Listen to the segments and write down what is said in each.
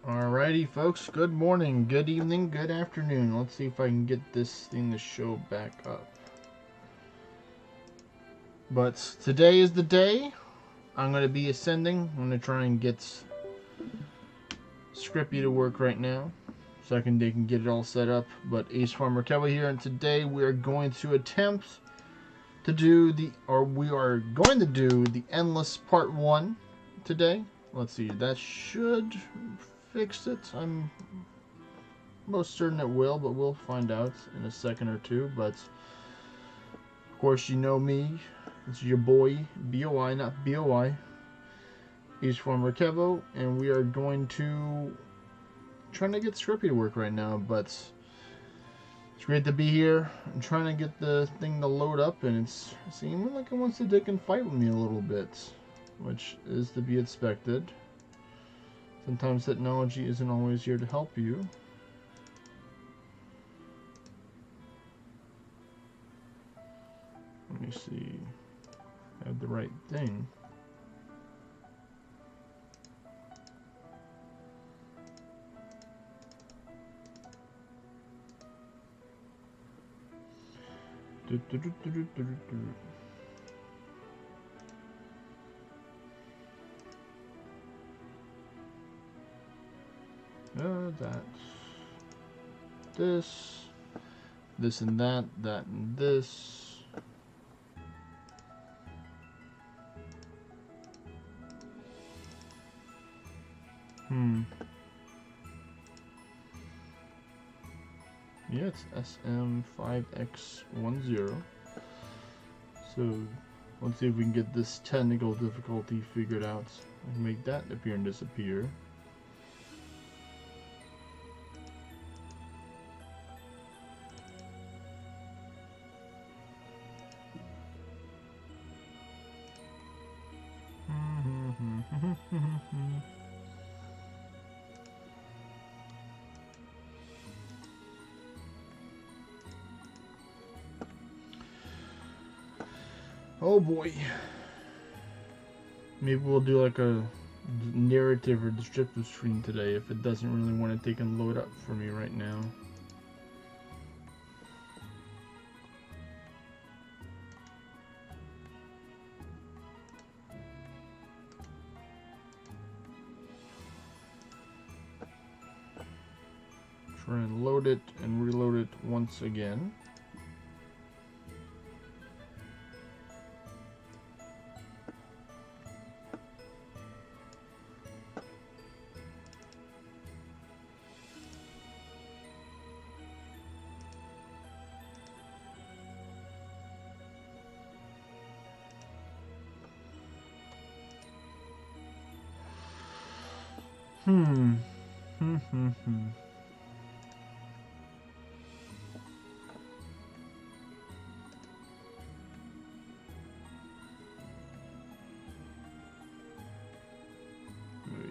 Alrighty, folks. Good morning, good evening, good afternoon. Let's see if I can get this thing to show back up. But today is the day I'm going to be ascending. I'm going to try and get Scrippy to work right now, so they can get it all set up. But Ace Farmer Kevin here, and today we are going to attempt to do we are going to do the Endless Part 1 today. Let's see, that should fix it. I'm most certain it will, but we'll find out in a second or two. But of course, you know me. It's your boy, BOI, not BOI. He's Farmer Kevo, and we are going to trying to get Scrippy to work right now. But it's great to be here. I'm trying to get the thing to load up, and it's seeming like it wants to dick and fight with me a little bit, which is to be expected. Sometimes technology isn't always here to help you. Let me see. I have the right thing. This and that and this. Yeah, it's SM5X10. So let's see if we can get this technical difficulty figured out. I can make that appear and disappear. Oh boy. Maybe we'll do like a narrative or descriptive stream today if it doesn't really want to take and load up for me right now. Try and load it and reload it once again. Hmm. Maybe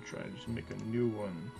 try to just make a new one.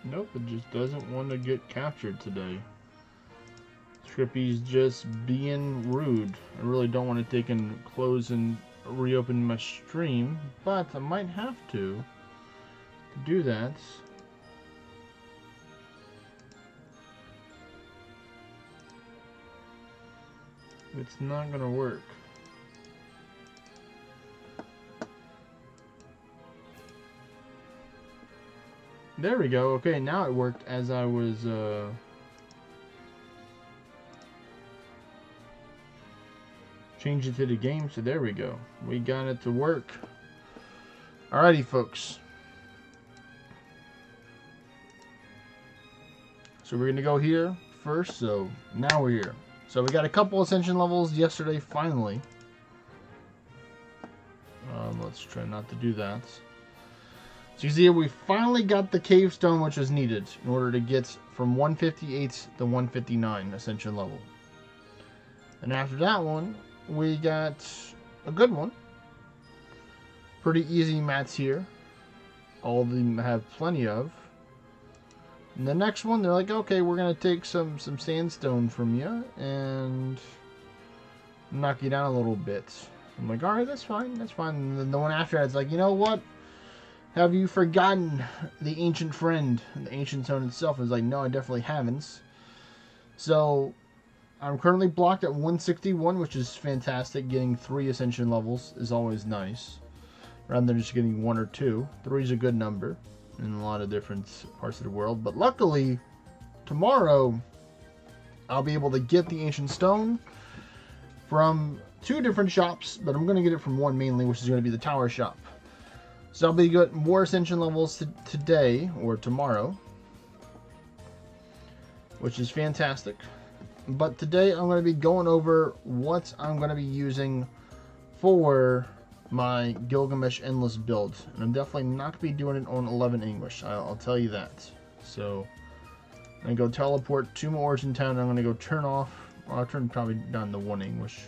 Nope, it just doesn't want to get captured today. Trippy's just being rude. I really don't want to take and close and reopen my stream, but I might have to do that. It's not gonna work. There we go. Okay, now it worked as I was changing to the game, so there we go. We got it to work. Alrighty, folks. So we're gonna go here first, so now we're here. So we got a couple ascension levels yesterday, finally. Let's try not to do that. So you see here, we finally got the cave stone which was needed in order to get from 158 to 159 ascension level. And after that one, we got a good one. Pretty easy mats here. All of them have plenty of. And the next one, they're like, okay, we're going to take some sandstone from you and knock you down a little bit. I'm like, alright, that's fine, that's fine. And then the one after that, it's like, you know what? Have you forgotten the ancient friend? And the ancient stone itself is like, no, I definitely haven't. So, I'm currently blocked at 161, which is fantastic. Getting 3 ascension levels is always nice, rather than just getting 1 or 2. 3 is a good number in a lot of different parts of the world. But luckily, tomorrow, I'll be able to get the ancient stone from 2 different shops, but I'm going to get it from one mainly, which is going to be the tower shop. So I'll be getting more ascension levels today, or tomorrow, which is fantastic. But today I'm going to be going over what I'm going to be using for my Gilgamesh Endless build. And I'm definitely not going to be doing it on 11 English, I'll tell you that. So I'm going to go teleport to my origin town. I'm going to go turn off, well, I'll turn probably down to 1 English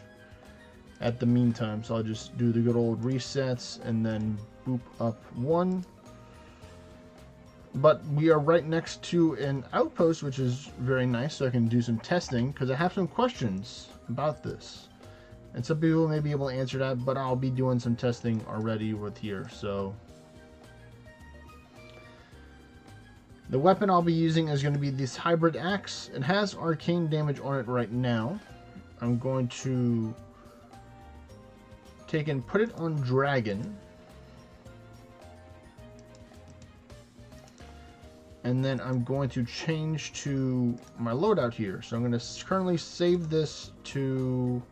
at the meantime. So I'll just do the good old resets and then boop up 1. But we are right next to an outpost, which is very nice, so I can do some testing, because I have some questions about this. And some people may be able to answer that, but I'll be doing some testing already with here, so. The weapon I'll be using is going to be this hybrid axe. It has arcane damage on it right now. I'm going to take and put it on dragon. And then I'm going to change to my loadout here. So I'm going to currently save this to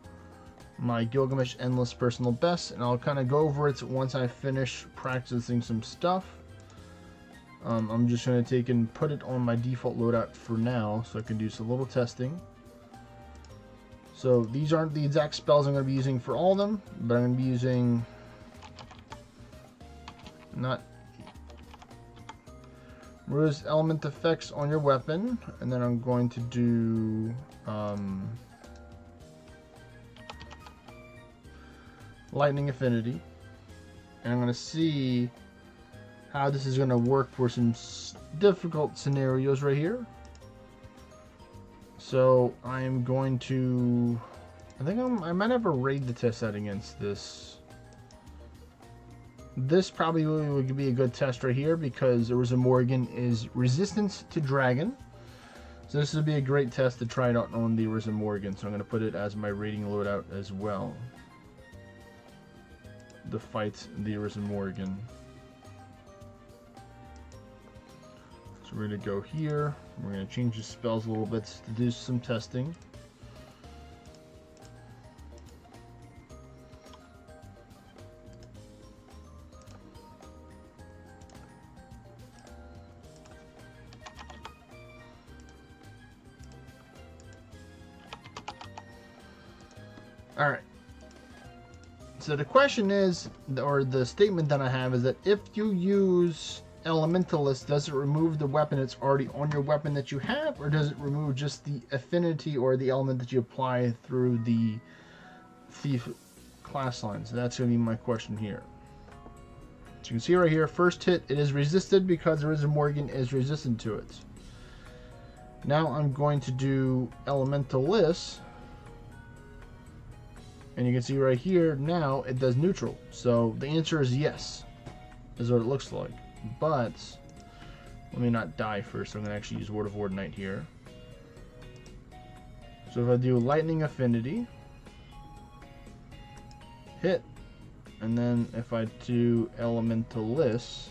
my Gilgamesh Endless personal best, and I'll kind of go over it once I finish practicing some stuff. I'm just going to take and put it on my default loadout for now, so I can do some little testing. So these aren't the exact spells I'm going to be using for all of them, but I'm going to be using Rose element effects on your weapon, and then I'm going to do lightning affinity, and I'm going to see how this is going to work for some difficult scenarios right here. So I'm going to, I think I might have a raid to test that against this. This probably would be a good test right here, because Urza Morgan is resistance to dragon. So this would be a great test to try it out on the Arisen Morgan. So I'm going to put it as my rating loadout as well. To fight the Arisen Morgan. So we're going to go here. We're going to change the spells a little bit to do some testing. Alright. So the question is, or the statement that I have is that if you use Elementalist, does it remove the weapon that's already on your weapon that you have, or does it remove just the affinity or the element that you apply through the Thief class line? So that's going to be my question here. So you can see right here, first hit, it is resisted because Arisen Morgan is resistant to it. Now I'm going to do Elementalist. And you can see right here, now it does neutral. So the answer is yes, is what it looks like. But, let me not die first. I'm going to actually use Word of Ordinite here. So if I do Lightning Affinity, hit, and then if I do Elementalist,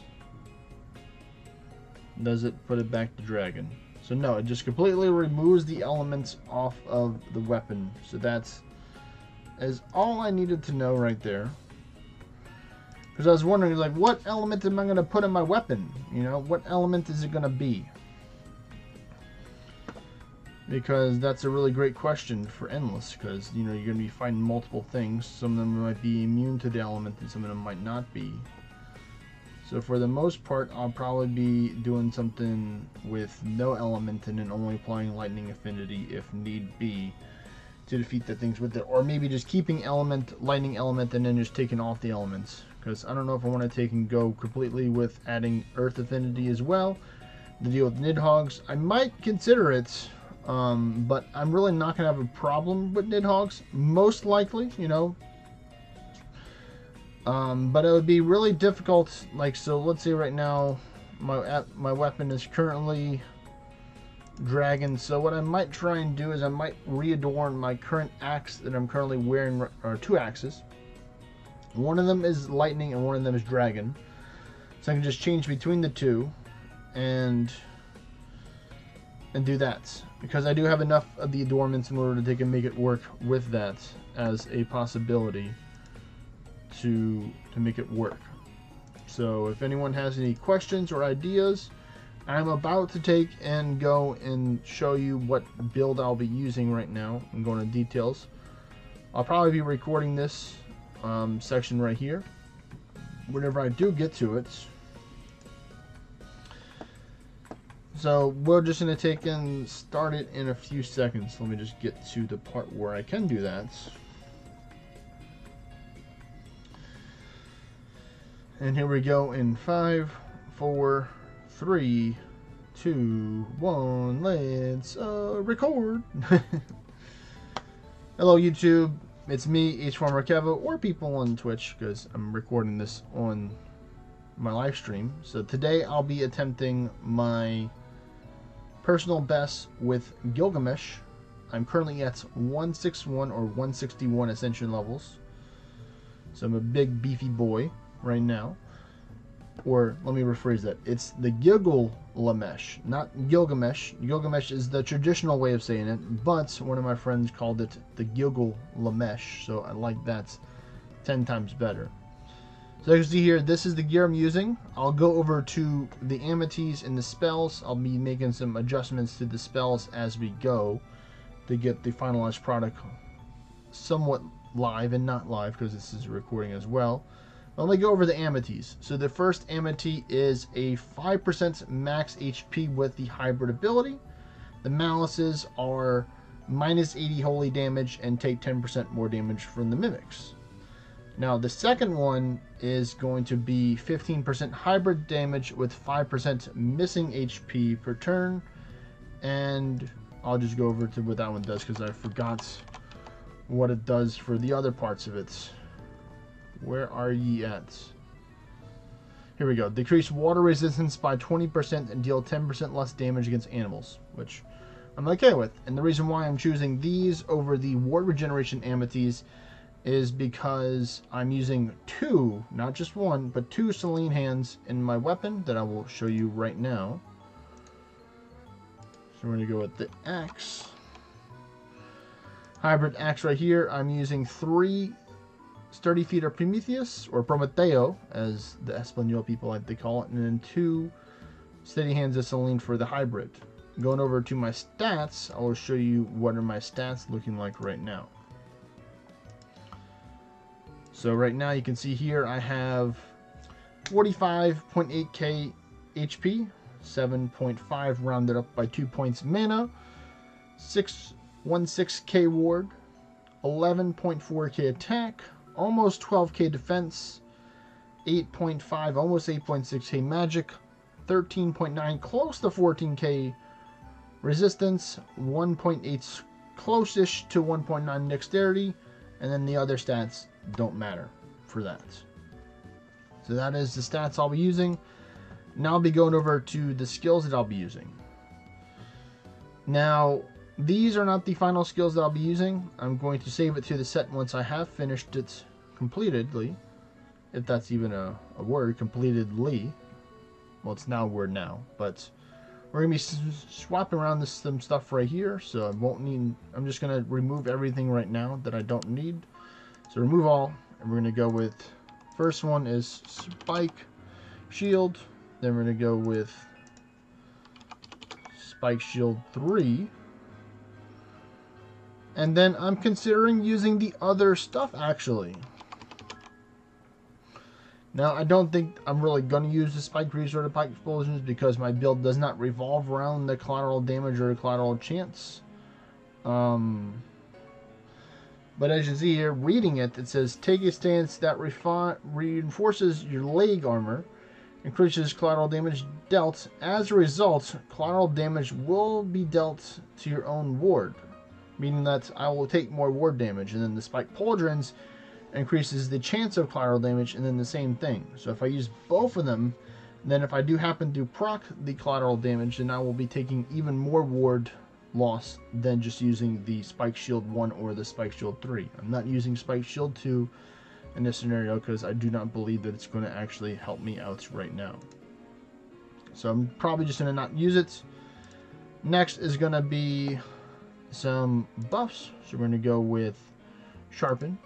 does it put it back to Dragon? So no, it just completely removes the elements off of the weapon. So that's all I needed to know right there. Because I was wondering, like, what element am I going to put in my weapon? You know, what element is it going to be? Because that's a really great question for Endless. Because, you know, you're going to be fighting multiple things. Some of them might be immune to the element and some of them might not be. So for the most part, I'll probably be doing something with no element and then only applying Lightning Affinity if need be to defeat the things with it. Or maybe just keeping lightning element and then just taking off the elements. Because I don't know if I want to take and go completely with adding Earth Affinity as well to deal with Nidhogg's. I might consider it, but I'm really not going to have a problem with Nidhogg's, most likely, you know. But it would be really difficult, like, so let's say right now my weapon is currently Dragon, so what I might try and do is I might readorn my current axe that I'm currently wearing, or two axes. One of them is Lightning and one of them is Dragon. So I can just change between the two and do that. Because I do have enough of the adornments in order to take and make it work with that as a possibility to make it work. So if anyone has any questions or ideas, I'm about to take and go and show you what build I'll be using right now and go into details. I'll probably be recording this section right here whenever I do get to it. So we're just going to take and start it in a few seconds. Let me just get to the part where I can do that. And here we go in 5, 4, 3, 2, 1, let's record. Hello YouTube, it's me, H-Farmer Kevo, or people on Twitch, because I'm recording this on my live stream. So today I'll be attempting my personal best with Gilgamesh. I'm currently at 161 or 161 Ascension levels. So I'm a big beefy boy right now. Or let me rephrase that. It's the Gilgamesh, not Gilgamesh. Gilgamesh is the traditional way of saying it, but one of my friends called it the Gilgamesh, so I like that 10 times better. So as you see here, this is the gear I'm using. I'll go over to the amities and the spells. I'll be making some adjustments to the spells as we go to get the finalized product somewhat live and not live because this is a recording as well. Let me go over the amities. So the first amity is a 5% max HP with the hybrid ability. The malices are minus 80 holy damage and take 10% more damage from the mimics. Now the second one is going to be 15% hybrid damage with 5% missing HP per turn. And I'll just go over to what that one does because I forgot what it does for the other parts of it. Where are ye at? Here we go. Decrease water resistance by 20% and deal 10% less damage against animals, which I'm okay with. And the reason why I'm choosing these over the ward regeneration amities is because I'm using two, not just one, but two Selene hands in my weapon that I will show you right now. So we're going to go with the axe. Hybrid axe right here. I'm using 3 sturdy feet of Prometheus, or Prometeo, as the Espanol people like to call it, and then 2 steady hands of Selene for the hybrid. Going over to my stats, I will show you what are my stats looking like right now. So right now you can see here I have 45.8k HP, 7.5 rounded up by 2 points mana, 616k ward, 11.4k attack, almost 12k defense, 8.5, almost 8.6k magic, 13.9, close to 14k resistance, 1.8 close-ish to 1.9 dexterity, and then the other stats don't matter for that. So that is the stats I'll be using. Now I'll be going over to the skills that I'll be using. Now, these are not the final skills that I'll be using. I'm going to save it to the set once I have finished it completedly. If that's even a word, completedly. Well, it's now a word now, but we're going to be swapping around some stuff right here, so I won't need, I'm just going to remove everything right now that I don't need. So remove all, and we're going to go with, first one is Spike Shield, then we're going to go with Spike Shield 3, and then I'm considering using the other stuff actually. Now, I don't think I'm really going to use the Spike Resort of Pike Explosions because my build does not revolve around the collateral damage or collateral chance. But as you see here, reading it, it says, take a stance that reinforces your leg armor, increases collateral damage dealt. As a result, collateral damage will be dealt to your own ward, meaning that I will take more ward damage. And then the Spike Pauldrons increases the chance of collateral damage, and then the same thing. So if I use both of them, then if I do happen to proc the collateral damage, then I will be taking even more ward loss than just using the Spike Shield 1 or the Spike Shield 3. I'm not using Spike Shield 2 in this scenario because I do not believe that it's going to actually help me out right now. So I'm probably just going to not use it. Next is going to be some buffs. So we're going to go with Sharpen.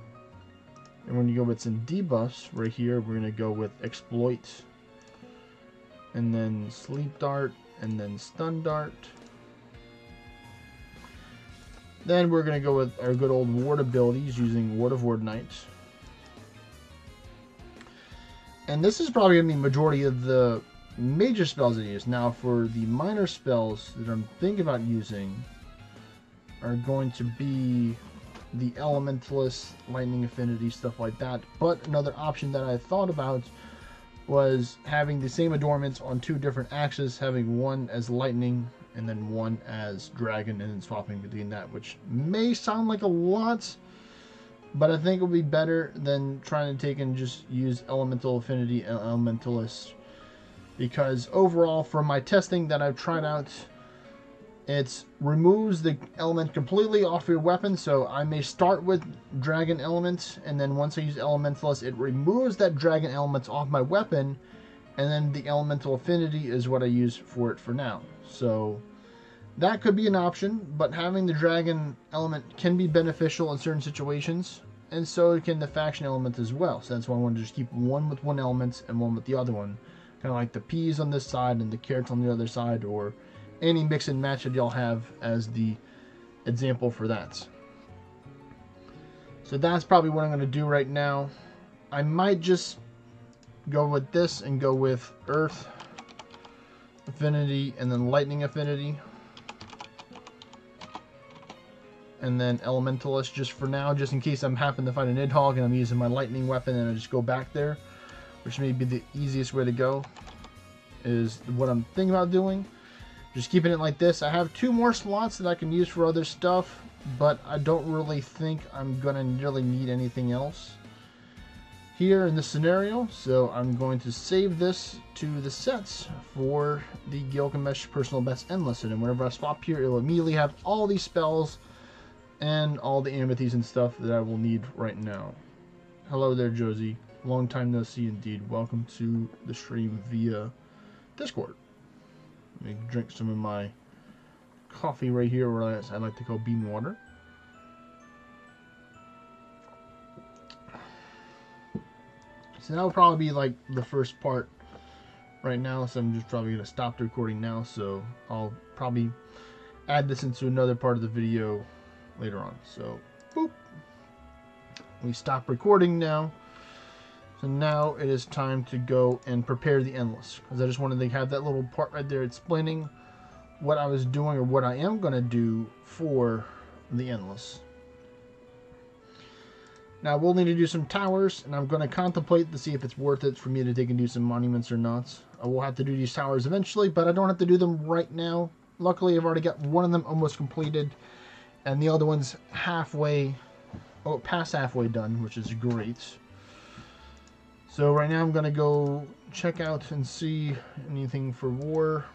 And we're going to go with some debuffs right here. We're going to go with Exploit, and then Sleep Dart, and then Stun Dart. Then we're going to go with our good old Ward abilities using Ward of Ward Knights. And this is probably going to be the majority of the major spells I use. Now for the minor spells that I'm thinking about using are going to be the Elementalist, Lightning Affinity, stuff like that. But another option that I thought about was having the same adornments on 2 different axes, having one as Lightning and then one as Dragon, and then swapping between that, which may sound like a lot, but I think it will be better than trying to take and just use Elemental Affinity and Elementalist, because overall, from my testing that I've tried out, it removes the element completely off your weapon. So I may start with Dragon Element, and then once I use Elementalist, it removes that Dragon Element off my weapon, and then the Elemental Affinity is what I use for it for now. So that could be an option, but having the Dragon Element can be beneficial in certain situations, and so can the Faction Element as well. So that's why I want to just keep one with one element and one with the other one. Kind of like the peas on this side and the carrots on the other side, or any mix and match that y'all have as the example for that. So that's probably what I'm going to do right now. I might just go with this and go with Earth Affinity and then Lightning Affinity. And then Elementalist just for now, just in case I'm happen to find an Nidhogg and I'm using my Lightning weapon and I just go back there, which may be the easiest way to go, is what I'm thinking about doing. Just keeping it like this. I have 2 more slots that I can use for other stuff, but I don't really think I'm going to really need anything else here in this scenario. So I'm going to save this to the sets for the Gilgamesh Personal Best Endless. And whenever I swap here, it'll immediately have all these spells and all the amethyst and stuff that I will need right now. Hello there, Josie. Long time no see indeed. Welcome to the stream via Discord. Let me drink some of my coffee right here, or as I like to call bean water. So that'll probably be like the first part right now, so I'm just probably going to stop the recording now, so I'll probably add this into another part of the video later on. So, boop. We stop recording now. So now it is time to go and prepare the Endless, because I just wanted to have that little part right there explaining what I was doing or what I am going to do for the Endless. Now we'll need to do some towers, and I'm going to contemplate to see if it's worth it for me to take and do some monuments or not. I will have to do these towers eventually, but I don't have to do them right now. Luckily, I've already got one of them almost completed, and the other one's halfway, past halfway done, which is great. So right now I'm going to go check out and see anything for war.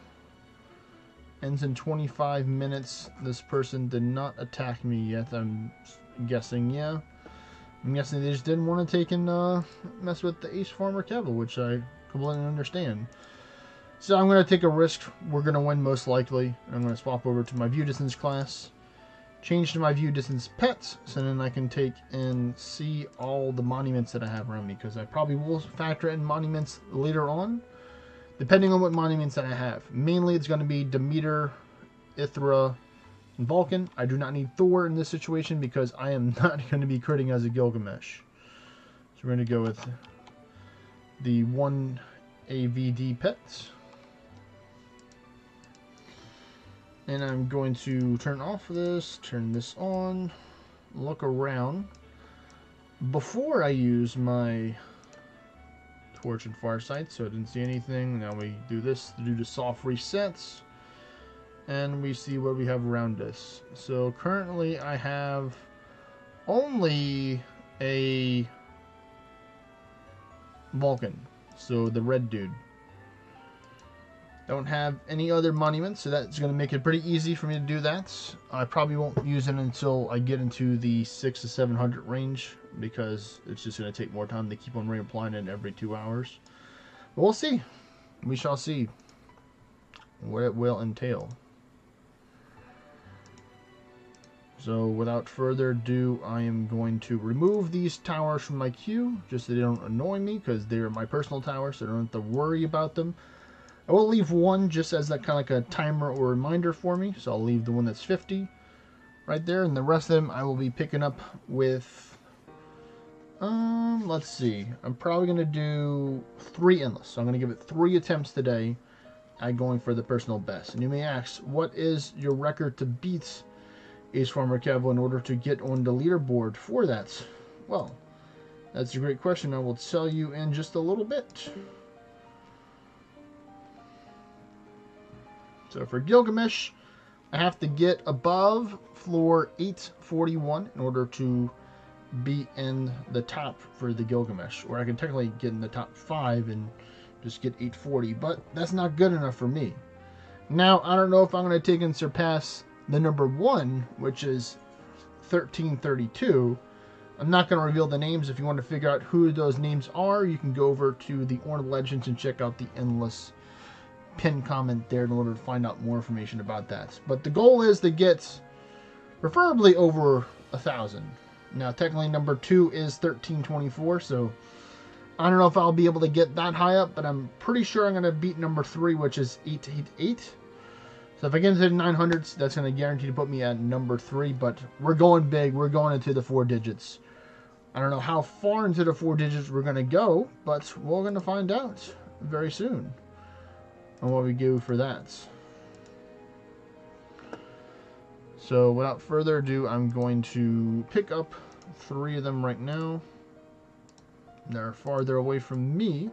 Ends in 25 minutes. This person did not attack me yet, I'm guessing, yeah. I'm guessing they just didn't want to take and mess with the Ace Farmer Kevil, which I completely understand. So I'm going to take a risk. We're going to win most likely. I'm going to swap over to my view distance class. Change to my view distance pets, so then I can take and see all the monuments that I have around me, because I probably will factor in monuments later on, depending on what monuments that I have. Mainly it's going to be Demeter, Ithra, and Vulcan. I do not need Thor in this situation because I am not going to be critting as a Gilgamesh. So we're going to go with the 1 AVD pets. And I'm going to turn off this, turn this on, look around. Before I use my Torch and Farsight, so I didn't see anything. Now we do this to do the soft resets. And we see what we have around us. So currently I have only a Vulcan, so the red dude. Don't have any other monuments, so that's going to make it pretty easy for me to do that. I probably won't use it until I get into the 600 to 700 range, because it's just going to take more time to keep on reapplying it every 2 hours. But we'll see. We shall see what it will entail. So without further ado, I am going to remove these towers from my queue, just so they don't annoy me, because they're my personal towers, so I don't have to worry about them. I will leave one just as that kind of like a timer or reminder for me, so I'll leave the one that's 50 right there, and the rest of them I will be picking up with, let's see, I'm probably going to do 3 Endless, so I'm going to give it 3 attempts today at going for the personal best. And you may ask, what is your record to beat Ace Farmer Kevil in order to get on the leaderboard for that? Well, that's a great question. I will tell you in just a little bit. So for Gilgamesh, I have to get above floor 841 in order to be in the top for the Gilgamesh. Or I can technically get in the top 5 and just get 840, but that's not good enough for me. Now, I don't know if I'm going to take and surpass the number 1, which is 1332. I'm not going to reveal the names. If you want to figure out who those names are, you can go over to the Orna Legends and check out the Endless pin comment there in order to find out more information about that. But the goal is to get preferably over 1,000. Now, technically number 2 is 1324, so I don't know if I'll be able to get that high up, but I'm pretty sure I'm going to beat number 3, which is 888. So if I get into the 900s, that's going to guarantee to put me at number 3, but we're going big. We're going into the 4 digits. I don't know how far into the 4 digits we're going to go, but we're going to find out very soon on what we do for that. So without further ado, I'm going to pick up 3 of them right now. They're farther away from me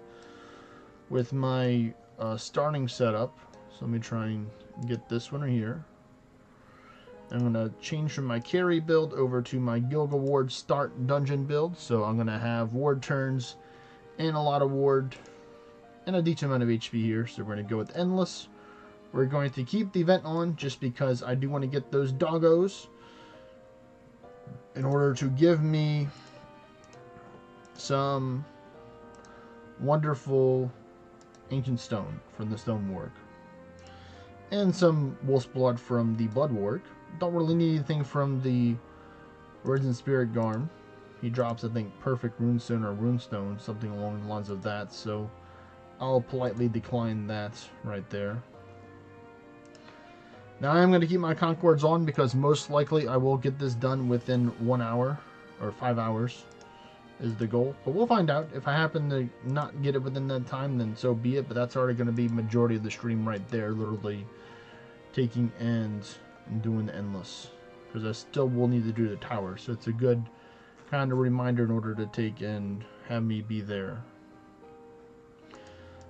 with my starting setup. So let me try and get this one right here. I'm going to change from my carry build over to my Giggle Ward start dungeon build. So I'm going to have ward turns and a lot of ward and a decent amount of HP here. So we're going to go with Endless. We're going to keep the event on just because I do want to get those doggos in order to give me some wonderful ancient stone from the Stonework. And some wolf's blood from the Bloodwork. Don't really need anything from the Risen Spirit Garm. He drops, I think, perfect runestone or runestone, something along the lines of that. So I'll politely decline that right there. Now I'm going to keep my Concords on because most likely I will get this done within 1 hour or 5 hours is the goal. But we'll find out. If I happen to not get it within that time, then so be it. But that's already going to be majority of the stream right there, literally taking and doing the Endless, because I still will need to do the tower. So it's a good kind of reminder in order to take and have me be there.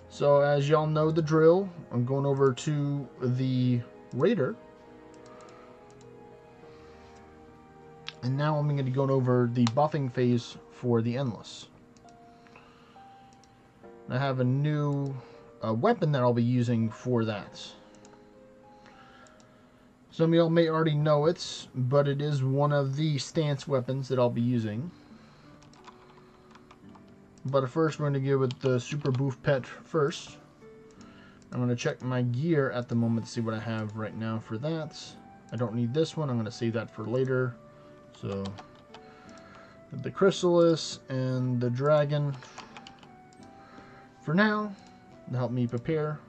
So as y'all know the drill, I'm going over to the Raider, and now I'm going to go over the buffing phase for the Endless. I have a new weapon that I'll be using for that. Some of y'all may already know it, but it is one of the stance weapons that I'll be using. But first we're going to go with the Super Boof Pet first. I'm going to check my gear at the moment to see what I have right now for that. I don't need this one. I'm going to save that for later. So the Chrysalis and the Dragon for now to help me prepare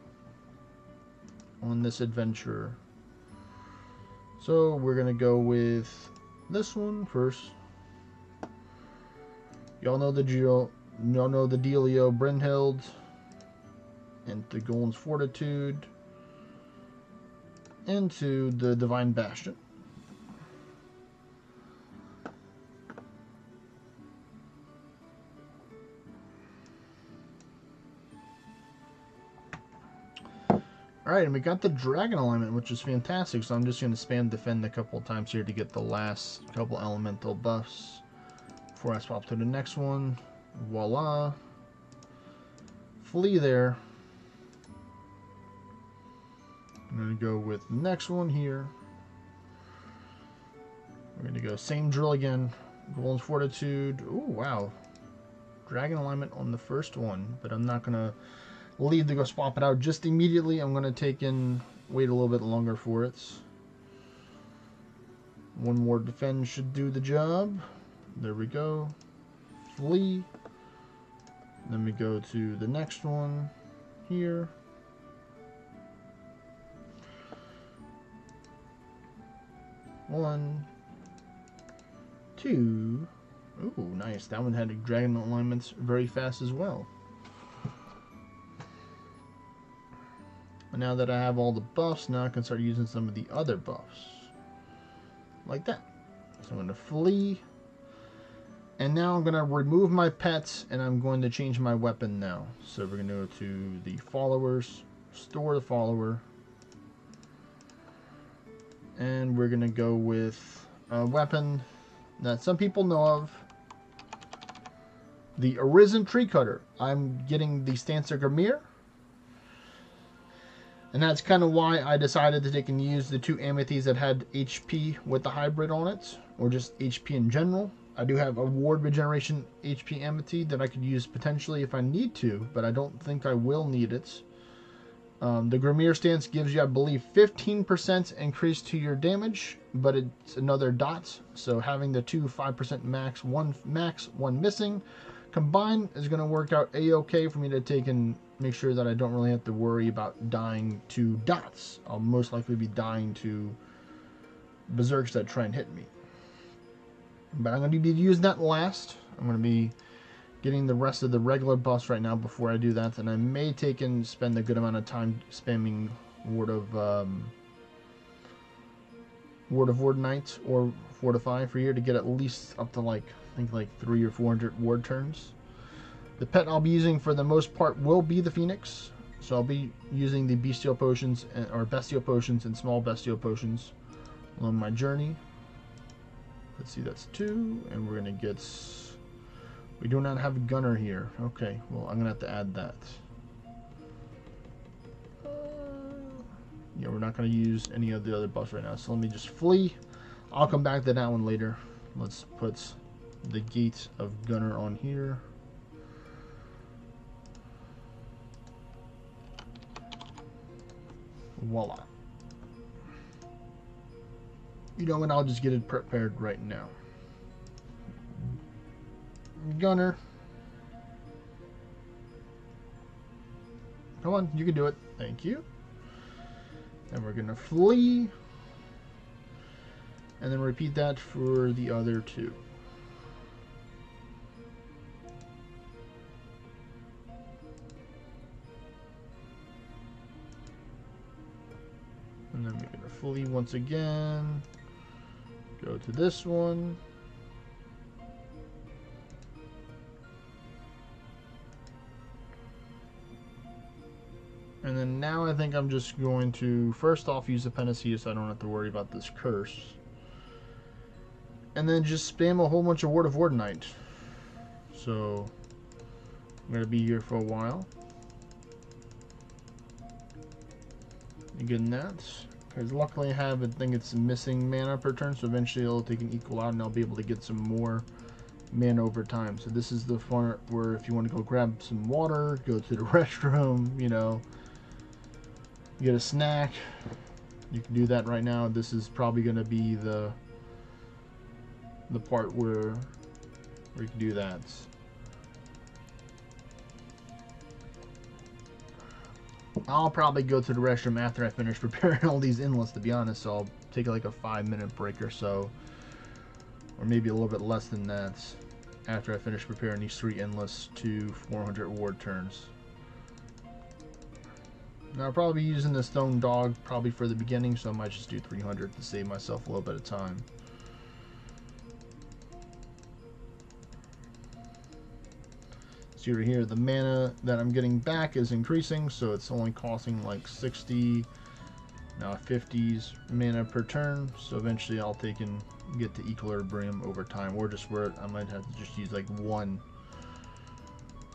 on this adventure. So we're going to go with this one first. Y'all know the deal. Y'all know the dealio. Brynhild into Golden's Fortitude into the Divine Bastion. Alright, and we got the Dragon alignment, which is fantastic, so I'm just going to spam defend a couple of times here to get the last couple elemental buffs before I swap to the next one. Voila. Flee there. I'm going to go with the next one here. We're going to go same drill again. Golden's Fortitude. Ooh, wow. Dragon alignment on the first one, but I'm not going to leave to go swap it out just immediately. I'm going to take and wait a little bit longer for it. One more defend should do the job. There we go. Flee. Then we go to the next one here. One, two. Ooh, nice. That one had dragon alignments very fast as well. And now that I have all the buffs, now I can start using some of the other buffs. Like that. So I'm going to flee. And now I'm going to remove my pets, and I'm going to change my weapon now. So we're going to go to the followers, store the follower. And we're going to go with a weapon that some people know of. The Arisen Tree Cutter. I'm getting the Stancer Grimir. And that's kind of why I decided to take and use the two Amethysts that had HP with the hybrid on it. Or just HP in general. I do have a ward regeneration HP Amethyst that I could use potentially if I need to. But I don't think I will need it. The Grimir stance gives you, I believe, 15% increase to your damage, but it's another dot. So having the two 5% max, one missing, combined is going to work out a-okay for me to take and make sure that I don't really have to worry about dying to dots. I'll most likely be dying to berserks that try and hit me. But I'm going to be using that last. I'm going to be getting the rest of the regular buffs right now before I do that, and I may take and spend a good amount of time spamming Ward of Ward Knight or Fortify for here to get at least up to like I think like 300 or 400 ward turns. The pet I'll be using for the most part will be the Phoenix, so I'll be using the Bestial Potions or Bestial Potions and Small Bestial Potions along my journey. Let's see, that's 2, and we're gonna get. We do not have a gunner here. Okay, well, I'm gonna have to add that. Yeah, we're not gonna use any of the other buffs right now, so let me just flee. I'll come back to that one later. Let's put the gate of gunner on here. Voila. You know what, I'll just get it prepared right now. Gunner. Come on, you can do it. Thank you. And we're gonna flee. And then repeat that for the other 2. And then we're gonna flee once again. Go to this one. And then now I think I'm just going to first off use the panacea so I don't have to worry about this curse. And then just spam a whole bunch of Word of Wardenite. So I'm going to be here for a while. You getting that? Because luckily I have, I think it's missing mana per turn, so eventually it'll take an equal out and I'll be able to get some more mana over time. So this is the part where if you want to go grab some water, go to the restroom, you know, get a snack, you can do that right now. This is probably going to be the part where you can do that. I'll probably go to the restroom after I finish preparing all these endless, to be honest, so I'll take like a 5-minute break or so, or maybe a little bit less than that, after I finish preparing these 3 endless to 400 ward turns. Now I'll probably be using the stone dog probably for the beginning, so I might just do 300 to save myself a little bit of time. See over here, the mana that I'm getting back is increasing, so it's only costing like 60, now 50s mana per turn. So eventually I'll take and get to equilibrium over time, or just where I might have to just use like 1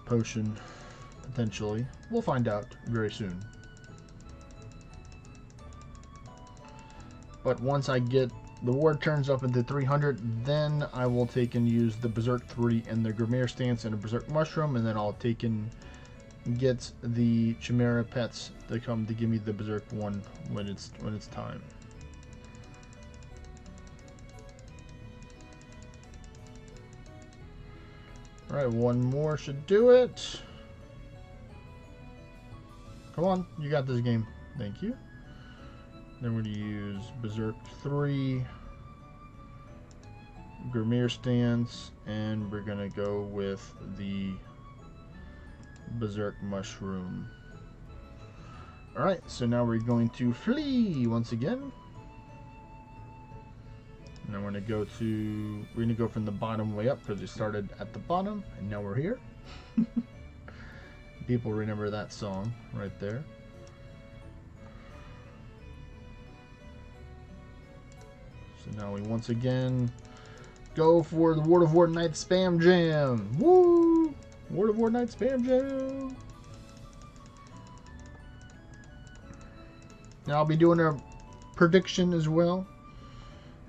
potion potentially. We'll find out very soon. But once I get the ward turns up into 300, then I will take and use the Berserk 3 and the Grimere Stance and a Berserk Mushroom, and then I'll take and get the Chimera pets to come to give me the Berserk 1 when it's time. Alright, 1 more should do it. Come on, you got this game. Thank you. Then we're going to use Berserk 3, Grimere Stance, and we're going to go with the Berserk Mushroom. Alright, so now we're going to flee once again. And then we're going to go from the bottom way up because we started at the bottom and now we're here. People remember that song right there. So now we once again go for the Word of Wardenite Spam Jam. Woo! Word of Wardenite Spam Jam. Now I'll be doing a prediction as well.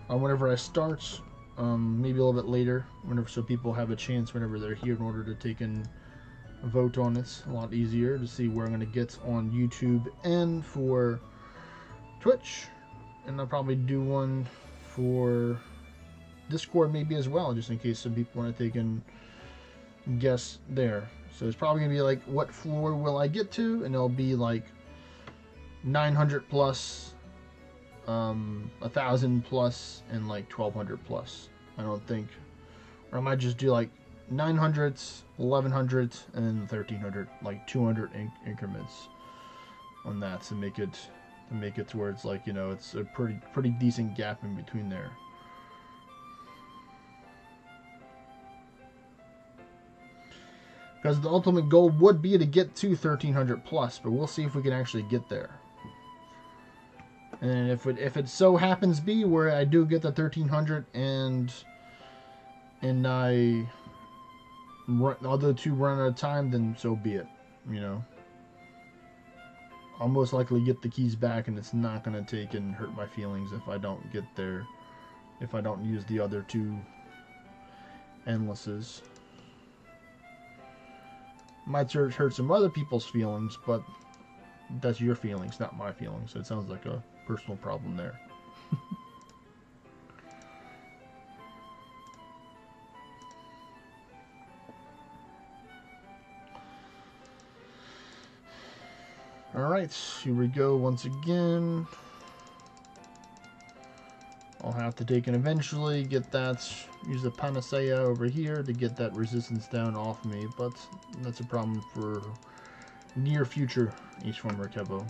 Whenever I start, maybe a little bit later, so people have a chance whenever they're here in order to take and vote on it. A lot easier to see where I'm going to get on YouTube and for Twitch. And I'll probably do one for Discord maybe as well, just in case some people want to take and guess there. So it's probably going to be like, what floor will I get to? And it'll be like 900 plus, 1,000 plus, and like 1,200 plus. I don't think, or I might just do like 900s, 1100s, and then 1,300, like 200 increments on that to make it to where it's like, you know, it's a pretty decent gap in between there. Because the ultimate goal would be to get to 1,300 plus, but we'll see if we can actually get there. And if it so happens be where I do get the 1300 and I run, the other two run out of time, then so be it. You know, I'll most likely get the keys back, and it's not gonna take and hurt my feelings if I don't get there, if I don't use the other two endlesses. Might hurt some other people's feelings, but that's your feelings, not my feelings. So it sounds like a personal problem there. Alright, here we go once again. I'll have to take and eventually get that, use the panacea over here to get that resistance down off me, but that's a problem for near future Ace Former Kevo.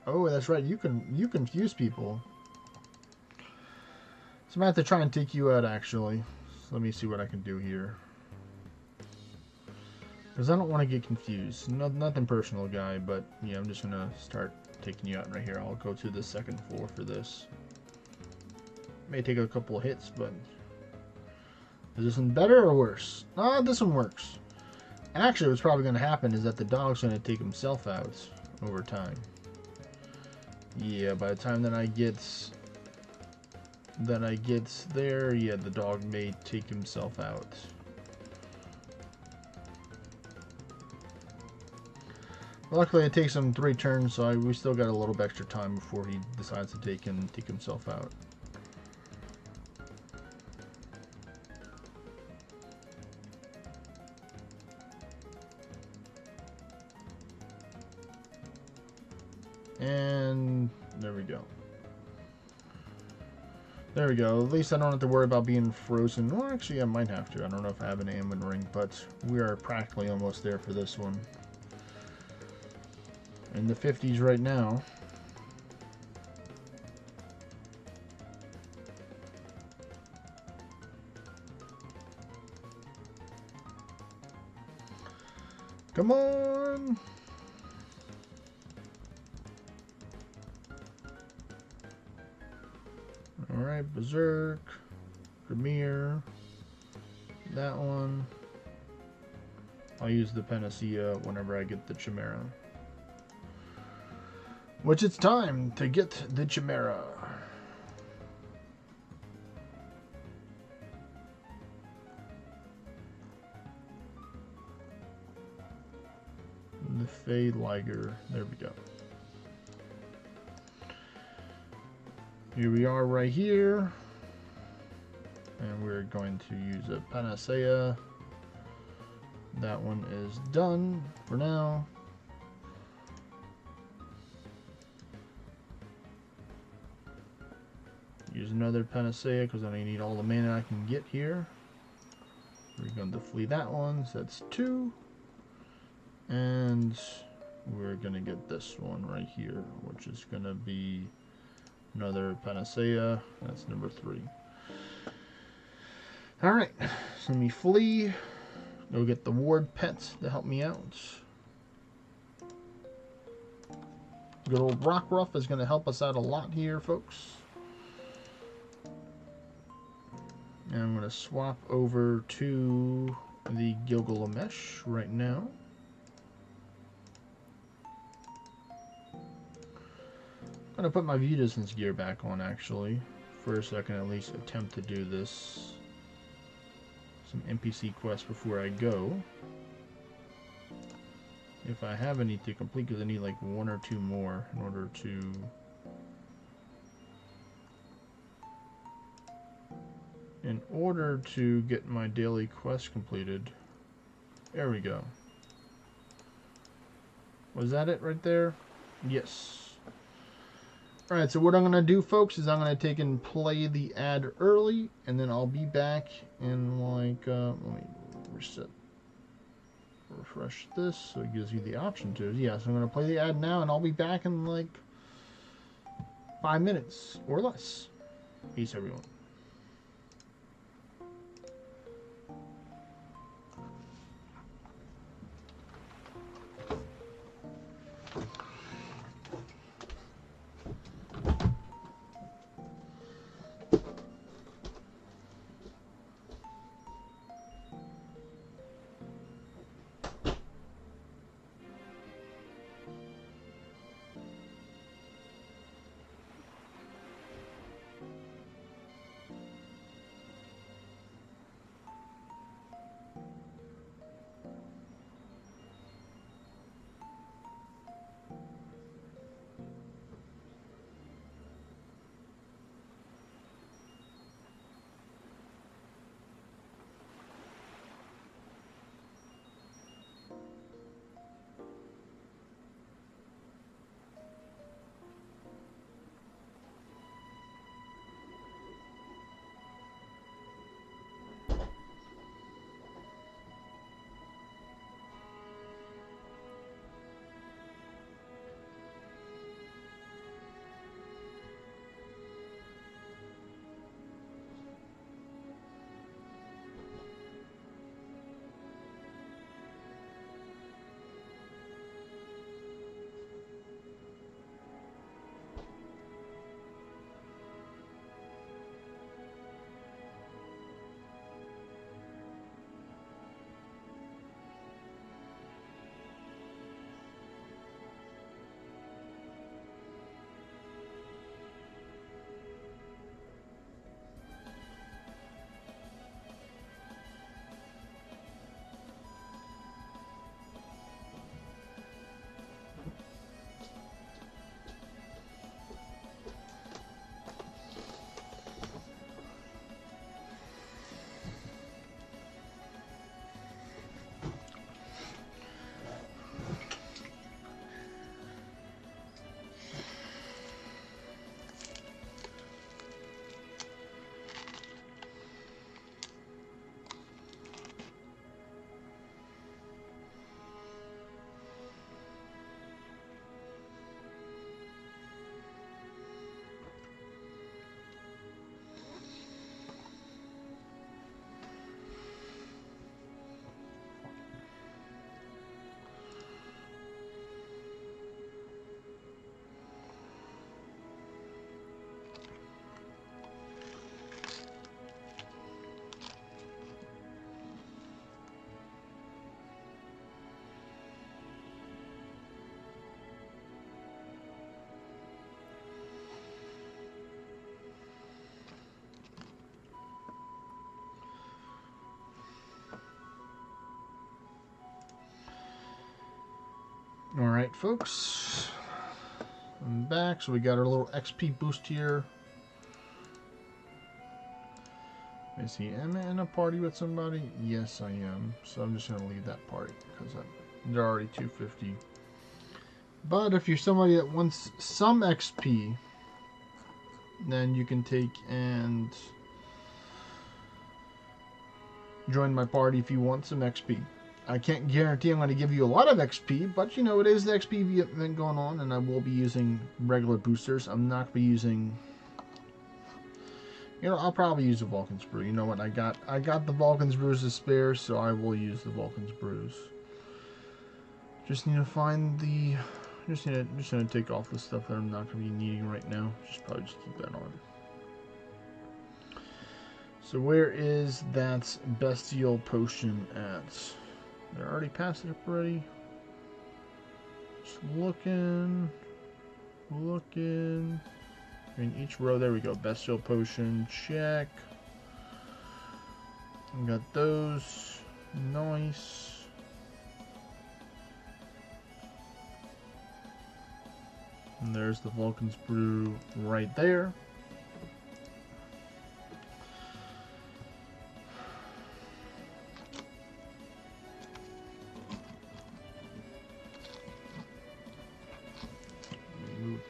Oh, that's right, you confuse people. So I'm gonna have to try and take you out actually. So let me see what I can do here. Because I don't want to get confused. Nothing personal, guy, but yeah, I'm just gonna start taking you out right here. I'll go to the second floor for this. May take a couple of hits, but is this one better or worse? Ah, this one works. Actually, what's probably gonna happen is that the dog's gonna take himself out over time. Yeah, by the time that I get there, yeah, the dog may take himself out. Luckily, it takes him 3 turns, so we still got a little bit extra time before he decides to take himself out. And there we go. There we go. At least I don't have to worry about being frozen. Well, actually, I might have to. I don't know if I have an Ammon ring, but we are practically almost there for this one. In the 50s right now. Come on! Alright, Berserk, Premier, that one. I'll use the Panacea whenever I get the Chimera. Which it's time to get the Chimera. The Fey Liger. There we go. Here we are right here. And we're going to use a Panacea. That one is done for now. Use another Panacea because I need all the mana I can get here. We're going to flee that one, so that's 2. And we're going to get this one right here, which is going to be another Panacea. That's number 3. Alright, so let me flee. Go get the ward pet to help me out. Good old Rockruff is going to help us out a lot here, folks. And I'm going to swap over to the Giggle mesh right now. I'm going to put my view distance gear back on, actually. First, I can at least attempt to do this. Some NPC quests before I go. If I have any to complete, because I need like 1 or 2 more in order to... In order to get my daily quest completed. There we go. Was that it right there? Yes. Alright, so what I'm going to do, folks, is I'm going to take and play the ad early, and then I'll be back in like, let me reset, refresh this, so it gives you the option to. Yeah, so I'm going to play the ad now, and I'll be back in like 5 minutes or less. Peace, everyone. Alright, folks. I'm back. So we got our little XP boost here. Let me see. Am I in a party with somebody? Yes, I am. So I'm just going to leave that party because they're already 250. But if you're somebody that wants some XP, then you can take and join my party if you want some XP. I can't guarantee I'm going to give you a lot of XP, but you know, it is the XP event going on, and I will be using regular boosters. I'm not going to be using, you know, I'll probably use the Vulcan's Brew. You know what, I got the Vulcan's Brews to spare, so I will use the Vulcan's Brews. Just need to find the, just going to take off the stuff that I'm not going to be needing right now. Probably just keep that on. So where is that bestial potion at? I already passed it up already. Just looking. In each row, there we go. Bestial potion, check. We got those. Nice. And there's the Vulcan's Brew right there.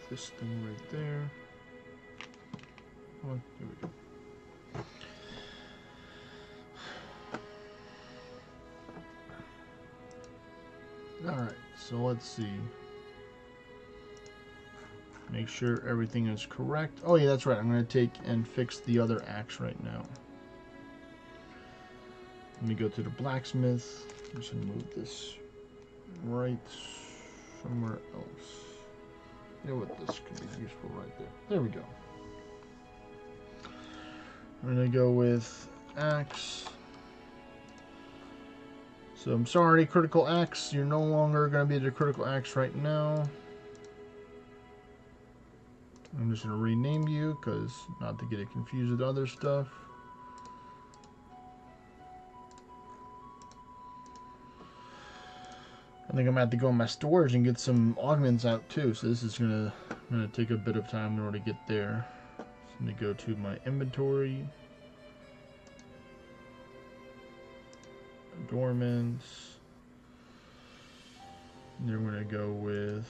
This thing right there. Oh, here we go. Alright, so let's see. Make sure everything is correct. Oh yeah, that's right. I'm going to take and fix the other axe right now. Let me go to the blacksmith. I'm just going to move this right somewhere else. You know what, this could be useful right there. There we go. I'm going to go with axe. So I'm sorry, critical axe. You're no longer going to be the critical axe right now. I'm just going to rename you because not to get it confused with other stuff. I think I'm going to have to go in my storage and get some augments out too. So this is going to take a bit of time in order to get there. So let me go to my inventory. Adornments. And then we're going to go with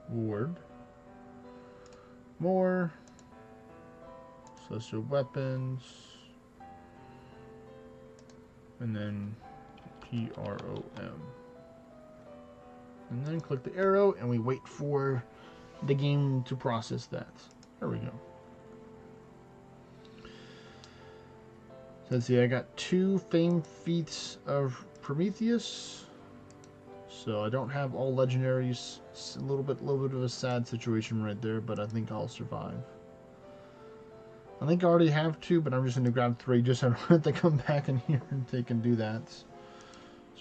ward. More. Celestial weapons. And then PROM. And then click the arrow and we wait for the game to process that. There we go. So let's see, I got 2 famed feats of Prometheus. So I don't have all legendaries. It's a little bit of a sad situation right there, but I think I'll survive. I think I already have 2, but I'm just going to grab 3 just so I don't have to come back in here and take and do that.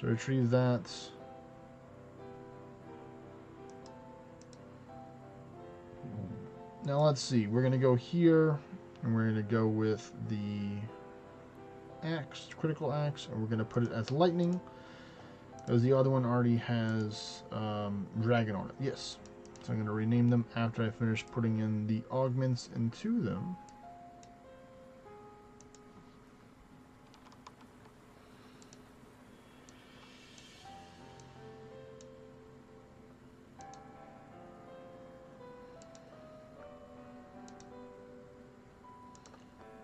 So retrieve that. Now let's see. We're going to go here, and we're going to go with the axe, critical axe, and we're going to put it as lightning, because the other one already has dragon on it. Yes. So I'm going to rename them after I finish putting in the augments into them.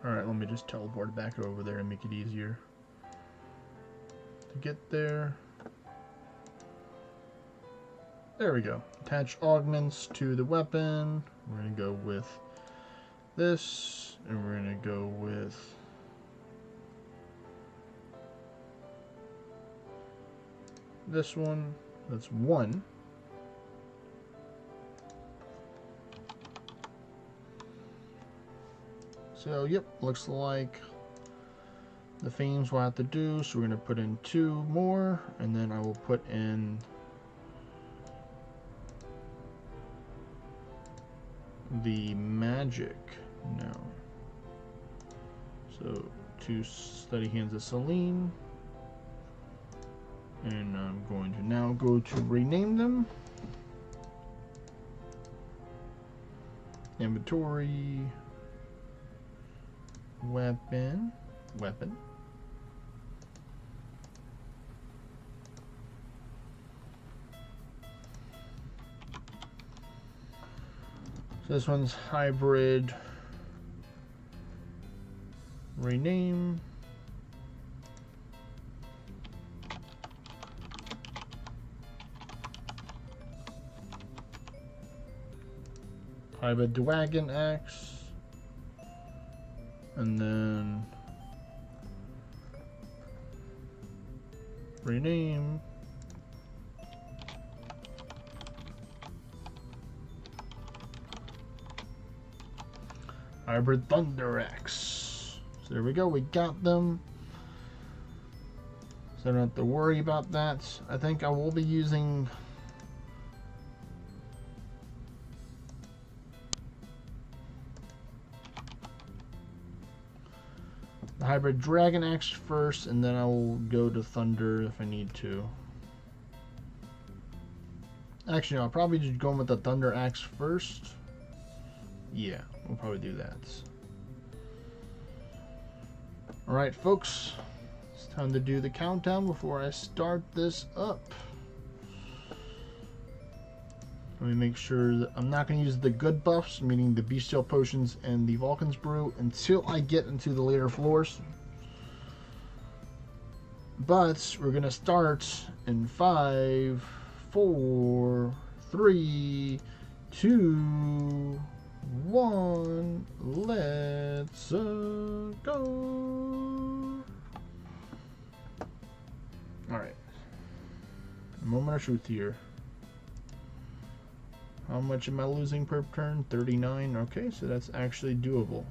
Alright, let me just teleport back over there and make it easier to get there. There we go. Attach augments to the weapon. We're going to go with this, and we're going to go with this one. That's 1. So, yep, looks like the fames will have to do. So we're going to put in 2 more, and then I will put in the magic now. So 2 steady hands of Celine. And I'm going to now go to rename them. Inventory. Weapon. So this one's hybrid. Rename. Hybrid Wagon Axe. And then rename. Hybrid Thunder Axe. So there we go, we got them. So I don't have to worry about that. I think I will be using the Hybrid Dragon Axe first, and then I will go to Thunder if I need to. Actually, no, I'll probably just go with the Thunder Axe first. Yeah, we'll probably do that. Alright, folks. It's time to do the countdown before I start this up. Let me make sure that I'm not going to use the good buffs, meaning the Bestial Potions and the Vulcan's Brew, until I get into the later floors. But we're going to start in 5, 4, 3, 2, 1. Let's go. Alright. Moment of truth here. How much am I losing per turn? 39. Okay, so that's actually doable.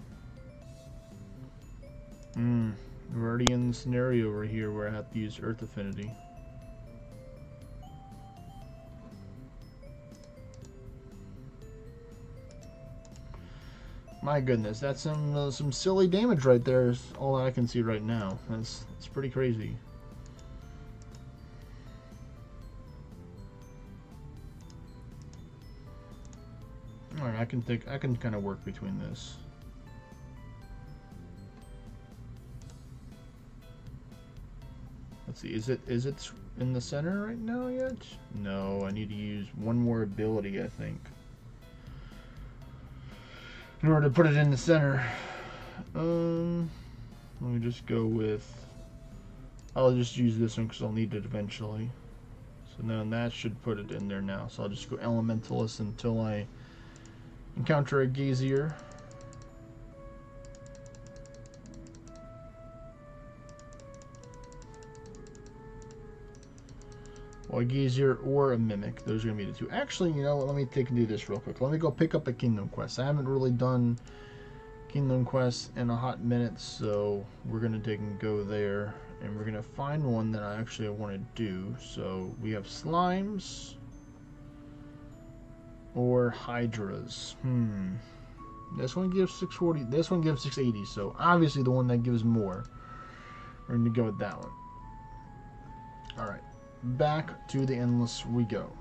We're already in the scenario over here where I have to use Earth Affinity. My goodness, that's some silly damage right there. Is all I can see right now. That's pretty crazy. All right, I can kind of work between this. Let's see, is it in the center right now yet? No, I need to use one more ability, I think, in order to put it in the center. Let me just go with, I'll just use this one because I'll need it eventually. So then that should put it in there now. So I'll just go Elementalist until I encounter a Gazier. Well, a Gazier or a Mimic. Those are going to be the two. Actually, you know what? Let me take and do this real quick. Let me go pick up a Kingdom Quest. I haven't really done Kingdom Quest in a hot minute, so we're going to take and go there. And we're going to find one that I actually want to do. So we have Slimes or Hydras. This one gives 640. This one gives 680. So obviously the one that gives more. We're going to go with that one. Alright. Back to the Endless we go.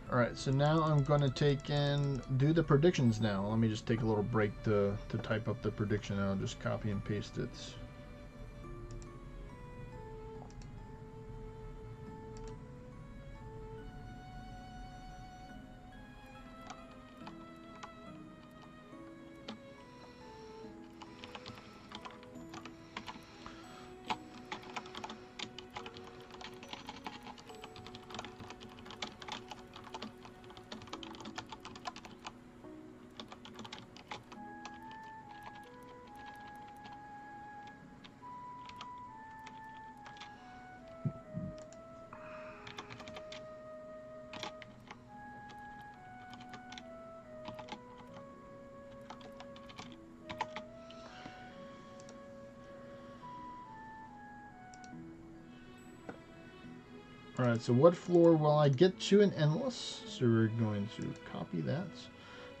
Alright, so now I'm going to take and do the predictions now. Let me just take a little break to type up the prediction, and I'll just copy and paste it. Alright, so what floor will I get to in Endless? So we're going to copy that.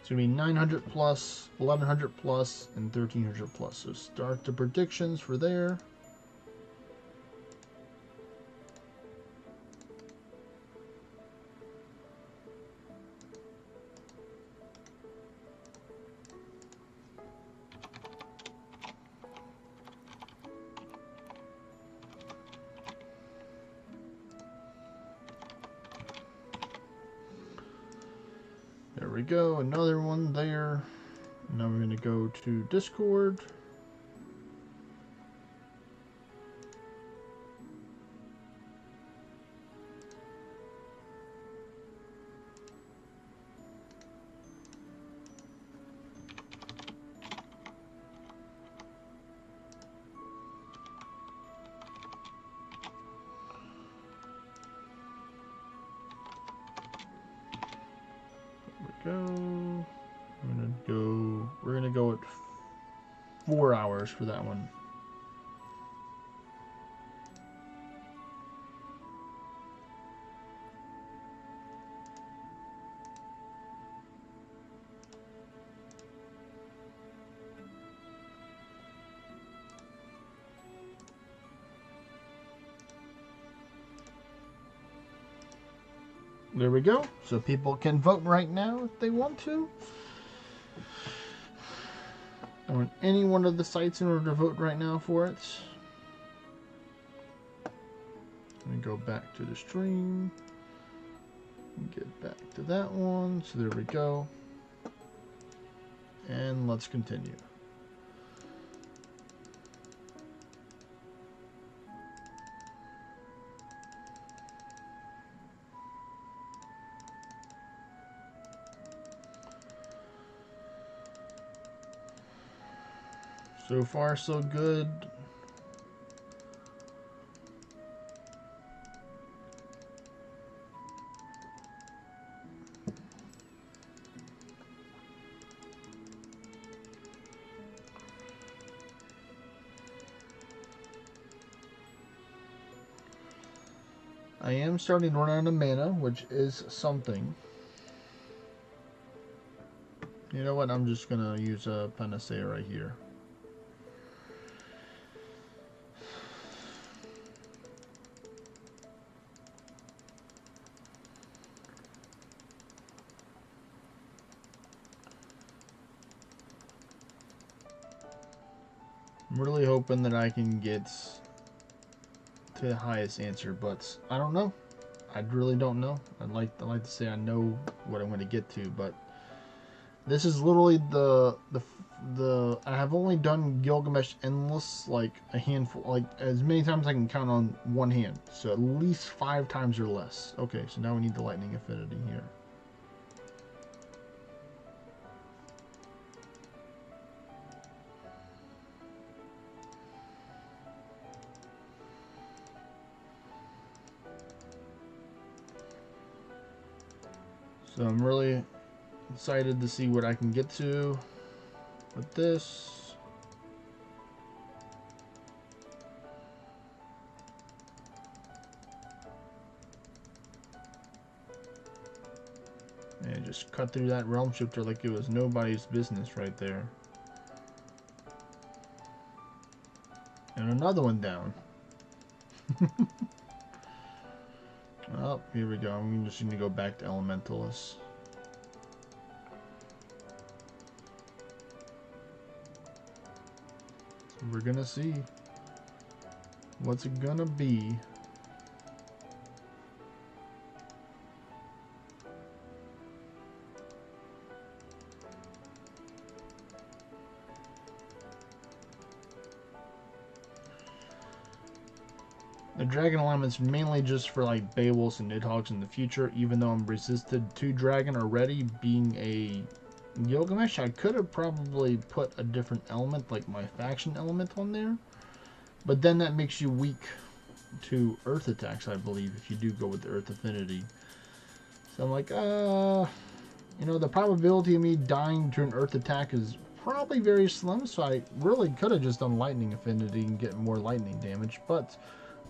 It's going to be 900 plus, 1100 plus, and 1300 plus. So start the predictions for there. There we go, another one there. Now we're going to go to Discord. We're gonna go at 4 hours for that one. There we go. So people can vote right now if they want to. On any one of the sites in order to vote right now for it. Let me go back to the stream. Get back to that one. So there we go. And let's continue. So far, so good. I am starting to run out of mana, which is something. You know what? I'm just gonna use a panacea right here. I'm really hoping that I can get to the highest answer, but I don't know. I really don't know. I'd like to say I know what I'm going to get to, but this is literally the I have only done Gilgamesh Endless like a handful, like as many times as I can count on one hand. So at least 5 times or less. Okay, so now we need the lightning affinity here. So I'm really excited to see what I can get to with this. And just cut through that realm shifter like it was nobody's business right there. And another one down. Oh, here we go. I'm just going to go back to Elementalist. So we're going to see what's it going to be. The dragon alignment's mainly just for like Beowulfs and Nidhogg's in the future, even though I'm resisted to dragon already. Being a Gilgamesh, I could have probably put a different element, like my faction element on there. But then that makes you weak to earth attacks, I believe, if you do go with the earth affinity. So I'm like, you know, the probability of me dying to an earth attack is probably very slim, so I really could have just done lightning affinity and get more lightning damage, but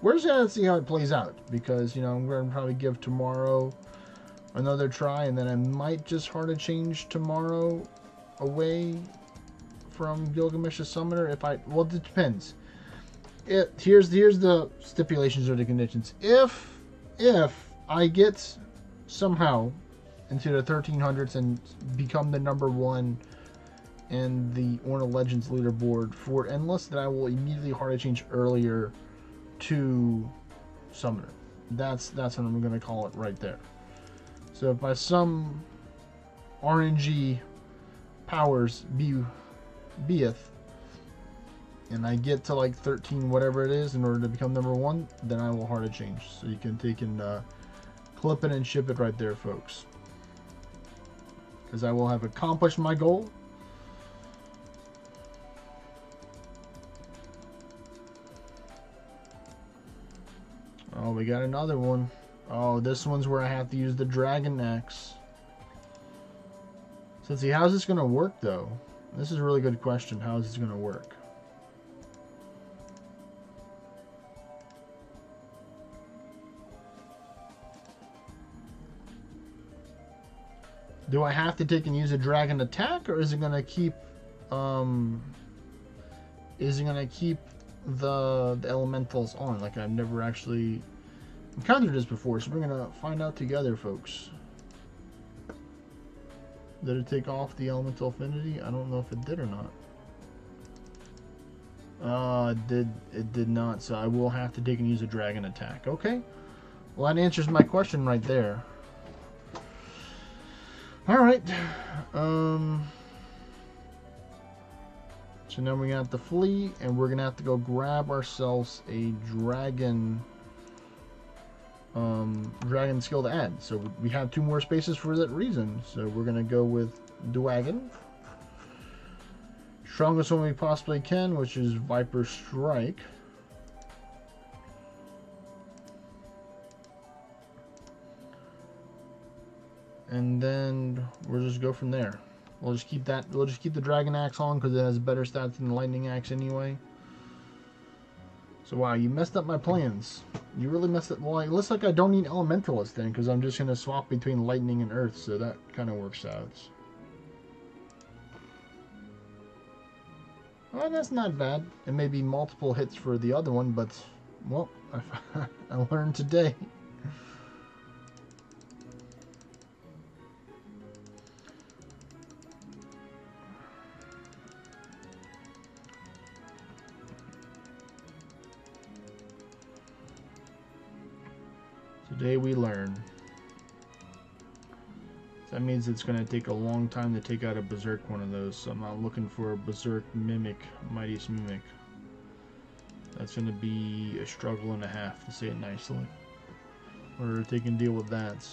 we're just gonna see how it plays out, because, you know, I'm gonna probably give tomorrow another try, and then I might just hard to change tomorrow away from Gilgamesh's Summoner. If I, well, it depends. Here's the stipulations or the conditions. If I get somehow into the 1300s and become the #1 in the Orna Legends leaderboard for Endless, then I will immediately hard to change earlier to Summoner. That's what I'm gonna call it right there. So if by some RNG powers beeth, and I get to like 13 whatever it is in order to become #1, then I will hard to change. So you can take and clip it and ship it right there, folks, because I will have accomplished my goal. Oh, we got another one. Oh, this one's where I have to use the Dragon Axe. So let's see, how's this going to work, though? This is a really good question. How is this going to work? Do I have to take and use a Dragon Attack, or is it going to keep... is it going to keep the elementals on? Like, I've never actually encountered this before, so we're gonna find out together, folks. Did it take off the elemental affinity? I don't know if it did or not. It did not, so I will have to take and use a Dragon Attack. Okay, well, that answers my question right there. Alright, so now we're gonna have to flee, and we're gonna have to go grab ourselves a dragon skill to add. So we have 2 more spaces for that reason. So we're gonna go with Dwagon, strongest one we possibly can, which is Viper Strike. And then we'll just go from there. We'll just keep that. We'll just keep the Dragon Axe on because it has better stats than the Lightning Axe anyway. So wow, you messed up my plans. You really messed up. Well, it looks like I don't need Elementalist then, because I'm just gonna swap between Lightning and Earth. So that kind of works out. Well, that's not bad. It may be multiple hits for the other one, but well, I learned today. Today we learn. So that means it's going to take a long time to take out a Berserk one of those. So I'm not looking for a Berserk Mimic, Mightiest Mimic. That's going to be a struggle and a half, to say it nicely. Or they can deal with that.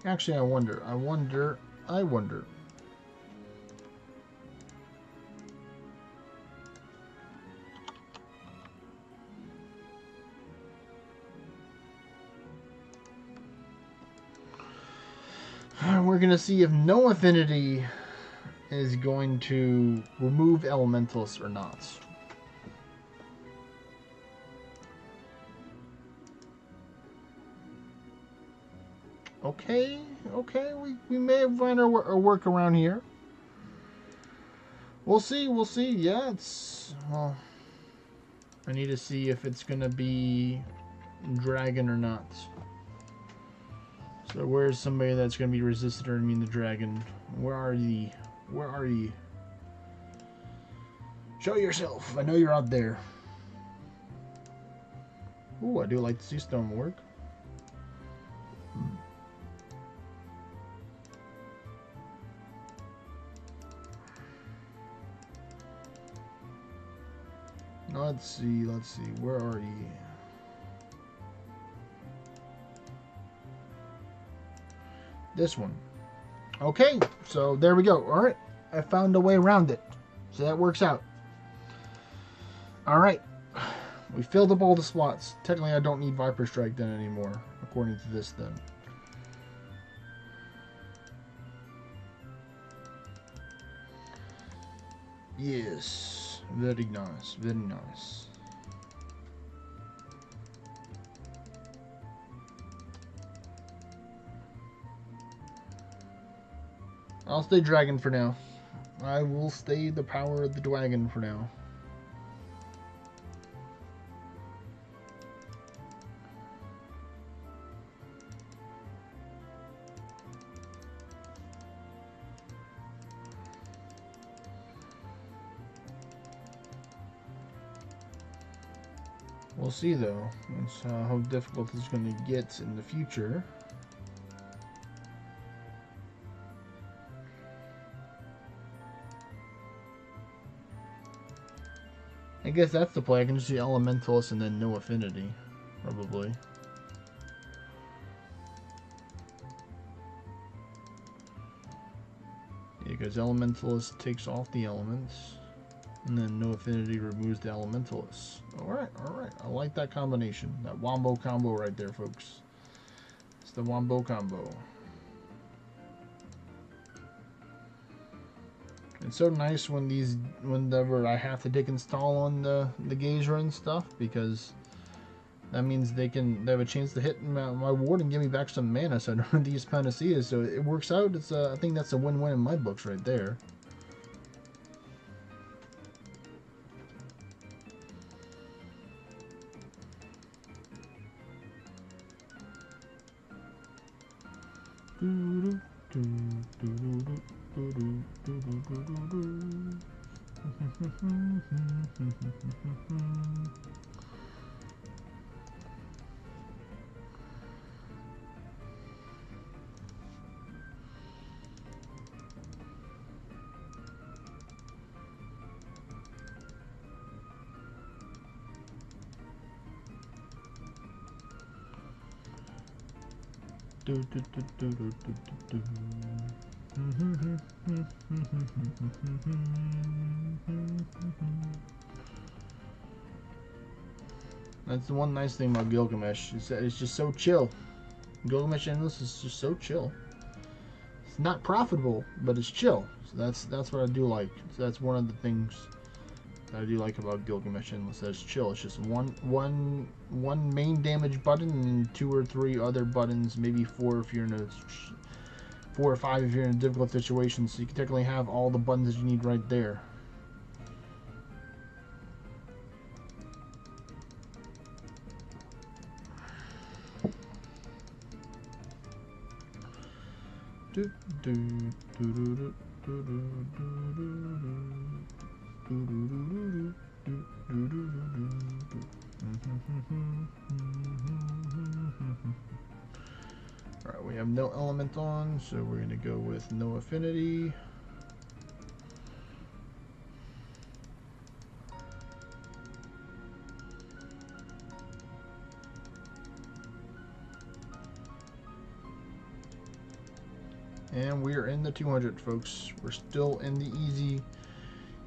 Actually, I wonder. We're going to see if no affinity is going to remove elementals or not. Okay, we may have found our work around here. We'll see, yeah, it's, well, I need to see if it's gonna be dragon or not. So where's somebody that's gonna be resistant or immune to dragon? Where are ye? Show yourself, I know you're out there. Ooh, I do like to see stone work. Let's see. Where are you? This one. Okay, so there we go. All right, I found a way around it, so that works out. All right, we filled up all the slots. Technically, I don't need Viper Strike then anymore, according to this then. Yes, very nice, very nice. I'll stay dragon for now. I will stay the power of the dragon for now. We'll see though. That's how difficult it's going to get in the future. I guess that's the play. I can just do Elementalist and then no affinity, probably. Yeah, because Elementalist takes off the elements, and then no affinity removes the Elementalist. Alright, alright. I like that combination. That wombo combo right there, folks. It's the wombo combo. It's so nice when whenever I have to take install on the Gazer and stuff, because that means they have a chance to hit my ward and give me back some mana, so I don't have to use Panacea, so it works out. It's I think that's a win-win in my books right there. That's the one nice thing about Gilgamesh, is that it's just so chill. Gilgamesh Endless is just so chill. It's not profitable, but it's chill. So that's what I do like. So that's one of the things that I do like about Gilgamesh Endless. That it's chill. It's just one main damage button and 2 or 3 other buttons, maybe 4 if you're in a 4 or 5 if you're in a difficult situation. So you can technically have all the buttons that you need right there. Alright, we have no element on, so we're going to go with no affinity. And we're in the 200, folks. We're still in the easy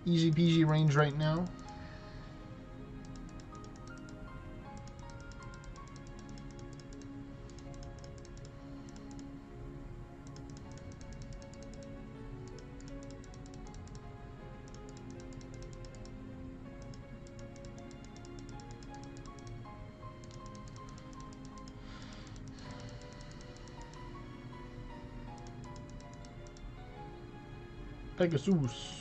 peasy range right now. Pegasus.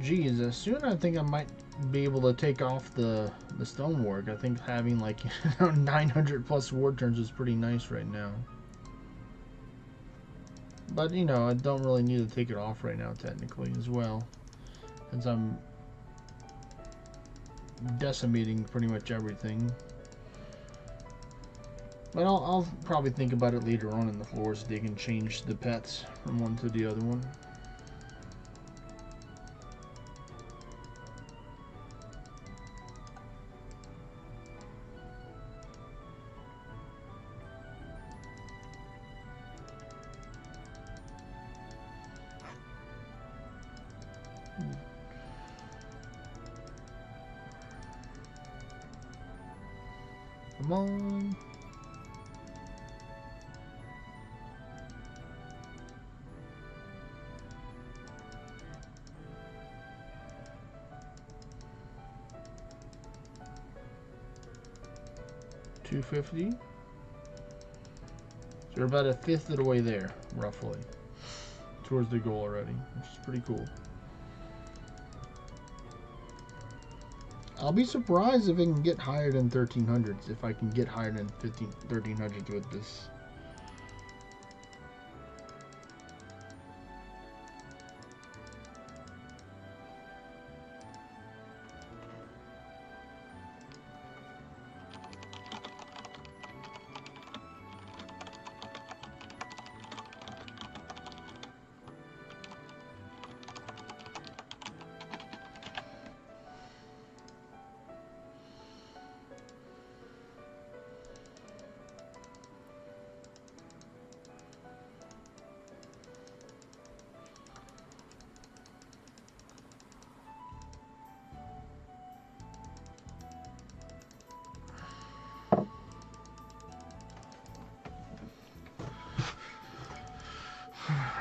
Geez, soon I think I might be able to take off the stonework. I think having like 900 plus ward turns is pretty nice right now. But you know, I don't really need to take it off right now technically as well, since I'm decimating pretty much everything. But I'll probably think about it later on in the floors so they can change the pets from one to the other one. Come on. $250. So we're about a fifth of the way there, roughly, towards the goal already, which is pretty cool. I'll be surprised if I can get higher than 1300s, if I can get higher than 1300s with this.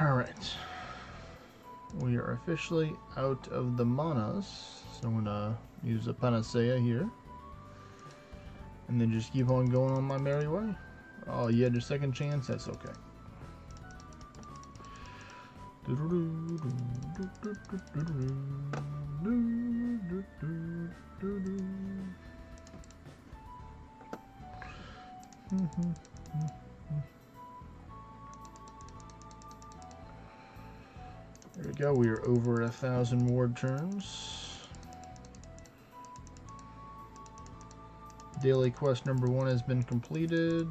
Alright. We are officially out of the manas. So I'm gonna use a panacea here. And then just keep on going on my merry way. Oh, you had your second chance? That's okay. There we go, we are over 1,000 ward turns. Daily quest number 1 has been completed.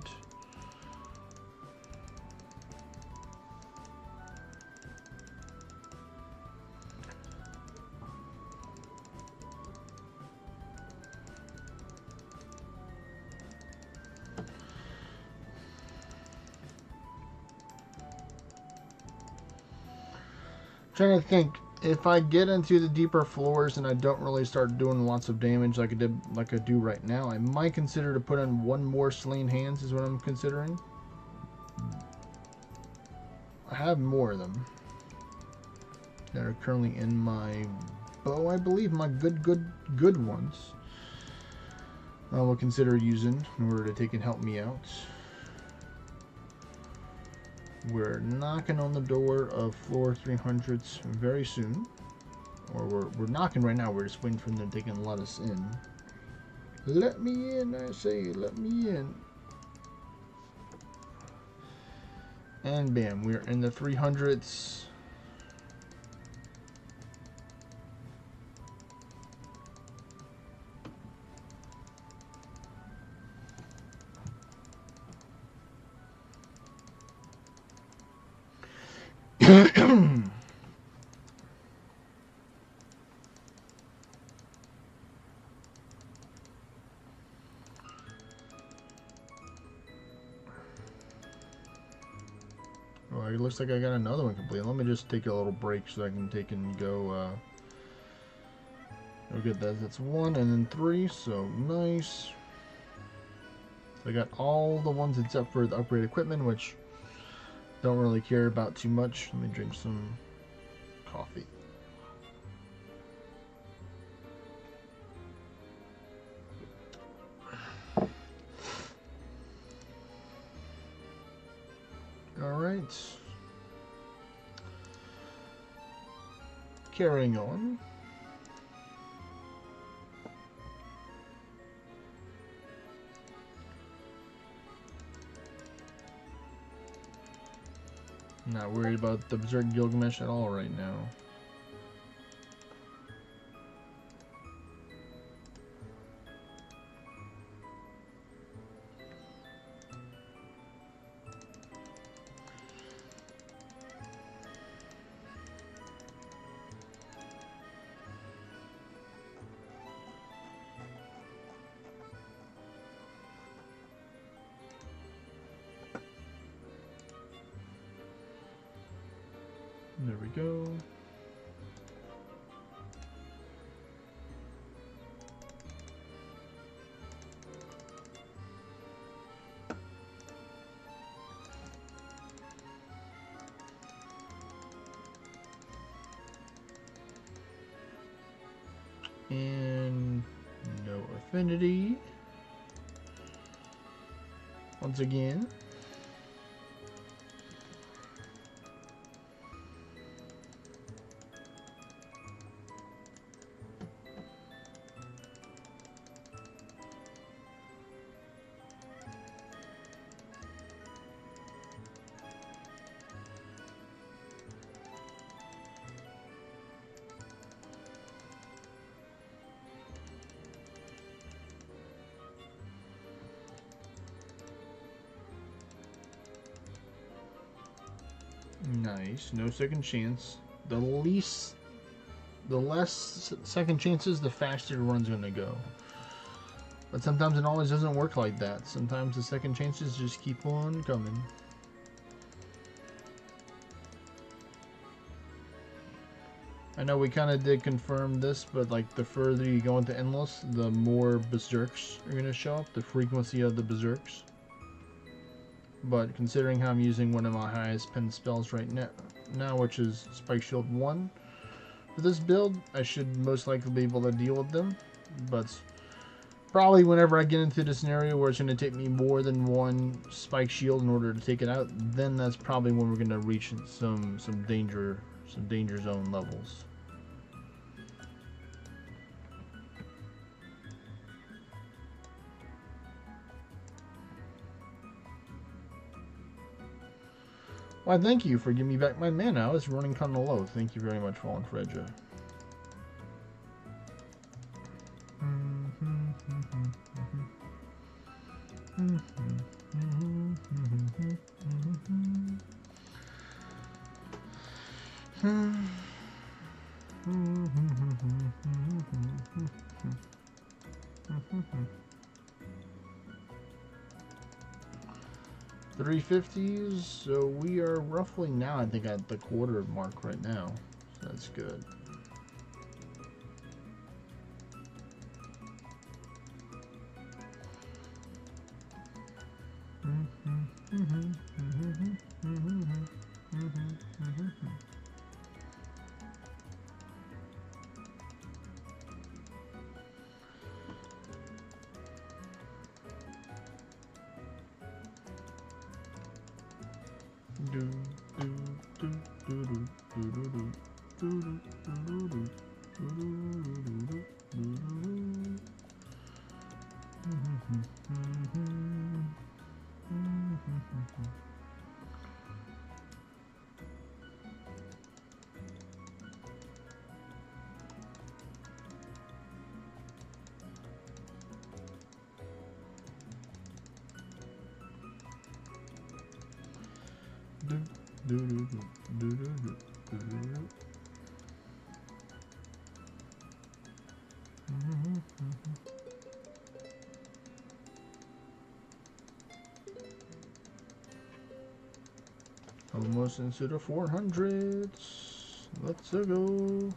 Trying to think, if I get into the deeper floors and I don't really start doing lots of damage like I do right now, I might consider to put in one more slain hands is what I'm considering. I have more of them that are currently in my bow, I believe, my good ones. I will consider using in order to take and help me out. We're knocking on the door of floor 300s very soon. Or we're knocking right now, we're just waiting for them to take and let us in. Let me in, I say, let me in. And bam, we're in the 300s. Well, it looks like I got another one complete. Let me just take a little break so I can take and go get that. That's 1 and then 3, so nice. So I got all the ones except for the upgrade equipment, which don't really care about too much. Let me drink some coffee. Alright. Carrying on. Not worried about the Berserk Gilgamesh at all right now. There we go. And no affinity. Once again. Nice, no second chance. The less second chances, the faster the run's gonna go. But sometimes it always doesn't work like that. Sometimes the second chances just keep on coming. I know we kind of did confirm this, but like the further you go into Endless, the more Berserks are gonna show up, the frequency of the Berserks. But considering how I'm using one of my highest pen spells right now, which is Spike Shield 1, for this build, I should most likely be able to deal with them. But probably whenever I get into the scenario where it's going to take me more than one Spike Shield in order to take it out, then that's probably when we're going to reach some danger zone levels. Why, thank you for giving me back my mana. I was running kind of low. Thank you very much, Fallen Fredja. $350s, so we are roughly now, I think, at the quarter mark right now. So that's good. Almost into the 400s. Let's go.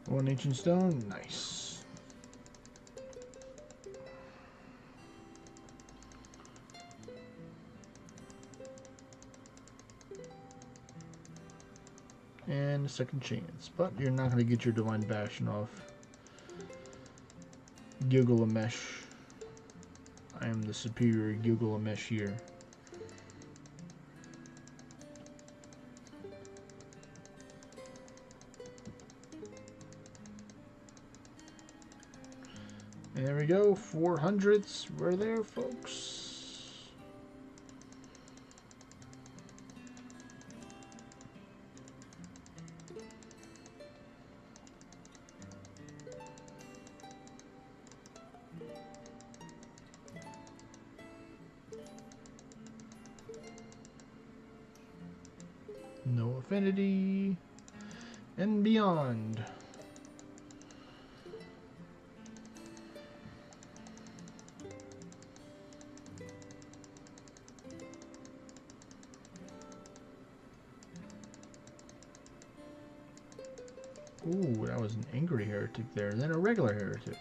One ancient stone, nice. And a second chance, but you're not going to get your Divine Bastion off. Gilgamesh. I am the superior Gilgamesh here. And there we go, 400s. We're there, folks. No affinity and beyond. Ooh, that was an angry heretic there, then a regular heretic.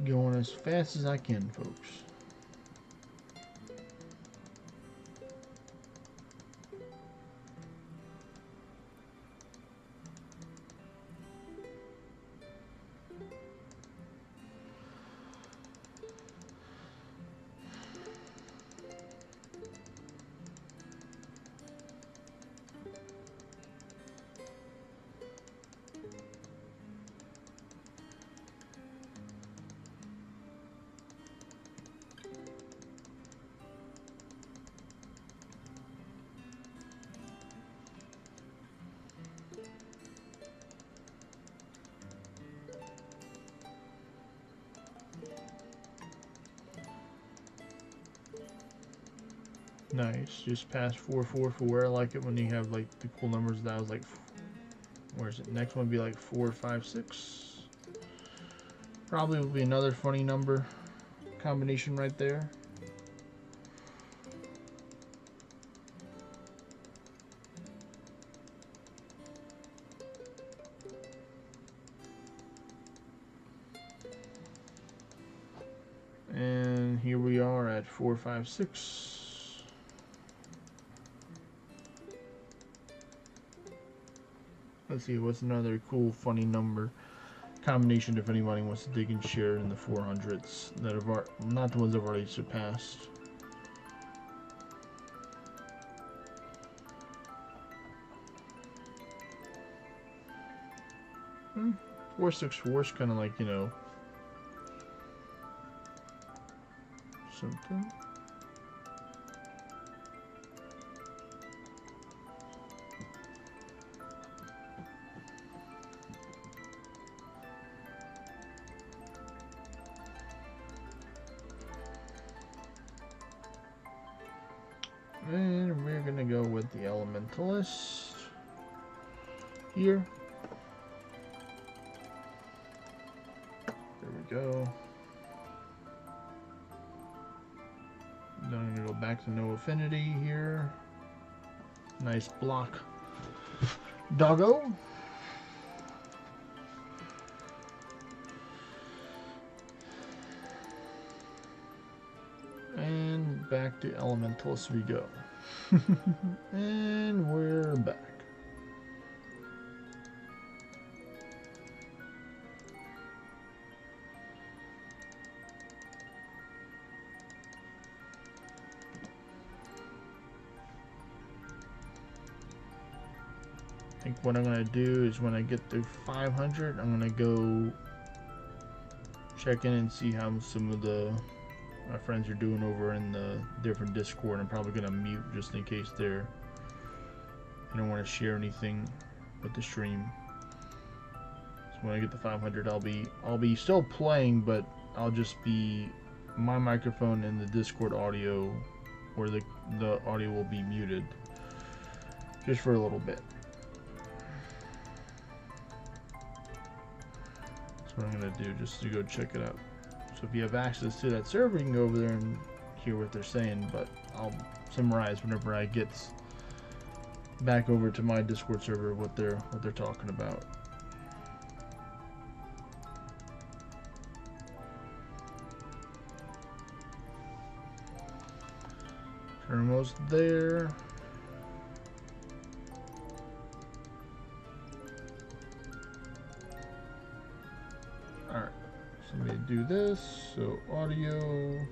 Going as fast as I can, folks. Nice, just past 444. I like it when you have like the cool numbers. That was like, where's it? Next one would be like 456. Probably will be another funny number combination right there. And here we are at 456. Let's see, what's another cool, funny number combination if anybody wants to dig and share in the 400s that have not the ones I've already surpassed. Hmm. 464 is kind of like, you know, something. And we're gonna go with the Elementalist here. There we go. Then I'm gonna go back to no affinity here. Nice block. Doggo. And back to Elementalist we go. And we're back. I think what I'm going to do is when I get through 500, I'm going to go check in and see how some of my friends are doing over in the different Discord. I'm probably going to mute just in case I don't want to share anything with the stream. So when I get to 500, I'll be still playing, but I'll just be my microphone and the Discord audio, where the audio will be muted just for a little bit. That's what I'm going to do, just to go check it out. So if you have access to that server, you can go over there and hear what they're saying, but I'll summarize whenever I get back over to my Discord server what they're talking about. We're almost there. do this. So audio.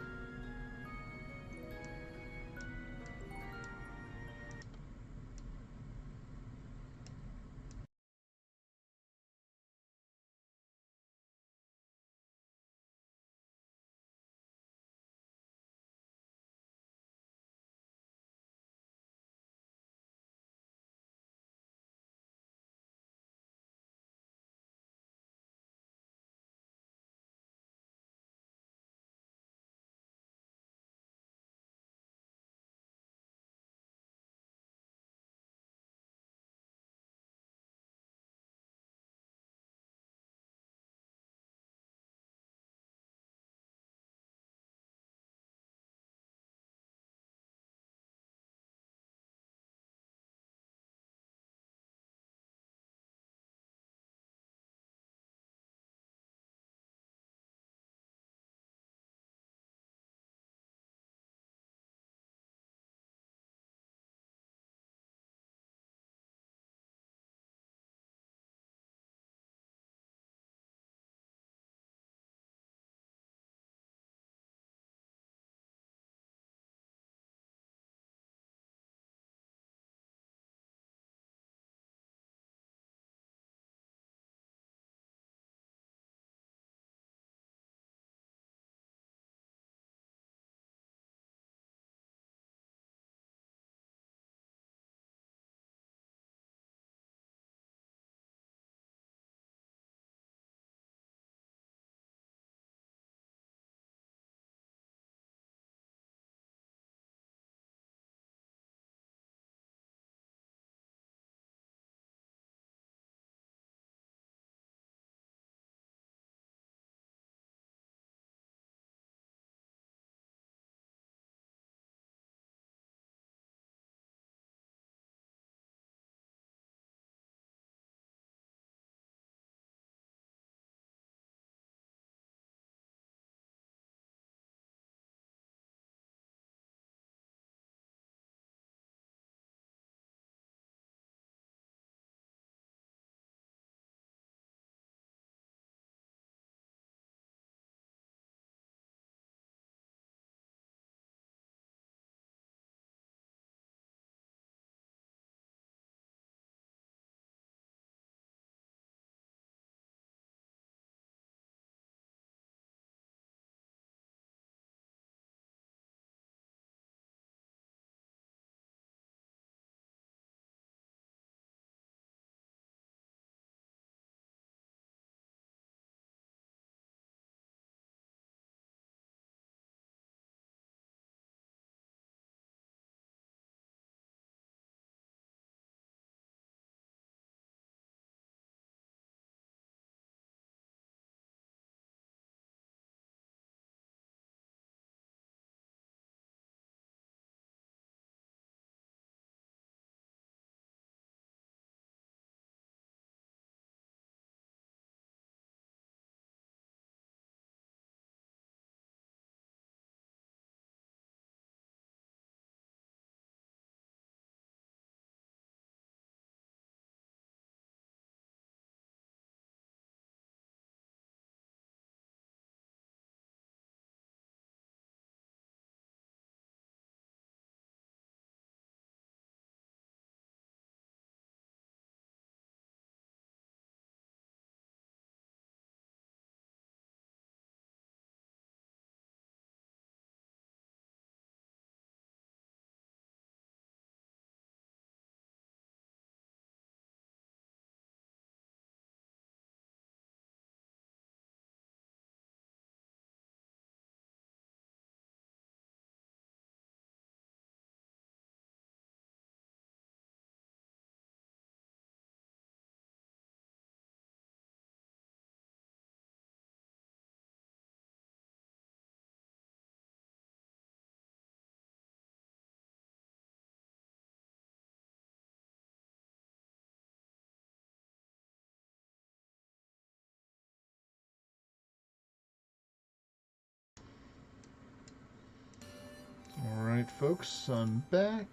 Alright folks, I'm back.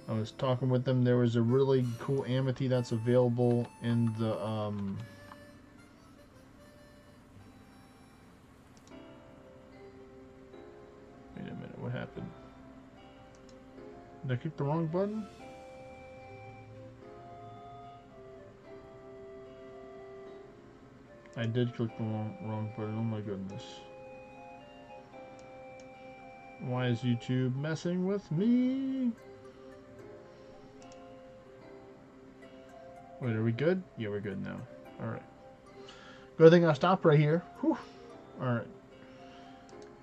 I was talking with them. There was a really cool amity that's available in the stupid. Did I click the wrong button? I did click the wrong button. Oh my goodness. Why is YouTube messing with me? Wait, are we good? Yeah, we're good now. Alright. Good thing I stopped right here. Whew. Alright.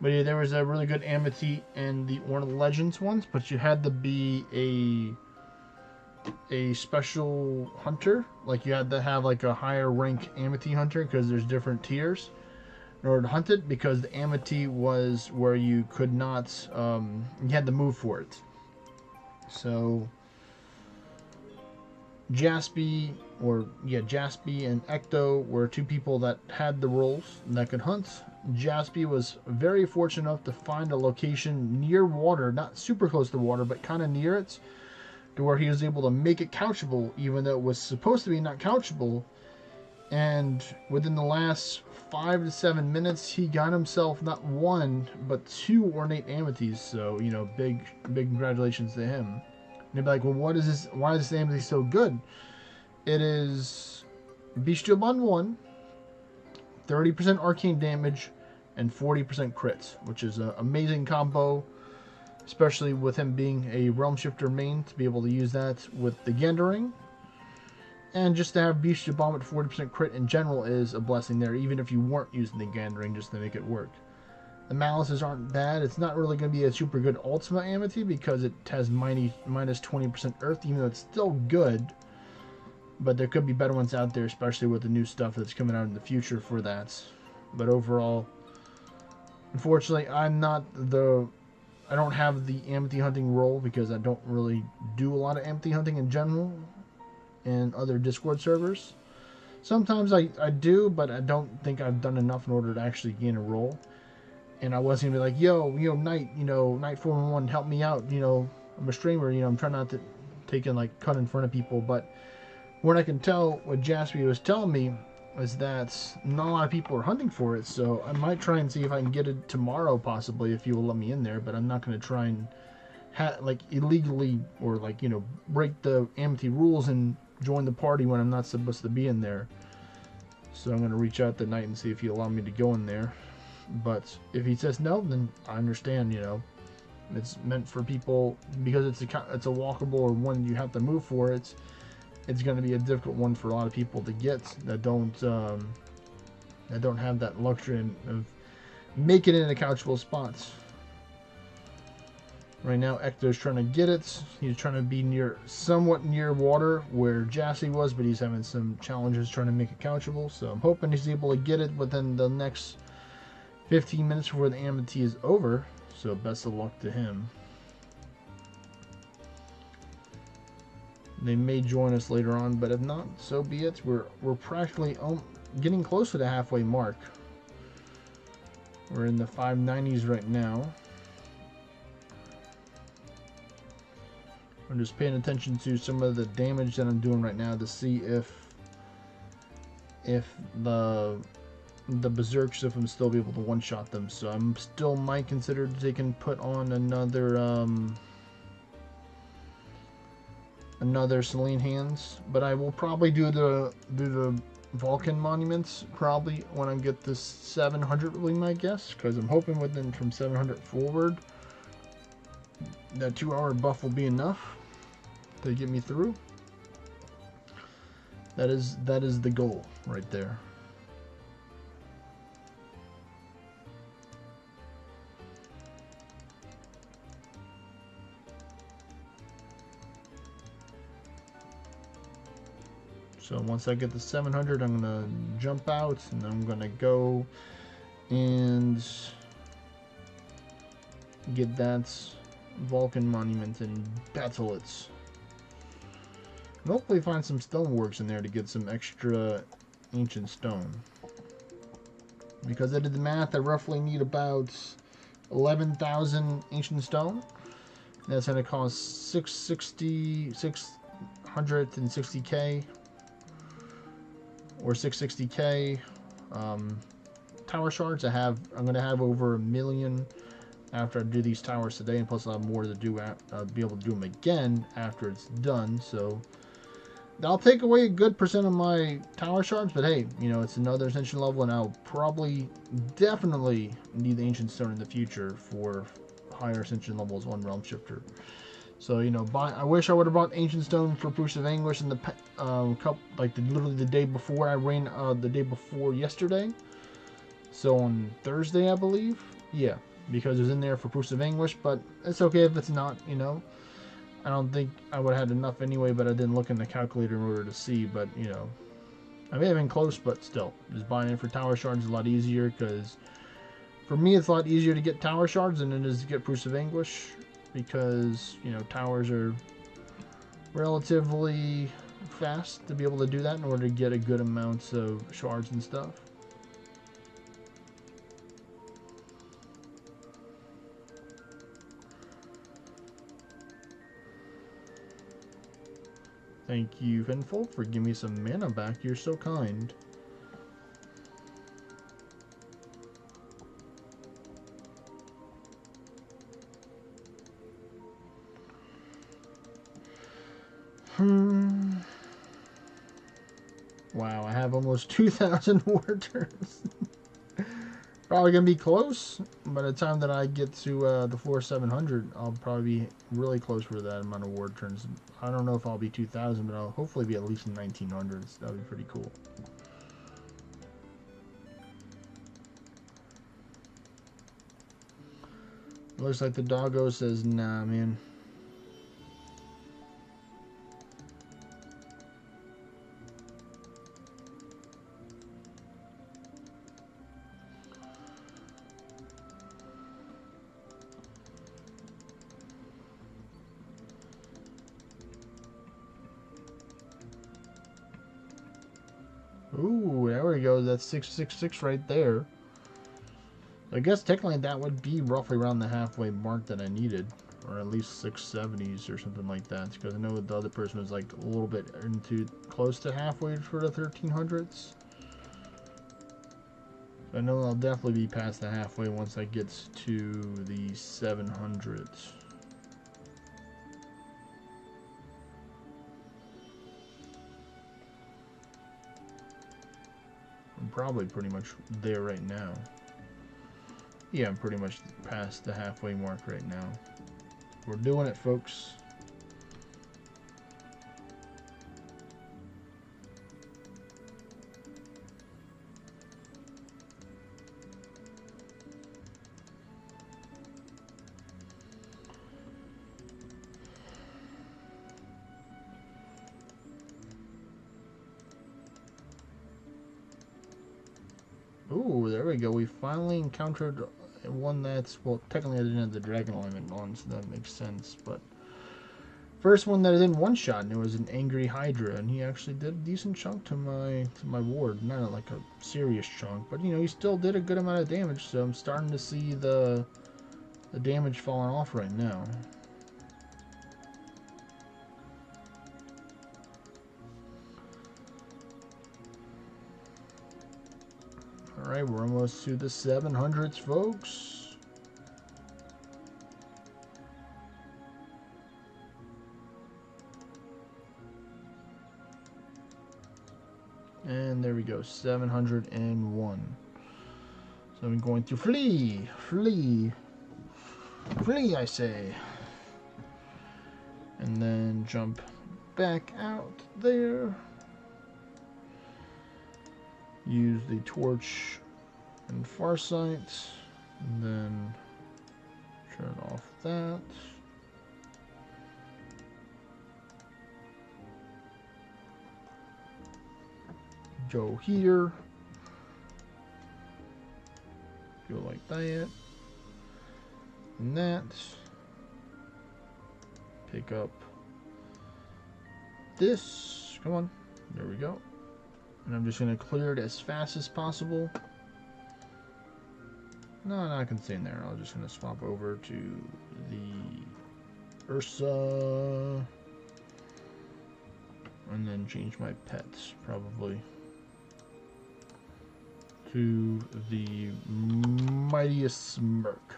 But yeah, there was a really good Amity and the Orna Legends ones, but you had to be a special hunter. Like you had to have like a higher rank Amity hunter because there's different tiers in order to hunt it, because the Amity was where you could not, you had to move for it. So Jaspy and Ecto were two people that had the roles that could hunt. Jaspy was very fortunate enough to find a location near water, not super close to water, but kind of near it, to where he was able to make it couchable, even though it was supposed to be not couchable. And within the last 5 to 7 minutes, he got himself not one, but 2 ornate Amities. So, you know, big congratulations to him. And they'd be like, well, what is this? Why is this Amity so good? It is Bestial Bond 1, 30% arcane damage, and 40% crits, which is an amazing combo, especially with him being a Realm Shifter main, to be able to use that with the Gendering. And just to have Bestial Bomb at 40% crit in general is a blessing there, even if you weren't using the Gendering just to make it work. The Malices aren't bad. It's not really going to be a super good Ultima Amity because it has minus 20% Earth, even though it's still good. But there could be better ones out there, especially with the new stuff that's coming out in the future for that. But overall, unfortunately, I don't have the Amity hunting role because I don't really do a lot of Amity hunting in general in other Discord servers. Sometimes I do, but I don't think I've done enough in order to actually gain a role. And I wasn't gonna be like, yo, Knight 411, help me out. I'm a streamer. I'm trying not to take in like cut in front of people. But what I can tell, what Jaspy was telling me, is that not a lot of people are hunting for it. So I might try and see if I can get it tomorrow, possibly, if you will let me in there. But I'm not gonna try and illegally or break the Amity rules and join the party when I'm not supposed to be in there. So I'm gonna reach out to Knight and see if he'll allow me to go in there. But if he says no, then I understand. It's meant for people because it's a walkable or one you have to move for. It's going to be a difficult one for a lot of people to get that don't have that luxury of making it in a couchable spots. Right now, Ecto's trying to get it. He's trying to be somewhat near water where Jassy was, but he's having some challenges trying to make it couchable. So I'm hoping he's able to get it within the next 15 minutes before the Amity is over. So best of luck to him. They may join us later on, but if not, so be it. We're practically getting close to the halfway mark. We're in the 590s right now. I'm just paying attention to some of the damage that I'm doing right now to see if the Berserk Systems still be able to one-shot them. So I'm still might consider taking put on another Selene Hands, but I will probably do the Vulcan monuments probably when I get this 700, will be my guess, because I'm hoping within from 700 forward that 2-hour buff will be enough to get me through. That is the goal right there. So once I get the 700, I'm gonna jump out and I'm gonna go and get that Vulcan monument and battle it. And hopefully find some stoneworks in there to get some extra ancient stone. Because I did the math, I roughly need about 11,000 ancient stone. That's gonna cost 660k. Or 660k tower shards. I'm gonna have over 1 million after I do these towers today, and plus I'll have more to do. Be able to do them again after it's done. So that'll take away a good percent of my tower shards. But hey, you know, it's another ascension level, and I'll probably definitely need the ancient stone in the future for higher ascension levels on Realm Shifter. So, you know, I wish I would have bought Ancient Stone for Proofs of Anguish in the literally the day before I ran, the day before yesterday. So on Thursday, I believe. Yeah, because it was in there for Proofs of Anguish, but it's okay if it's not, you know. I don't think I would have had enough anyway, but I didn't look in the calculator in order to see, but, you know. I may have been close, but still. Just buying it for Tower Shards is a lot easier, because for me, it's a lot easier to get Tower Shards than it is to get Proofs of Anguish. Because, you know, towers are relatively fast to be able to do that in order to get a good amount of shards and stuff. Thank you, Finfold, for giving me some mana back. You're so kind. Wow, I have almost 2,000 war turns. Probably gonna be close. By the time that I get to the floor 700, I'll probably be really close for that amount of war turns. I don't know if I'll be 2,000, but I'll hopefully be at least in 1900s. That would be pretty cool. Looks like the doggo says, nah, man. Ooh, there we go. That's 666 right there. I guess technically that would be roughly around the halfway mark that I needed. Or at least 670s or something like that. Because I know the other person was like a little bit into close to halfway for the 1300s. I know I'll definitely be past the halfway once I get to the 700s. I'm probably pretty much there right now. Yeah, I'm pretty much past the halfway mark right now. We're doing it, folks. Ooh, there we go. We finally encountered one that's, well, technically I didn't have the dragon alignment on, so that makes sense, but first one that I didn't one-shot, and it was an angry Hydra, and he actually did a decent chunk to my ward. Not like a serious chunk, but, you know, he still did a good amount of damage, so I'm starting to see the damage falling off right now. Alright, we're almost to the 700s, folks. And there we go, 701. So I'm going to flee, I say. And then jump back out there. Use the torch and Farsight, and then turn off that. Go here. Go like that. And that. Pick up this. Come on. There we go. And I'm just going to clear it as fast as possible. No, I can stay in there. I'm just going to swap over to the Ursa. And then change my pets, probably. To the Mightiest Smirk.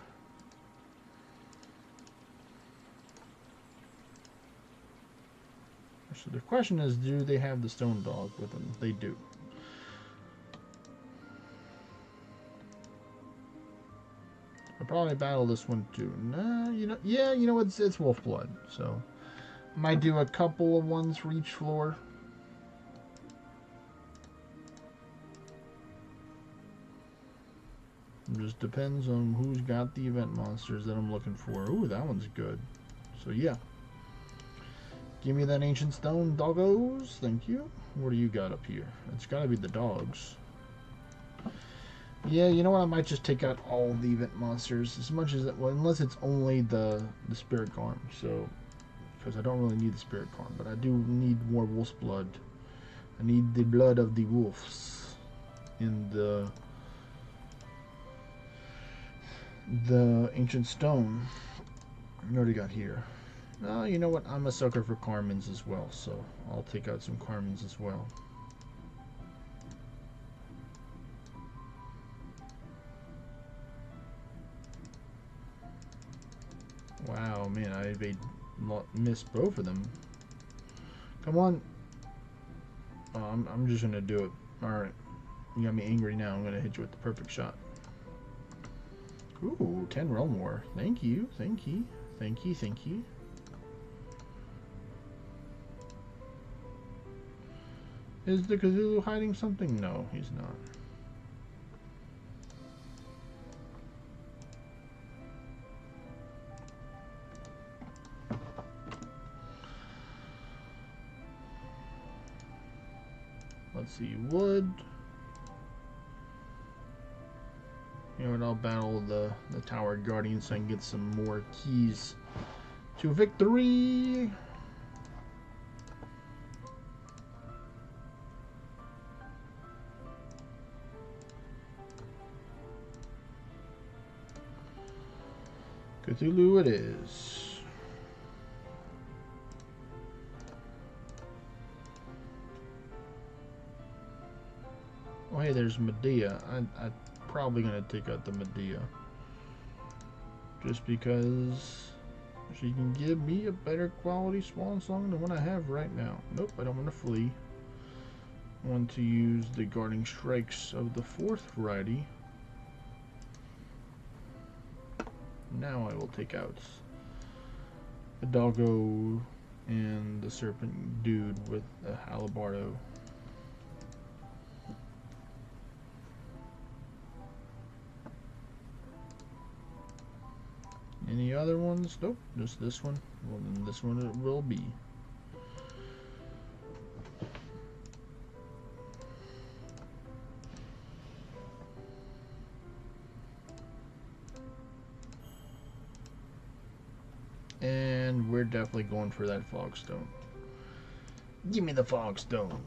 So the question is, do they have the stone dog with them? They do. I'll probably battle this one too. Nah, you know, yeah, you know, it's wolf blood, so might do a couple of ones for each floor. It just depends on who's got the event monsters that I'm looking for. Ooh, that one's good. So yeah. Give me that ancient stone, doggos. Thank you. What do you got up here? It's gotta be the dogs. Yeah, you know what? I might just take out all the event monsters. As much as it, well, unless it's only the spirit garm. So, because I don't really need the spirit garm, but I do need more wolf's blood. I need the blood of the wolves in the ancient stone. What do we got here? You know what? I'm a sucker for Carmines as well, so I'll take out some Carmines as well. Wow, man, I missed both of them. Come on. Oh, I'm just gonna do it. Alright. You got me angry now. I'm gonna hit you with the perfect shot. Ooh, 10 realm war. Thank you, thank you, thank you, thank you. Is the Cthulhu hiding something? No, he's not. Let's see, wood. You know what, I'll battle the Tower Guardian so I can get some more keys to victory. Cthulhu it is. Oh hey, there's Medea. I'm probably gonna take out the Medea. Just because she can give me a better quality swan song than what I have right now. Nope, I don't want to flee. I want to use the guarding strikes of the 4th variety. Now I will take out the doggo and the serpent dude with the halabardo. Any other ones? Nope, just this one. Well, then this one it will be. And we're definitely going for that fogstone. Give me the fogstone.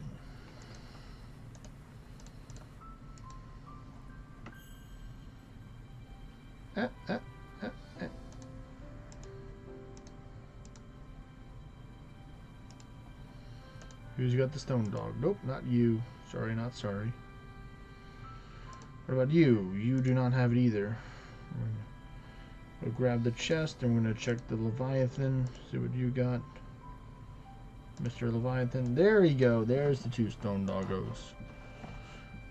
Who's got the stone dog? Nope, not you. Sorry, not sorry. What about you? You do not have it either. We'll grab the chest and we're going to check the Leviathan. See what you got. Mr. Leviathan. There you go. There's the 2 stone doggos.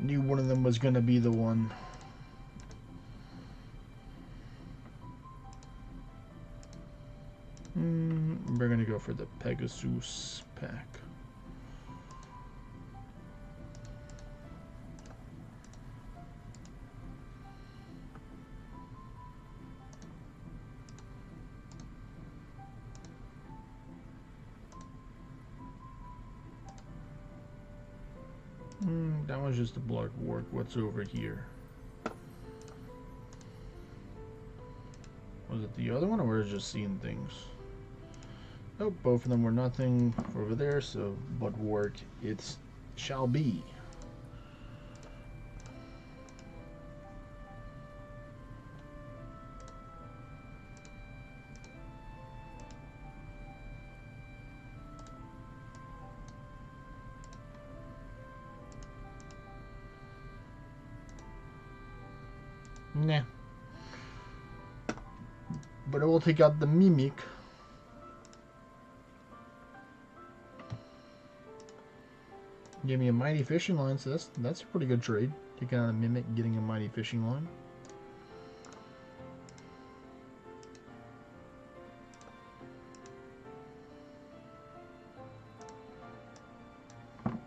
Knew one of them was going to be the one. We're going to go for the Pegasus pack. That was just a block work. What's over here? Was it the other one, or was it just seeing things? Nope, both of them were nothing over there, so blood work it shall be. Nah. But I will take out the Mimic. Gave me a mighty fishing line, so that's a pretty good trade. Taking out a mimic, getting a mighty fishing line.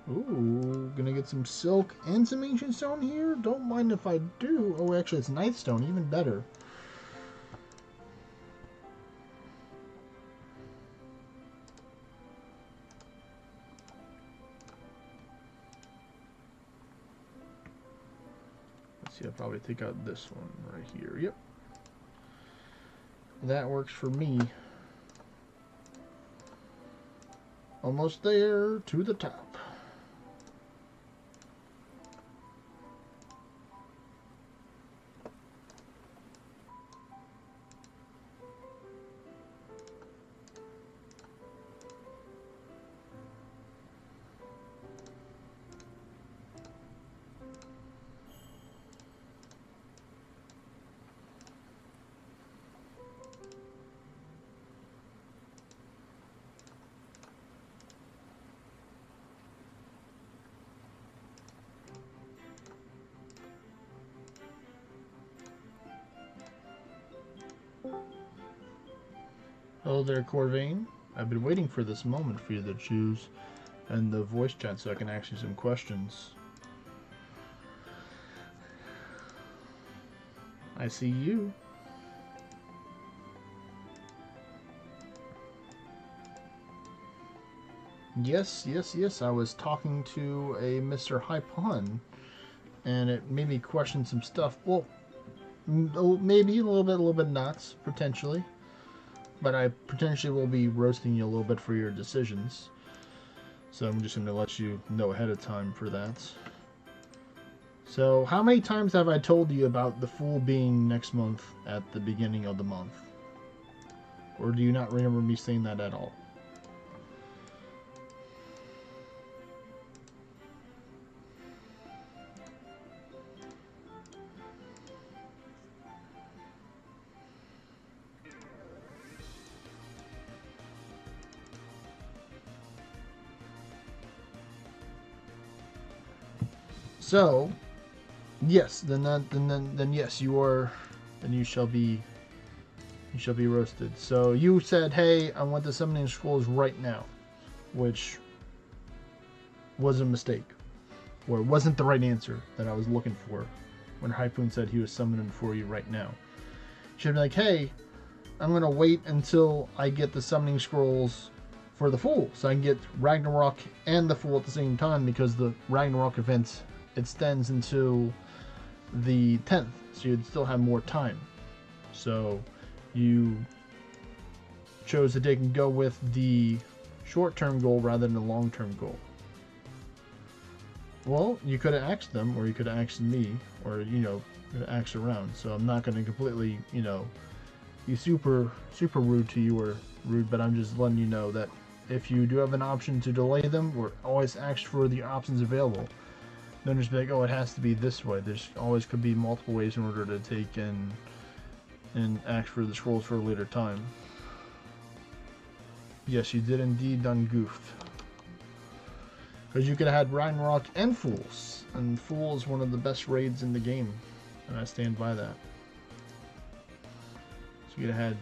Ooh, gonna get some silk and some ancient stone here. Don't mind if I do. Oh, actually, it's night stone, even better. Let's see, I'll probably take out this one right here. Yep. That works for me. Almost there to the top. Hello there, Corvain. I've been waiting for this moment for you to choose and the voice chat so I can ask you some questions. I see you. Yes, I was talking to a Mr. High Pun, and it made me question some stuff. Well, maybe a little bit not, potentially. But I potentially will be roasting you a little bit for your decisions. So I'm just going to let you know ahead of time for that. So how many times have I told you about the Fool being next month at the beginning of the month? Or do you not remember me saying that at all? So, yes, then yes, you are, then you shall be roasted. So you said, hey, I want the summoning scrolls right now, which was a mistake, or it wasn't the right answer that I was looking for when Hypoon said he was summoning for you right now. You should be like, hey, I'm gonna wait until I get the summoning scrolls for the Fool, so I can get Ragnarok and the Fool at the same time, because the Ragnarok event extends until the 10th, so you'd still have more time. So you chose to take and go with the short-term goal rather than the long-term goal. Well, you could have asked them, or you could have asked me, or, you know, asked around. So I'm not going to completely, you know, be super rude to you or rude, but I'm just letting you know that if you do have an option to delay them, or always ask for the options available. Don't just be like, oh, it has to be this way. There's always could be multiple ways in order to take and ask for the scrolls for a later time. Yes, you did indeed done goofed. Because you could have had Ragnarok and Fools. And Fool is one of the best raids in the game. And I stand by that. So you could have had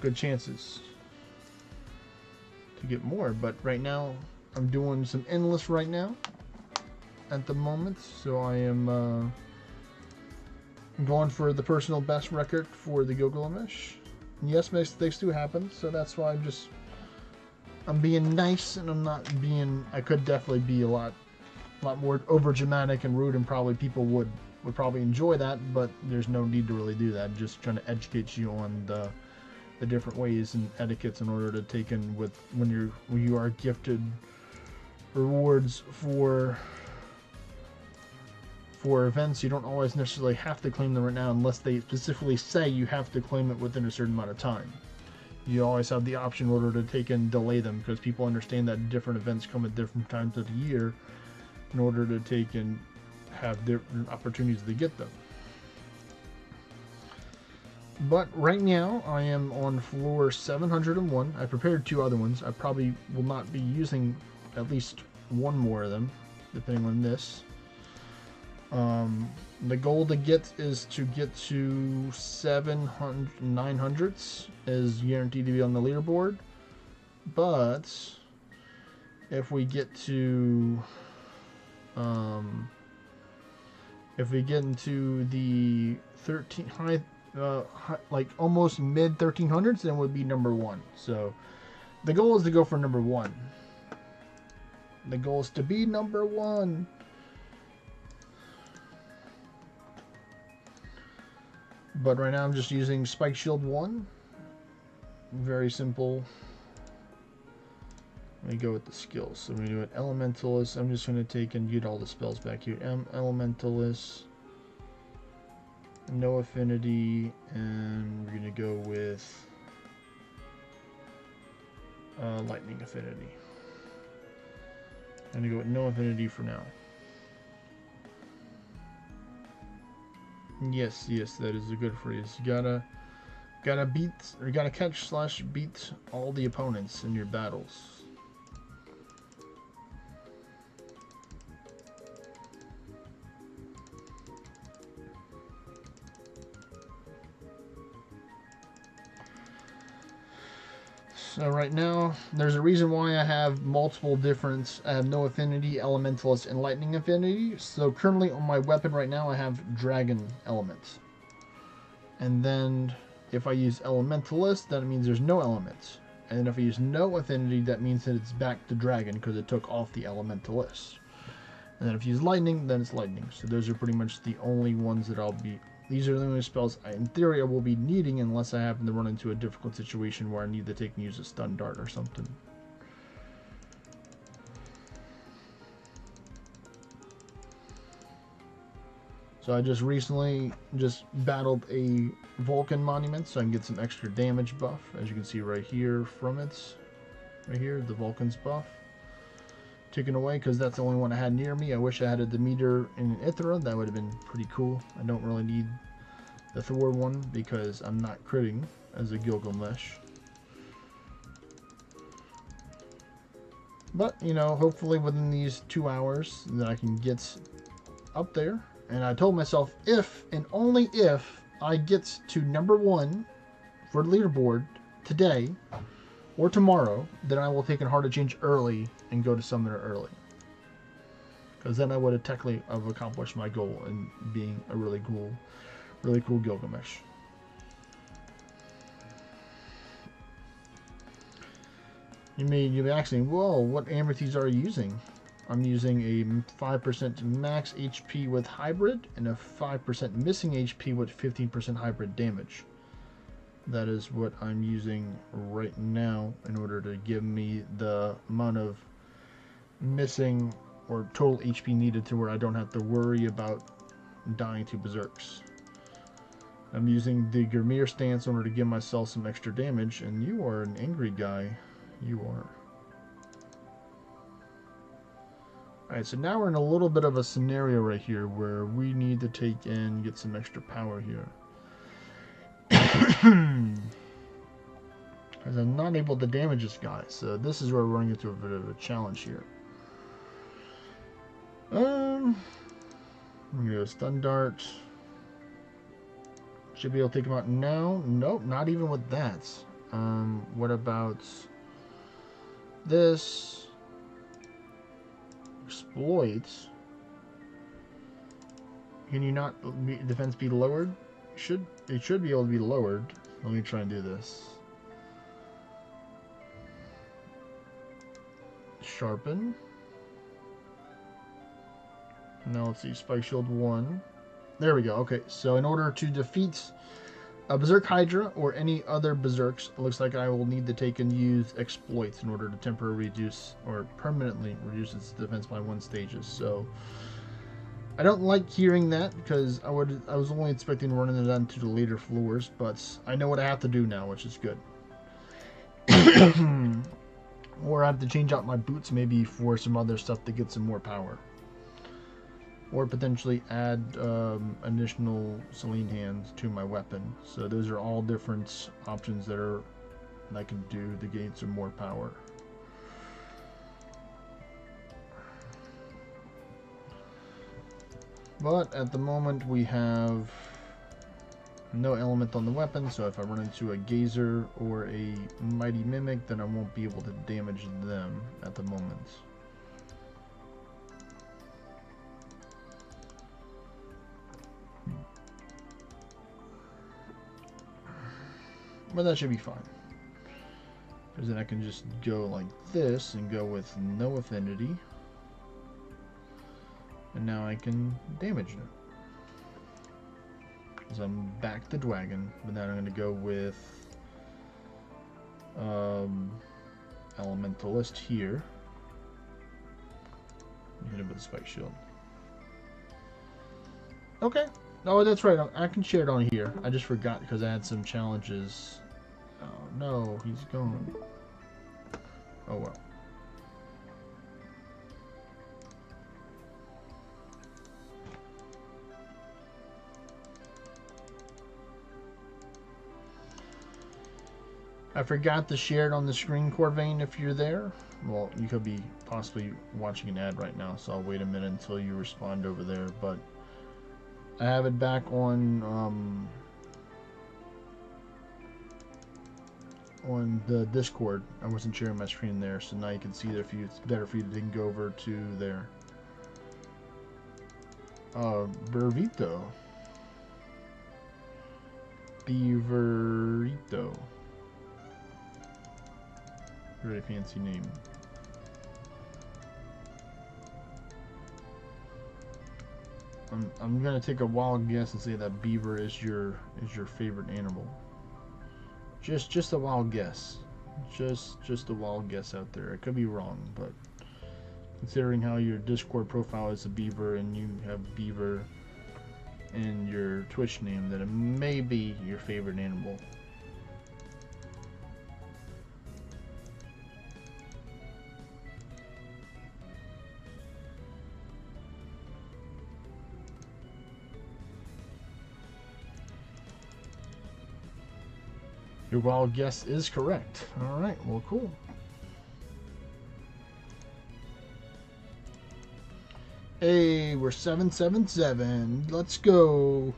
good chances to get more. But right now, I'm doing some endless right now at the moment, so I am going for the personal best record for the Gilgamesh. Yes, mistakes do happen, so that's why I'm being nice, and I'm not being. I could definitely be a lot more over dramatic and rude, and probably people would probably enjoy that, but there's no need to really do that. I'm just trying to educate you on the different ways and etiquettes in order to take in with when you are gifted rewards for events. You don't always necessarily have to claim them right now unless they specifically say you have to claim it within a certain amount of time. You always have the option in order to take and delay them, because people understand that different events come at different times of the year in order to take and have different opportunities to get them. But right now, I am on floor 701. I prepared 2 other ones. I probably will not be using at least one more of them, depending on this. The goal to get is to get to 700, 900s is guaranteed to be on the leaderboard. But if we get to if we get into the 13 high, like almost mid 1300s, then it would be number 1. So the goal is to go for number 1. The goal is to be number 1. But right now I'm just using Spike Shield 1. Very simple. Let me go with the skills. So we're going to do an Elementalist. I'm just going to take and get all the spells back here. Elementalist. No affinity. And we're going to go with Lightning affinity. I'm going to go with no affinity for now. Yes, that is a good phrase. You gotta beat, or you gotta catch / beat all the opponents in your battles. So right now, there's a reason why I have multiple different, I have no affinity, elementalist, and lightning affinity. So currently on my weapon right now, I have dragon element. And then if I use elementalist, that means there's no elements. And if I use no affinity, that means that it's back to dragon because it took off the elementalist. And then if you use lightning, then it's lightning. So those are pretty much the only ones that I'll be... These are the only spells, in theory, I will be needing unless I happen to run into a difficult situation where I need to take and use a stun dart or something. So I just recently battled a Vulcan monument so I can get some extra damage buff. As you can see right here from it. Right here, the Vulcan's buff. Taken away because that's the only one I had near me. I wish I had a Demeter and an Ithra. That would have been pretty cool. I don't really need the Thor one because I'm not critting as a Gilgamesh. But, you know, hopefully within these 2 hours that I can get up there. And I told myself if and only if I get to number 1 for the leaderboard today or tomorrow, then I will take a Heart of Change early and go to Summoner early. Because then I would have technically accomplished my goal in being a really cool Gilgamesh. You may be asking, whoa, what Amethyst are you using? I'm using a 5% max HP with hybrid and a 5% missing HP with 15% hybrid damage. That is what I'm using right now in order to give me the amount of missing or total HP needed to where I don't have to worry about dying to berserks. I'm using the Grimir stance in order to give myself some extra damage, and you are an angry guy. You are. Alright, so now we're in a little bit of a scenario right here where we need to take and get some extra power here. Because I'm not able to damage this guy, so this is where we're running into a bit of a challenge here. I'm gonna go stun dart. Should be able to take him out now. Nope, not even with that. What about this? Exploits. Can you not defense be lowered? It should be able to be lowered. Let me try and do this. Sharpen. Now let's see, Spike Shield 1. There we go. Okay, so in order to defeat a Berserk Hydra or any other Berserks, it looks like I will need to take and use exploits in order to temporarily reduce or permanently reduce its defense by 1 stages. So I don't like hearing that because I was only expecting running it on to the later floors, but I know what I have to do now, which is good. Or I have to change out my boots maybe for some other stuff to get some more power. or potentially add additional Celine hands to my weapon. So those are all different options that I can do to gain some more power. But at the moment we have no element on the weapon, so if I run into a Gazer or a Mighty Mimic, then I won't be able to damage them at the moment. But that should be fine. Because then I can just go like this and go with no affinity. And now I can damage them. Because I'm back to Dwagon, but then I'm going to go with Elementalist here. Hit it with a Spike Shield. Okay. Oh, that's right. I can share it on here. I just forgot because I had some challenges. Oh no, he's gone. Oh well. I forgot to share it on the screen, Corvain, if you're there. Well, you could be possibly watching an ad right now, so I'll wait a minute until you respond over there. But I have it back on the Discord. I wasn't sharing my screen there, so now you can see it. If it's better for you to go over to there. Bervito. Beaverito. Very fancy name. I'm gonna take a wild guess and say that beaver is your favorite animal. Just a wild guess. Just a wild guess out there. I could be wrong, but considering how your Discord profile is a beaver and you have beaver in your Twitch name, that it may be your favorite animal. Your wild guess is correct. Alright, well, cool. Hey, we're 777. Let's go.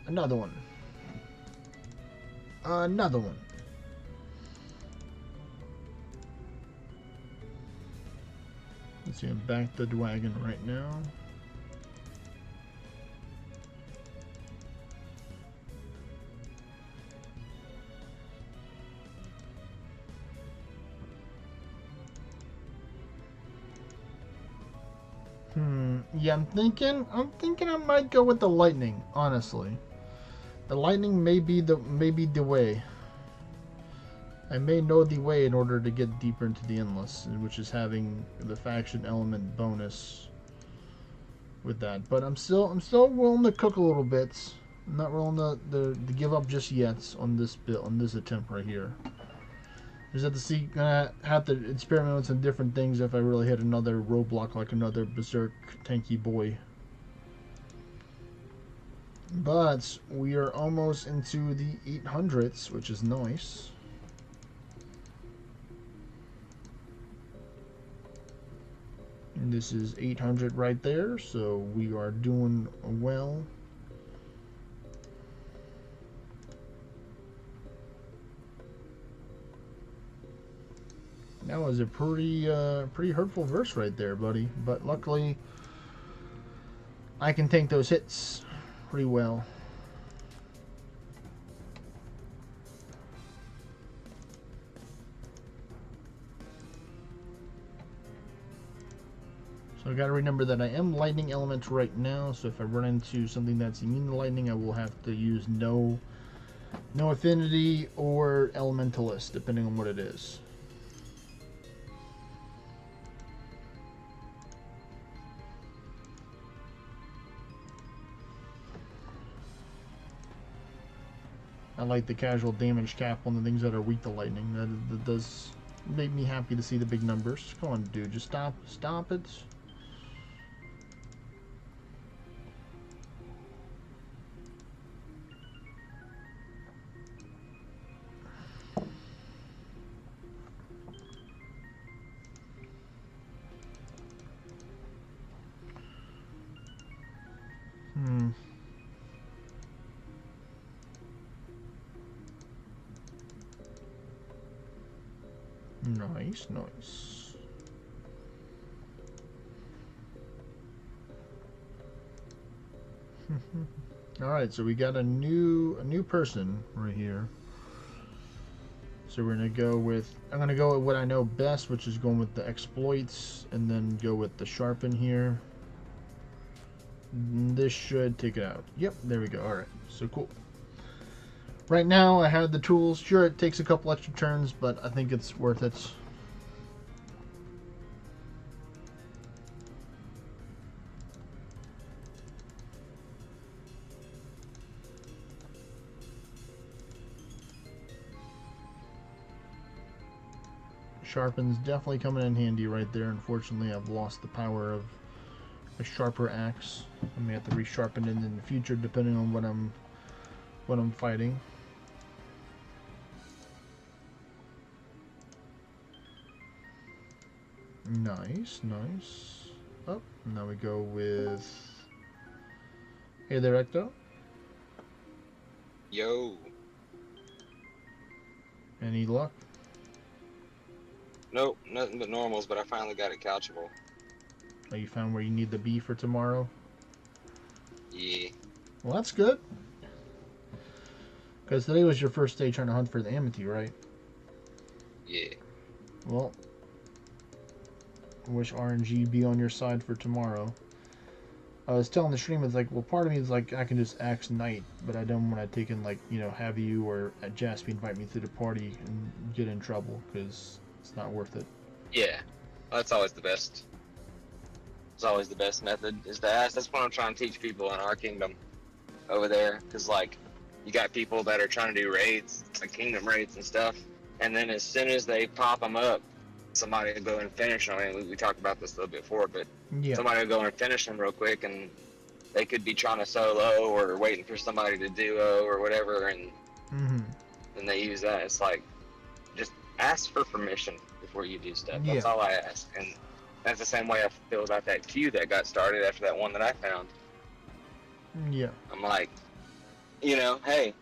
Another one. Another one. Let's see, I'm back to the wagon right now. Yeah, I'm thinking I might go with the lightning, honestly. The lightning may be the way. I may know the way in order to get deeper into the endless, which is having the faction element bonus with that. But I'm still willing to cook a little bit. I'm not willing to give up just yet on this attempt right here. Just have to see. Gonna have to experiment with some different things if I really hit another roadblock like another berserk tanky boy. But we are almost into the 800s, which is nice. And this is 800 right there, so we are doing well. That was a pretty hurtful verse right there, buddy. But luckily, I can take those hits pretty well. So I gotta remember that I am lightning element right now, so if I run into something that's immune to lightning, I will have to use no affinity or elementalist, depending on what it is. I like the casual damage cap on the things that are weak to lightning. That does make me happy to see the big numbers. Come on, dude, just stop it. Nice, nice. All right, so we got a new person right here. So we're gonna go with, I'm gonna go with what I know best, which is going with the exploits, and then go with the sharpen here. This should take it out. Yep, there we go. All right, so cool. Right now, I have the tools. Sure, it takes a couple extra turns, but I think it's worth it. Sharpen's definitely coming in handy right there. Unfortunately, I've lost the power of a sharper axe. I may have to resharpen it in the future, depending on what I'm fighting. Nice, nice. Oh, now we go with. Hey there, Ecto. Yo. Any luck? Nope, nothing but normals, but I finally got it couchable. Oh, you found where you need the bee for tomorrow? Yeah. Well, that's good. Because today was your first day trying to hunt for the Amity, right? Yeah. Well, I wish RNG be on your side for tomorrow. I was telling the stream, it's like, well, part of me is like, I can just axe Knight, but I don't want to take in, like, you know, have you or Jaspi invite me to the party and get in trouble, because it's not worth it. Yeah. That's always the best. It's always the best method, is to ask. That's what I'm trying to teach people in our kingdom over there, because, like, you got people that are trying to do raids, like kingdom raids and stuff, and then as soon as they pop them up, somebody will go and finish them. I mean, we talked about this a little bit before, but Yeah. somebody will go and finish them real quick, and they could be trying to solo or waiting for somebody to duo or whatever, and then they use that. It's like, just ask for permission before you do stuff. Yeah. That's all I ask. And that's the same way I feel about that queue that got started after that one that I found. Yeah. I'm like, you know, hey,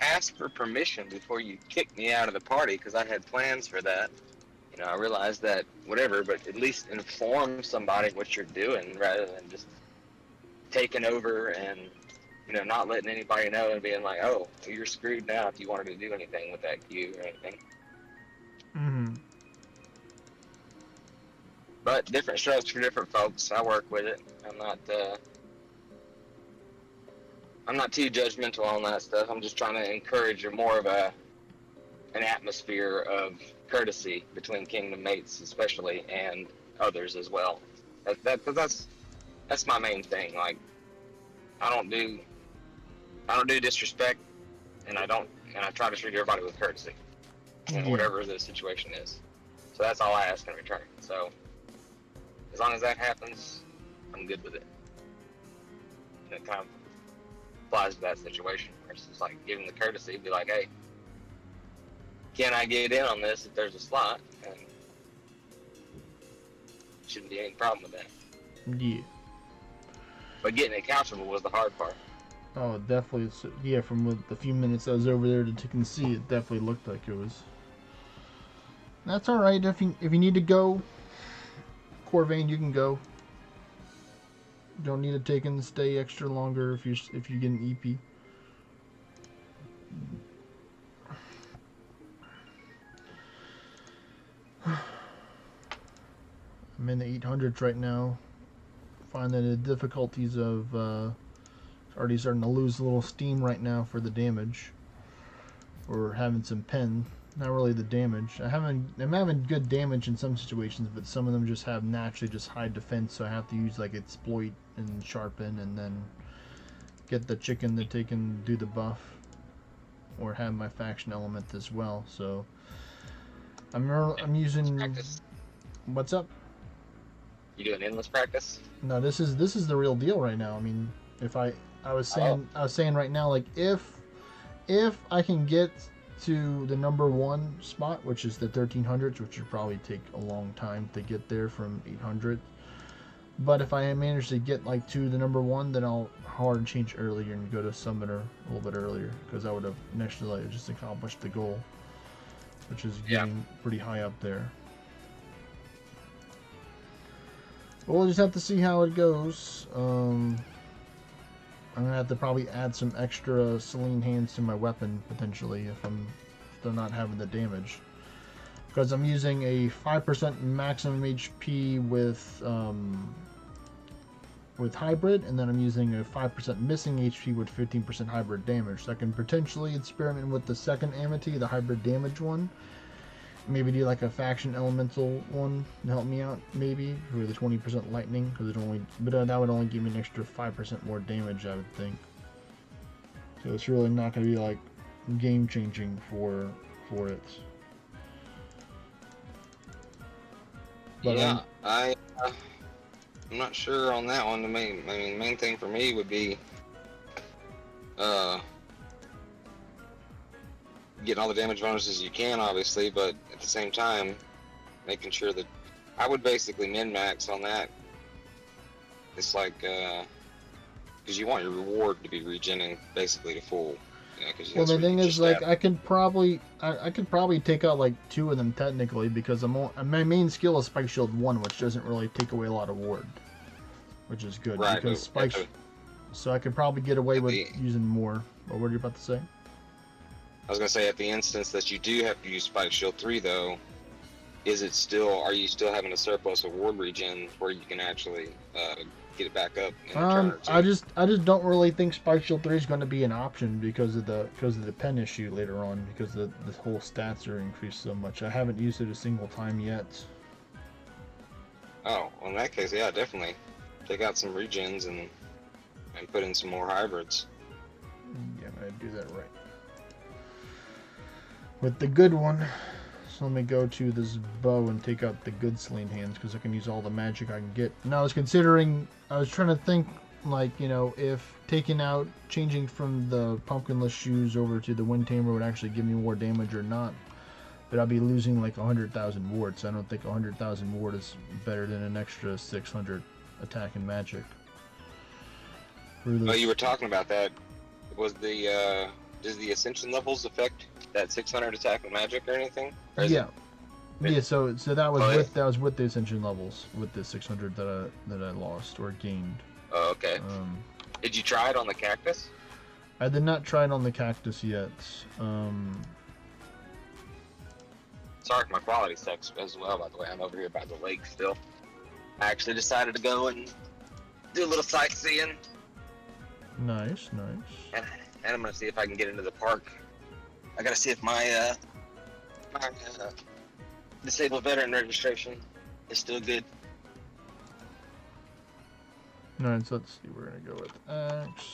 ask for permission before you kick me out of the party, because I had plans for that. You know, I realized that whatever, but at least inform somebody what you're doing rather than just taking over and, you know, not letting anybody know and being like, oh, you're screwed now if you wanted to do anything with that queue or anything. But different strokes for different folks. I work with it. I'm not too judgmental on that stuff. I'm just trying to encourage more of an atmosphere of courtesy between kingdom mates, especially, and others as well. That's my main thing. Like, I don't do disrespect, and I try to treat everybody with courtesy, whatever the situation is. So that's all I ask in return. So as long as that happens, I'm good with it. And it kind of applies to that situation where it's just like giving the courtesy, be like, hey, can I get in on this if there's a slot? And shouldn't be any problem with that. Yeah. But getting it couchable was the hard part. Oh, definitely. Yeah, from the few minutes I was over there to see, it definitely looked like it was. That's all right. If you need to go, Corvain, you can go. Don't need to take and stay extra longer if you get an EP. I'm in the 800s right now. Finding the difficulties of already starting to lose a little steam right now for the damage. Or having some pen. Not really the damage. I'm having good damage in some situations, but some of them just have naturally just high defense, so I have to use like exploit and sharpen and then get the chicken that they can do the buff. Or have my faction element as well. So I'm using Practice. what's up? You doing endless practice? No, this is the real deal right now. I mean, if I was saying right now, like if I can get to the number 1 spot, which is the 1300s, which would probably take a long time to get there from 800. But if I manage to get like to the number 1, then I'll hard change earlier and go to summoner a little bit earlier, because I would have initially just accomplished the goal, which is getting pretty high up there. But we'll just have to see how it goes. I'm gonna have to probably add some extra Selene hands to my weapon potentially if I'm still not having the damage, because I'm using a 5% maximum HP with hybrid, and then I'm using a 5% missing HP with 15% hybrid damage. So I can potentially experiment with the second amity, the hybrid damage one. Maybe do like a faction elemental one to help me out, maybe for the 20% lightning, because that would only give me an extra 5% more damage, I would think. So it's really not going to be like game changing for it. But yeah, I'm not sure on that one. The main thing for me would be getting all the damage bonuses you can, obviously, but at the same time, making sure that I would basically min-max on that. It's like, because you want your reward to be regenning basically to full. Well, the thing is, like, I could probably take out like 2 of them technically, because my main skill is Spike Shield 1, which doesn't really take away a lot of ward, which is good. Right, because so I could probably get away with using more. What were you about to say? I was gonna say, at the instance that you do have to use Spike Shield 3, though, are you still having a surplus of ward regen where you can actually get it back up in a turn or two? I just don't really think Spike Shield 3 is going to be an option because of the pen issue later on, because the whole stats are increased so much. I haven't used it a single time yet. Oh, well, in that case, yeah, definitely take out some regens and put in some more hybrids. Yeah, I'm gonna do that right with the good one. So let me go to this bow and take out the good Selene hands, because I can use all the magic I can get. And I was trying to think, like, you know, if changing from the pumpkinless shoes over to the wind tamer would actually give me more damage or not. But I'd be losing like 100,000 ward, so I don't think 100,000 ward is better than an extra 600 attack and magic. Oh, you were talking about that. Does the ascension levels affect that 600 attack with magic or anything? Or yeah. So that was with the ascension levels, with the 600 that I lost or gained. Oh, okay. Did you try it on the cactus? I did not try it on the cactus yet. Sorry if my quality sucks as well, by the way. I'm over here by the lake still. I actually decided to go and do a little sightseeing. Nice. And I'm gonna see if I can get into the park. I gotta see if my disabled veteran registration is still good. Alright, so let's see. We're gonna go with X.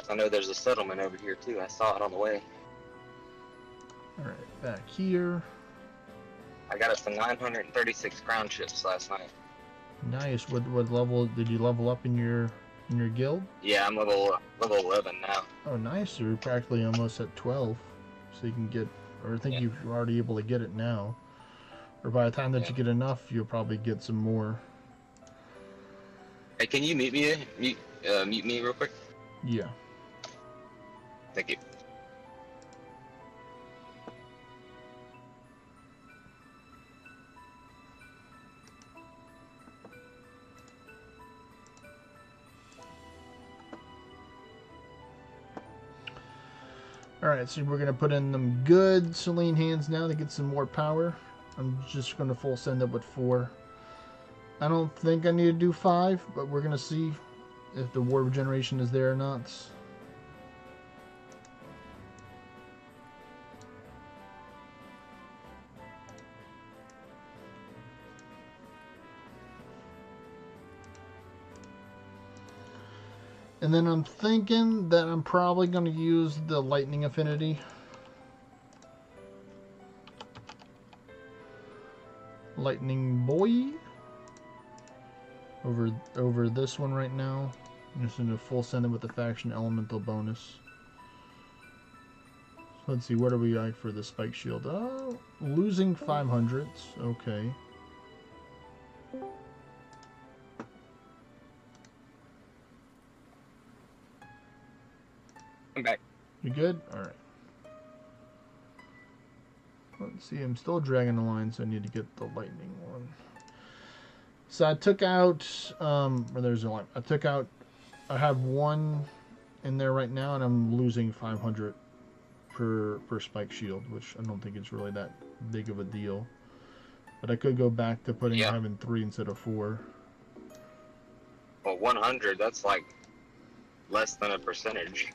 I know there's a settlement over here too. I saw it on the way. Alright, back here. I got us to 936 crown chips last night. Nice. What level did you level up in your guild? Yeah, I'm level 11 now. Oh, nice. So you're practically almost at 12. So you can get, or I think you're already able to get it now. Or by the time that you get enough, you'll probably get some more. Hey, can you mute me real quick? Yeah. Thank you. Alright, so we're going to put in them good Selene hands now to get some more power. I'm just going to full send up with 4. I don't think I need to do 5, but we're going to see if the war regeneration is there or not. And then I'm thinking that I'm probably going to use the lightning affinity. Lightning boy. Over this one right now. I'm just going to full send it with the faction elemental bonus. So let's see, what are we like for the spike shield? Oh, losing 500s. Okay. I'm back. You good? Alright. Let's see, I'm still dragging the line, so I need to get the lightning one. So I took out, there's a line. I have 1 in there right now, and I'm losing 500 per spike shield, which I don't think it's really that big of a deal. But I could go back to having 3 instead of 4. Well, 100, that's like less than a percentage.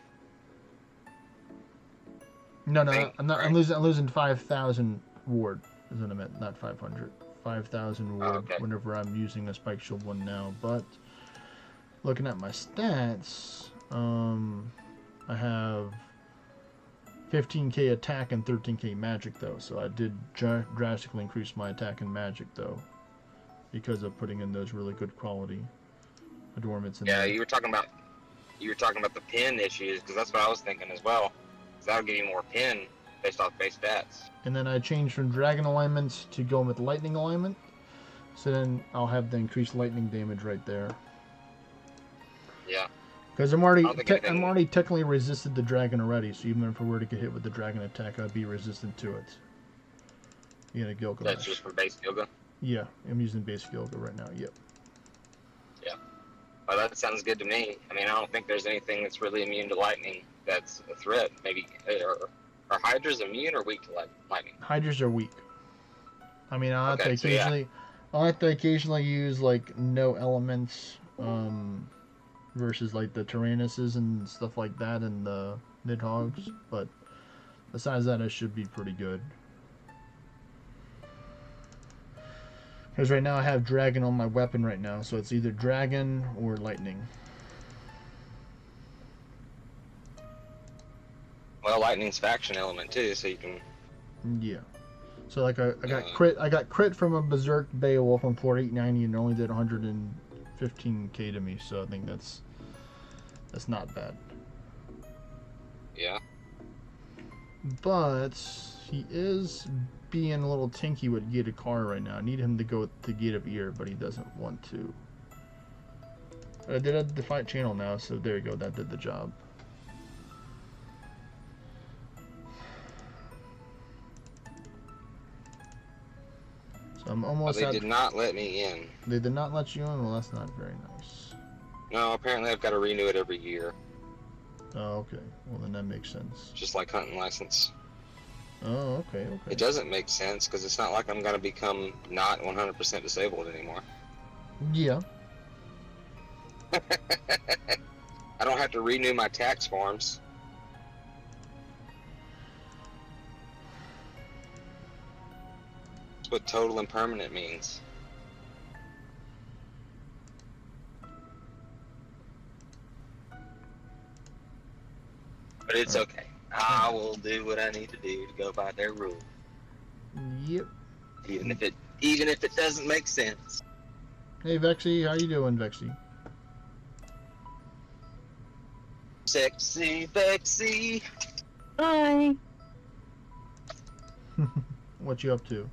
No, I'm not. I'm losing 5,000 ward. Is what I meant, not 500. 5,000 ward. okay. Whenever I'm using a spike shield one now. But looking at my stats, I have 15k attack and 13k magic though. So I did drastically increase my attack and magic though, because of putting in those really good quality adornments in there. Yeah, you were talking about the pin issues, because that's what I was thinking as well. That'll give you more pin based off base stats. And then I changed from dragon alignments to going with lightning alignment. So then I'll have the increased lightning damage right there. Yeah. Because I'm already technically resisted the dragon already. So even if I were to get hit with the dragon attack, I'd be resistant to it. You know, Gilgamesh. That's just for base Gilga? Yeah, I'm using base Gilga right now. Yep. Yeah. Well, that sounds good to me. I mean, I don't think there's anything that's really immune to lightning that's a threat. Maybe are hydras immune or weak to lightning? Hydras are weak. I mean, I'll have to occasionally use like no elements versus like the Tyrannuses and stuff like that and the Nidhogg's, but besides that, it should be pretty good. Because right now I have dragon on my weapon right now, so it's either dragon or lightning. Well, lightning's faction element too, so you can. Yeah. So like I got crit from a Berserk Beowulf on 4890 and only did 115k to me, so I think that's not bad. Yeah. But he is being a little tinky with Gate of Car right now. I need him to go to Gate of Ear, but he doesn't want to. I did a Defiant Channel now, so there you go. That did the job. So I'm almost They did not let me in. They did not let you in? Well, that's not very nice. No, apparently I've got to renew it every year. Oh, okay. Well, then that makes sense. Just like hunting license. Oh, okay. It doesn't make sense, because it's not like I'm going to become not 100% disabled anymore. Yeah. I don't have to renew my tax forms. That's what total and permanent means. But it's okay. I will do what I need to do to go by their rule. Yep. Even if it doesn't make sense. Hey Vexy, how you doing, Vexy? Sexy Vexy. Hi. What you up to?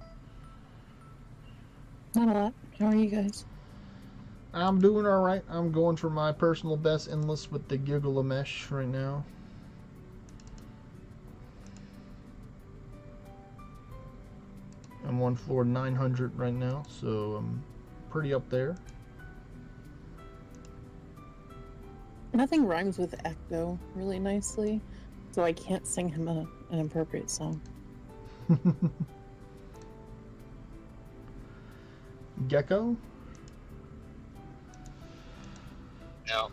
Not a lot. How are you guys? I'm doing alright. I'm going for my personal best endless with the Giggle mesh right now. I'm on floor 900 right now, so I'm pretty up there. Nothing rhymes with echo really nicely. so I can't sing him an inappropriate song. Gecko? No.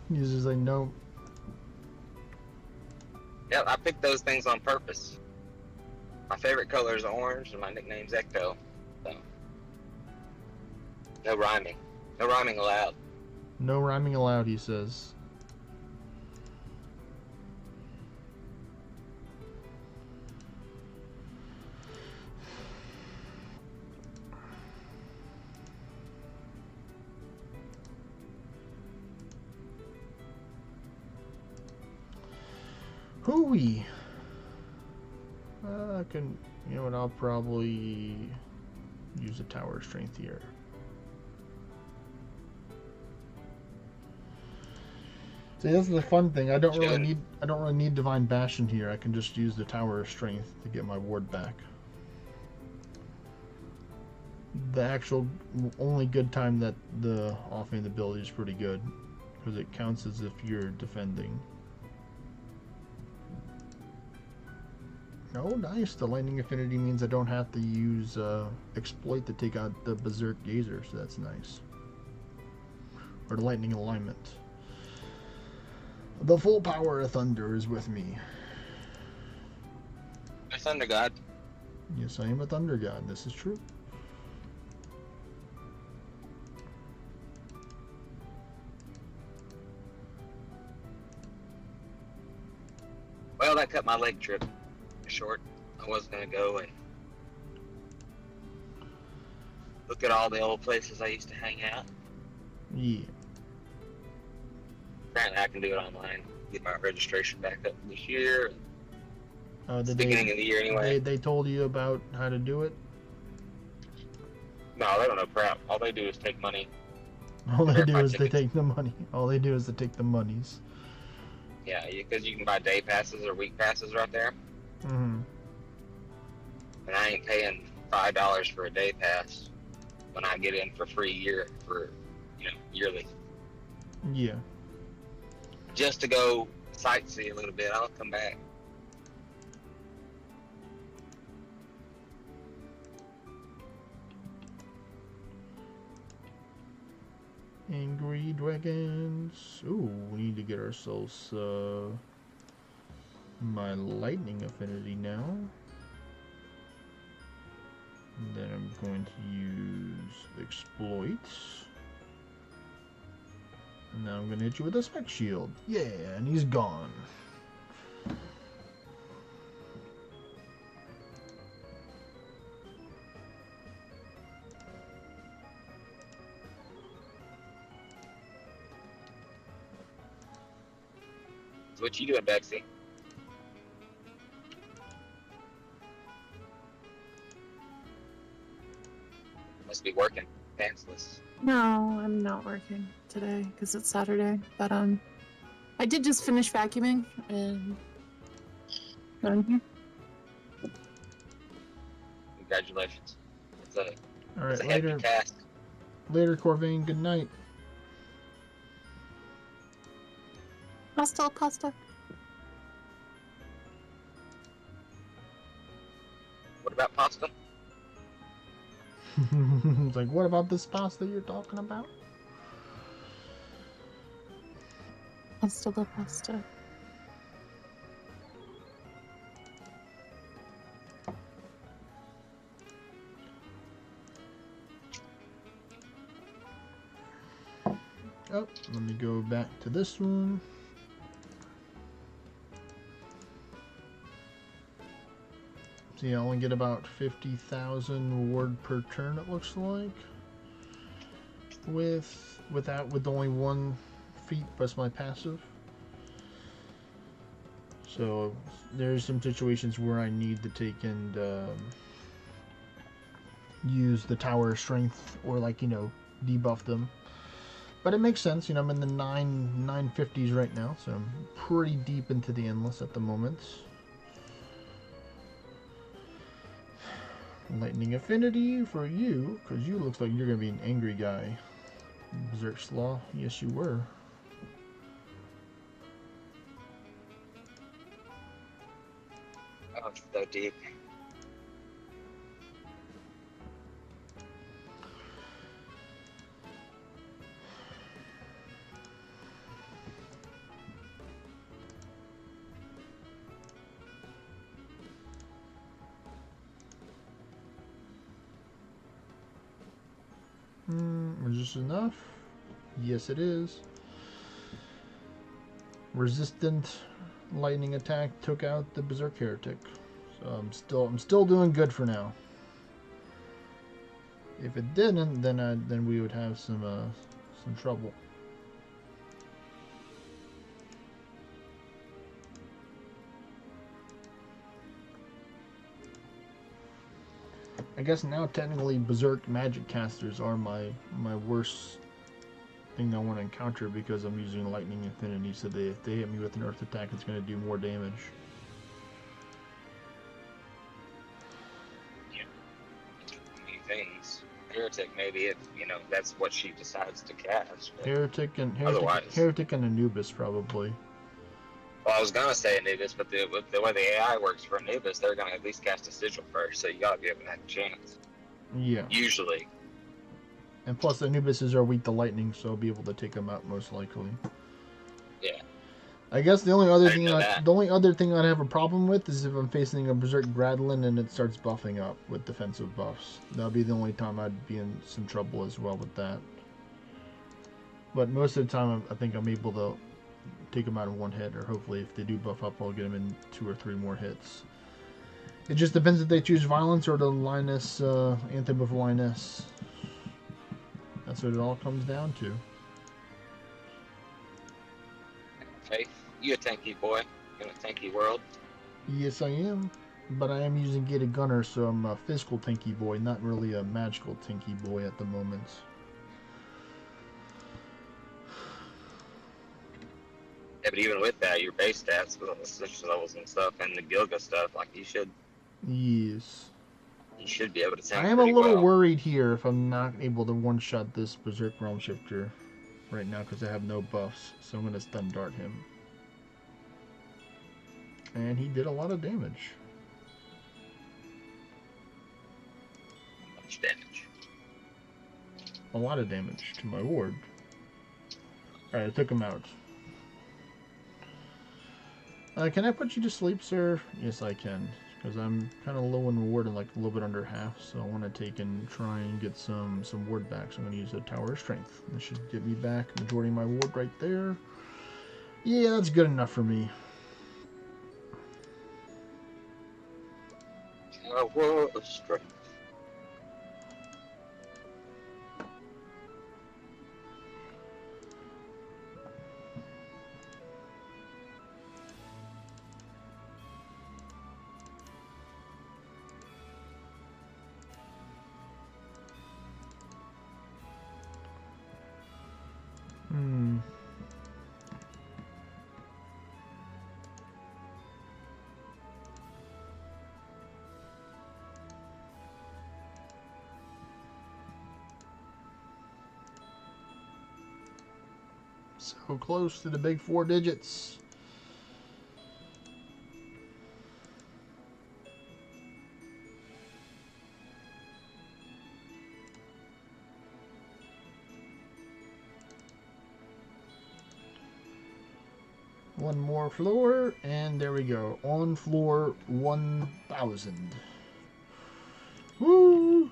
He's just like, no. Yep, I picked those things on purpose. My favorite color is orange, and my nickname's Ecto. So, no rhyming. No rhyming allowed. No rhyming allowed, he says. Hooey. I can, you know what, I'll probably use a tower strength here. See, this is the fun thing. I don't really need divine bastion here. I can just use the tower of strength to get my ward back. The actual only good time that the offhand ability is pretty good, because it counts as if you're defending. Oh, nice. The lightning affinity means I don't have to use exploit to take out the berserk gazer, so that's nice. Or the lightning alignment. The full power of thunder is with me. A thunder god. Yes, I am a thunder god. This is true. Well, that cut my leg trip short. I was gonna go and look at all the old places I used to hang out. Yeah. Apparently, I can do it online. Get my registration back up this year. It's the beginning of the year anyway. They told you about how to do it? No, they don't know crap. All they do is take money. All they do is they tickets. take the money. All they do is they take the monies. Yeah, because you can buy day passes or week passes right there. Mm-hmm. And I ain't paying $5 for a day pass when I get in for free year for, yearly. Yeah. Just to go sightsee a little bit. I'll come back. Angry dragons. Ooh, we need to get ourselves my lightning affinity now. And then I'm going to use exploits. And now I'm going to hit you with a spec shield. Yeah, and he's gone. So what you doing, Bexy? Must be working. Pantsless. No, I'm not working today because it's Saturday. But I did just finish vacuuming and done here. Congratulations. It's a, All it's right, a heavy later. task. Later, Corvain. Good night. Pasta. What about pasta? It's like, what about this pasta you're talking about? Pasta. Oh, let me go back to this one. See, I only get about 50,000 reward per turn, it looks like. With only one feat plus my passive. So there's some situations where I need to take and use the tower of strength or debuff them. But it makes sense, I'm in the 950s right now, so I'm pretty deep into the endless at the moment. Lightning affinity for you, because you looks like you're going to be an angry guy. Berserk Slaw, yes you were. much so deep. Is this enough? Yes, it is. Resistant lightning attack took out the Berserk Heretic. So I'm still doing good for now. If it didn't, then we would have some trouble. I guess now technically Berserk magic casters are my worst thing I want to encounter because I'm using lightning infinity, so if they hit me with an earth attack, it's going to do more damage. Yeah. Many things. Heretic, maybe if that's what she decides to cast. Heretic and Anubis probably. Well, I was gonna say Anubis, but the way the AI works for Anubis, they're gonna at least cast a sigil first, so you gotta be able to have a chance. Yeah. Usually. And plus, the Anubises are weak to lightning, so I'll be able to take them out most likely. Yeah. I guess the only other thing I'd have a problem with is if I'm facing a Berserk Gradlin and it starts buffing up with defensive buffs. That'll be the only time I'd be in some trouble as well with that. But most of the time, I think I'm able to take them out in one hit, or hopefully if they do buff up, I'll get them in 2 or 3 more hits. It just depends if they choose violence or the Linus Anthem of Linus. That's what it all comes down to. Faith, you a tanky boy in a tanky world. Yes, I am. But I am using Gated Gunner, so I'm a physical tanky boy, not really a magical tanky boy at the moment. Yeah, but even with that, your base stats with all the switch levels and stuff, and the Gilga stuff, like you should Yes. You should be able to tank I am a pretty little well. worried here if I'm not able to one-shot this Berserk Realm Shifter right now because I have no buffs, so I'm going to stun dart him. And he did a lot of damage. Much damage. A lot of damage to my ward. Alright, I took him out. Can I put you to sleep, sir? Yes, I can. Because I'm kind of low in ward and like a little bit under half, so I want to take and try and get some ward back. So I'm going to use a Tower of Strength. This should get me back majority of my ward right there. Yeah, that's good enough for me. Tower of Strength. So close to the big 4 digits. One more floor, and there we go. On floor 1000. Woo!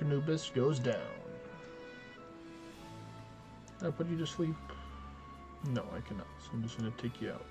Anubis goes down. Can I put you to sleep? No, I cannot, so I'm just going to take you out.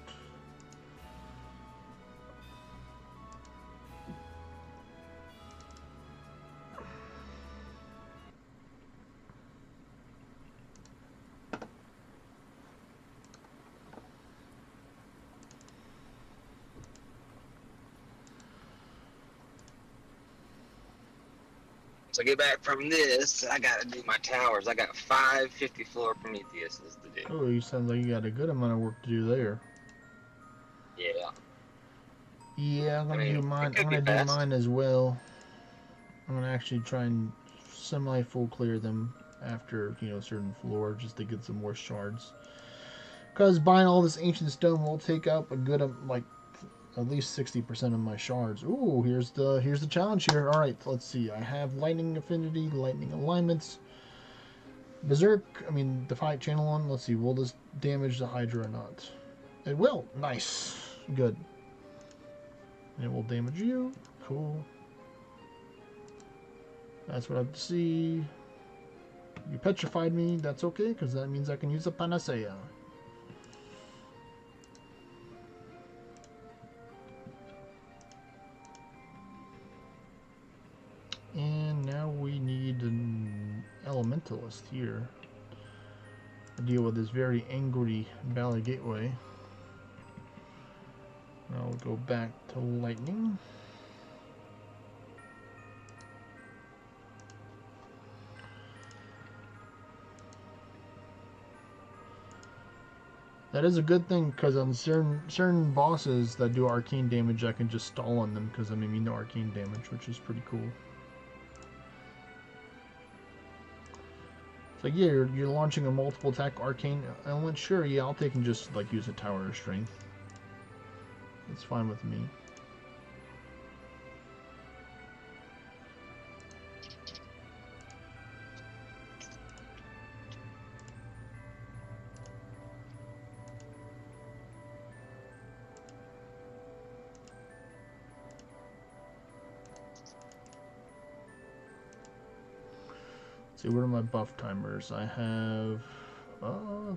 So get back from this, I gotta do my towers. I got 5 floor Prometheuses to do. Oh, you sound like you got a good amount of work to do there. Yeah. Yeah, I'm I gonna do mean, mine. it I'm could be gonna do fast. mine as well. I'm gonna actually try and semi-full clear them after a certain floor, just to get some more shards. Because buying all this ancient stone will take up a good like at least 60% of my shards. Ooh, here's the challenge here. All right, let's see. I have lightning affinity, lightning alignments, berserk. I mean, defy channel on. Let's see. Will this damage the Hydra or not? It will. Nice. Good. And it will damage you. Cool. That's what I have to see. You petrified me. That's okay, because that means I can use a panacea. And now we need an elementalist here to deal with this very angry Valley Gateway. Now we'll go back to lightning. That is a good thing, because on certain bosses that do arcane damage, I can just stall on them because I'm immune to arcane damage, which is pretty cool. It's like, yeah, you're launching a multiple attack arcane element. Sure, yeah, I'll take and just like use a tower of strength. It's fine with me. See, what are my buff timers? I have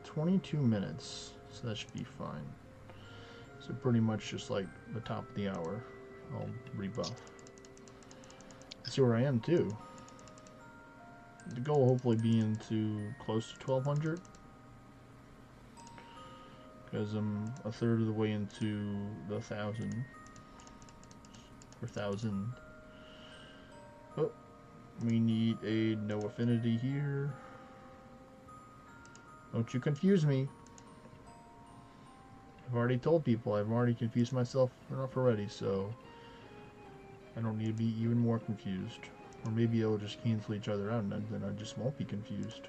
22 minutes, so that should be fine. So pretty much just like the top of the hour, I'll rebuff. See where I am too. The goal hopefully being to close to 1200, because I'm a third of the way into the 1000 or 1000. Oh, we need a no affinity here. Don't you confuse me. I've already told people, I've already confused myself enough already, so I don't need to be even more confused. Or maybe it'll just cancel each other out and then I just won't be confused.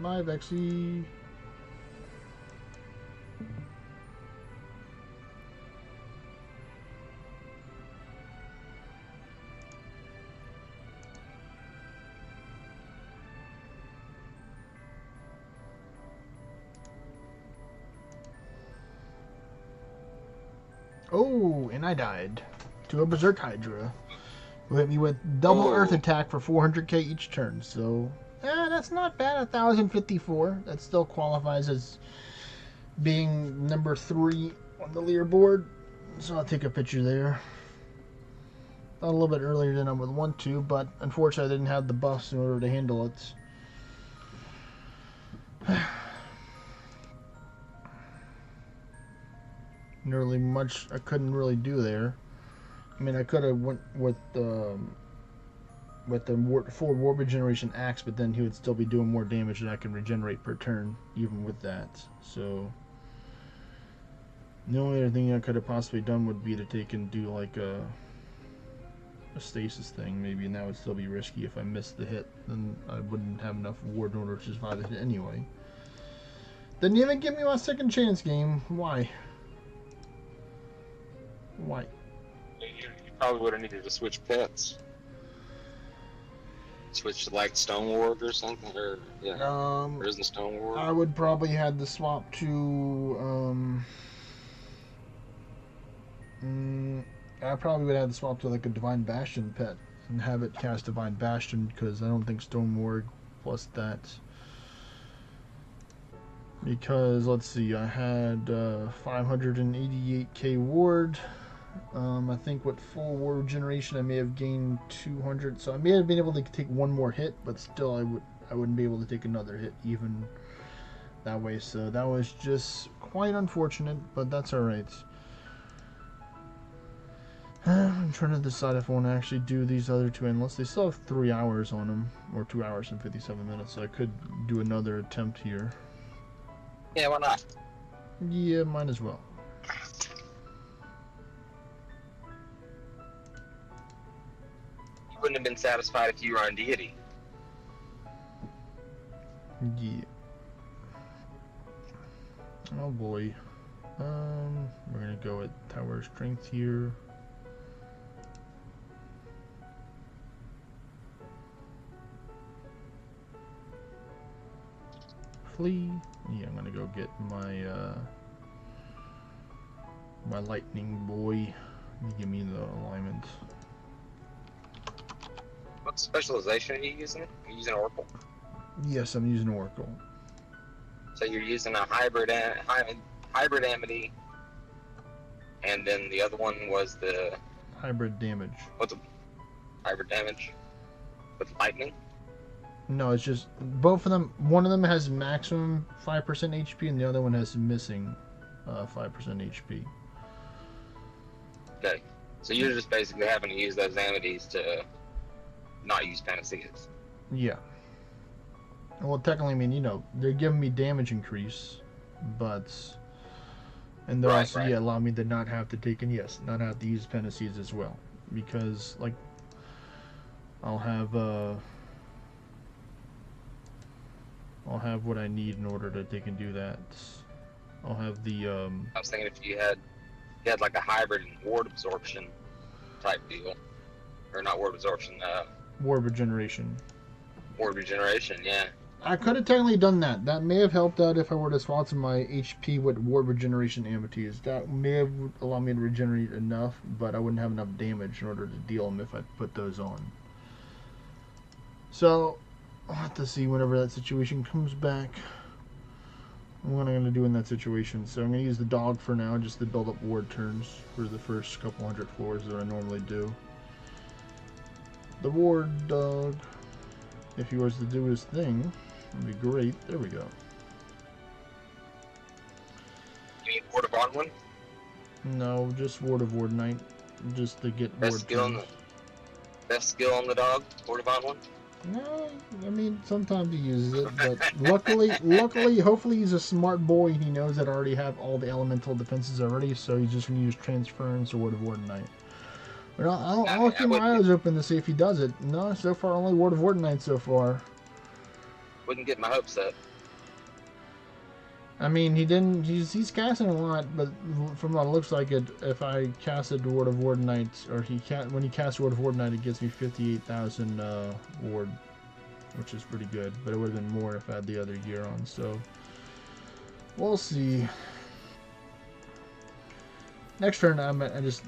Bye, Vexy. Oh, and I died to a Berserk Hydra, who hit me with double Earth attack for 400k each turn. So, that's not bad. 1054. That still qualifies as being number 3 on the leaderboard. So I'll take a picture there. A little bit earlier than I would want to, but unfortunately I didn't have the buffs in order to handle it. Nearly much I couldn't really do there. I mean, I could have went with the full War Regeneration Axe, but then he would still be doing more damage than I can regenerate per turn, even with that. So the only other thing I could have possibly done would be to take and do like a a stasis thing, maybe, and that would still be risky. If I missed the hit, then I wouldn't have enough ward in order to survive the hit anyway. Didn't even give me my second chance, game. Why? Why? You probably would have needed to switch pets. Switch to like Stone Ward or something, or yeah, Risen Stone Ward. I would probably had to swap to I probably would have to swap to like a Divine Bastion pet and have it cast Divine Bastion, because I don't think Stone Ward plus that. Because let's see, I had 588k ward. I think with full ward regeneration I may have gained 200, so I may have been able to take one more hit, but still I wouldn't be able to take another hit even that way. So that was just quite unfortunate, but that's alright. I'm trying to decide if I want to actually do these other two endless. They still have 3 hours on them, or 2 hours and 57 minutes, so I could do another attempt here. Yeah, why not? Yeah, might as well. You wouldn't have been satisfied if you were on deity. Yeah. Oh boy. We're gonna go with Tower Strength here. Flee. Yeah, I'm gonna go get my my lightning boy. Give me the alignment. What specialization are you using? Are you using Oracle? Yes, I'm using Oracle. So you're using a hybrid Amity, and then the other one was the Hybrid damage. what's a hybrid damage with lightning? No, it's just both of them. One of them has maximum 5% HP, and the other one has missing 5% HP. Okay, so you're just basically having to use those Amities to not use Panaceas. Yeah. Well, technically, I mean, you know, they're giving me damage increase, but and they're also allow me to not have to take and not have to use Panaceas as well, because like I'll have what I need in order to take and do that. I'll have the I was thinking if you had like a hybrid ward absorption type deal, or not ward absorption, ward regeneration. Ward regeneration, yeah. I could have technically done that. That may have helped out if I were to swap to my HP with ward regeneration amities. That may have allowed me to regenerate enough, but I wouldn't have enough damage in order to deal them if I put those on. So I'll have to see whenever that situation comes back what I'm going to do in that situation. So I'm going to use the dog for now just to build up ward turns for the first couple hundred floors that I normally do. The ward dog, if he was to do his thing, would be great. There we go. You need Ward of Onwin? No, just Ward of Ward Knight, just to get Best ward skill turns. on the best skill on the dog, Ward of Onwin? No, I mean sometimes he uses it, but luckily, hopefully he's a smart boy. He knows that I already have all the elemental defenses already, so he's just gonna use Transference or Ward of Ward Knight. But I'll keep my eyes open to see if he does it. No, so far only Ward of Ward Knight so far. Wouldn't get my hopes up. I mean, he didn't. He's casting a lot, but from what it looks like, if I casted Ward of Ward Knight, or when he casts Ward of Ward Knight, it gets me 58,000 ward, which is pretty good. But it would have been more if I had the other gear on. So we'll see. Next turn, I just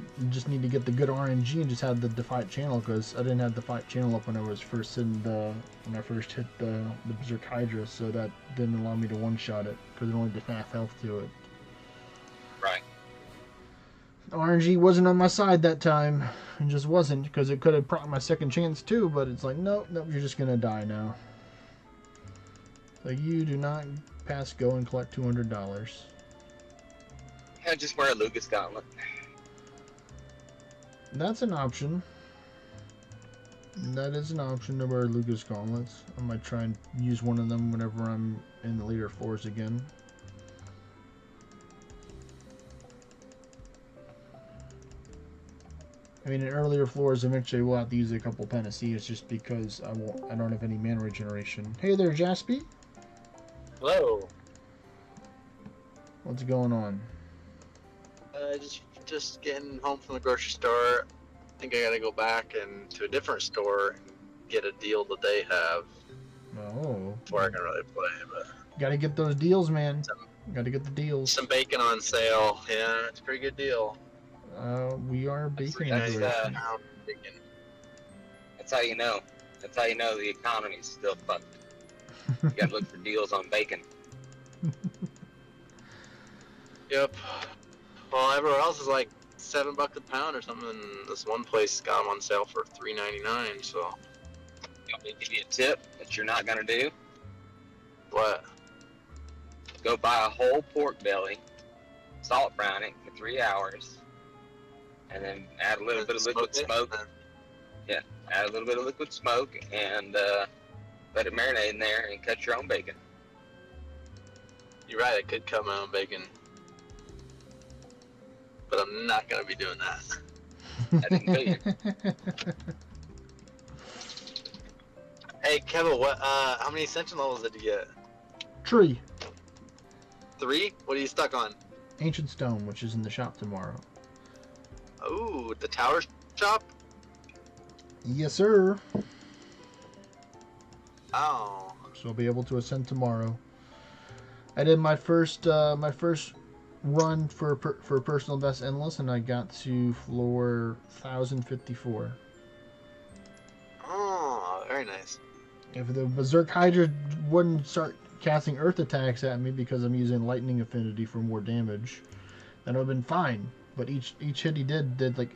need to get the good RNG and just have the Defiant Channel, because I didn't have the Defiant Channel up when I was first hit the Berserk Hydra, so that didn't allow me to one-shot it because it only did half health to it. Right. RNG wasn't on my side that time. It just wasn't, because it could have proc my second chance too, but it's like, nope, you're just gonna die now. Like, you do not pass go and collect $200. Yeah, just wear a Lucas Gauntlet. That's an option. That is an option to wear Lucas Gauntlets. I might try and use one of them whenever I'm in the later floors again. I mean, in earlier floors, eventually we'll have to use a couple panaceas just because I don't have any mana regeneration. Hey there, Jaspy. Hello. What's going on? Just getting home from the grocery store. I think I gotta go back and to a different store and get a deal that they have Oh. before I can really play. But Gotta get those deals, man. Gotta get the deals. some bacon on sale. Yeah, it's a pretty good deal. We are bacon Nice, integration. pound bacon. That's how you know. That's how you know the economy's still fucked. You gotta look for deals on bacon. Yep. Well, everywhere else is like $7 a pound or something. This one place got them on sale for $3.99. So You want me to give you a tip that you're not gonna do? what? Go buy a whole pork belly, salt brown it for 3 hours, and then add a little bit of liquid smoke. Yeah, add a little bit of liquid smoke and let it marinate in there and cut your own bacon. You're right. I could cut my own bacon, but I'm not gonna be doing that. I didn't kill you. Hey, Kevin, what? How many ascension levels did you get? Tree. 3? What are you stuck on? Ancient Stone, which is in the shop tomorrow. Oh, the tower shop? Yes, sir. Oh. So I'll be able to ascend tomorrow. I did my first run for personal best endless, and I got to floor 1054. Oh, very nice. If the Berserk Hydra wouldn't start casting Earth attacks at me because I'm using Lightning Affinity for more damage, then it would have been fine. But each hit he did like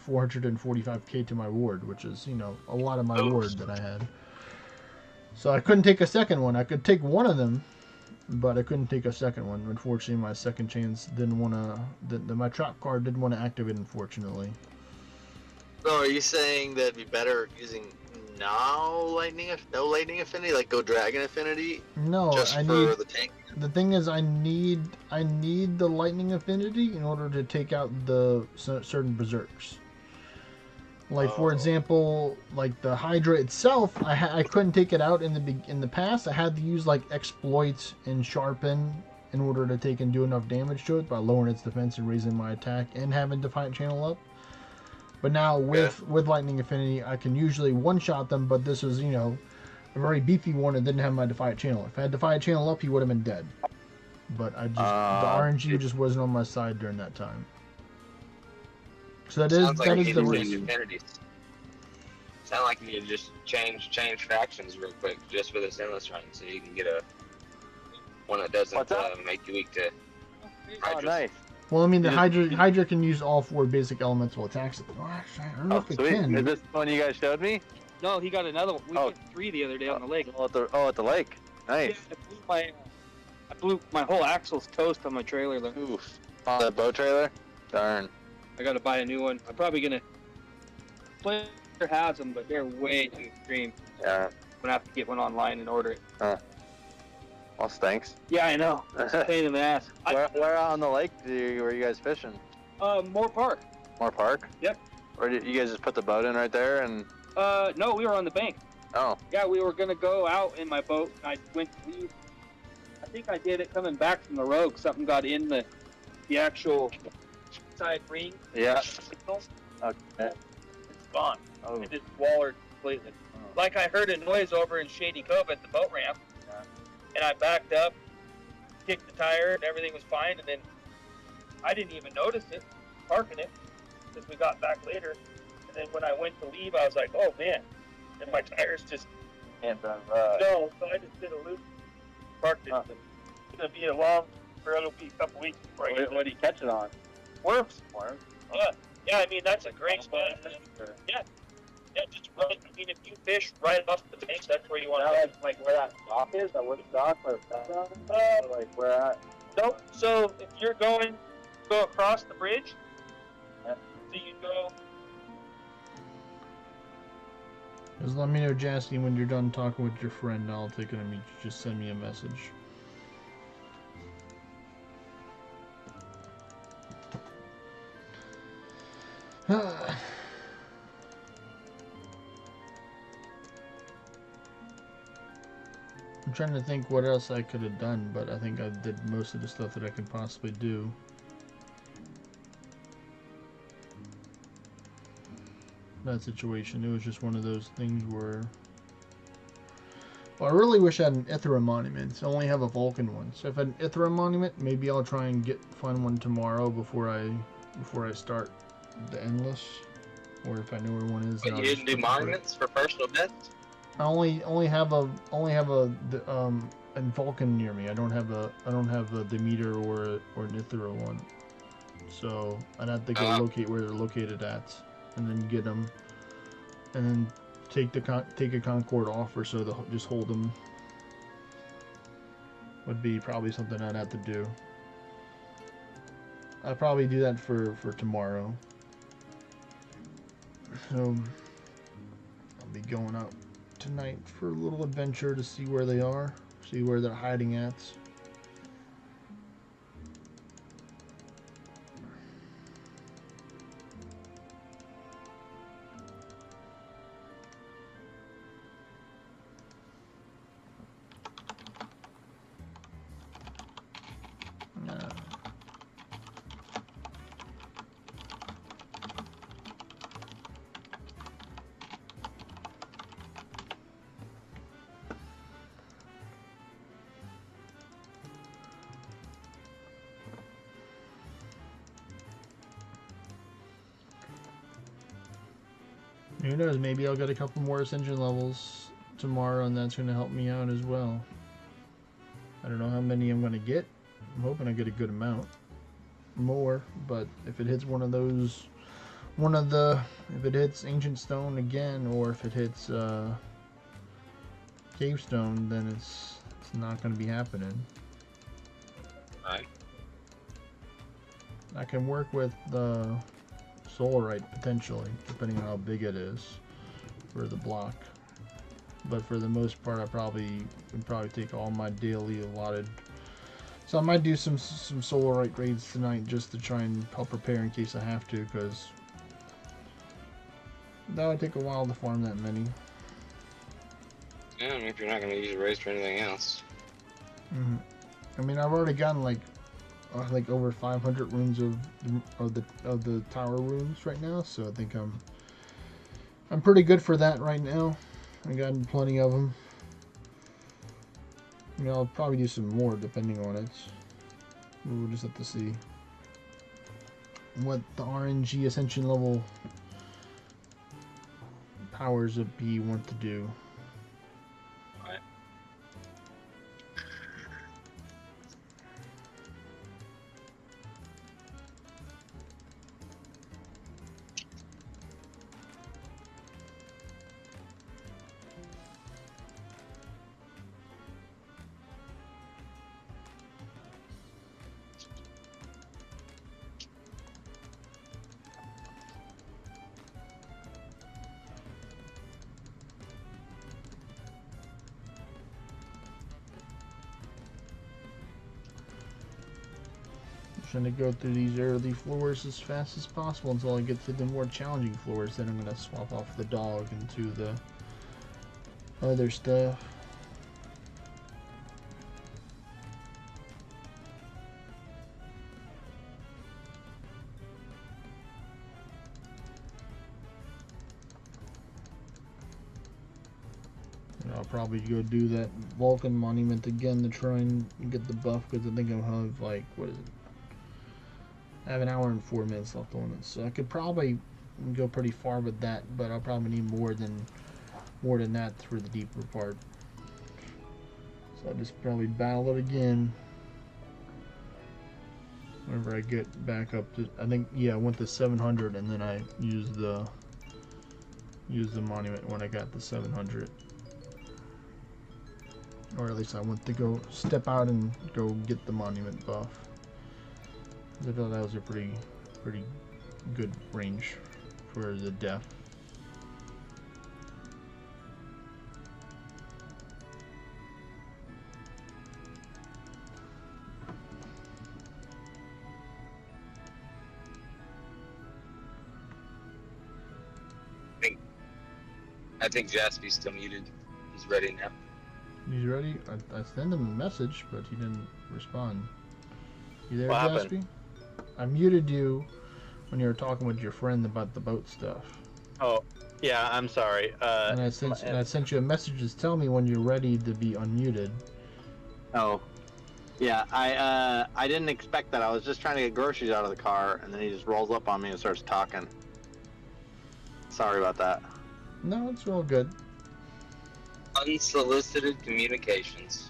445k to my ward, which is, you know, a lot of my ward that I had. So I couldn't take a second one. I could take one of them, but I couldn't take a second one. Unfortunately, my second chance didn't want to. My trap card didn't want to activate, unfortunately. So are you saying that it'd be better using no lightning affinity, like go dragon affinity? No, Just I for need. the tank. The thing is, I need the lightning affinity in order to take out the certain berserks. Like for example, like the Hydra itself, I couldn't take it out in the past. I had to use like exploits and sharpen in order to take and do enough damage to it by lowering its defense and raising my attack and having Defiant Channel up. But now with lightning affinity, I can usually one shot them. But this is, you know, a very beefy one and didn't have my Defiant Channel. If I had Defiant Channel up, he would have been dead. But I just the RNG just wasn't on my side during that time. So that is the reason. Sound like you need to just change factions real quick just for this endless run, so you can get one that doesn't make you weak to Hydras. Oh, nice. Well, I mean, the Hydra can use all 4 basic elemental attacks. Oh, actually, I don't know if it can. Is this the one you guys showed me? No, he got another one. We hit 3 the other day on the lake. At the lake. Nice. Yeah, I blew my whole axle's toast on my trailer. Though. Oof. On the boat trailer? Darn. I gotta buy a new one. I'm probably gonna. Player has them, but they're way too extreme. Yeah. I'm gonna have to get one online and order it. Well, thanks. Yeah, I know. It's a pain in the ass. Where out on the lake were you guys fishing? More park. More park? Yep. Or did you guys just put the boat in right there and? No, we were on the bank. Oh. Yeah, we were gonna go out in my boat. I went to leave. I think I did it coming back from the rogue. Something got in the actual side ring. Yeah. Signal. Okay. It's gone. Oh. It just wallered completely. Like I heard a noise over in Shady Cove at the boat ramp, and I backed up, kicked the tire, and everything was fine. And then I didn't even notice it, parking it, because we got back later. And then when I went to leave, I was like, oh man, and my tires just no. So I just did a loop, parked it. It's gonna be it'll be a couple weeks before I get What do you catch it on? Worms. Yeah, I mean, that's a great spot. Yeah, just right. I mean, if you fish right off the bank, that's where you want to. Like where that dock is? That wooden dock? Or like where at? Nope. So if you're go across the bridge. Yeah. So you go. Just let me know, Jasty, when you're done talking with your friend. I'll take it and just send me a message. I'm trying to think what else I could have done, but I think I did most of the stuff that I could possibly do. That situation, it was just one of those things where... Well, I really wish I had an Ithra monument. I only have a Vulcan one. So if I had an Ithra monument, maybe I'll try and find one tomorrow before I start the Endless. Or if I know where one is. But you didn't do monuments for personal deaths? I only have a Vulcan near me. I don't have a Demeter or an Ithra one. So I'd have to go locate where they're located at, and then get them, and then take a Concord offer so they'll just hold them. Would be probably something I'd have to do. I'd probably do that for tomorrow. So I'll be going out tonight for a little adventure to see where they are, see where they're hiding at. Who knows, maybe I'll get a couple more Ascension levels tomorrow, and that's going to help me out as well. I don't know how many I'm going to get. I'm hoping I get a good amount more, but if it hits one of those, if it hits Ancient Stone again, or if it hits Cave Stone, then it's not going to be happening. Right. I can work with the Solarite potentially, depending on how big it is for the block. But for the most part, would probably take all my daily allotted. So I might do some Solarite raids tonight just to try and help prepare in case I have to, because that would take a while to farm that many. Yeah, I mean, if you're not going to use your raise for anything else. Mm-hmm. I mean, I've already gotten like over 500 runes of the tower runes right now, so I think I'm pretty good for that right now. I got plenty of them. I mean, I'll probably do some more depending on it. We'll just have to see what the RNG Ascension level powers of B want to do. Trying to go through these early floors as fast as possible until I get to the more challenging floors. Then I'm going to swap off the dog into the other stuff. And I'll probably go do that Vulcan monument again to try and get the buff, because I think I'll have like, what is it? I have an hour and 4 minutes left on it, so I could probably go pretty far with that, but I'll probably need more than that for the deeper part. So I'll just probably battle it again whenever I get back up to, I think, yeah, I went to 700, and then I used the monument when I got to 700. Or at least I went to go step out and go get the monument buff. I thought that was a pretty good range for the death. I think Jaspy's still muted. He's ready now. He's ready. I sent him a message, but he didn't respond. You there, What Jaspy? happened? I muted you when you were talking with your friend about the boat stuff. Oh, yeah, I'm sorry. And I sent you a message to tell me when you're ready to be unmuted. Oh, yeah, I didn't expect that. I was just trying to get groceries out of the car, and then he just rolls up on me and starts talking. Sorry about that. No, it's all good. Unsolicited communications.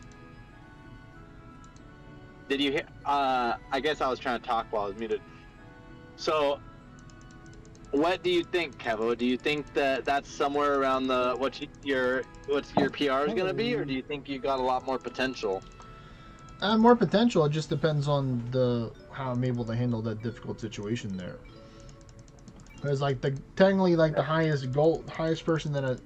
Did you hear? I guess I was trying to talk while I was muted. So, what do you think, Kevo? Do you think that that's somewhere around the what's your PR is gonna be, or do you think you got a lot more potential? More potential. It just depends on how I'm able to handle that difficult situation there. Because technically the highest person that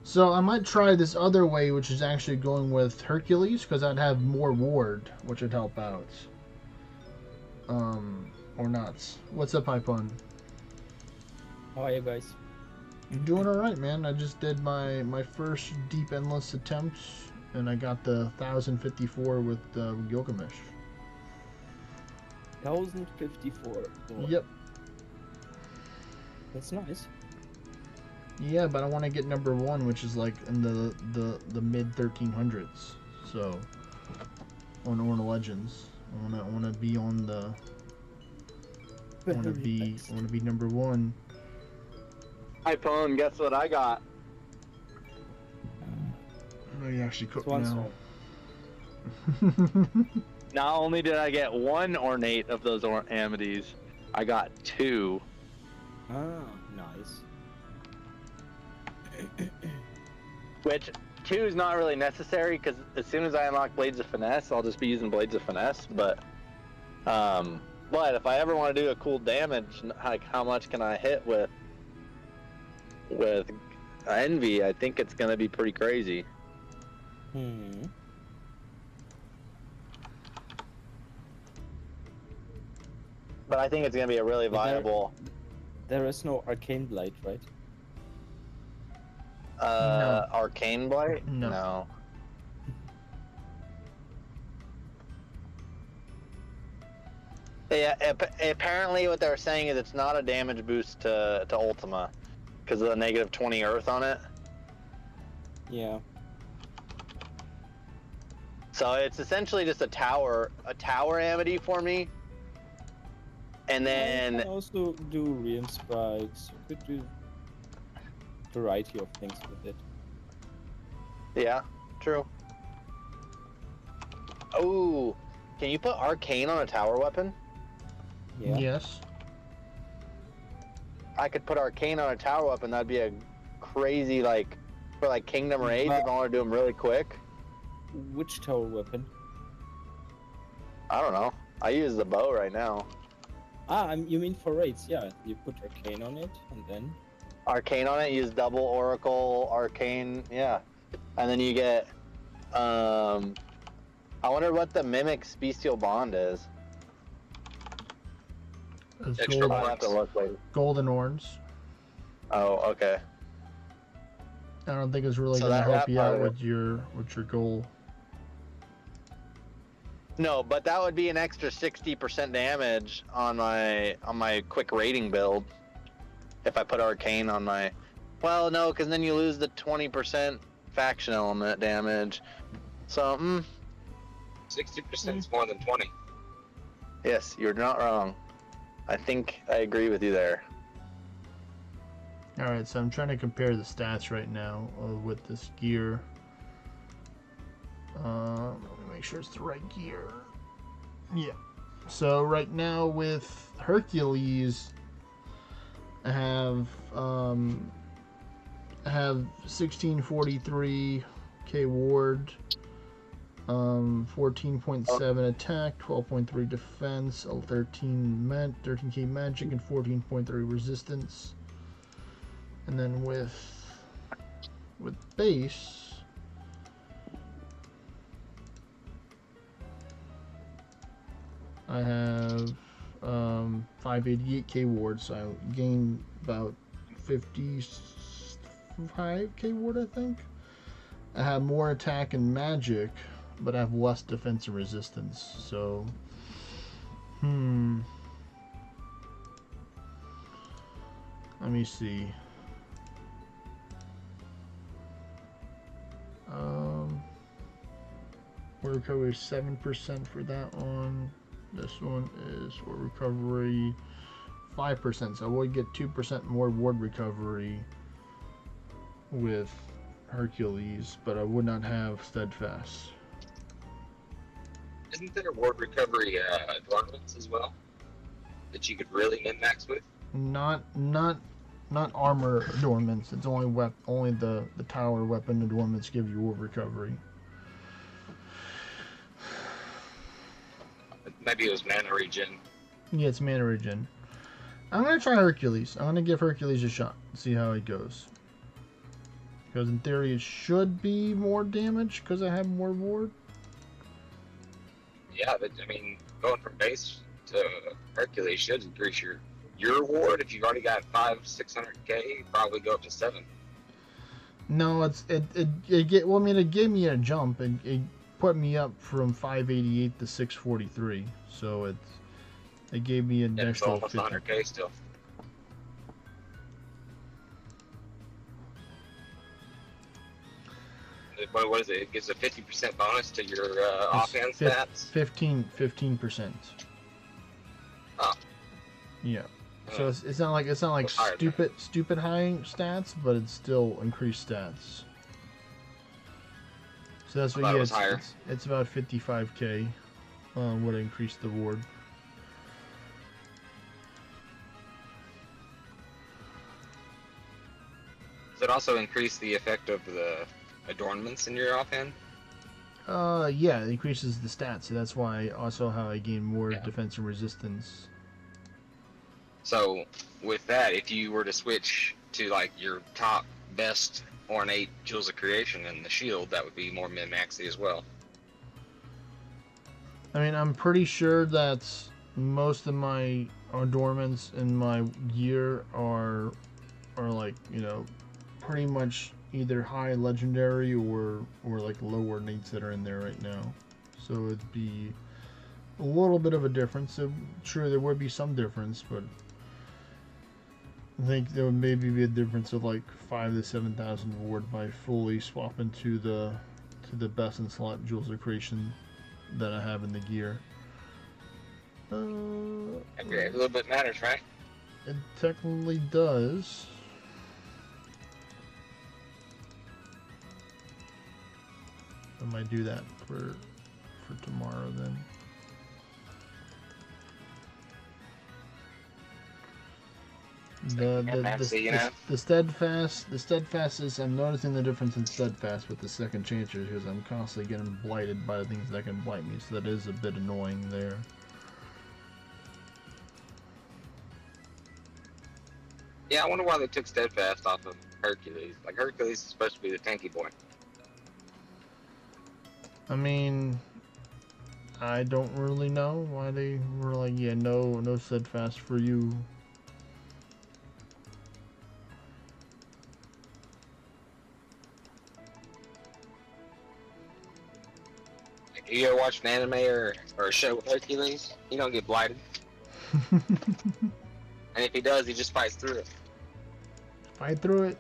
So I might try this other way, which is actually going with Hercules, because I'd have more ward, which would help out. Or not. What's up, Hypon? How are you guys? I'm doing alright, man. I just did my first deep endless attempts, and I got the 1054 with Gilgamesh. 1054. Oh, Yep. that's nice. Yeah, but I want to get number 1, which is like in the mid 1300s. So on Orna Legends, I want to be on the. I want to be number 1. iPhone, guess what I got? Oh, you actually cooked Swan now. song. Not only did I get 1 ornate of those amities, I got 2. Ah, nice. Which 2 is not really necessary because as soon as I unlock Blades of Finesse, I'll just be using Blades of Finesse. But if I ever want to do a cool damage, like how much can I hit with Envy? I think it's gonna be pretty crazy. But I think it's gonna be a really viable. There is no arcane blade, right? No. Arcane Blight? No. Yeah, apparently what they were saying is it's not a damage boost to Ultima because of the negative 20 Earth on it. Yeah. So it's essentially just a tower amity for me. And You then can also do Realm Spikes. You could do a variety of things with it. yeah, true. Oh, can you put Arcane on a tower weapon? Yeah. Yes. I could put Arcane on a tower weapon. That'd be a crazy for Kingdom raids if I want to do them really quick. Which tower weapon? I don't know. I use the bow right now. Ah, you mean for raids? Yeah, you put arcane on it, and then Arcane on it, use double Oracle, Arcane, yeah. And then you get, I wonder what the Mimic's Bestial Bond is. It's Extra I'll have to look later. golden horns. Oh, okay. I don't think it's really So going to that help you out part- with your goal. No, but that would be an extra 60% damage on my quick raiding build. If I put Arcane on my... Well, no, because then you lose the 20% faction element damage. So, 60% is more than 20. yes, you're not wrong. I think I agree with you there. Alright, so I'm trying to compare the stats right now with this gear. Let me make sure it's the right gear. Yeah. So right now with Hercules, I have 1643 K ward, 14.7 attack, 12.3 defense, 13K magic, and 14.3 resistance. And then with base, I have 588K ward, so I gain about 55K ward, I think. I have more attack and magic, but I have less defense and resistance. So, let me see. Word recovery is 7% for that one. This one is for recovery 5%. So I would get 2% more ward recovery with Hercules, but I would not have steadfast. Isn't there ward recovery adornments as well that you could really min-max with? Not armor adornments. It's only only the tower weapon adornments give you ward recovery. Maybe it was mana regen. Yeah, it's mana regen. I'm gonna try Hercules. I'm gonna give Hercules a shot. See how it goes. Because in theory it should be more damage because I have more ward. Yeah, but I mean, going from base to Hercules should increase your ward. If you've already got 500-600k, probably go up to 7. No, it gave me a jump. It put me up from 588 to 643. So it gave me an It's extra almost 50. 100k still. What is it? It gives a 50% bonus to your offhand stats. 15%. Oh. Yeah. So it's not like stupid high stats, but it's still increased stats. So that's what it's about 55k. Would increase the ward. Does it also increase the effect of the adornments in your offhand? Yeah, it increases the stats, so that's why also how I gain more defense and resistance. So with that, if you were to switch to like your top best ornate jewels of creation and the shield, that would be more min-maxy as well. I mean, I'm pretty sure that most of my adornments in my gear are like, you know, pretty much either high legendary or like low ornates that are in there right now. So it'd be a little bit of a difference. Sure, there would be some difference, but I think there would maybe be a difference of like 5,000 to 7,000 ward by fully swapping to the best in slot jewels of creation that I have in the gear. Okay, a little bit matters, right? It technically does. I might do that for tomorrow then. The steadfast is, I'm noticing the difference in steadfast with the second chancers because I'm constantly getting blighted by the things that can blight me, so that is a bit annoying there. Yeah, I wonder why they took steadfast off of Hercules. Like, Hercules is supposed to be the tanky boy. I mean, I don't really know why they were like, yeah, no steadfast for you. You ever watch an anime or a show with Hercules? He don't get blighted. And if he does, he just fights through it. Fight through it.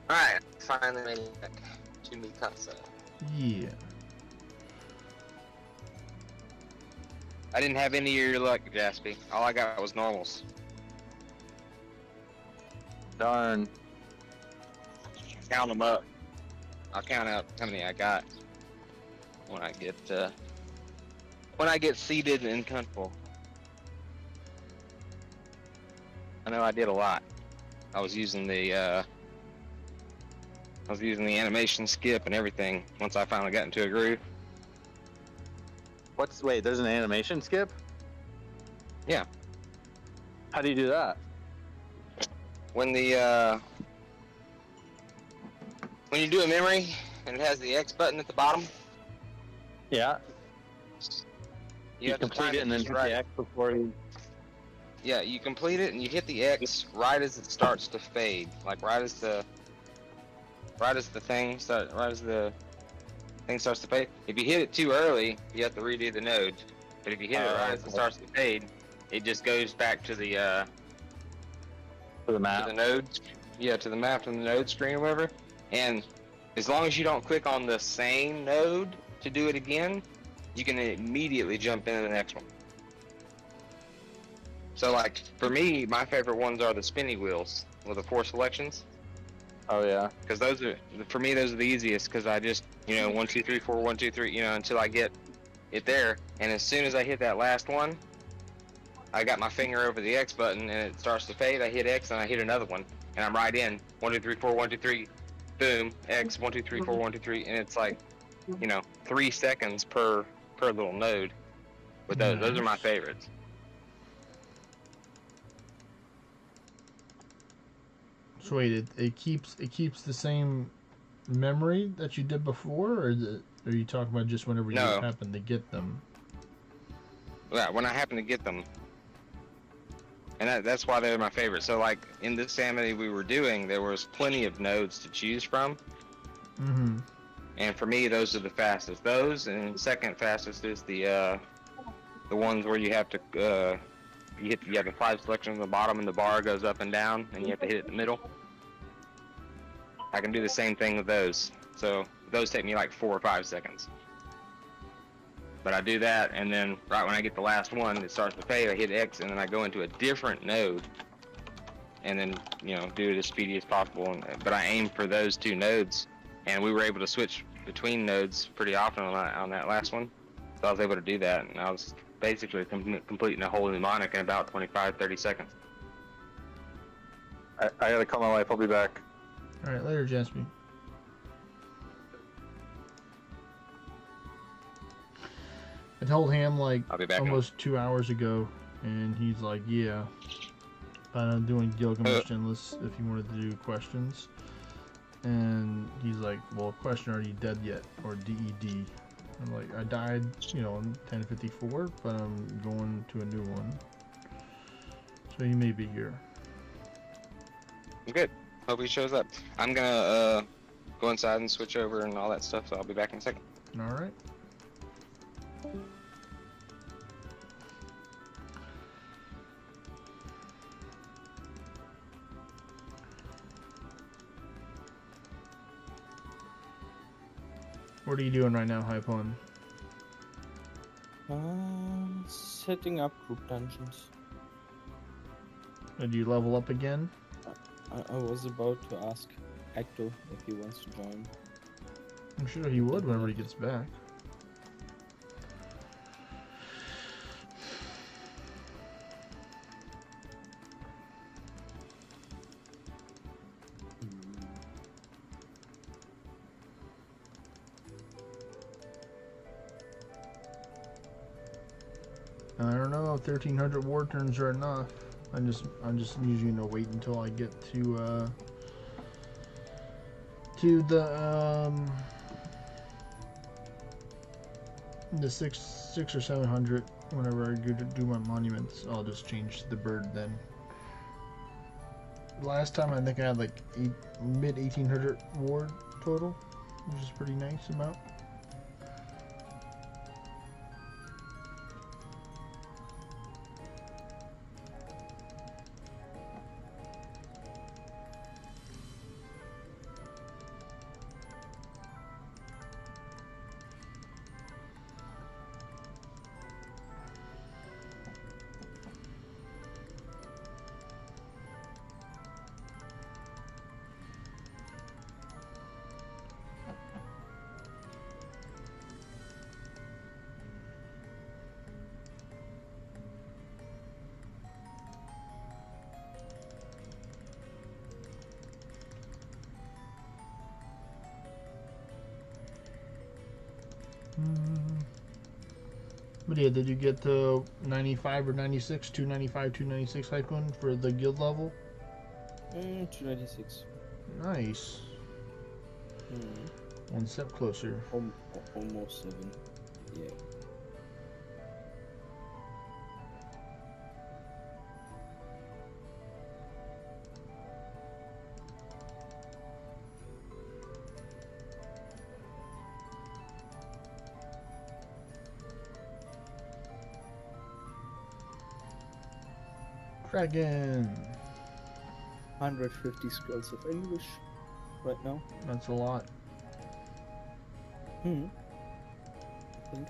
Alright, finally made it back to Mikasa. Yeah. I didn't have any of your luck, Jaspy. All I got was normals. Darn. Count them up. I'll count out how many I got when I get seated and comfortable. I know I did a lot. I was using the animation skip and everything once I finally got into a groove. Wait, there's an animation skip? Yeah. How do you do that? When when you do a memory and it has the X button at the bottom, Yeah. you have to complete time it and then just hit right. the X before you... Yeah, you complete it and you hit the X right as it starts to fade, like right as the thing starts to fade. If you hit it too early, you have to redo the node. But if you hit it right as it starts to fade, it just goes back to the For the map. to the node. Yeah, to the map and the node screen or whatever. And as long as you don't click on the same node to do it again, you can immediately jump into the next one. So like for me, my favorite ones are the spinny wheels with the 4 selections. Oh yeah. Because those are, for me, those are the easiest. Because I just, 1, 2, 3, 4, 1, 2, 3, until I get it there. And as soon as I hit that last one, I got my finger over the X button and it starts to fade. I hit X and I hit another one, and I'm right in. 1, 2, 3, 4, 1, 2, 3, boom, X, 1, 2, 3, 4, 1, 2, 3, and it's like, 3 seconds per little node. But those are my favorites. So wait, it keeps the same memory that you did before, or are you talking about just whenever you happen to get them? Yeah, when I happen to get them. And that's why they're my favorite. So like in this Amity we were doing, there was plenty of nodes to choose from. Mm-hmm. And for me, those are the fastest. Those, and second fastest is the ones where you have to you have the 5 selections on the bottom and the bar goes up and down and you have to hit it in the middle. I can do the same thing with those. So those take me like 4 or 5 seconds. But I do that, and then right when I get the last one, it starts to fade, I hit X, and then I go into a different node, and then, do it as speedy as possible. But I aim for those 2 nodes, and we were able to switch between nodes pretty often on that last one. So I was able to do that, and I was basically completing a whole mnemonic in about 25, 30 seconds. I gotta call my wife. I'll be back. All right, later, Jasmine. I told him like I'll be back almost 2 hours ago, and he's like, "Yeah, I'm doing Gilgamesh Endless if you wanted to do questions." And he's like, "Well, question, are you dead yet, or DED?" I'm like, "I died, in 1054, but I'm going to a new one, so he may be here." Good. Hope he shows up. I'm gonna go inside and switch over and all that stuff, so I'll be back in a second. All right. What are you doing right now, Hypon? Setting up group dungeons. Did you level up again? I was about to ask Hector if he wants to join. I'm sure he would whenever he gets back. I don't know if 1300 war turns are enough. I'm just usually gonna wait until I get to the 600 or 700. Whenever I go to do my monuments, I'll just change the bird then. Last time I think I had like mid 1800 war total, which is a pretty nice amount. But yeah, did you get to 95 or 96, 295, 296 Hypon for the guild level? 296. Nice. One step closer. Almost 7. Yeah. Dragon. 150 skills of English right now. That's a lot. Hmm. I think.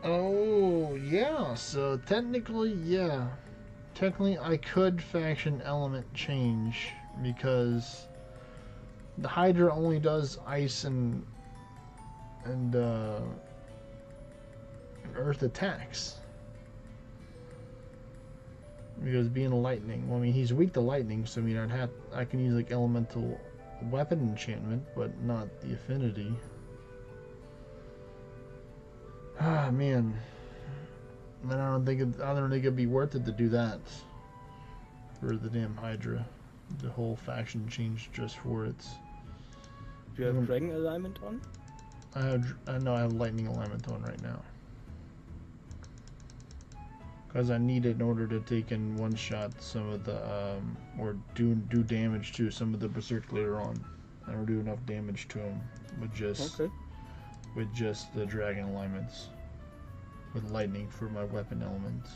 Oh, yeah. So technically, yeah. Technically, I could faction element change because the Hydra only does ice and earth attacks. Because being a lightning, well, I mean, he's weak to lightning, so I mean, I can use like elemental weapon enchantment, but not the affinity. Ah, man. I don't think it'd be worth it to do that for the damn Hydra. The whole faction change just for it. Do you have Dragon alignment on? I know I have lightning alignment on right now. Because I need it in order to take in one shot some of the or do damage to some of the berserk later on. I don't do enough damage to them with just the dragon alignments. With lightning for my weapon elements.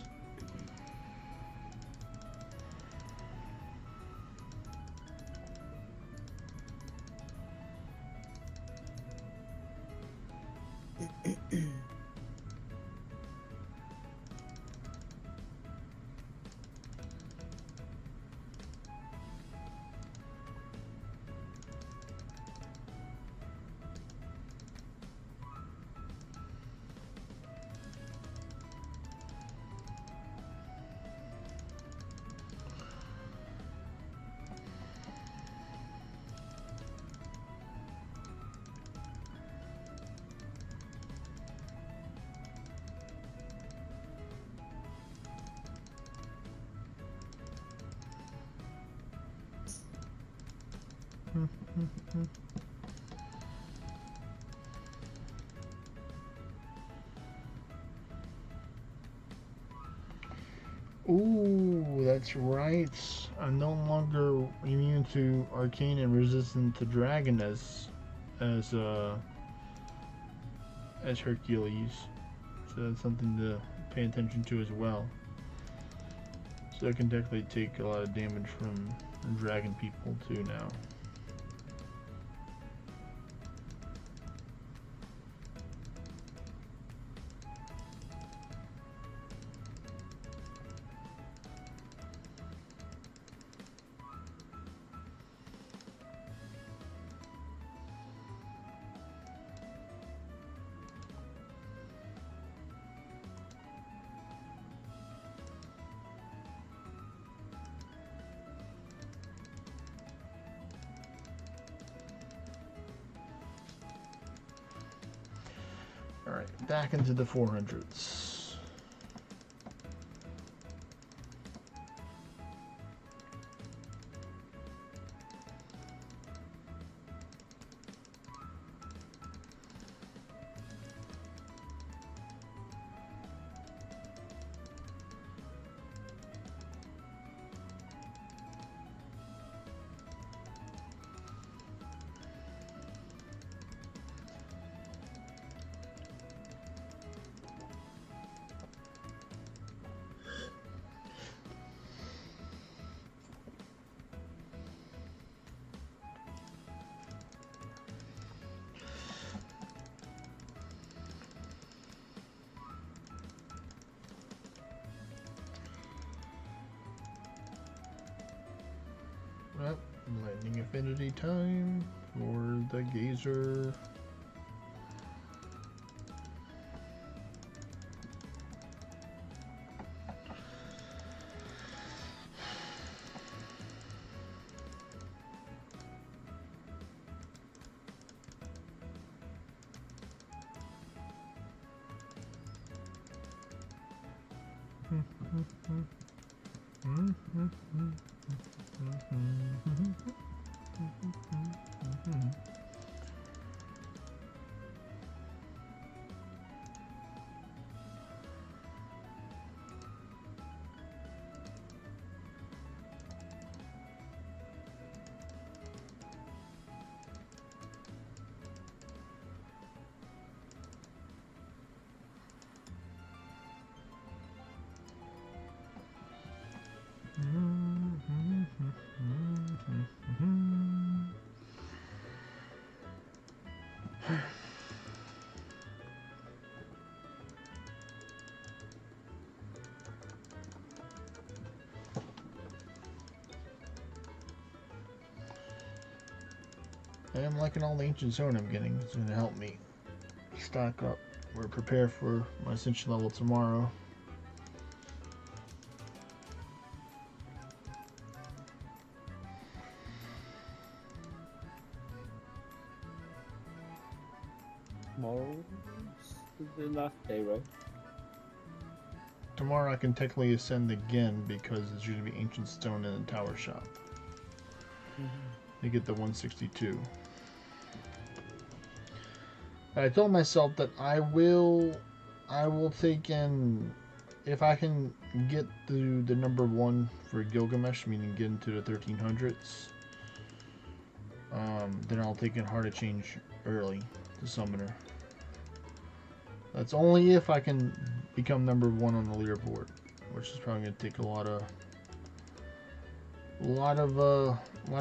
Ooh, that's right. I'm no longer immune to arcane and resistant to dragon as Hercules. So that's something to pay attention to as well. So I can definitely take a lot of damage from dragon people too now. Alright, back into the 400s. Well, lightning affinity time for the gazer. I am liking all the ancient zone I'm getting. It's going to help me stock up or prepare for my ascension level tomorrow. Tomorrow is the last day, right? Tomorrow I can technically ascend again because it's going to be ancient stone in the tower shop. To get the 162. I told myself that I will take in, if I can get to the number 1 for Gilgamesh, meaning get into the 1300s, then I'll take in Heart of Change early to Summoner. That's only if I can become number 1 on the leaderboard, which is probably going to take a lot of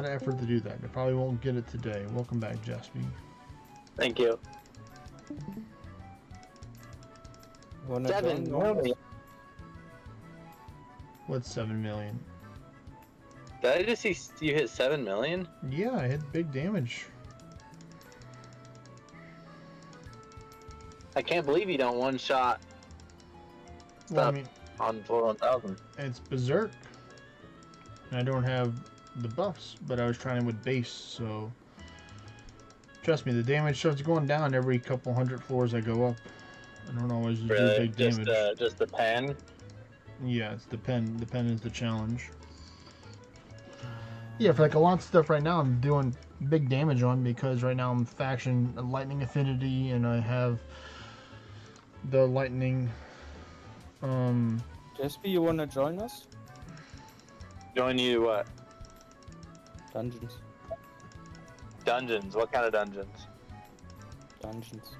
effort to do that. I probably won't get it today. Welcome back, Jaspy. Thank you. Wanna 7 join? million. What's 7 million? Did I just see you hit 7 million? Yeah, I hit big damage. I can't believe you don't one-shot Well, I stuff mean, on 4,000. it's Berserk. And I don't have the buffs, but I was trying with base, so trust me, the damage starts going down every couple hundred floors I go up. I don't always do Really? big damage. Just the pen? Yeah, it's the pen. The pen is the challenge. Yeah, for like a lot of stuff right now, I'm doing big damage on because right now I'm faction lightning affinity, and I have the lightning. Jasper, you wanna join us? Join you what? Dungeons. Dungeons. What kind of dungeons? Dungeons.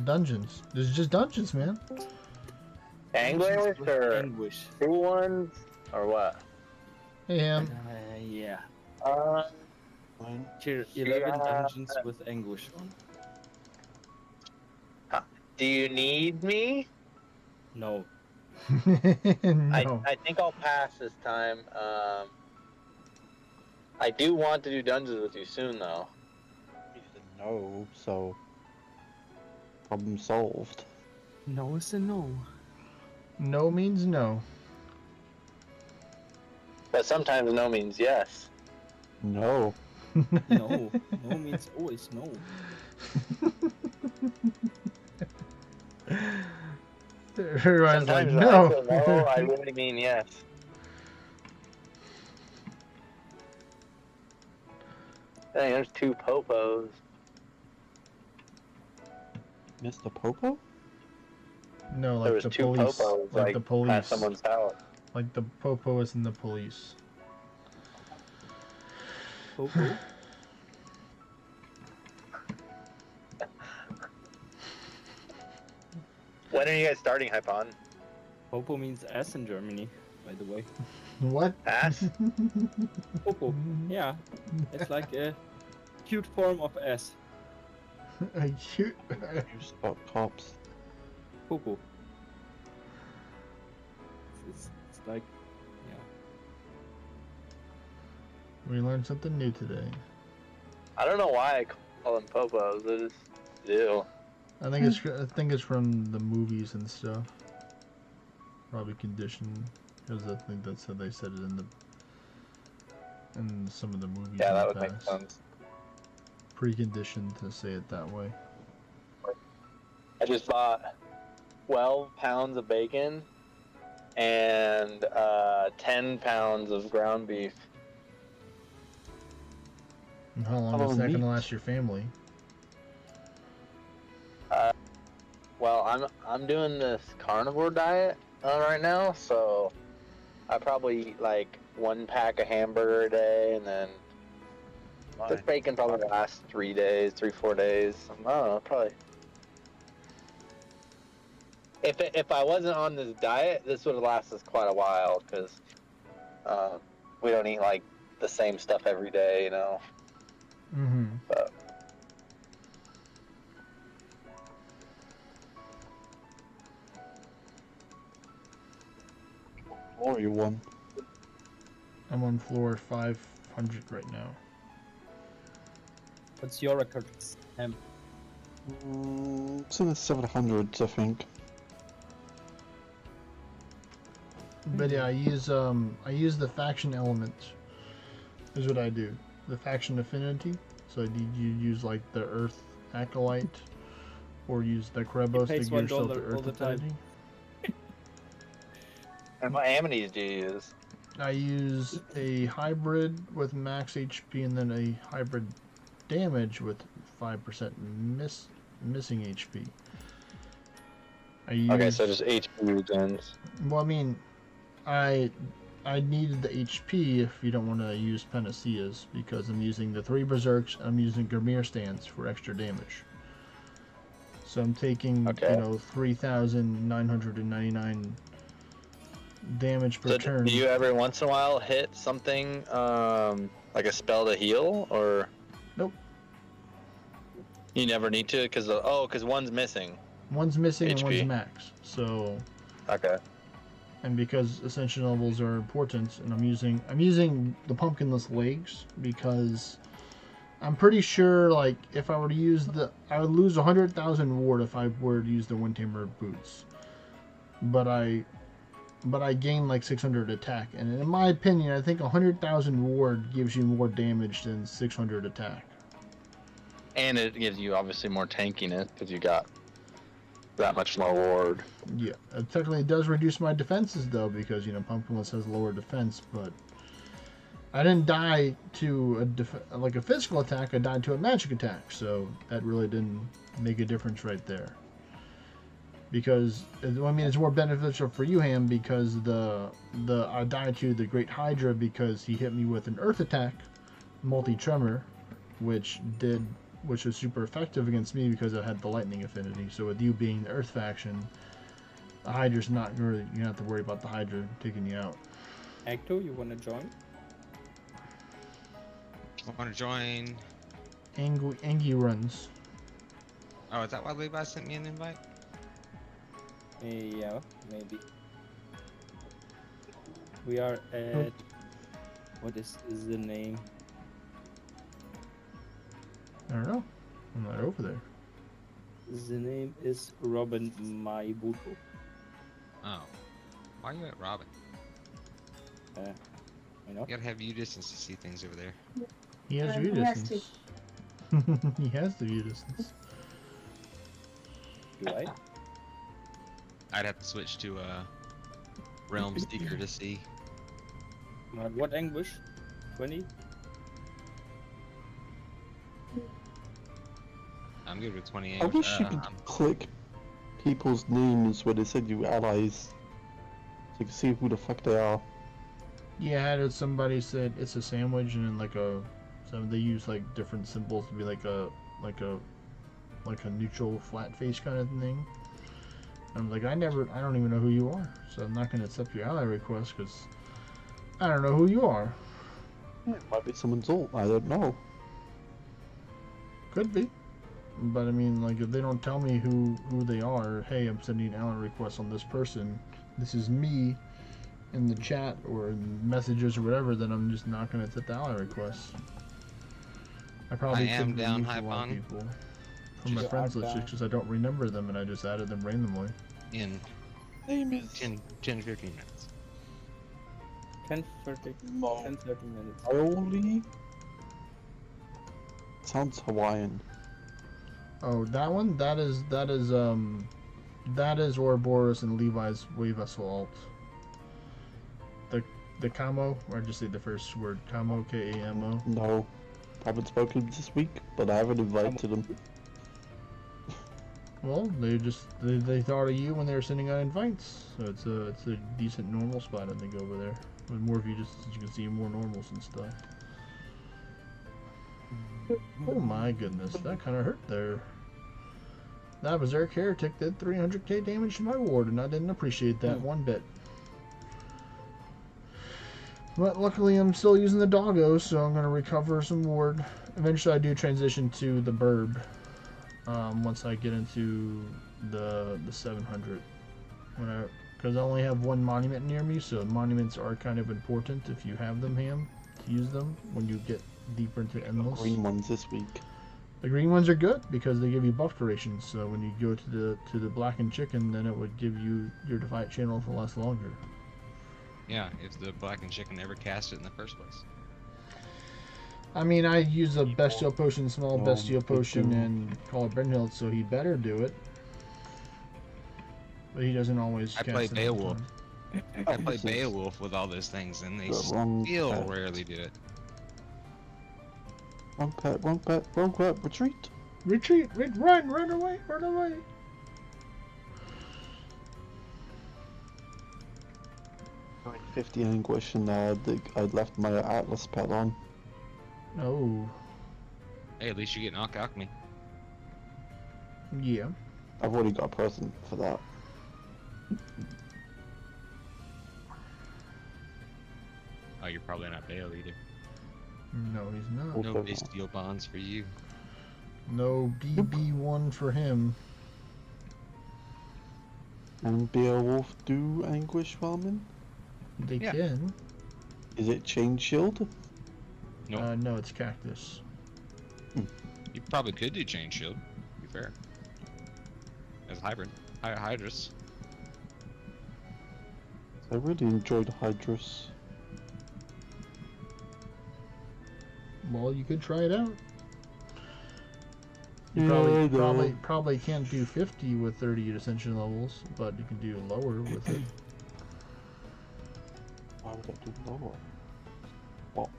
Dungeons. There's just dungeons, man. English Dungeons with or English. true ones or what? Hey, Ham. Yeah. Uh, Tier 11 Yeah. dungeons with English on. do you need me? No. No. I think I'll pass this time. I do want to do dungeons with you soon, though. He said no, so problem solved. No is a no. No means no. But sometimes no means yes. No. No. No means always no. Everyone's like, Sometimes no. when I say no, I really mean yes. Dang, there's 2 popos. Mr. Popo? No, There like was the 2 police. popos, Like the police. at someone's house. Like the popo is in the police. Popo? When are you guys starting, Hypon? Popo means ass in Germany, by the way. What? Ass? Popo. Yeah. It's like a cute form of ass. A cute. You spot cops. Popo. It's like, yeah. We learned something new today. I don't know why I call them popos. I just do. I think it's from the movies and stuff. Probably conditioned, because I think that's how they said it in some of the movies. Yeah, in that the would make past. sense. Preconditioned to say it that way. I just bought 12 pounds of bacon and 10 pounds of ground beef. And how long Oh, is that going to neat. last your family? Well, I'm doing this carnivore diet right now, so I probably eat like 1 pack of hamburger a day, and then the Why? bacon probably lasts 3 days, 3-4 days. I don't know, probably. If I wasn't on this diet, this would have lasted us quite a while, because we don't eat like the same stuff every day, you know. Mm-hmm. But are you on? I'm on floor 500 right now. What's your record, Sam? It's in the 700s, I think. But yeah, I use the faction element. Is what I do. The faction affinity. So you use like the Earth Acolyte, or use the Krebos to pays give yourself $1 the all Earth the time. affinity. And what amenities do you use? I use a hybrid with max HP and then a hybrid damage with 5% missing HP. Okay, so just HP regens. Well, I mean, I needed the HP if you don't want to use Panaceas, because I'm using the 3 Berserks, I'm using Grimir stands for extra damage. So I'm taking, 3,999 damage per So turn. do you every once in a while hit something, like a spell to heal, or? Nope. You never need to, because one's missing. One's missing and HP. one's max. So, Okay. and because ascension levels are important, and I'm using the pumpkinless legs because I'm pretty sure, like, if I were to use I would lose 100,000 ward if I were to use the Windtamer boots. But I gain like 600 attack, and in my opinion, I think 100,000 ward gives you more damage than 600 attack. And it gives you obviously more tankiness because you got that much more ward. Yeah, it technically does reduce my defenses though, because Pumpkinless has lower defense, but I didn't die to a physical attack. I died to a magic attack, so that really didn't make a difference right there. Because it's more beneficial for you, Ham, because I died to the Great Hydra because he hit me with an Earth attack, multi-tremor, which was super effective against me because I had the lightning affinity. So with you being the Earth faction, the Hydra's not really, you don't have to worry about the Hydra taking you out. Acto, you wanna join? I want to join. Angie runs. Oh, is that why Levi sent me an invite? Yeah, maybe. We are at... What is the name? I don't know. I'm not over there. The name is Robin Maibuto. Oh. Why are you at Robin? You know? You gotta have view distance to see things over there. He has view he has to. distance. He has the view distance. Do I? I'd have to switch to Realm Seeker to see. What English? 20? I'm good with 28. I wish you could click people's names where they send you allies, so you can see who the fuck they are. Yeah, I had somebody said it's a sandwich, and then they use like different symbols to be like a neutral flat face kind of thing. I'm like, I don't even know who you are, so I'm not gonna accept your ally request because I don't know who you are. It might be someone's ult, I don't know. Could be, but I mean, like, if they don't tell me who they are, hey, I'm sending an ally request on this person, this is me, in the chat or in messages or whatever, then I'm just not gonna accept the ally request. I probably am could down remove high a lot of bond. people from my friends list just because I don't remember them and I just added them randomly. In Name is 10, 15 minutes. 10:30 minutes. Holy. Sounds Hawaiian. Oh, that one? That is Ouroboros and Levi's Wave Vessel alt. The Kamo, or just say the first word, Kamo, K-A-M-O. No. Haven't spoken this week, but I haven't invited them. Well, they thought of you when they were sending out invites, so it's a decent normal spot I think over there. With more view distance, you can see more normals and stuff. Oh my goodness, that kind of hurt there. That Berserk Heretic did 300k damage to my ward, and I didn't appreciate that one bit. But luckily I'm still using the doggo, so I'm going to recover some ward. Eventually I do transition to the burb once I get into the 700. Because I only have one monument near me, so monuments are kind of important if you have them, Ham, to use them when you get deeper into Endless. Green ones this week. The green ones are good because they give you buff durations. So when you go to the blackened chicken, then it would give you your Defiant channel to last longer. Yeah, if the blackened chicken never cast it in the first place. I mean, I use a bestial potion, small No, bestial good potion, too. and call it Brynhild, so he better do it. But he doesn't always I cast play it all the Beowulf. time. I play This is Beowulf with all those things, and they the wrong still pet. rarely do it. Wrong pet, wrong pet, wrong pet, retreat! Retreat! Run away! Run away! Going 50 anguish and I'd left my Atlas pet on. Oh, Hey, at least you get knock alchemy. yeah. I've already got a present for that. Oh, you're probably not Bale either. No, he's not. Oh. No Okay. bestial bonds for you. No BB1 for him. And Beowulf do anguish ramen? They Yeah. can. Is it chain shield? Nope. No, it's cactus. You probably could do chain shield, to be fair. As a hybrid. Hydrus. I really enjoyed Hydrus. Well, you could try it out. You Yeah, I know. probably can't do 50 with 30 ascension levels, but you can do lower with it. Why would I do lower? Wop.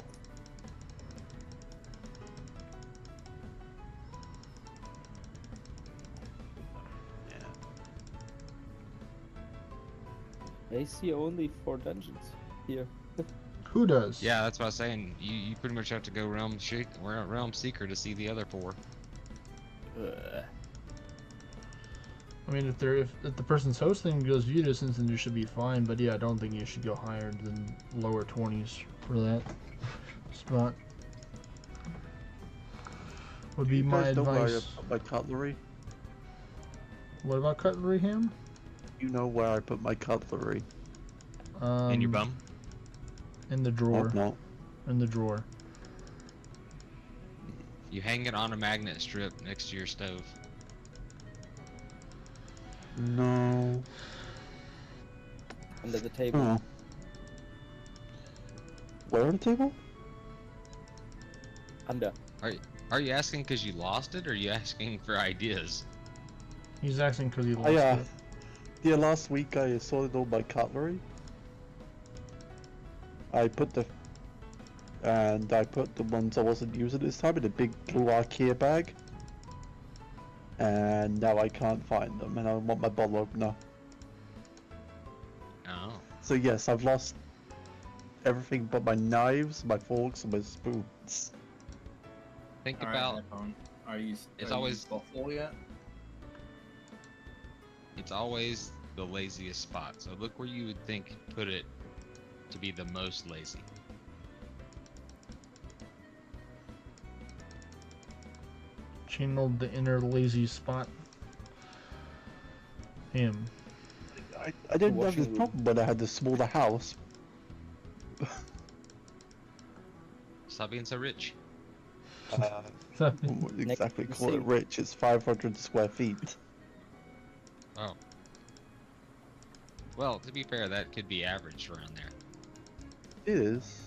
I see only 4 dungeons here. Who does? Yeah, that's what I was saying. You pretty much have to go Realm Seeker to see the other 4. Ugh. I mean, if the person's hosting goes view distance, then you should be fine. But yeah, I don't think you should go higher than lower 20s for that spot. Would be You my guys know where I advice. put my cutlery? What about cutlery, Ham? You know where I put my cutlery. In your bum? In the drawer. No. In the drawer. You hang it on a magnet strip next to your stove. No. Under the table. Oh. Where on the table? Under. Are you asking because you lost it, or are you asking for ideas? He's asking because he lost Yeah. it. Yeah, last week I sorted all my cutlery. I put the ones I wasn't using this time in a big blue IKEA bag. And now I can't find them, and I want my bottle opener. Oh. So yes, I've lost everything but my knives, my forks, and my spoons. Think All right, about iPhone. Are you? It's are always- you full yet? it's always the laziest spot. So look where you would think put it to be the most lazy. Channeled the inner lazy spot. Him. I didn't have Washing this room. problem when I had the smaller house. Stop being so rich. Wouldn't exactly Next call it thing. rich. It's 500 square feet. Oh. Well, to be fair, that could be averaged around there. It is.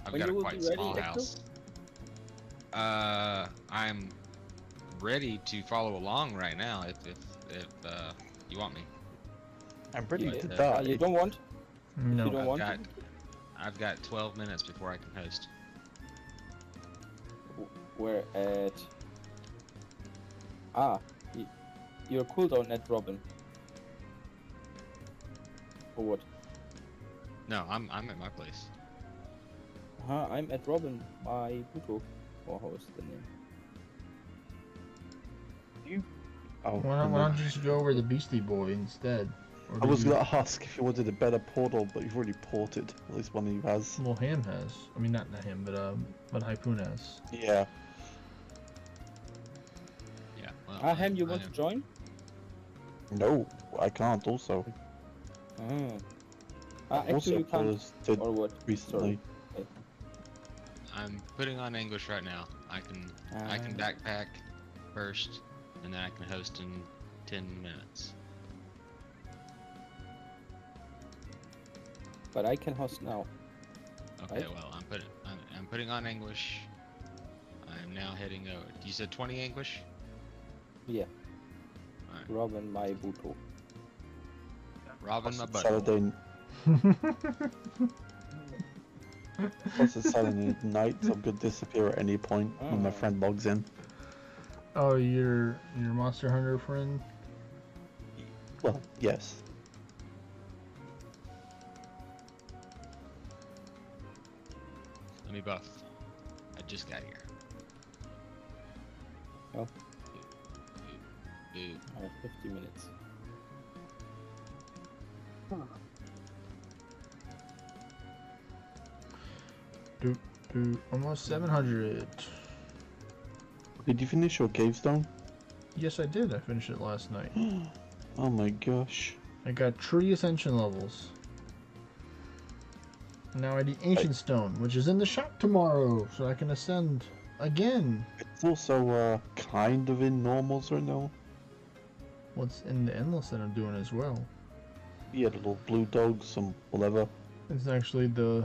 I've When got you a will quite be ready, small Hector? house. I'm ready to follow along right now if you want me. I'm ready You, to uh, die. you don't want? No. You don't want? I've got 12 minutes before I can host. We're at. Your cooldown at Robin. Or what? No, I'm at my place. I'm at Robin by Pluto. Or how is the name? Oh, Why don't you just go over the Beastie Boy instead? Or I did was you- gonna ask if you wanted a better portal, but you've already ported. At least one of you has. Well, Ham has. I mean, not him, but Hypoon has. Yeah. Yeah. Well, Ham, you I want to am- join? No, I can't also. Ah. I Actually, you can't. posted Or what? recently. Sorry. I'm putting on English right now. I can backpack first, and then I can host in 10 minutes. But I can host now. Okay, Right. well, I'm putting on English. I'm now heading over. You said 20 English? Yeah. Alright. Robin my Buto. Robin my butt. Saturday. Plus it's Saturday night, so I'm gonna disappear at any point when my friend logs in. Oh, your Monster Hunter friend? Well, yes. Let me buff. I just got here. Oh. Dude. 50 minutes. Almost 700. Did you finish your gravestone? Yes, I did. I finished it last night. Oh my gosh. I got tree ascension levels. Now I need ancient stone, which is in the shop tomorrow, so I can ascend again. It's also kind of in normals right now. What's in the endless that I'm doing as well? Yeah, the little blue dogs, some whatever. It's actually the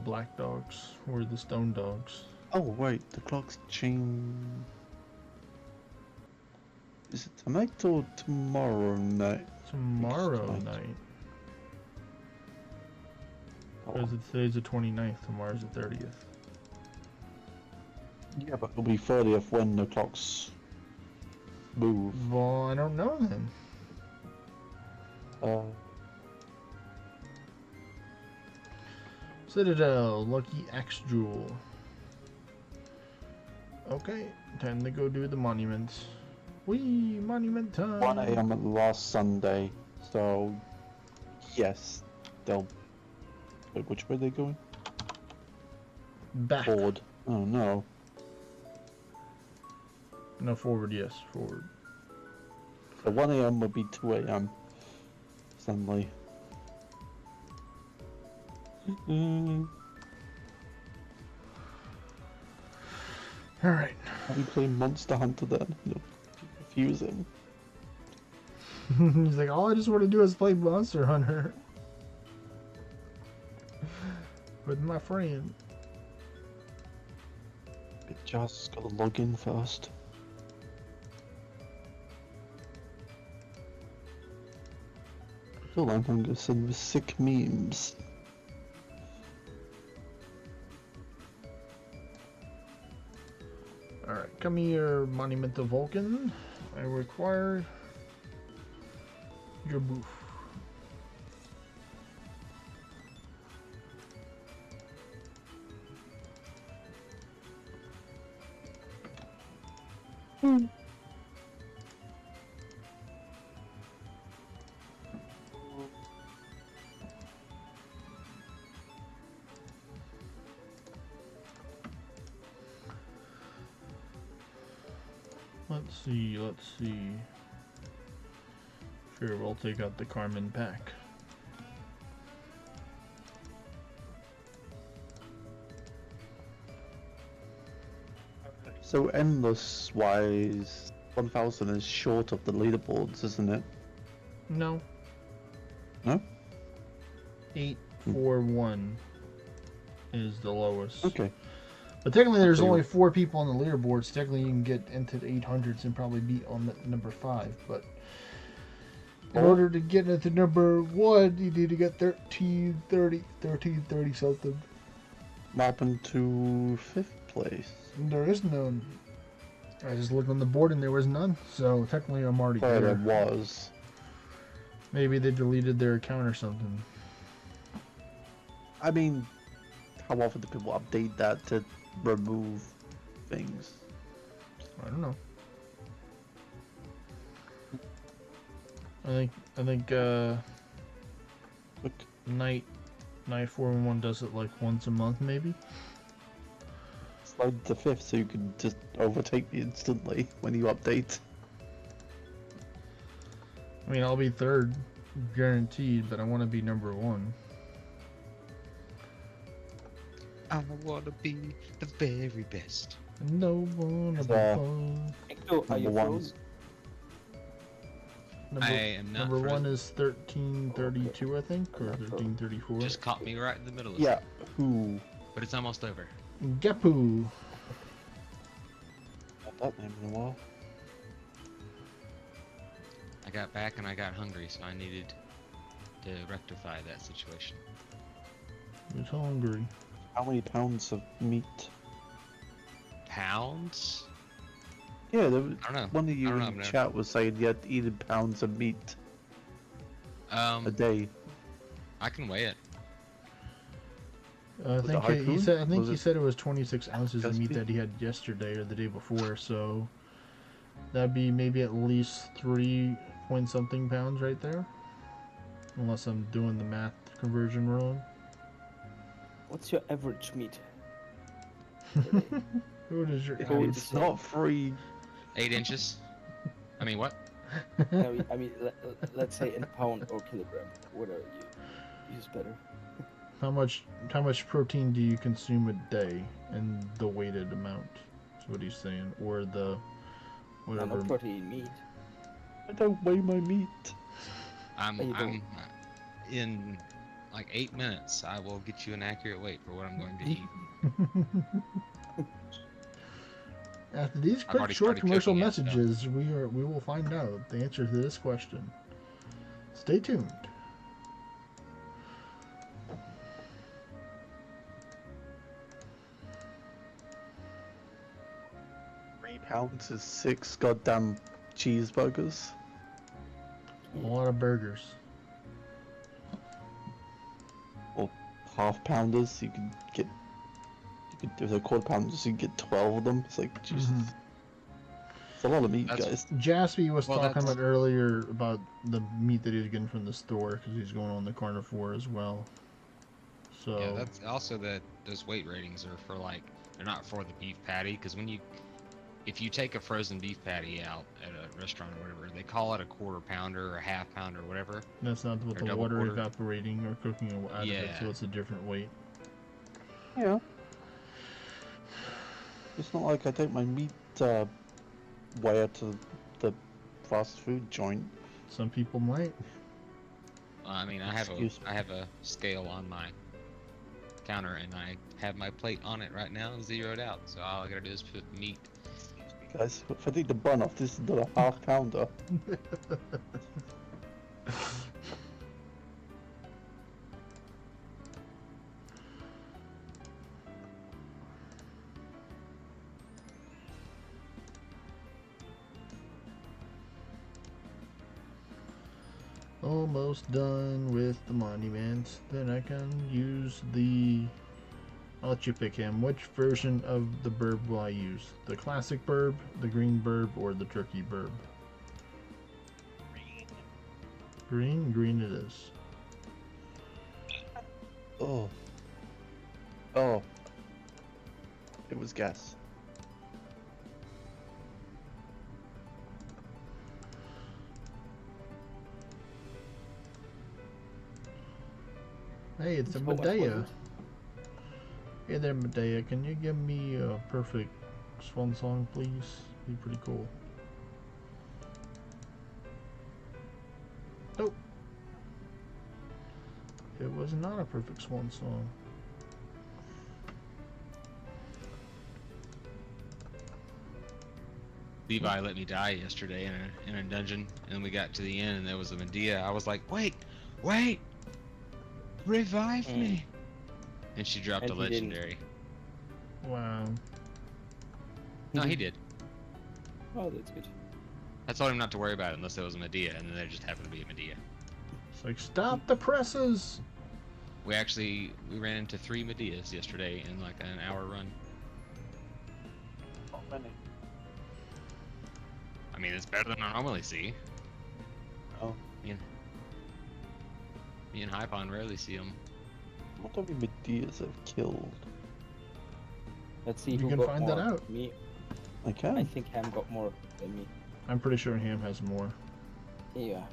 black dogs, or the stone dogs. Oh wait, the clock's changed. Is it tonight or tomorrow night? Tomorrow Tonight. night. Oh. Because today's the 29th, tomorrow's the 30th. Yeah, but it'll be 30th when the clocks move. Well, I don't know then. Citadel, Lucky X Jewel. Okay, time to go do the monuments. Whee, monument time! 1 a.m. last Sunday, so yes, they'll. Wait, which way are they going? Back. Forward. Oh no. No, forward, yes, forward. So 1 a.m. will be 2 a.m. Sunday. Alright. Are we playing Monster Hunter then? No, confusing. He's like, all I just want to do is play Monster Hunter. With my friend. Just gotta log in first. I feel like I'm gonna send the sick memes. Alright, come here, Monument of Vulcan. I require your booth. Let's see. Sure, we'll take out the Carmen pack. So endless wise, 1000 is short of the leaderboards, isn't it? No. No? 841 is the lowest. Okay. But technically, there's Okay. only 4 people on the leaderboards. Technically, you can get into the 800s and probably beat on the number 5. But in order to get into number 1, you need to get 1330 something. What happened to 5th place? There is none. I just looked on the board and there was none. So technically, I'm already Oh, there there. was. Maybe they deleted their account or something. I mean, how often do people update that to remove things? I don't know. I think Look, Night 411 does it like once a month, maybe. slide to 5th so you can just overtake me instantly when you update. I mean, I'll be third, guaranteed, but I want to be number one. I want to be the very best. No one to be fun. Hector, are you Number one. frozen? Number, I am not number one frozen. is 1332, I think, or 1334. Just caught me right in the middle of Yeah. it. Who? But it's almost over. Gapu. Not that name in a while. I got back and I got hungry, so I needed to rectify that situation. Who's hungry? How many pounds of meat? Pounds? Yeah, there was, I don't know. one of you I don't know, in I've never- chat was saying you had to eat in pounds of meat a day. I can weigh it. I Was it think he harpoon? said. I think Was he it said it was 26 ounces of meat Gatsby? that he had yesterday or the day before. So that'd be maybe at least 3 point something pounds right there, unless I'm doing the math conversion wrong. What's your average meat? What is your? If would it's say- not free, 8 inches? I mean, what? I mean, let's say in pound or kilogram. Whatever you use better. How much protein do you consume a day, and the weighted amount? Is what he's saying, or the whatever. Not protein meat. I don't weigh my meat. I'm you don't. in like 8 minutes. I will get you an accurate weight for what I'm going to eat. After these I've quick already short started commercial cooking it, so- messages, we will find out the answer to this question. Stay tuned. £3 is 6 goddamn cheeseburgers. A lot of burgers. Or half pounders. You could get. You could do a quarter pounders. You could get 12 of them. It's like Jesus. Mhm. It's a lot of meat, That's- guys. Jaspy was Well, talking that's- about earlier about the meat that he's getting from the store because he's going on the carnivore as well. So Yeah, that's also that those weight ratings are for like, they're not for the beef patty, because if you take a frozen beef patty out at a restaurant or whatever, they call it a quarter pounder or a half pounder or whatever. that's not with or the double water quarter. evaporating or cooking out of it, Yeah. so it's a different weight. Yeah. It's not like I take my meat way out to the fast food joint. Some people might. I mean, I have Excuse a scale on my counter, and I have my plate on it right now zeroed out. So all I gotta do is put meat. Guys, if I take the bun off, this is not a half pounder. Almost done with the monument. Then I can use the... I'll let you pick him. Which version of the burb will I use? The classic burb, the green burb, or the turkey burb? Green? Green it is. Oh. Oh. It was gas. Hey, it's a So what was Medea. it? Hey there, Medea. Can you give me a perfect swan song, please? Be pretty cool. Nope. It was not a perfect swan song. Levi let me die yesterday in a dungeon, and we got to the end, and there was a Medea. I was like, wait, revive me! And she dropped And a he didn't. legendary. Wow. No, he did. Oh, that's good. I told him not to worry about it unless it was a Medea, and then there just happened to be a Medea. It's like, stop the presses! We ran into 3 Medeas yesterday in like an hour run. Not many. I mean, it's better than I normally see. Oh. Me and Hypon rarely see them. What have many Medeas I've killed? Let's see You who can got find more. that out. Me. I I can. think Ham got more than me. I'm pretty sure Ham has more. Yeah.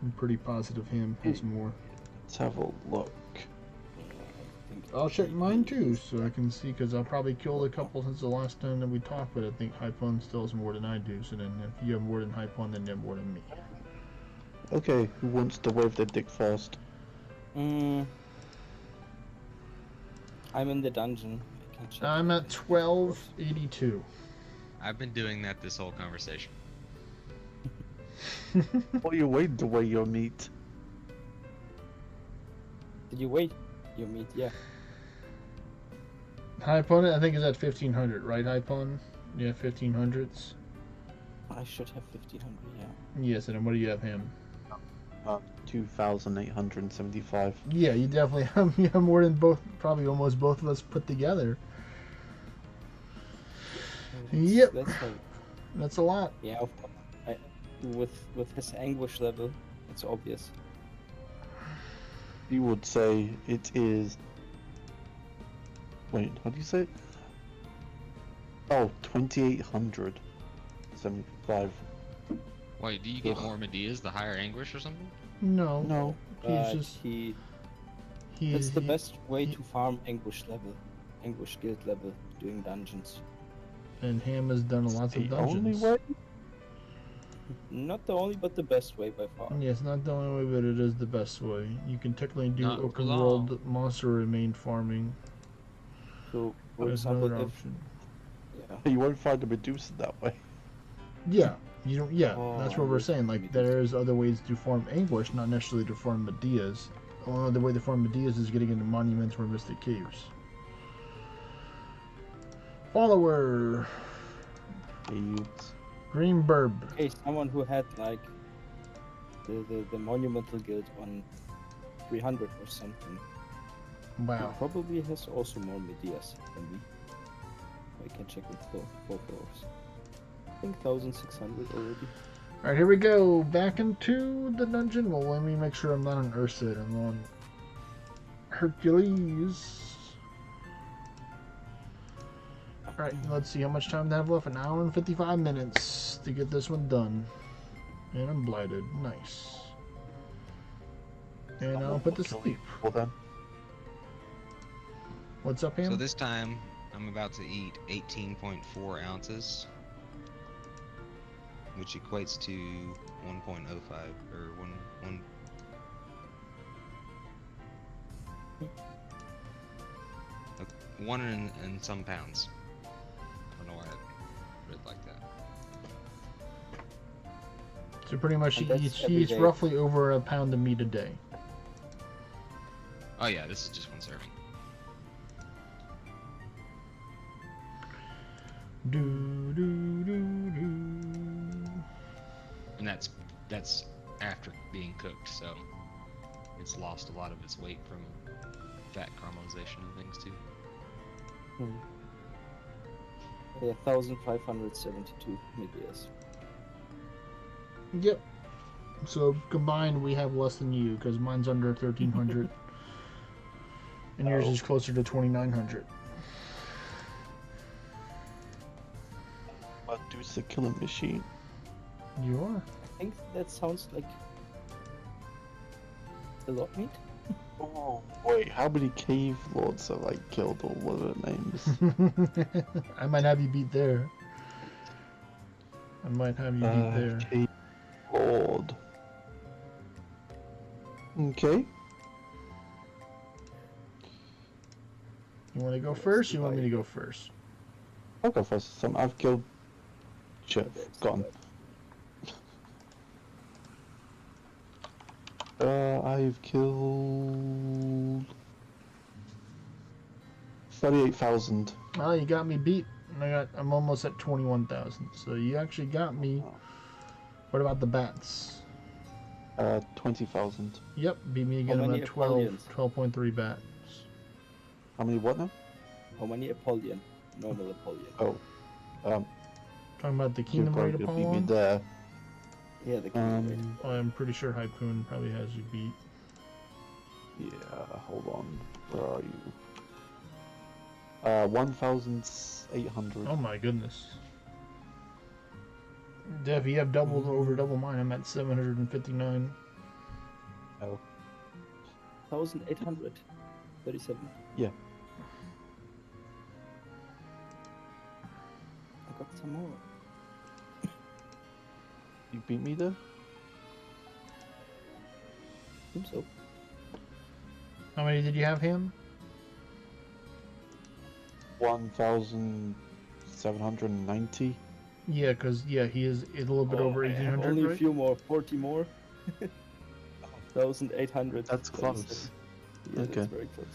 I'm pretty positive him has more. Let's have a look. I'll check mine too, so I can see, because I'll probably killed a couple since the last time that we talked, but I think Hypon still has more than I do, so then if you have more than Hypon, then you have more than me. Okay, who wants to wave their dick first? I'm in the dungeon. I can check. I'm at 1282. I've been doing that this whole conversation. What are you waiting to weigh your meat? Did you wait? Your meat, yeah. Hypon, I think, is at 1500, right, Hypon? Yeah, 1500s. I should have 1500, yeah. Yes, and then what do you have him? 2,875. Yeah, you definitely have, you have more than both, probably almost both of us put together. Yep. That's a lot. Yeah, of course. With his anguish level, it's obvious. You would say it is. Wait, how do you say it? Oh, 2,875. Wait, do you get more Medeas the higher anguish or something? No. No. He's It's the best way to farm anguish level, anguish guild level, doing dungeons. And Ham has done lots of The dungeons. only way? Not the only, but the best way by far. Yeah, it's not the only way, but it is the best way. You can technically do Not open long. world monster remain farming. So, for That's example, another if option. yeah, You won't find a Medusa that way. Yeah, you don't. Yeah, Oh, that's what we're saying. Like, Medusa. there's other ways to farm anguish, not necessarily to farm Medeas. The only other way to farm Medeas is getting into monuments or mystic caves. Follower Thieves. Green Burb. hey, someone who had like the monumental guild on 300 or something, Wow. probably has also more Medeas than me. I can check with photos. I think 1,600 already. Alright, here we go. Back into the dungeon. Well, let me make sure I'm not on Ursa. I'm on Hercules. Alright, let's see how much time I have left. An hour and 55 minutes to get this one done. And I'm blighted. Nice. And I'll put to sleep. Well then. What's up, Ham? So this time, I'm about to eat 18.4 ounces, which equates to 1.05 or one and some pounds. I don't know why I read like that. So pretty much And he that's eats, every he eats day. roughly over a pound of meat a day. Oh yeah, this is just one serving. Do do do do. And that's after being cooked, so it's lost a lot of its weight from fat caramelization and things too. Yeah, 1,572 Medeas. Yep. So combined, we have less than you because mine's under 1,300, and yours is closer to 2,900. Medusa killing machine. You are. I think that sounds like a lot meat. Oh, wait, how many cave lords have I killed, or what are their names? I might have you beat there. I might have you beat there. Cave lord. Okay. You want to go first? Or you want me to go first? I'll go first. So I've killed. Shit, gone. I've killed 38,000. Oh, you got me beat. I'm almost at 21,000. So you actually got me. What about the bats? 20,000. Yep, beat me again. How I'm many at 12, Apollons? 12.3 bats. How many what now? How many Apollyon? Normal Apollyon. Oh, Talking about the you're Kingdom Raid probably gonna beat me Apollon. there. Yeah, the Kingdom Raid. I'm pretty sure Hypoon probably has you beat. Yeah, hold on. Where are you? 1,800. Oh my goodness. Dev, you have double over double mine. I'm at 759. Oh. 1,837. Yeah. I got some more. You beat me there? Think so. How many did you have him? 1,790. Yeah, because he is a little bit over I have 1,800, only a right? few more, 40 more. 1,800. That's close. Yeah, Okay. that's very close.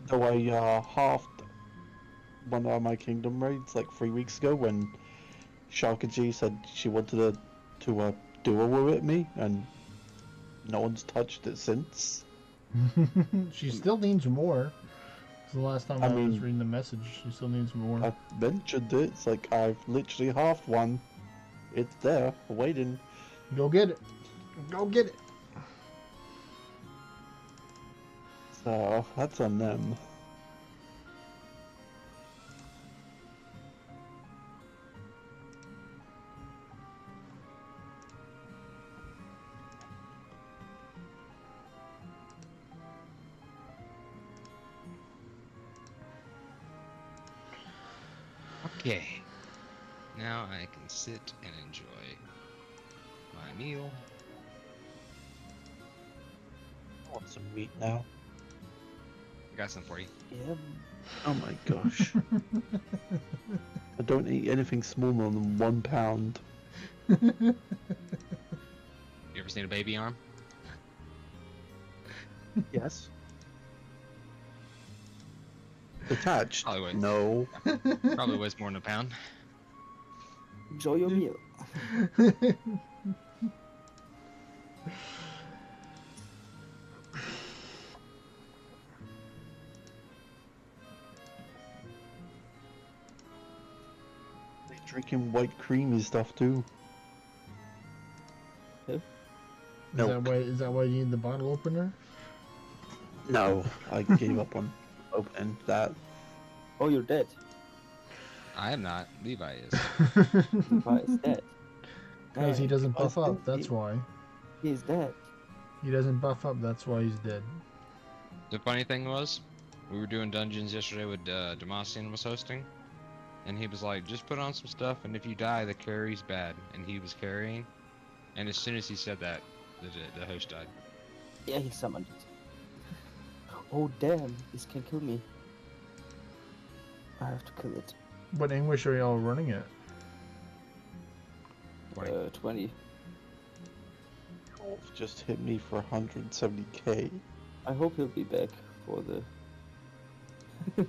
Though I halved one of my kingdom raids like 3 weeks ago when Sharka G said she wanted to duel with me, and no one's touched it since. She still needs more. 'Cause the last time I I was mean- reading the message, she still needs more. I mentioned it. It's like I've literally halved one. It's there, waiting. Go get it. Go get it. So that's on them. Okay. Now I can sit and enjoy my meal. I want some meat now. I got some for you. Yeah. Oh my gosh. I don't eat anything smaller than 1 pound. You ever seen a baby arm? Yes. Attached? Probably weighs, No. probably weighs more than a pound. Enjoy your meal. They drinking white creamy stuff too. Is that why you need the bottle opener? No, I gave up on opening that. Oh, you're dead. I am not. Levi is. Levi is dead. Because he Man, doesn't Levi's buff up, dead. that's why. He's dead. He doesn't buff up, that's why he's dead. The funny thing was, we were doing dungeons yesterday with Demasian was hosting, and he was like, just put on some stuff, and if you die, the carry's bad. And he was carrying, and as soon as he said that, the host died. Yeah, he summoned it. Oh damn, this can kill me. I have to kill it. What English are y'all running at? 20. Wolf just hit me for 170k. I hope he'll be back for the... Let's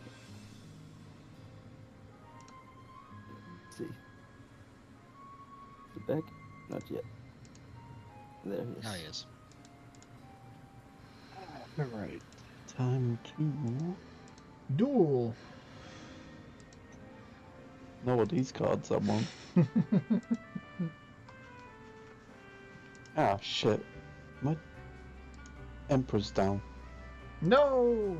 see. Is he back? Not yet. There he is. There he is. Alright. Time to Duel! know what these cards I want. Ah, shit. My Emperor's down. No!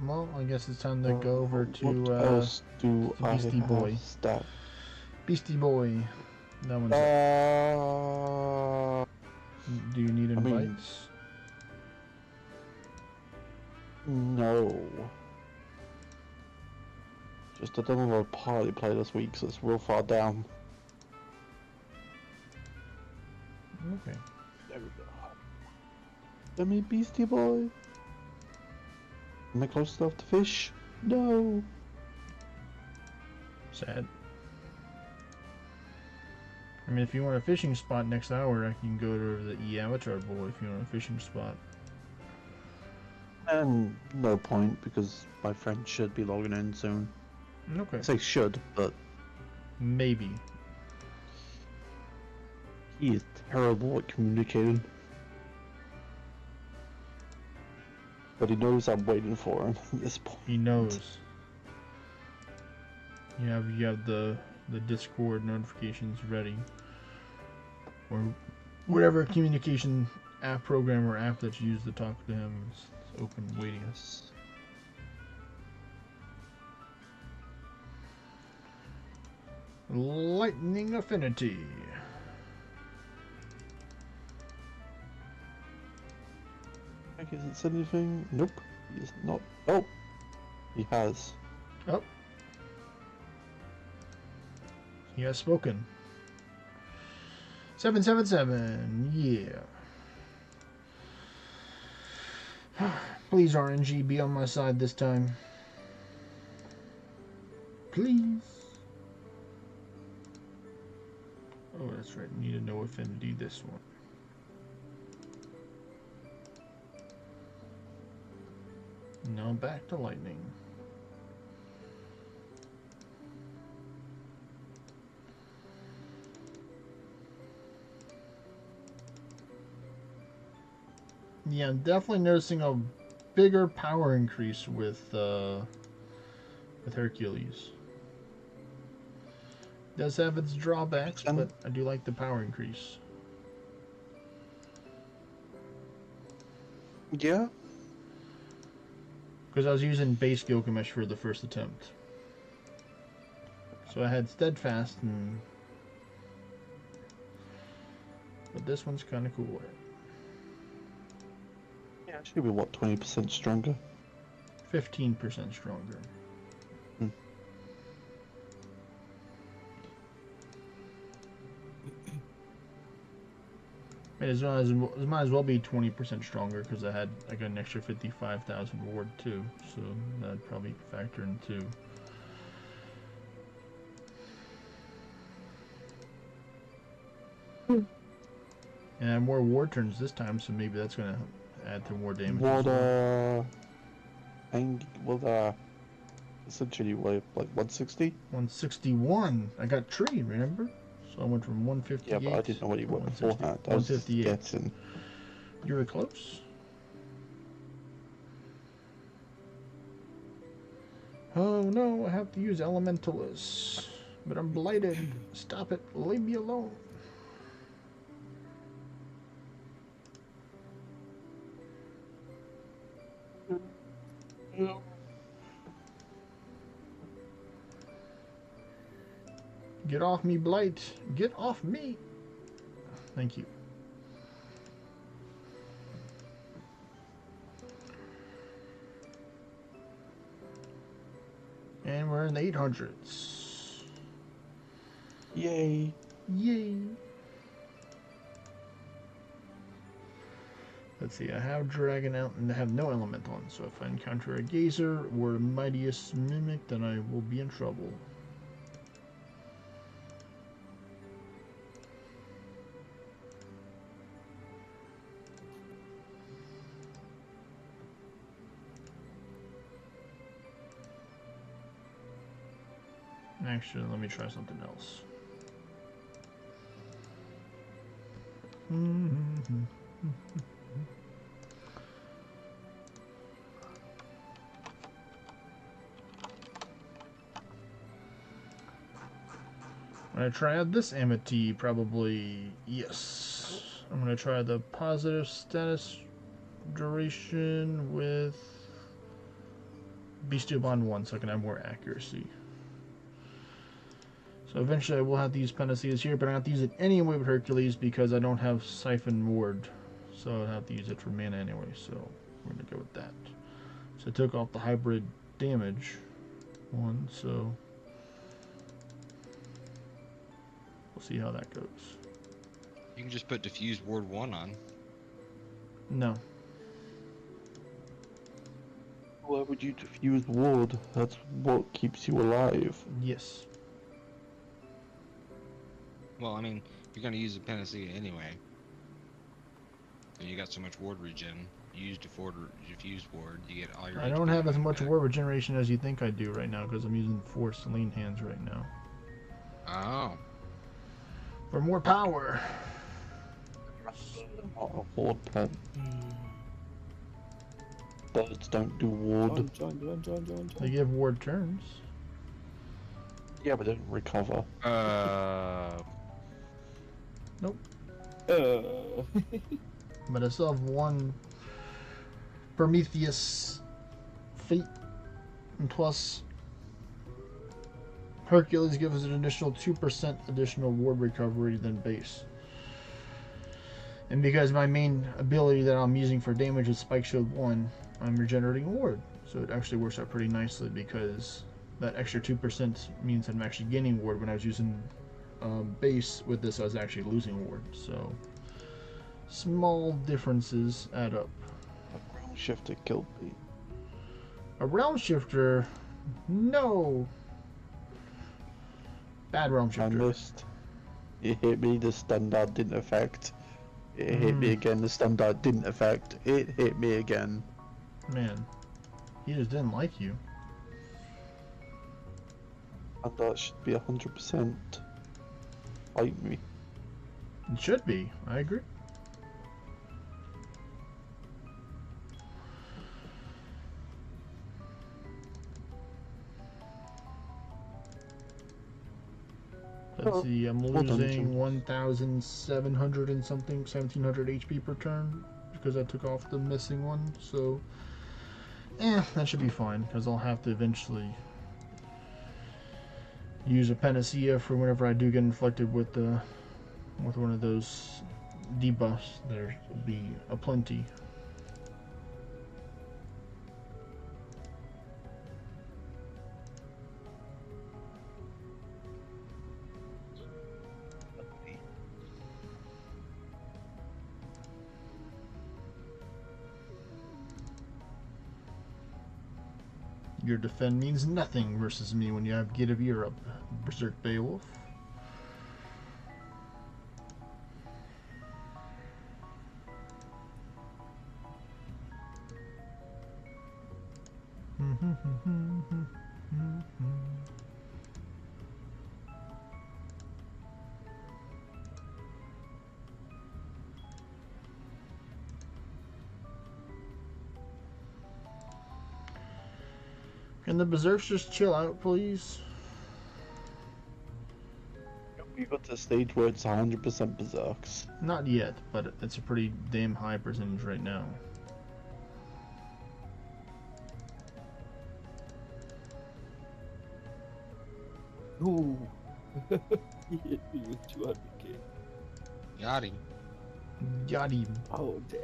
Well, I guess it's time to go over What to else do I Beastie have Boy. stacked? Beastie Boy. That one's up. Do you need I mean- invites? No. Just I don't know a party play this week, so it's real far down. Okay. There we go. Let me Beastie Boy. Am I close enough to fish? No. Sad. I mean, if you want a fishing spot next hour, I can go to the Avatar Boy if you want a fishing spot. And no point because my friend should be logging in soon. Okay. I say should, but Maybe. he is terrible at communicating. But he knows I'm waiting for him at this point. He knows. You have the Discord notifications ready. Or whatever communication app, program, or app that you use to talk to him is open waiting. Lightning Affinity. He hasn't said anything. Nope. He's not. Oh, he has. Oh. He has spoken. 777. Yeah. Please, RNG, be on my side this time. Please. Oh, that's right. Need to know affinity this one. Now back to lightning. Yeah, I'm definitely noticing a bigger power increase with Hercules. It does have its drawbacks, but I do like the power increase. Yeah. Because I was using base Gilgamesh for the first attempt. So I had Steadfast, but this one's kind of cooler. Yeah, it should be what, 20% stronger? 15% stronger. Hmm. It might as well be 20% stronger because I had like an extra 55,000 ward too, so that'd probably factor in too. And I have more ward turns this time, so maybe that's gonna add to more damage. Essentially, what, like 160? 161. I got tree, remember? So I went from 158. Yeah, but I didn't know what you went beforehand. 158. Guessing. You were close. Oh no, I have to use Elementalist. But I'm blighted. Stop it. Leave me alone. Get off me, Blight. Get off me. Thank you. And we're in the 800s. Yay. Yay. Let's see, I have Dragon out and I have no Elemental on, so if I encounter a Gazer or a Mightiest Mimic, then I will be in trouble. Actually, let me try something else. I'm going to try out this Amity, probably, yes. I'm going to try the positive status duration with Bestial Bond 1 so I can have more accuracy. So eventually I will have to use Panacea here, but I have to use it anyway with Hercules because I don't have Siphon Ward. So I have to use it for mana anyway, so we're going to go with that. So I took off the hybrid damage one, so we'll see how that goes. You can just put Diffuse Ward 1 on. No. Why would you diffuse ward? That's what keeps you alive. Yes. Well, I mean, you're going to use the Panacea anyway. And you got so much ward regen. You use Diffuse Ward, you get all your... I don't have as much ward regeneration as you think I do right now because I'm using 4 Selene hands right now. Oh. For more power. Not a ward pen. Birds don't do ward. Join. They give ward turns. Yeah, but they don't recover. Nope. Uh. But I still have one Prometheus Fate, and plus Hercules gives us an additional 2% additional ward recovery than base. And because my main ability that I'm using for damage is Spike Shield 1, I'm regenerating a ward. So it actually works out pretty nicely because that extra 2% means I'm actually gaining ward. When I was using base with this, I was actually losing ward. So small differences add up. A realm shifter killed me. A realm shifter? No. Bad realm I shifter. missed. It hit me, the stun dart didn't affect. It hit me again, the stun dart didn't affect. It hit me again. Man, he just didn't like you. And that should be 100% fight me. It should be. I agree. Let's see, I'm losing 1,700 and something, 1,700 HP per turn because I took off the missing one. So, that should be fine because I'll have to eventually use a panacea for whenever I do get inflicted with one of those debuffs. There will be a plenty. Your defend means nothing versus me when you have Gidavir up, Berserk Beowulf. Can the Berserks just chill out, please? We got to the stage where it's 100% berserks. Not yet, but it's a pretty damn high percentage right now. Ooh. He hit me with 200k. Got him. Got him. Oh, damn.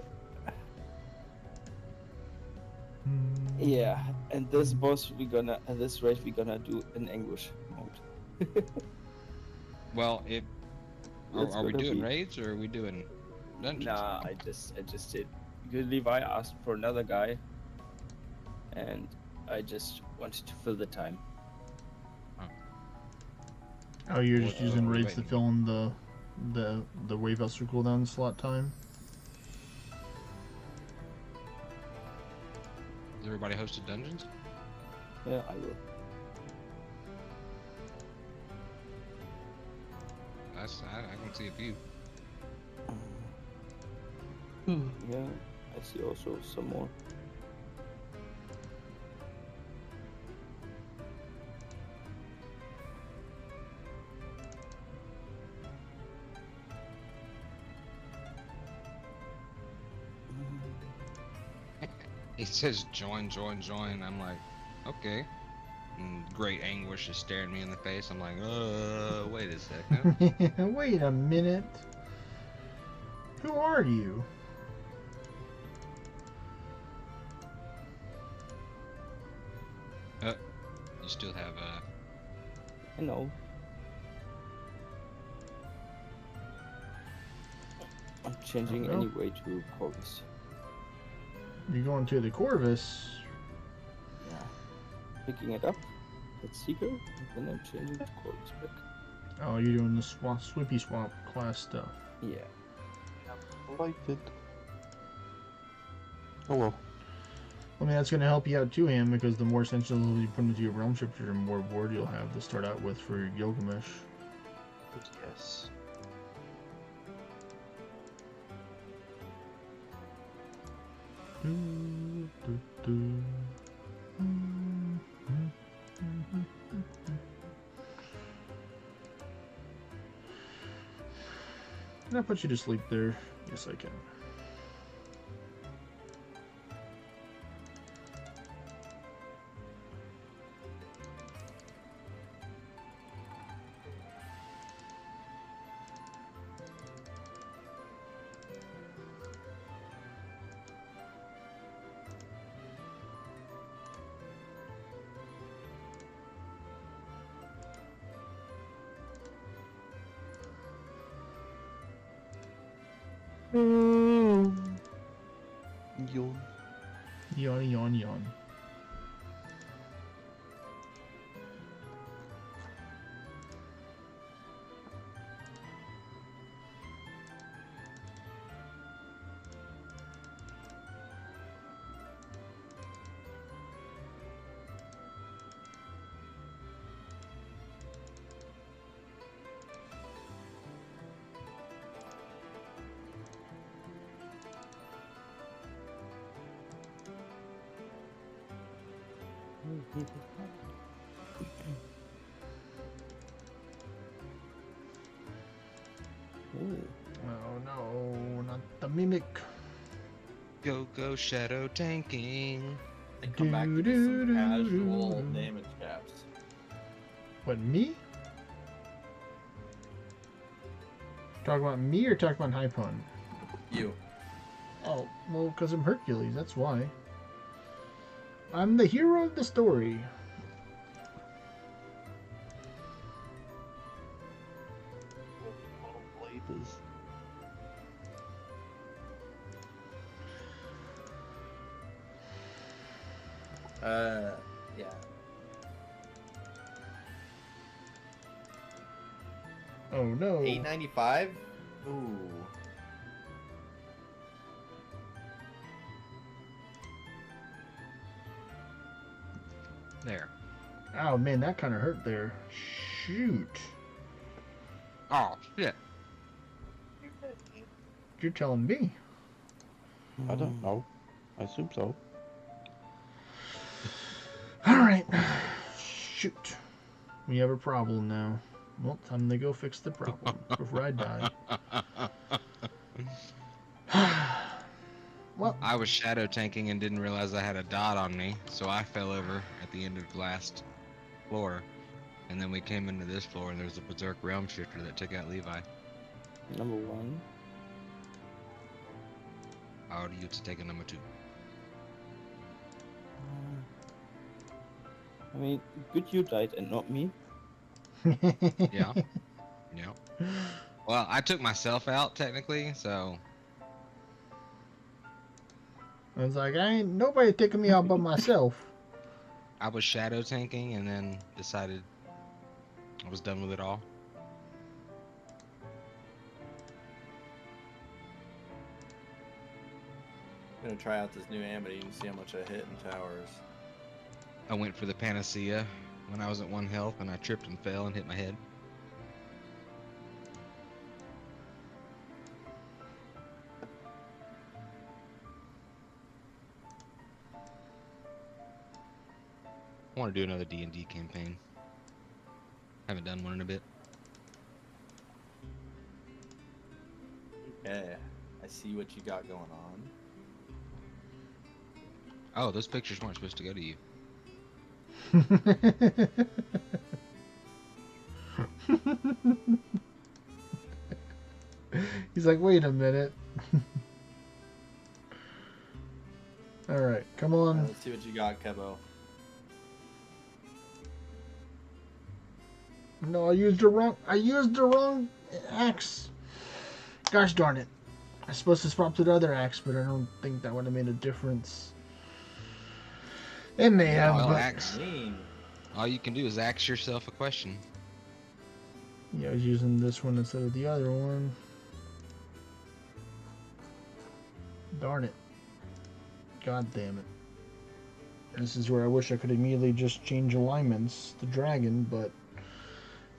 Yeah, and this boss and this raid we gonna do in English mode. Well, are we gonna doing be- raids or are we doing dungeons? Nah, I just did. Because Levi asked for another guy, and I just wanted to fill the time. Oh, you're just What, using what are we raids to waiting? fill in the wave elster cooldown slot time? Has everybody hosted dungeons? Yeah, I will. I can see a few. Yeah, I see also some more. It says join, join, join. I'm like, okay. And great anguish is staring me in the face. I'm like, wait a second. Wait a minute. Who are you? You still have I know. I'm changing Oh, no. anyway to Corvus. You're going to the Corvus. Yeah. Picking it up at Seeker, and then I'm changing to Corvus back. Oh, you're doing the sweepy swap class stuff. Yeah. Delighted. Oh well. I mean, that's going to help you out too, Ham, because the more essentials you put into your realm shifter, the more board you'll have to start out with for your Gilgamesh. Yes. Can I put you to sleep there? Yes, I can. Yawn. Yawn, yawn, yawn. Oh no, not the mimic. Go shadow tanking. They come back to do some casual damage caps. What, me? Talk about me or talk about Hypon? You. Oh, well, because I'm Hercules, that's why. I'm the hero of the story. Labors. Yeah. Oh no. 895? Ooh. There. Oh man, that kind of hurt there. Shoot. Oh, shit. You're telling me. I don't know. I assume so. Alright. Shoot. We have a problem now. Well, time to go fix the problem before I die. Well, I was shadow tanking and didn't realize I had a dot on me, so I fell over at the end of the last floor. And then we came into this floor and there was a berserk realm shifter that took out Levi. Number 1. I order you to take a number 2. I mean, good you died and not me. Yeah. Yeah. Well, I took myself out technically, so I was like, I ain't nobody taking me out but myself. I was shadow tanking and then decided I was done with it all. I'm gonna try out this new amity and see how much I hit in towers. I went for the panacea when I was at 1 health and I tripped and fell and hit my head. I want to do another D&D campaign. Haven't done one in a bit. Okay, I see what you got going on. Oh, those pictures weren't supposed to go to you. He's like, wait a minute. Alright, come on. Let's see what you got, Kebo. No, I used the wrong axe. Gosh darn it. I was supposed to swap to the other axe, but I don't think that would have made a difference. It may have, Well, but... all you can do is ask yourself a question. Yeah, I was using this one instead of the other one. Darn it. God damn it. This is where I wish I could immediately just change alignments to dragon, but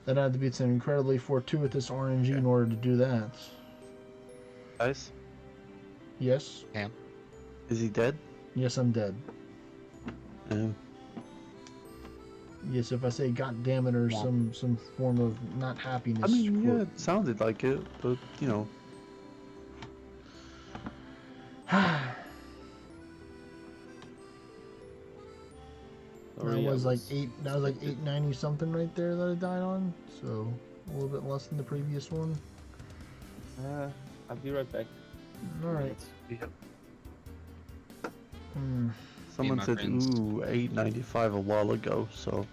that had to be some incredibly fortuitous RNG in order to do that. Guys, Yes? Pam? is he dead? Yes, I'm dead. Um, Yes, if I say God damn it or some form of not happiness. I mean, yeah, it sounded like it, but you know. That was like 890 something right there that I died on, so a little bit less than the previous one. I'll be right back. Alright. Yeah. Me Someone and said, my friends. ooh, 895 a while ago, so.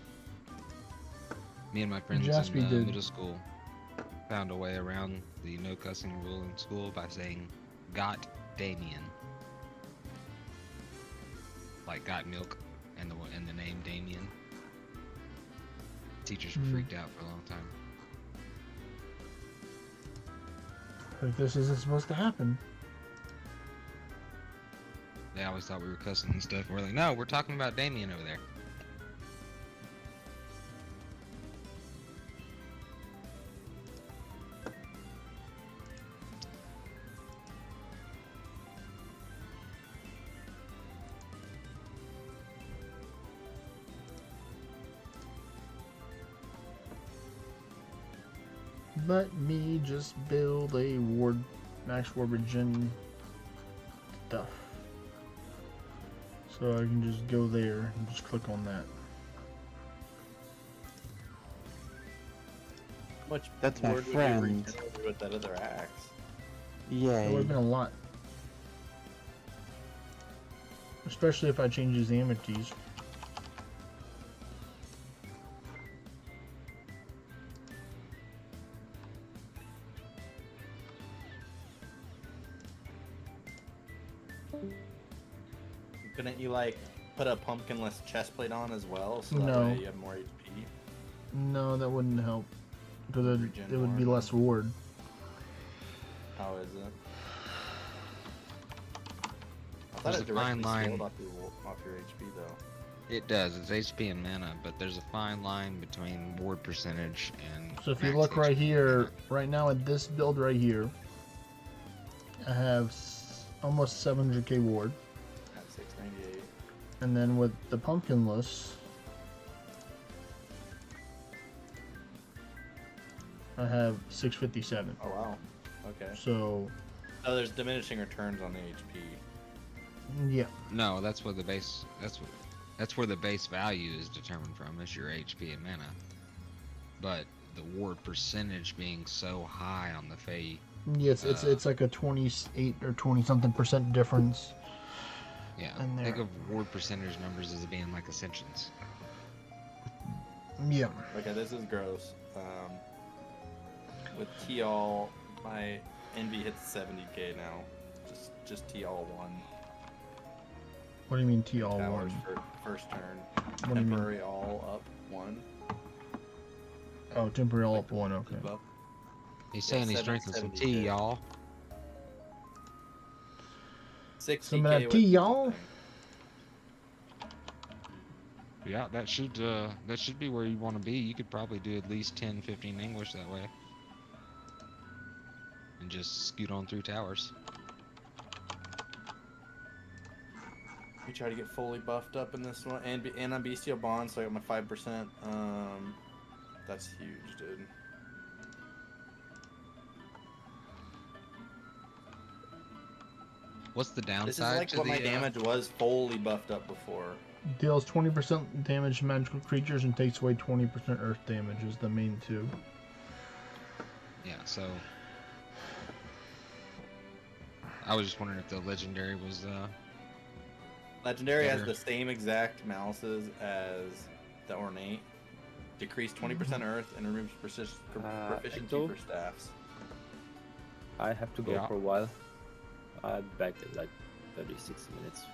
Me and my friends Jasper in did. middle school found a way around the no cussing rule in school by saying got Damien. Like got milk, and the name Damien. Teachers were freaked out for a long time. Like this isn't supposed to happen. They always thought we were cussing and stuff. We're like, no, we're talking about Damien over there. Let me just build a ward, max ward regen stuff. So I can just go there and just click on that. Much That's my ward would you friend. regen over with that other axe? It Yay. would have been a lot. Especially if I change his amities. Couldn't you like put a pumpkinless chest plate on as well, so that No. way you have more HP? No, that wouldn't help. Because Regen it would be more. less ward. How is it? I thought There's it a fine directly line. scaled off your HP though. It does. It's HP and mana, but there's a fine line between ward percentage and. So if you max look right HP. here, right now at this build right here, I have almost 700k ward. At 698. And then with the pumpkinless, I have 657. Oh wow. Okay. So, Oh, there's diminishing returns on the HP. yeah. No, that's where the base. That's where the base value is determined from. Is your HP and mana. But the ward percentage being so high on the Fae. Yes, it's like a 28 or 20 something percent difference. Yeah. And Think there. of ward percentage numbers as being like ascensions. Yeah. Okay, this is gross. With T-all, my envy hits 70k now. Just T-all 1. What do you mean T all Towers one? for first turn. What do you mean? Temporary all up 1. Oh, temporary all up one. Okay. Buff. He's saying he's drinking some tea, 70K. y'all. 60k Some of that with tea, y'all. Yeah, that should be where you want to be. You could probably do at least 10, 15 English that way. And just scoot on through towers. We try to get fully buffed up in this one, and I'm bestial bond, so I got my 5%. That's huge, dude. What's the downside This is like to what the my damage was fully buffed up before. Deals 20% damage to magical creatures and takes away 20% earth damage is the main two. Yeah, so I was just wondering if the legendary was Legendary has Better. the same exact malices as the ornate. Decrease 20% earth and removes proficiency Giggle? for staffs. I have to go Yeah. for a while. I'm back in like 36 minutes.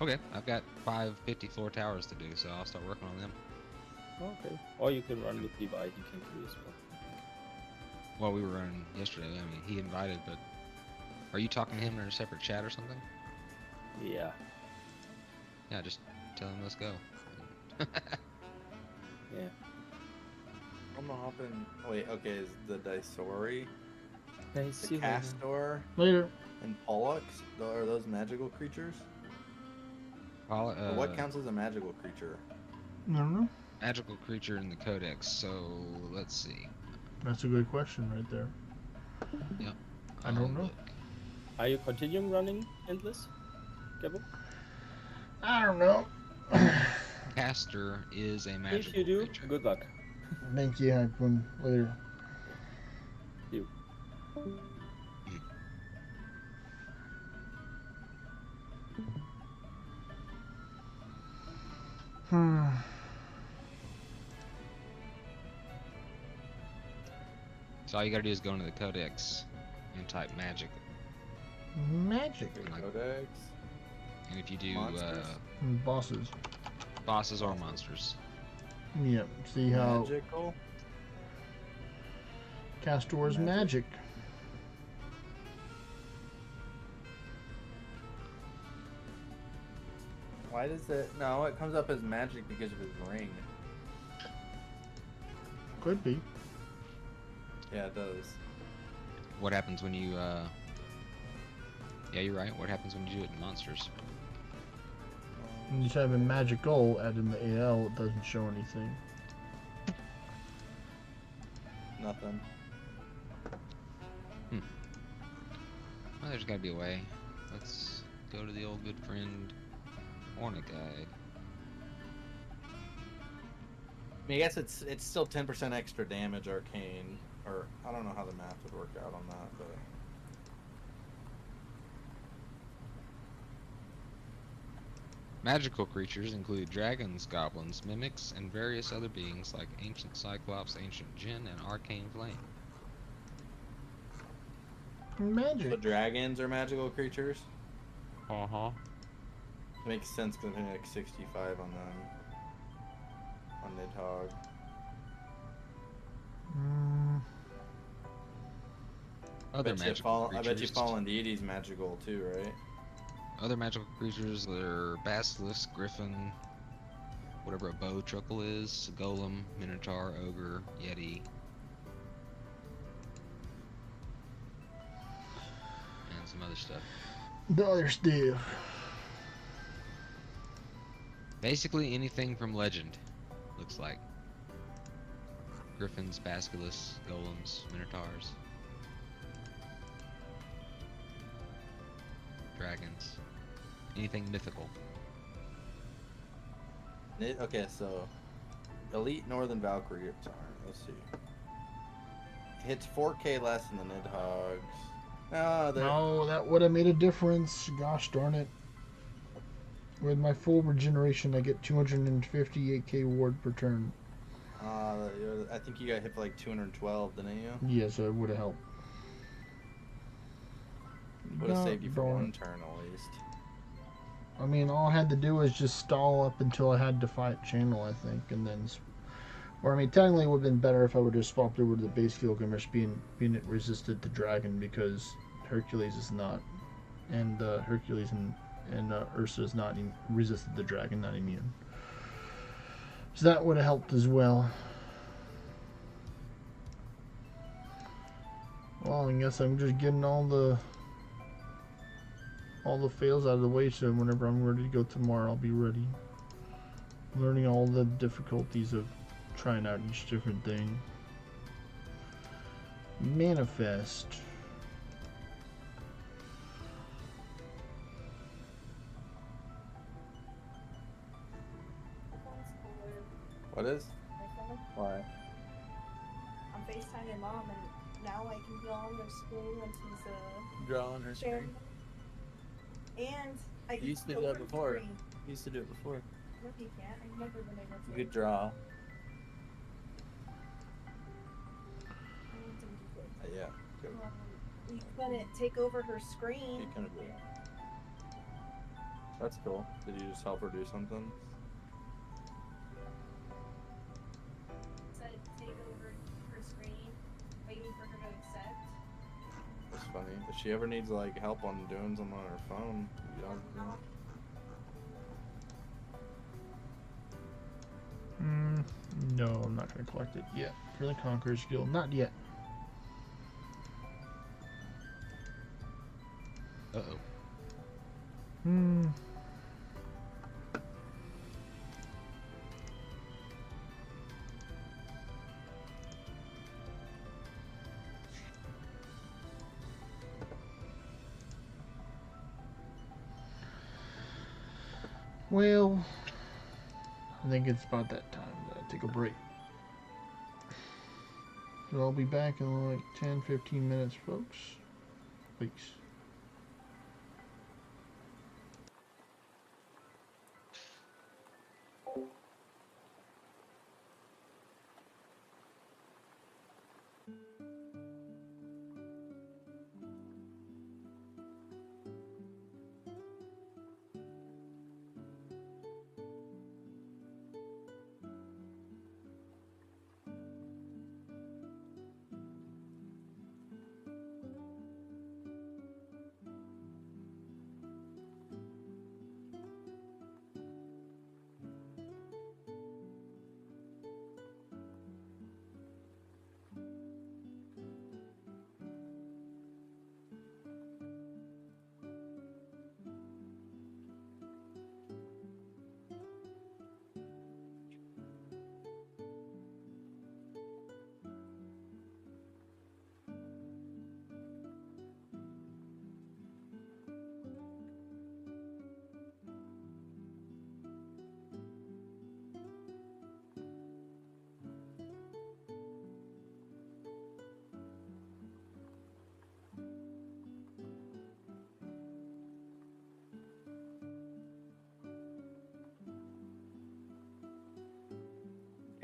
okay. I've got 550 floor towers to do, so I'll start working on them. Okay. Or you can run with Levi, he can do as well. Well, we were running yesterday. I mean, he invited, but are you talking to him in a separate chat or something? Yeah. Yeah, just tell him let's go. Yeah. I'm gonna hop in. Wait, okay, is the Dysori, Nice. the Castor, Later. and Pollux, are those magical creatures? Call it, Or what counts as a magical creature? I don't know. magical creature in the codex. So let's see. That's a good question right there. Yep. I don't know. Look. Are you continuing running Endless? Gibble? I don't know. Caster is a magical If you do, creature. good luck. Thank you, Hackman. Later. You. So all you gotta do is go into the codex and type magic Magic. Like- Codex. And if you do Monsters? Bosses. bosses or monsters. Yep. See how Magical. Castor's Magic. magic. Why does it? No, it comes up as magic because of his ring. Could be. Yeah, it does. What happens when you yeah, you're right. What happens when you do it in monsters? When you type in magical, add in the AL, it doesn't show anything. Nothing. Well, there's got to be a way. Let's go to the old good friend Orna guide. I mean, I guess it's still 10% extra damage arcane, or I don't know how the math would work out on that, but Magical creatures include dragons, goblins, mimics, and various other beings like ancient cyclops, ancient djinn, and arcane flame. the Magic. dragons are magical creatures. Uh-huh. Makes sense because I think like 65 on them. On Nidhogg. Mm, Other magical I creatures. bet you Fallen Deity's magical too, right? Other magical creatures are basilisk, griffin, whatever a bow truckle is, golem, minotaur, ogre, yeti, and some other stuff. the other stuff. Basically anything from legend, looks like. Griffins, basilisks, golems, minotaurs, dragons, anything mythical. Okay, so Elite Northern Valkyrie. Sorry, let's see. Hits 4K less than the Nidhoggs. No, that would have made a difference. Gosh darn it. With my full regeneration, I get 258k ward per turn. I think you got hit for like 212, didn't you? Yes, it would have helped. Would have God saved you for darn one it. turn at least. I mean, all I had to do was just stall up until I had to fight Channel, I think, and then... Or, I mean, technically it would have been better if I would have swapped over to the base Gilgamesh being it resisted the dragon, because Hercules is not. And Hercules and Ursa is not resisted the dragon, not immune. So that would have helped as well. Well, I guess I'm just getting all the fails out of the way, so whenever I'm ready to go tomorrow, I'll be ready. Learning all the difficulties of trying out each different thing. Manifest. What is? Why? I'm FaceTiming mom, and now I can draw on her screen when she's Draw on her sharing. And I can You used to do open that before. screen. You used to do it before. No, you can't. I've never been able to. You could draw. I want to do it. Yeah. Go. You couldn't take over her You screen. kind of do. That's cool. Did you just help her do something? Said take over her screen, waiting for her to accept. That's funny. If she ever needs like help on doing something on her phone, you know. No, I'm not going to collect it yet. For the Conqueror's Guild, not yet. Uh-oh. Well, I think it's about that time to take a break. So I'll be back in like 10-15 minutes, folks. Peace.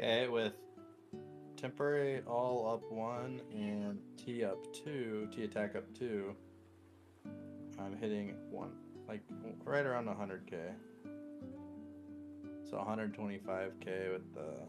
Okay, with temporary all up 1 and T up 2, T attack up 2, I'm hitting like right around 100k. So 125k with the.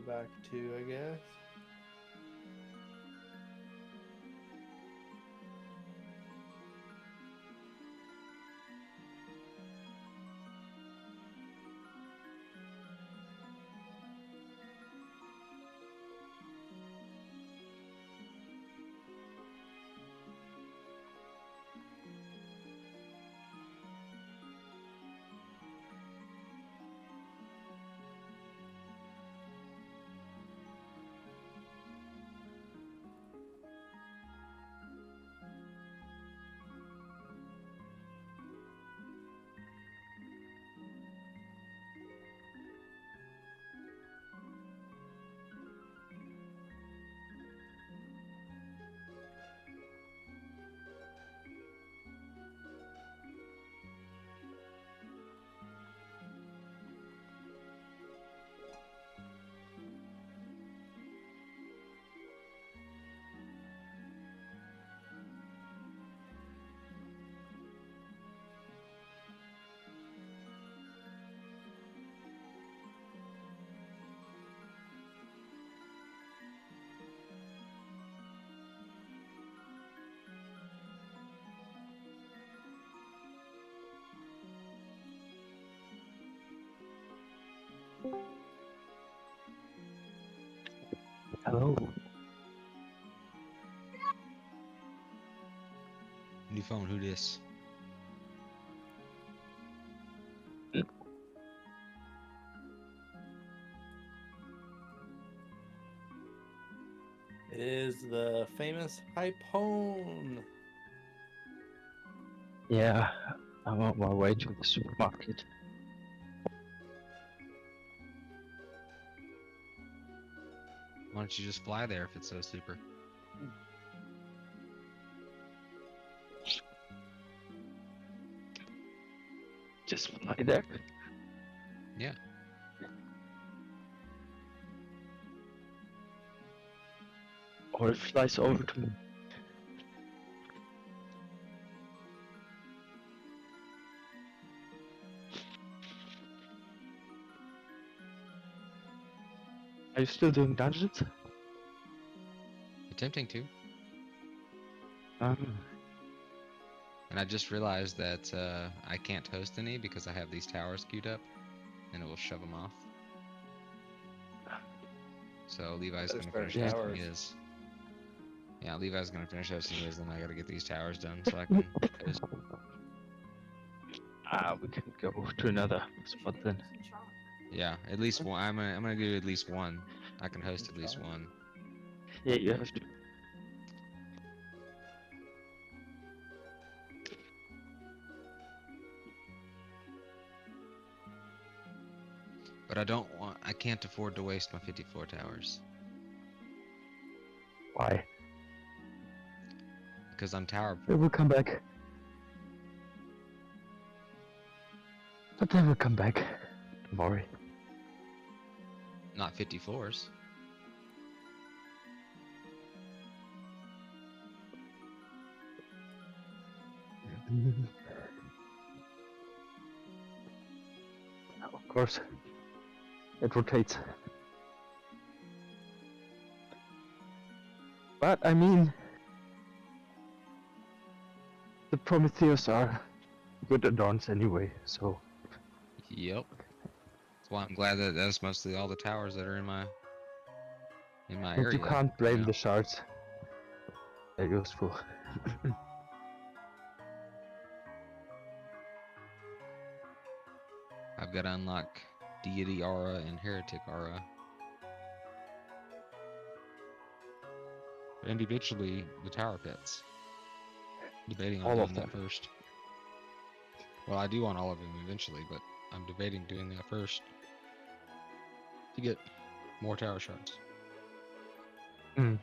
back to, I guess. Hello. New phone, who dis? It is the famous Hypone. Yeah, I'm on my way to the supermarket. Why don't you just fly there if it's so super? Just fly there. Yeah. Or it flies over to me. Are you still doing dungeons? Attempting to. Um, And I just realized that I can't host any because I have these towers queued up, and it will shove them off. So Levi's Better gonna start finish hosting towers. his. Yeah, Levi's gonna finish hosting his, and I gotta get these towers done so I can host. we can go to another spot then. Yeah, at least one. I'm gonna do at least one. I can host at least one. Yeah, you have to. But I can't afford to waste my 54 towers. Why? Because I'm tower They poor. will come back. But they will come back. Don't worry. Not 54s. Of course, it rotates. But I mean, the Prometheus are good add-ons anyway, so. Yep. That's why I'm glad that that's mostly all the towers that are in my And area. you can't blame know? the shards. They're useful. I've got to unlock Deity Aura and Heretic Aura. And eventually the tower pets. Debating on All doing of that them. first. Well, I do want all of them eventually, but I'm debating doing that first to get more tower shards. Mm.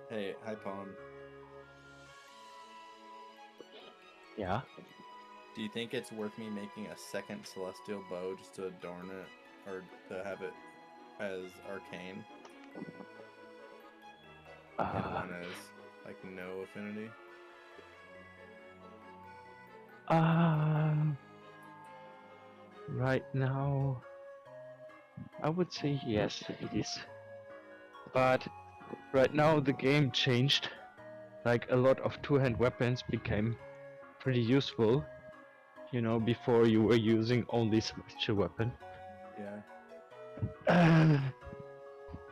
Hey, hi, Pawn. Yeah. Do you think it's worth me making a second celestial bow just to adorn it, or to have it as arcane? And one as like no affinity. Right now, I would say yes, it is. But right now the game changed. Like a lot of two-hand weapons became pretty useful. You know, before you were using only celestial weapon. Yeah.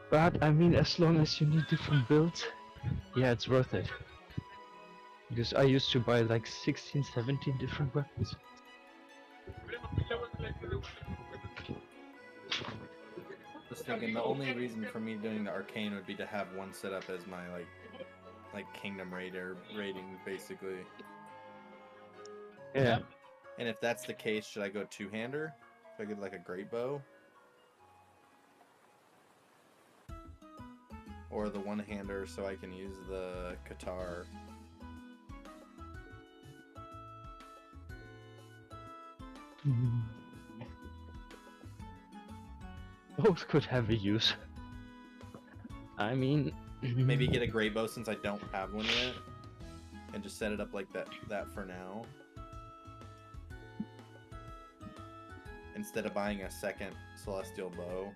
But I mean, as long as you need different builds, yeah, it's worth it. Because I used to buy like 16, 17 different weapons. Just thinking the only reason for me doing the arcane would be to have one set up as my like Kingdom Raider rating basically. Yeah. And if that's the case, should I go two-hander? If I get like a great bow? Or the one-hander so I can use the Qatar? Both could have a use. I mean, maybe get a great bow since I don't have one yet, and just set it up like that for now. Instead of buying a second celestial bow.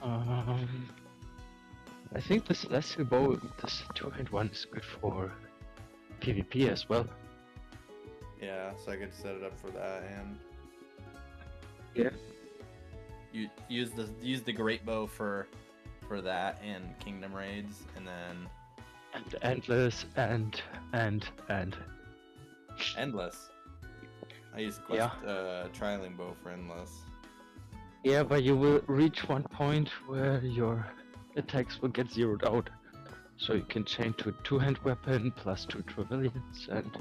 I think the celestial bow, this two-hand one, is good for PvP as well. Yeah, so I could set it up for that and yeah. You use the great bow for that and Kingdom Raids, and then and endless and endless. I use quest trialing bow for endless. Yeah, but you will reach one point where your attacks will get zeroed out, so you can change to a two-hand weapon plus 2 Trevilians and.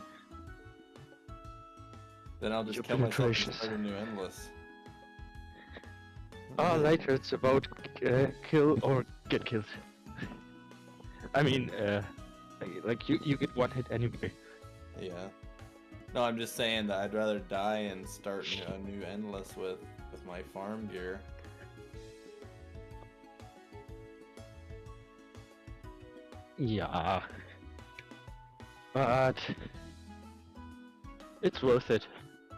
Then I'll just kill myself and start a new endless. Oh, later it's about kill or get killed. I mean, like you get one hit anyway. Yeah. No, I'm just saying that I'd rather die and start a new endless with my farm gear. Yeah. But it's worth it.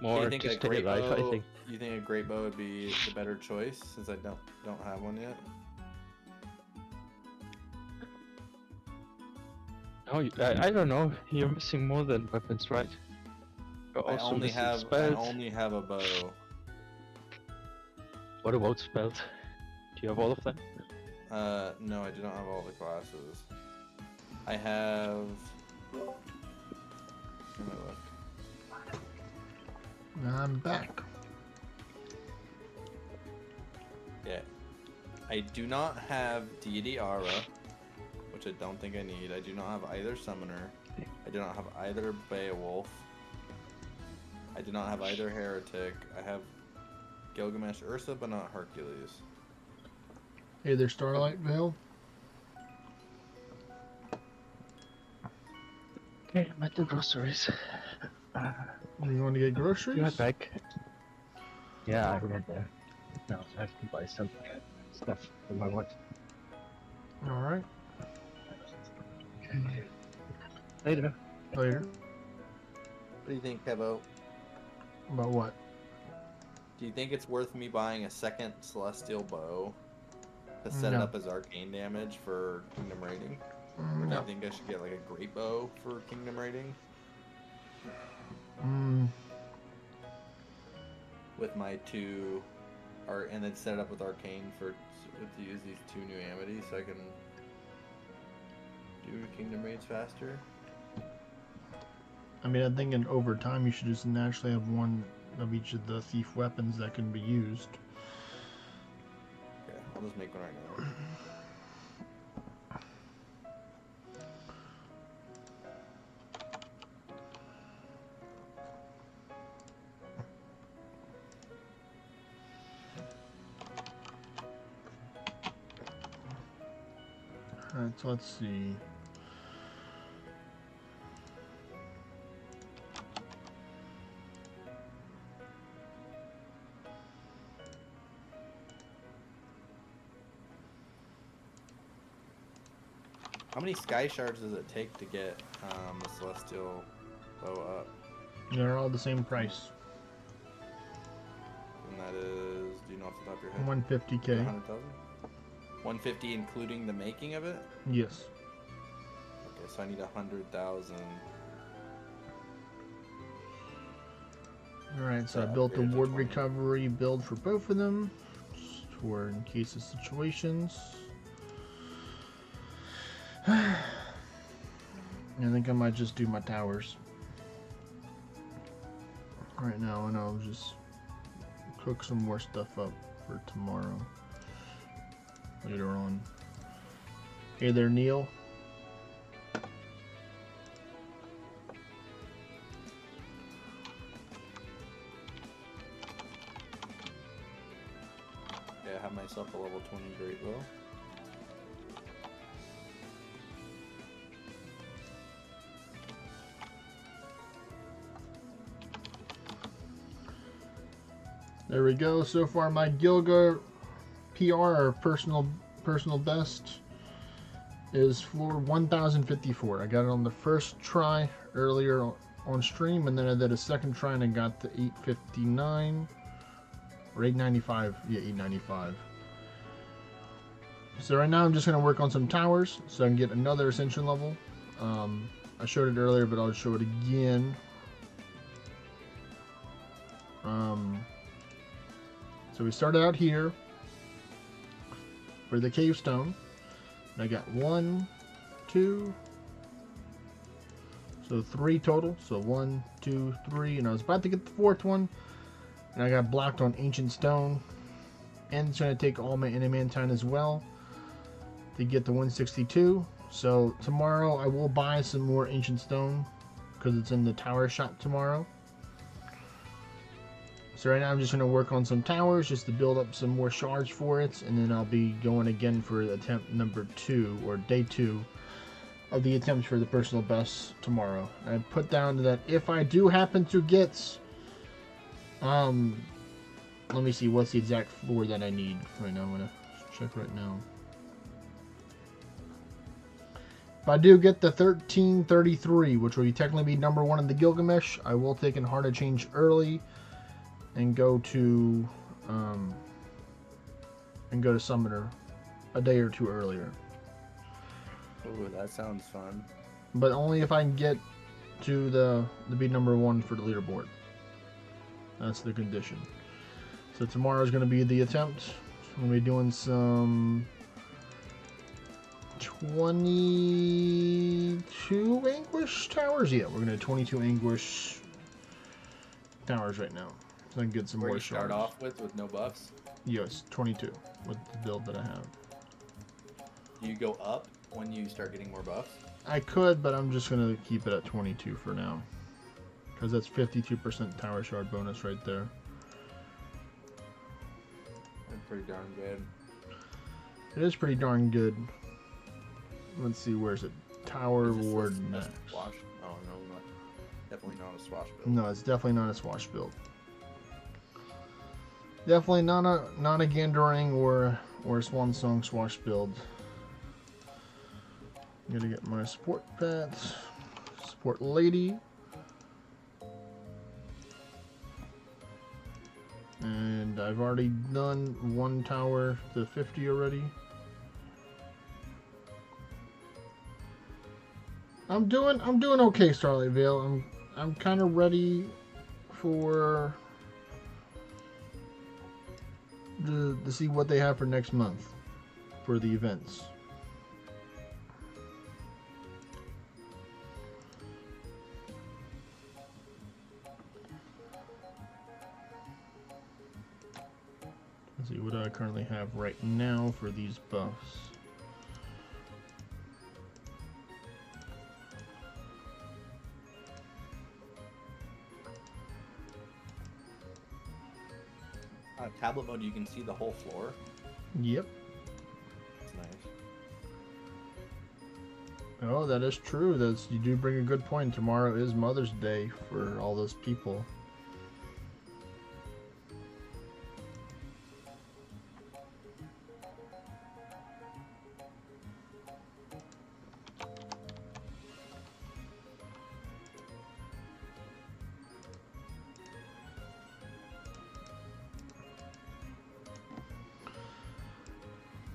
More to stay alive, I think. You think a great bow would be the better choice since I don't have one yet? No, I don't know. You're missing more than weapons, right? I only have a bow. What about spells? Do you have all of them? No, I do not have all the classes. I have. Let me look. I'm back. Yeah. I do not have Deity Aura, which I don't think I need. I do not have either Summoner. I do not have either Beowulf. I do not have either Heretic. I have Gilgamesh Ursa, but not Hercules. Hey there, Starlight Veil. Okay, I'm at the groceries. You want to get groceries? Be right back. Yeah, I went there. Now I have to buy some stuff for my wife. Alright. Later. Later. What do you think, Kevo? About what? Do you think it's worth me buying a second Celestial Bow to set it No. up as arcane damage for Kingdom Rating? Or do No. you think I should get like a Great Bow for Kingdom Rating? With my two, and then set it up with Arcane to use these two new Amities so I can do Kingdom Raids faster? I mean, I'm thinking over time you should just naturally have one of each of the thief weapons that can be used. Okay, I'll just make one right now. Alright, so let's see. How many sky shards does it take to get the celestial bow up? They're all the same price. And that is, do you know off the top of your head? 150k. 100,000? 150 including the making of it? Yes. Okay, so I need 100,000. Alright, so I built the ward recovery build for both of them. Just for in case of situations. I think I might just do my towers right now, and I'll just cook some more stuff up for tomorrow later on. Hey there, Neil. Okay, I have myself a level 20 great bow. There we go. So far, my Gilga PR, or personal best, is floor 1054. I got it on the first try earlier on stream, and then I did a second try and I got the 859 or 895. Yeah, 895. So right now I'm just gonna work on some towers so I can get another ascension level. I showed it earlier, but I'll show it again. So we started out here for the cave stone. And I got 1, 2, so 3 total. So 1, 2, 3, and I was about to get the 4th one, and I got blocked on ancient stone. And it's going to take all my adamantine as well to get the 162. So tomorrow I will buy some more ancient stone because it's in the tower shop tomorrow. So right now I'm just going to work on some towers just to build up some more shards for it, and then I'll be going again for attempt number 2, or day 2 of the attempts for the personal best tomorrow. I put down that if I do happen to get, let me see what's the exact floor that I need right now. I'm going to check right now. If I do get the 1333, which will technically be number 1 in the Gilgamesh, I will take in Heart of Change early and go to Summoner a day or 2 earlier. Ooh, that sounds fun. But only if I can get to the be number 1 for the leaderboard. That's the condition. So tomorrow is going to be the attempt. I'm going to be doing some 22 Anguish towers. Yeah, we're going to do 22 Anguish towers right now. So I can get some Where more you start shards. off with no buffs? Yes, 22 with the build that I have. Do you go up when you start getting more buffs? I could, but I'm just going to keep it at 22 for now. Because that's 52% tower shard bonus right there. That's pretty darn good. It is pretty darn good. Let's see, where's it? Tower Is this Ward a Max. Swash? Oh no, definitely not a swash build. No, it's definitely not a swash build. Definitely not a Gandorang or a Swan Song swash build. I'm gonna get my support pets, support lady, and I've already done 1 tower to 50 already. I'm doing okay, Starlight Vale. I'm kind of ready for to see what they have for next month for the events. Let's see what I currently have right now for these buffs. Tablet mode, you can see the whole floor. Yep. That's nice. No, that is true. You do bring a good point. Tomorrow is Mother's Day for all those people.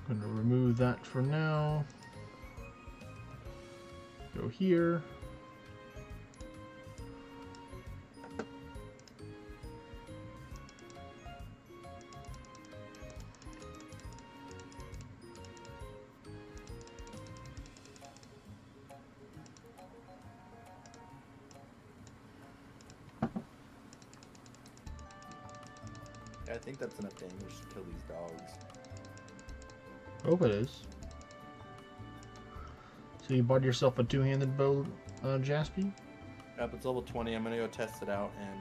I'm gonna remove that for now. Go here. I think that's enough damage to kill these dogs. Hope it is. So you bought yourself a two-handed bow, Jaspy? Yep, it's level 20. I'm gonna go test it out in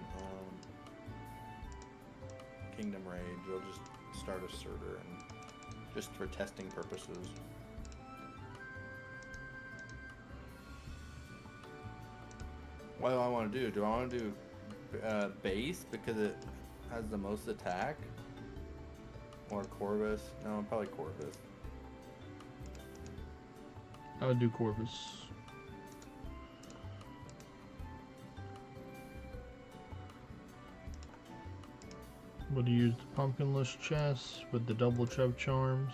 Kingdom Rage. I'll just start a Surtur and just for testing purposes. What do I want to do? Do I want to do base because it has the most attack? Or Corvus? No, probably Corvus. I would do Corvus. Would you use the pumpkinless chest with the double chub charms?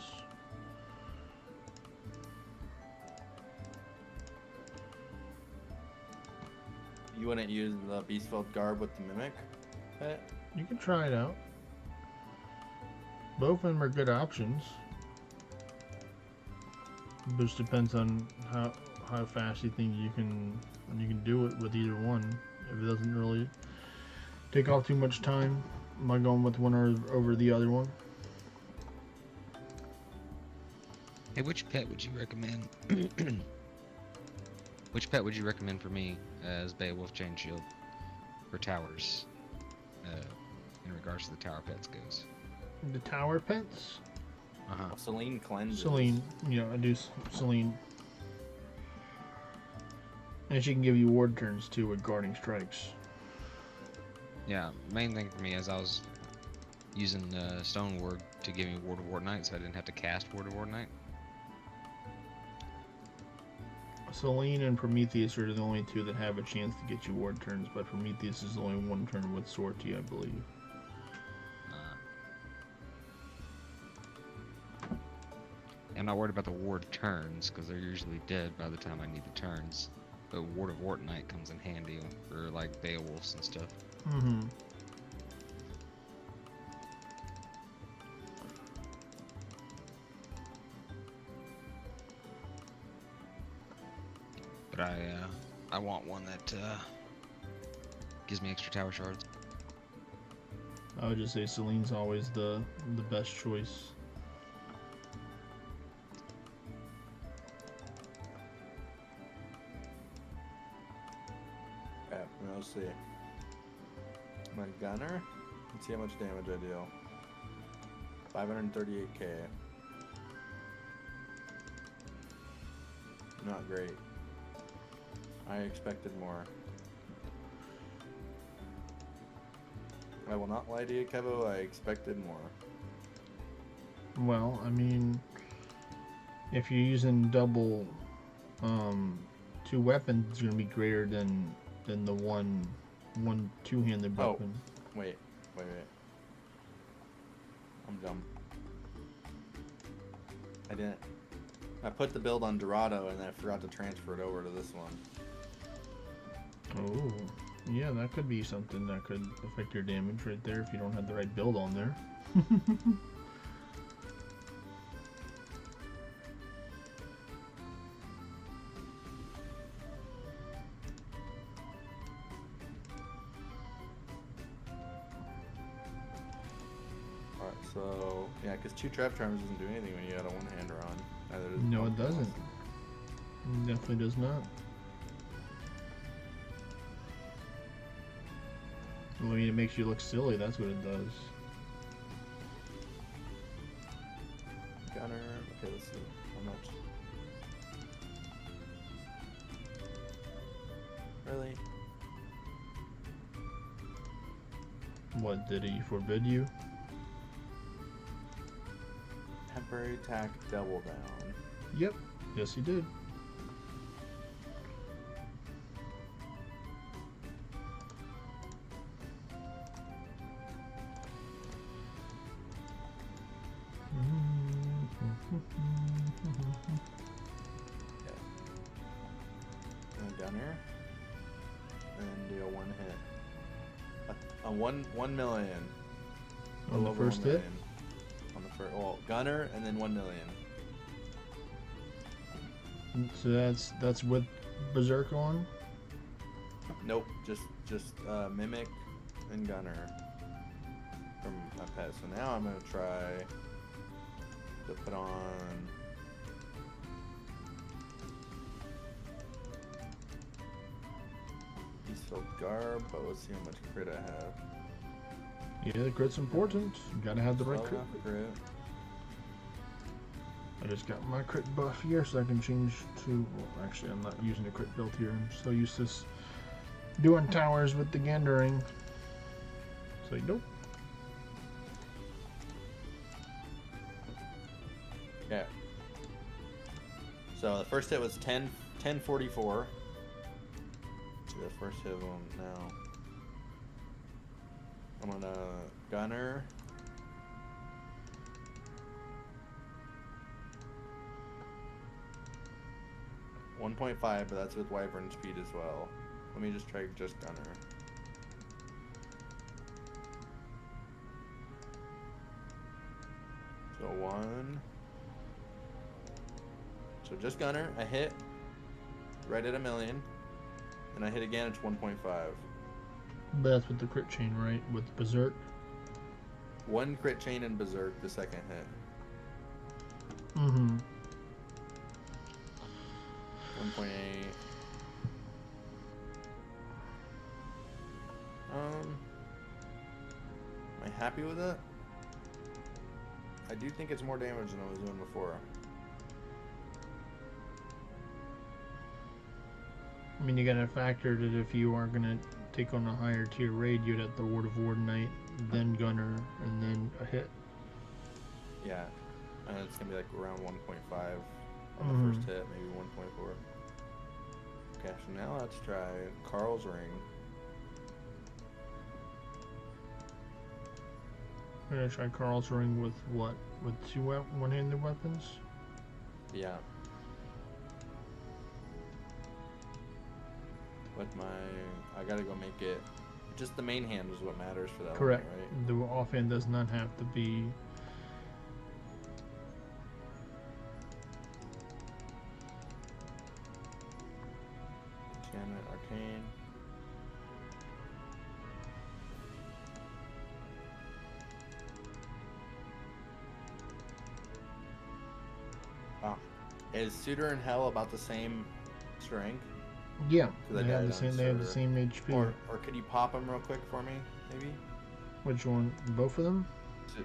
You wouldn't use the Beastfeld garb with the Mimic pet? You can try it out. Both of them are good options. It just depends on how fast you think you can do it with either one. If it doesn't really take off too much time, am I going with one over the other one? Hey, which pet would you recommend? Which pet would you recommend for me as Beowulf Chain Shield for towers? In regards to the tower pets goes. The tower pets? Selene cleanses. Selene, yeah, I do Selene. And she can give you ward turns too with guarding strikes. Yeah, main thing for me is I was using Stone Ward to give me Ward of Ward Knight, so I didn't have to cast Ward of Ward Knight. Selene and Prometheus are the only two that have a chance to get you ward turns, but Prometheus is only one turn with Sortie, I believe. I'm not worried about the ward turns, because they're usually dead by the time I need the turns. But Ward of Ward Knight comes in handy for like Beowulfs and stuff. Mm-hmm. But I want one that gives me extra tower shards. I would just say Selene's always the best choice. Let's see. My gunner. Let's see how much damage I deal. 538k. Not great. I expected more. I will not lie to you, Kevo. I expected more. Well, I mean, if you're using double, two weapons, it's gonna be greater than the one two-handed weapon. Oh, wait. I'm dumb. I didn't. I put the build on Dorado and I forgot to transfer it over to this one. Oh, yeah, that could be something that could affect your damage right there if you don't have the right build on there. So, yeah, because 2 trap charms doesn't do anything when you got a one-hander on. Neither does No, it doesn't. It definitely does not. I mean, it makes you look silly, that's what it does. Gunner, okay, let's see. How much? Really? What, did he forbid you? Temporary attack double down. Yep. Yes, he did. And gunner. And deal one hit. A 1 million. A On the little over first 1 hit? million. On the first, well, gunner and then 1 million. So that's with Berserk on? Nope, just mimic and gunner from my pet. So now I'm gonna try to put on Peaceful Garb, but let's see how much crit I have. Yeah, the crit's important. You gotta have the right crit. Crit. I just got my crit buff here, so I can change to... Well, actually, I'm not using a crit build here. I'm still used to doing towers with the Gandering. So, nope. Yeah. So the first hit was 1044. See the first hit of them now. I'm gonna gunner. .5, but that's with Wyvern speed as well. Let me just try just gunner. So 1. So just gunner, I hit right at 1 million. And I hit again, it's 1.5. But that's with the crit chain, right? With Berserk? 1 crit chain and Berserk, the second hit. Mm-hmm. 1.8. Am I happy with it? I do think it's more damage than I was doing before. I mean, you gotta factor that if you are gonna take on a higher tier raid, you'd have the Ward of War Knight, then Gunner, and then a hit. Yeah. And it's gonna be like around 1.5 on the first hit, maybe 1.4. Okay, so now let's try Carl's Ring. I'm gonna try Carl's Ring with what? With 2 one-handed weapons? Yeah. With my... I gotta go make it... Just the main hand is what matters for that Correct. one, right? The offhand does not have to be... Enchantment, Arcane. Ah. Is Suitor and Hell about the same strength? Yeah, They they have the same HP. Or could you pop them real quick for me, maybe? Which one? Both of them?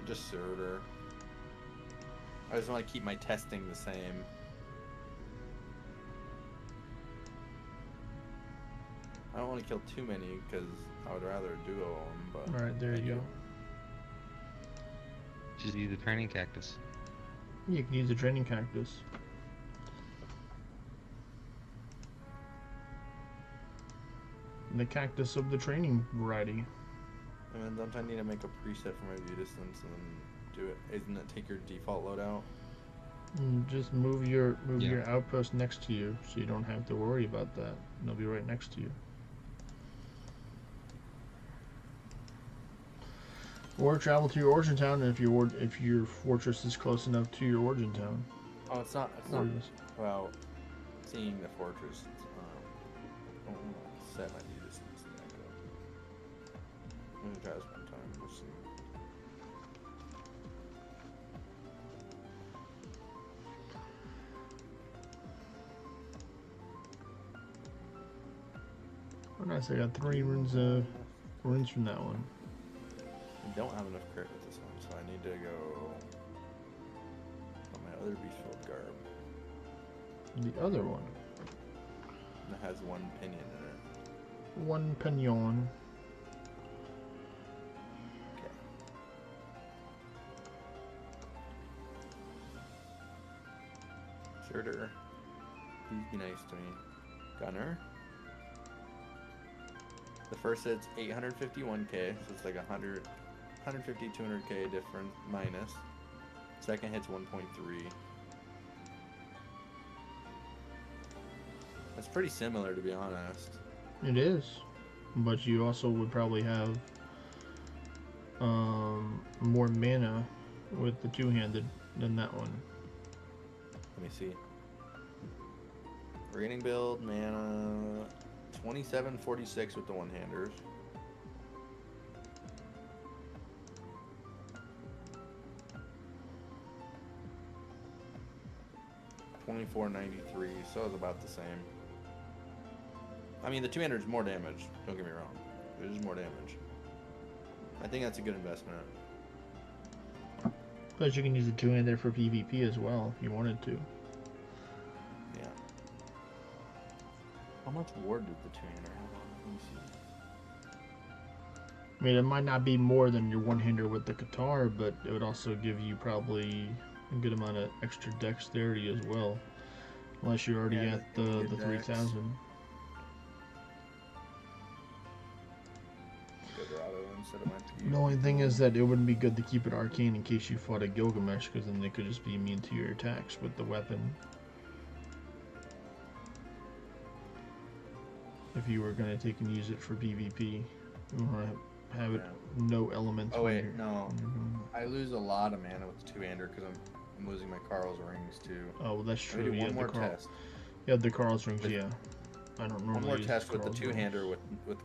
Just Suitor. I just want to keep my testing the same. I don't want to kill too many because I would rather duo them. But Alright, there you go. Just use the training cactus. You can use the training cactus. The cactus of the training variety. And then don't I need to make a preset for my view distance and then do it? Isn't it take your default loadout? Just move your outpost next to you, so you don't have to worry about that. They'll be right next to you. Or travel to your origin town if your fortress is close enough to your origin town. Oh, it's not about seeing the fortress. I don't want to set my view distance back up. I'm gonna try this one time. We'll see. Oh, nice! I got 3 runes from that one. I don't have enough crit with this one, so I need to go on my other Beastfield Garb. The other one. That has 1 pinion in it. 1 pignon. Okay. Shooter. Please be nice to me. Gunner. The first hit's 851k, so it's like 150, 200k different minus. Second hit's 1.3. That's pretty similar, to be honest. It is, but you also would probably have more mana with the two-handed than that one. Let me see. Reigning build, mana 2746 with the one-handers. $24.93, so it's about the same. I mean, the two-hander is more damage. Don't get me wrong. It is more damage. I think that's a good investment. But you can use the two-hander for PvP as well if you wanted to. Yeah. How much ward did the two-hander have on it? Let me see. I mean, it might not be more than your one-hander with the guitar, but it would also give you probably a good amount of extra dexterity as well. Unless you're already at the 3000. The only thing is that it wouldn't be good to keep it arcane in case you fought a Gilgamesh, because then they could just be immune to your attacks with the weapon. If you were going to take and use it for PvP, you want to have it no elements. Oh wait, no. I lose a lot of mana with the two-hander because I'm losing my Carl's rings too. Oh, well, that's true. One more test. Yeah, the Carl's rings, yeah. I don't normally One more use test with the Carl's two-hander with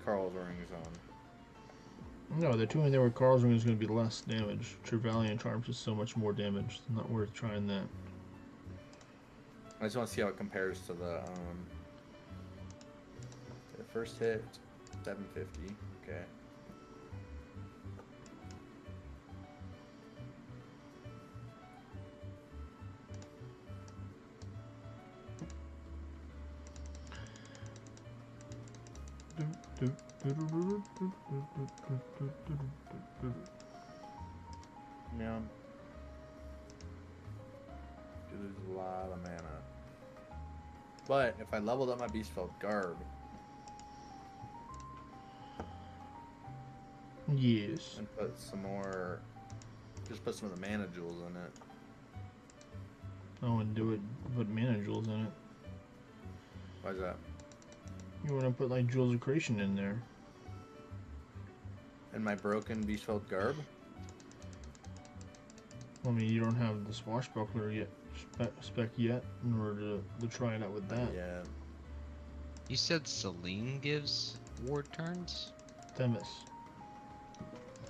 Carl's rings on. No, the two-hander with Carl's ring is going to be less damage. Trevaliant Charms is so much more damage. It's not worth trying that. I just want to see how it compares to the first hit, 750. Okay. Yeah. You lose a lot of mana. But if I leveled up my Beastfelt Garb. Yes. And put some more. Just put some of the mana jewels in it. Oh, and do it. Put mana jewels in it. Why's that? You want to put like jewels of creation in there. In my broken Beastfelt Garb? I mean, you don't have the Swashbuckler yet, spec yet, in order to try it out with that. Yeah. You said Celine gives ward turns? Themis.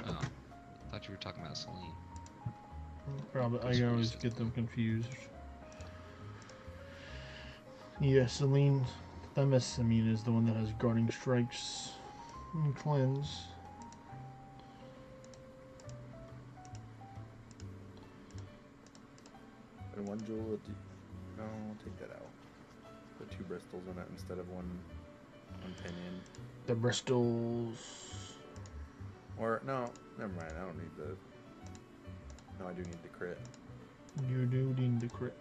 Oh, I thought you were talking about Celine. Probably, I always get them confused. Yeah, Celine, Themis, I mean, is the one that has Guarding Strikes and Cleanse. And one jewel with the... No, I'll take that out. Put 2 bristles in it instead of one pinion. The bristles... Or, no, never mind, I don't need the... No, I do need the crit. You do need the crit.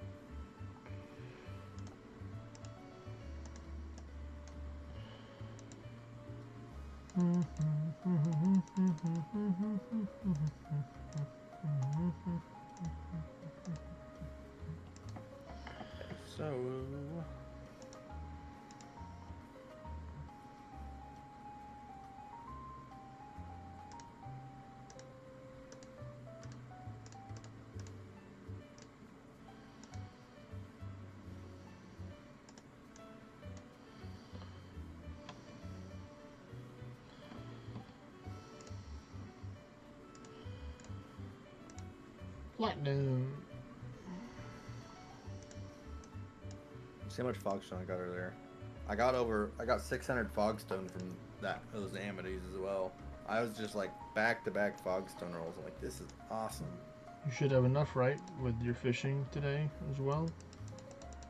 So... Platinum. See how much fogstone I got earlier. I got 600 fogstone from those Amities as well. I was just like back-to-back fogstone rolls. I'm like, this is awesome. You should have enough, right, with your fishing today as well?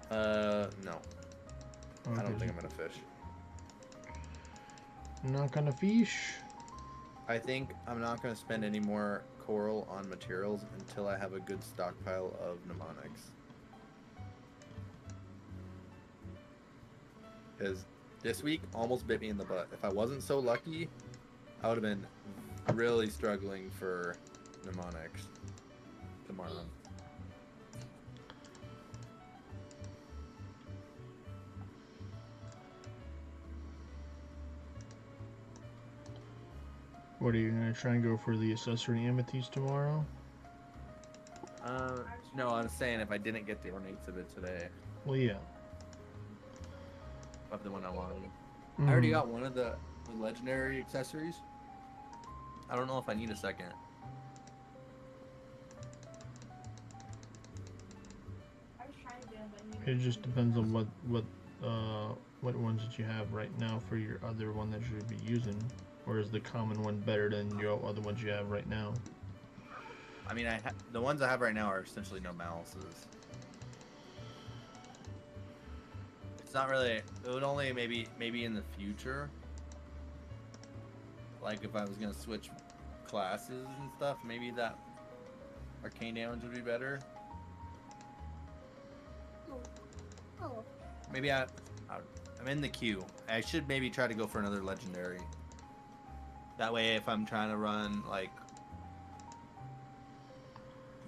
No. Oh, I don't think I'm gonna fish. Not gonna fish. I think I'm not going to spend any more coral on materials until I have a good stockpile of mnemonics. Because this week almost bit me in the butt. If I wasn't so lucky, I would have been really struggling for mnemonics tomorrow. What are you gonna try and go for the accessory amethyst tomorrow? No, I'm saying if I didn't get the ornates of it today, Well, yeah. of the one I wanted. I already got one of the legendary accessories. I don't know if I need a second. I was trying to do them, but you It just depends on what ones that you have right now for your other one that you should be using. Or is the common one better than your other ones you have right now? I mean, the ones I have right now are essentially no malices. It's not really. It would only maybe in the future. Like if I was gonna switch classes and stuff, maybe that arcane damage would be better. Oh. Maybe I'm in the queue. I should maybe try to go for another legendary. That way, if I'm trying to run like.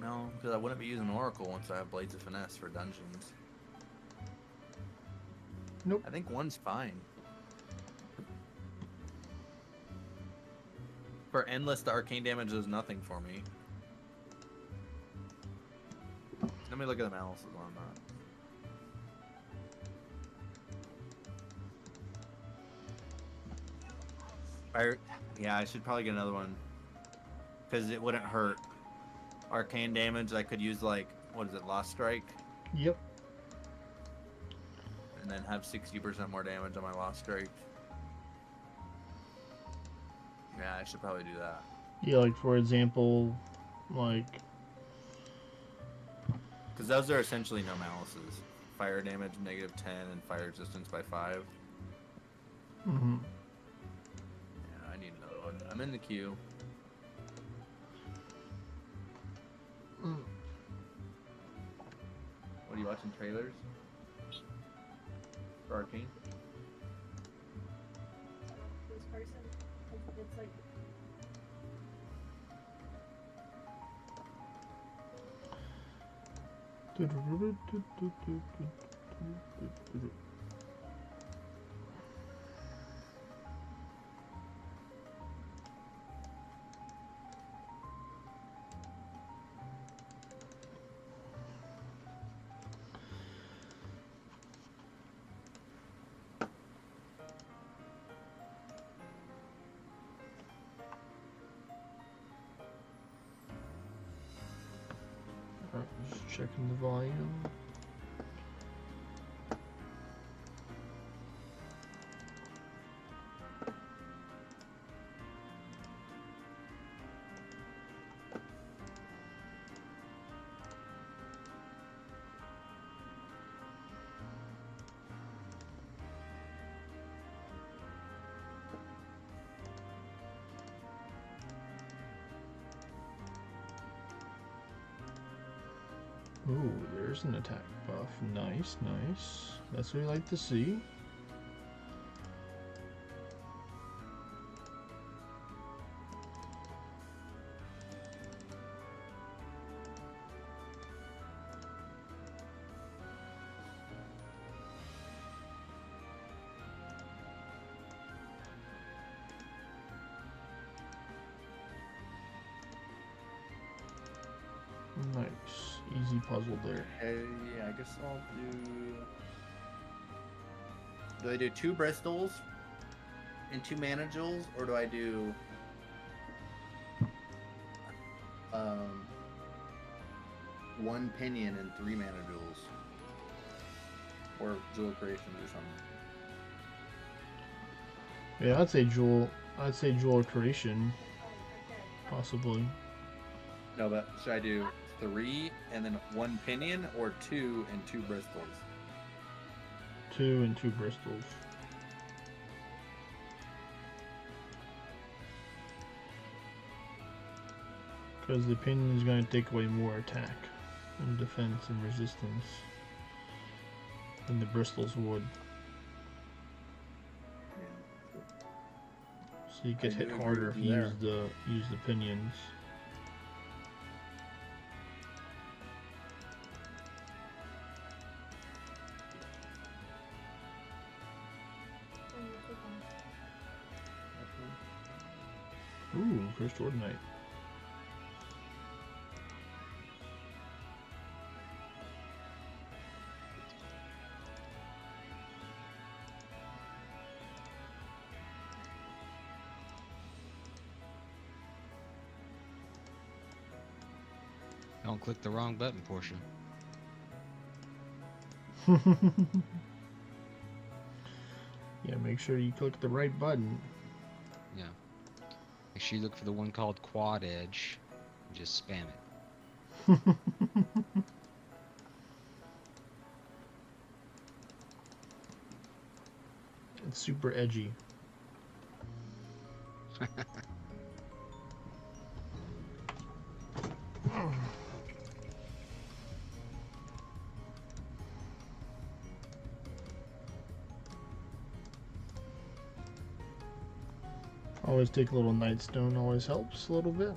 No, because I wouldn't be using Oracle once I have Blades of Finesse for dungeons. Nope. I think one's fine. For Endless, the arcane damage does nothing for me. Let me look at the malices on that. Yeah, I should probably get another one. Because it wouldn't hurt. Arcane damage, I could use like, what is it, Lost Strike? Yep. And then have 60% more damage on my Lost Strike. Yeah, I should probably do that. Yeah, like for example, like... Because those are essentially no malices. Fire damage -10 and fire resistance by 5. Mm-hmm. Yeah, I need another one. I'm in the queue. What are you watching, trailers? For Arcane? This person, it's like. Just checking the volume. Ooh, there's an attack buff. Nice, nice. That's what we like to see. Nice. Easy puzzle there. Yeah, I guess I'll do... Do I do 2 Bristols and 2 Mana Jewels, or do I do... 1 Pinion and 3 Mana Jewels? Or Jewel Creations or something. Yeah, I'd say jewel creation. Possibly. No, but should I do 3 and then 1 Pinion, or 2 and 2 Bristols? 2 and 2 Bristols. Because the pinion is going to take away more attack and defense and resistance than the bristles would. So you get I hit do agree harder with if you you there. use the pinions. Ooh, first Ordinate. Don't click the wrong button, Portia. Yeah, make sure you click the right button. Yeah. Make sure you look for the one called Quad Edge and just spam it. It's super edgy. Always take a little nightstone, always helps a little bit.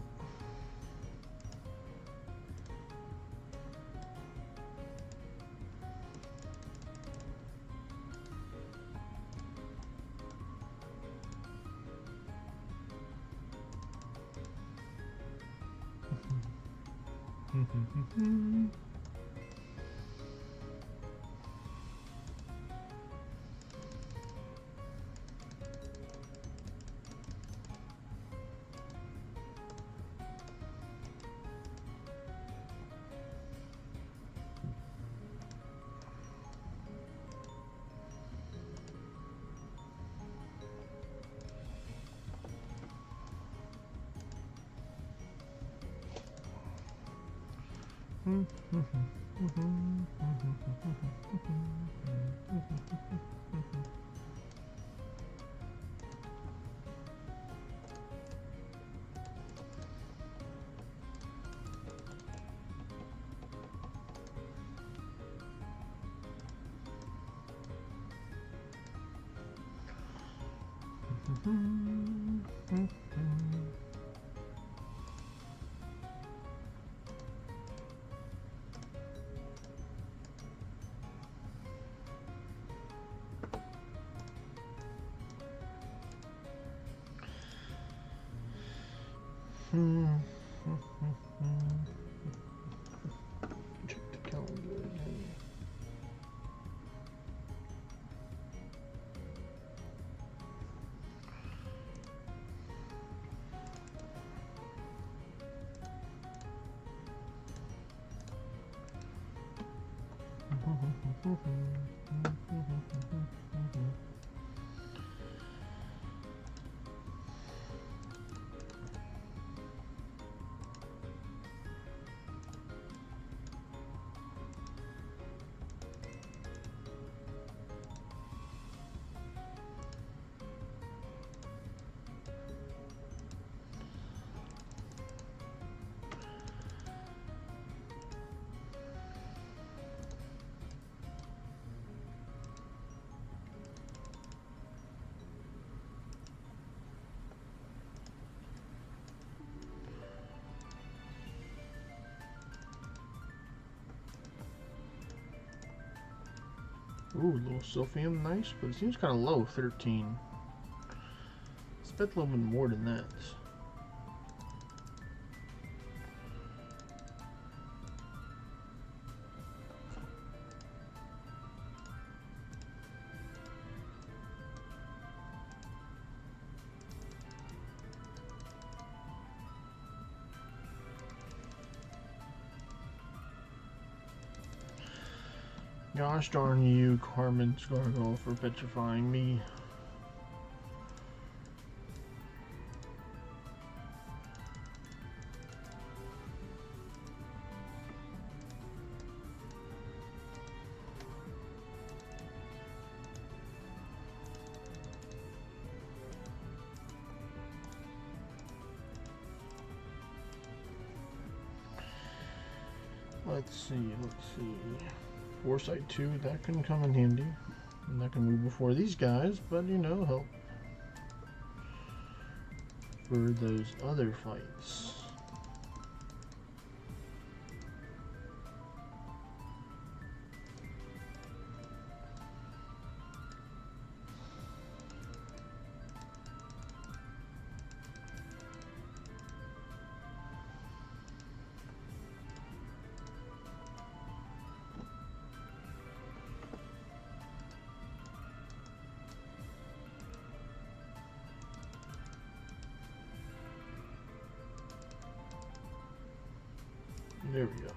Check the calendar again. Ooh, little Sophium, nice, but it seems kind of low, 13. Expect a little bit more than that. Gosh darn you, Carmen Scargo, for petrifying me. Let's see. Foresight 2, that can come in handy. I'm not gonna move before these guys, but you know, help for those other fights. There we go.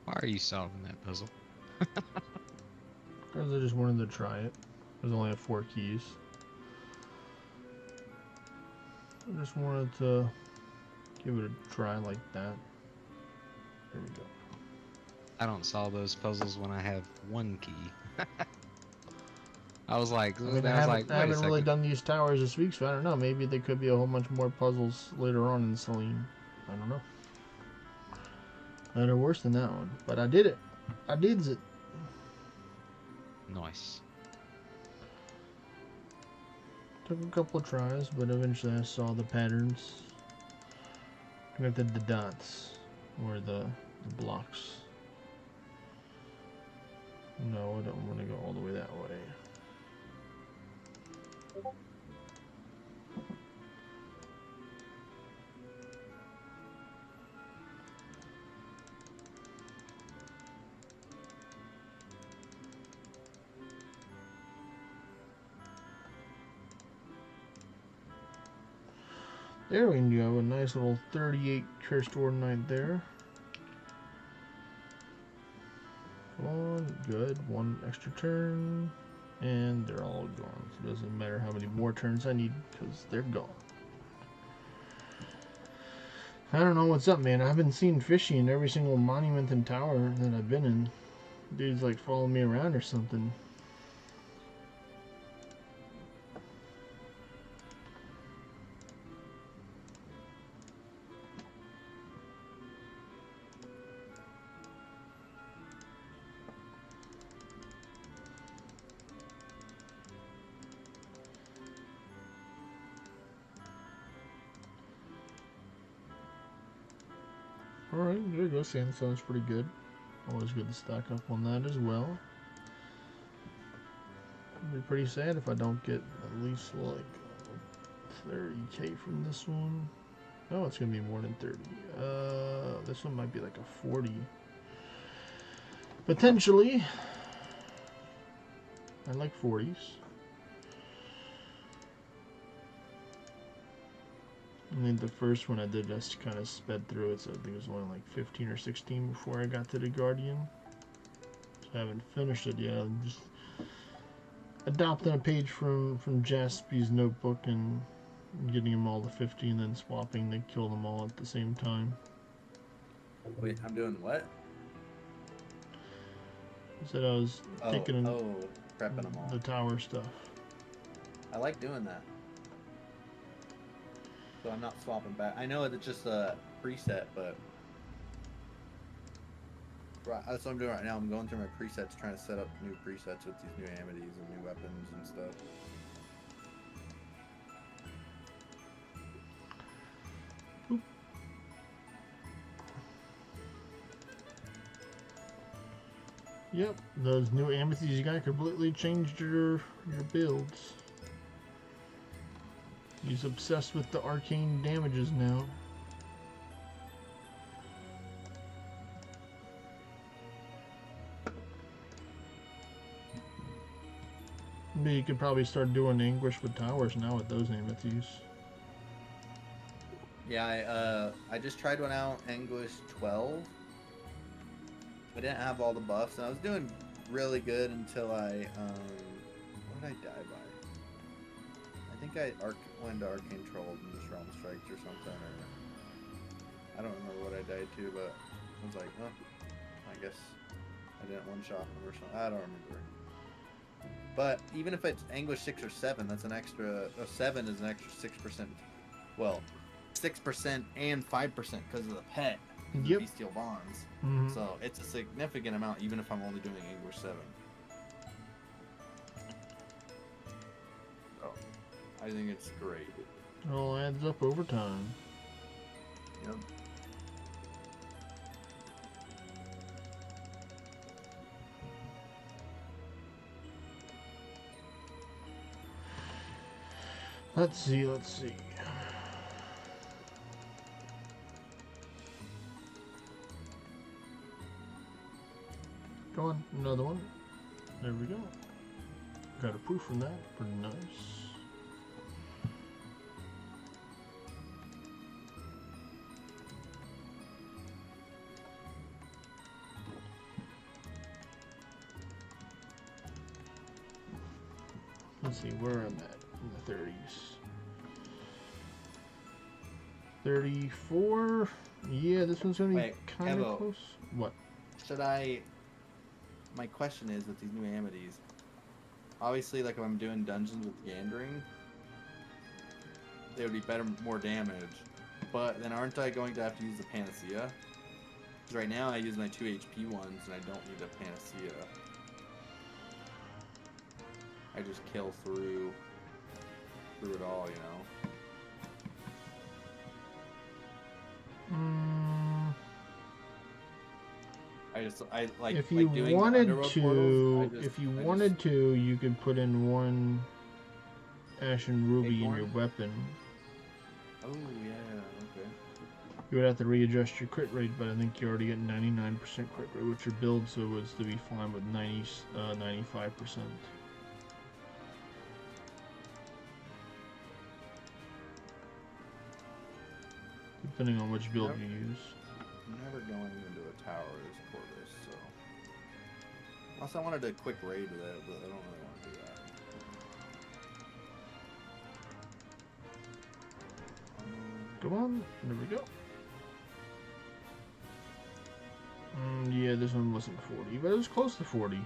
Why are you solving that puzzle? Because I just wanted to try it. There's only have 4 keys. I just wanted to give it a try like that. There we go. I don't solve those puzzles when I have 1 key. I was like, I I haven't really done these towers this week, so I don't know. Maybe there could be a whole bunch more puzzles later on in Celine. I don't know. Better or worse than that one, but I did it. I did it. Nice. Took a couple of tries, but eventually I saw the patterns. Connected the dots or the blocks. No, I don't want to go all the way that way. There we go, a nice little 38 cursed Ornite there. Come on, good. 1 extra turn, and they're all gone. So it doesn't matter how many more turns I need, because they're gone. I don't know what's up, man. I've been seeing fishy in every single monument and tower that I've been in. Dude's like following me around or something. Alright, there you go. Sandstone's pretty good. Always good to stock up on that as well. I'll be pretty sad if I don't get at least like 30k from this one. No, it's gonna be more than 30. This one might be like a 40. Potentially. I like 40s. I think the first one I did just kind of sped through it, so I think it was only like 15 or 16 before I got to the Guardian. So I haven't finished it yet. I'm just adopting a page from Jaspy's notebook and getting them all to 50 and then swapping to kill them all at the same time. Wait, I'm doing what? I said I was taking prepping them all. the tower stuff. I like doing that. So I'm not swapping back. I know it's just a preset, but that's what I'm doing right now. I'm going through my presets, trying to set up new presets with these new amities and new weapons and stuff. Oop. Yep, those new amities you got completely changed your builds. He's obsessed with the arcane damages now. But you could probably start doing Anguish with towers now with those amities. Yeah, I just tried one out, Anguish 12. I didn't have all the buffs, and I was doing really good until I, what did I die by? I think I went to Arcane Troll and just Realm Strikes or something, or I don't remember what I died to, but I was like, oh, I guess I didn't one-shot them or something. I don't remember. But even if it's Anguish 6 or 7, that's an extra, 7 is an extra 6%, well, 6% and 5% because of the pet, Yep. Bestial Bonds. Mhm. So it's a significant amount, even if I'm only doing Anguish 7. Oh, I think it's great. It all adds up over time. Yep. Let's see, let's see. Go on, another one. There we go. Got a proof from that. Pretty nice. Let's see where I'm at in the 30s. 34. Yeah, this one's gonna be kind of close. What? Should I? My question is with these new amities. Obviously, like if I'm doing dungeons with Gandering, they would be better, more damage. But then aren't I going to have to use the Panacea? Because right now I use my 2 HP ones and I don't need a Panacea. I just kill through it all, you know. I like. If you like doing wanted Underworld to, portals, if you wanted to, you could put in one Ashen Ruby in your weapon. Oh yeah, okay. You would have to readjust your crit rate, but I think you already get 99% crit rate with your build, so it's to be fine with 95%. Depending on which build you use. I'm never going into a tower as Corvus, so. Unless I wanted a quick raid with it, but I don't really want to do that. Come on, there we go. Yeah, this one wasn't 40, but it was close to 40.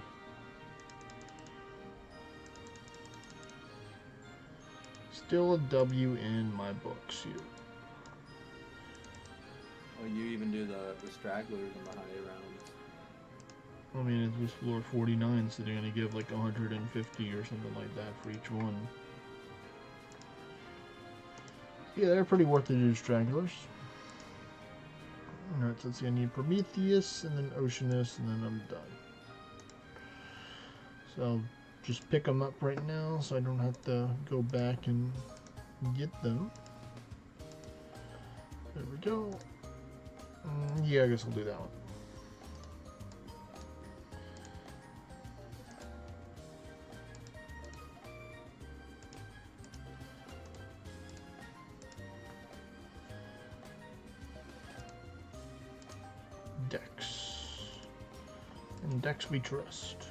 Still a W in my books here. Oh, you even do the stragglers in the high rounds. I mean, it was floor 49, so they're going to give like 150 or something like that for each one. Yeah, they're pretty worth it to do stragglers. Alright, so let's see, I need Prometheus, and then Oceanus, and then I'm done. So I'll just pick them up right now, so I don't have to go back and get them. There we go. Yeah, I guess I'll do that one. Dex. And Dex we trust.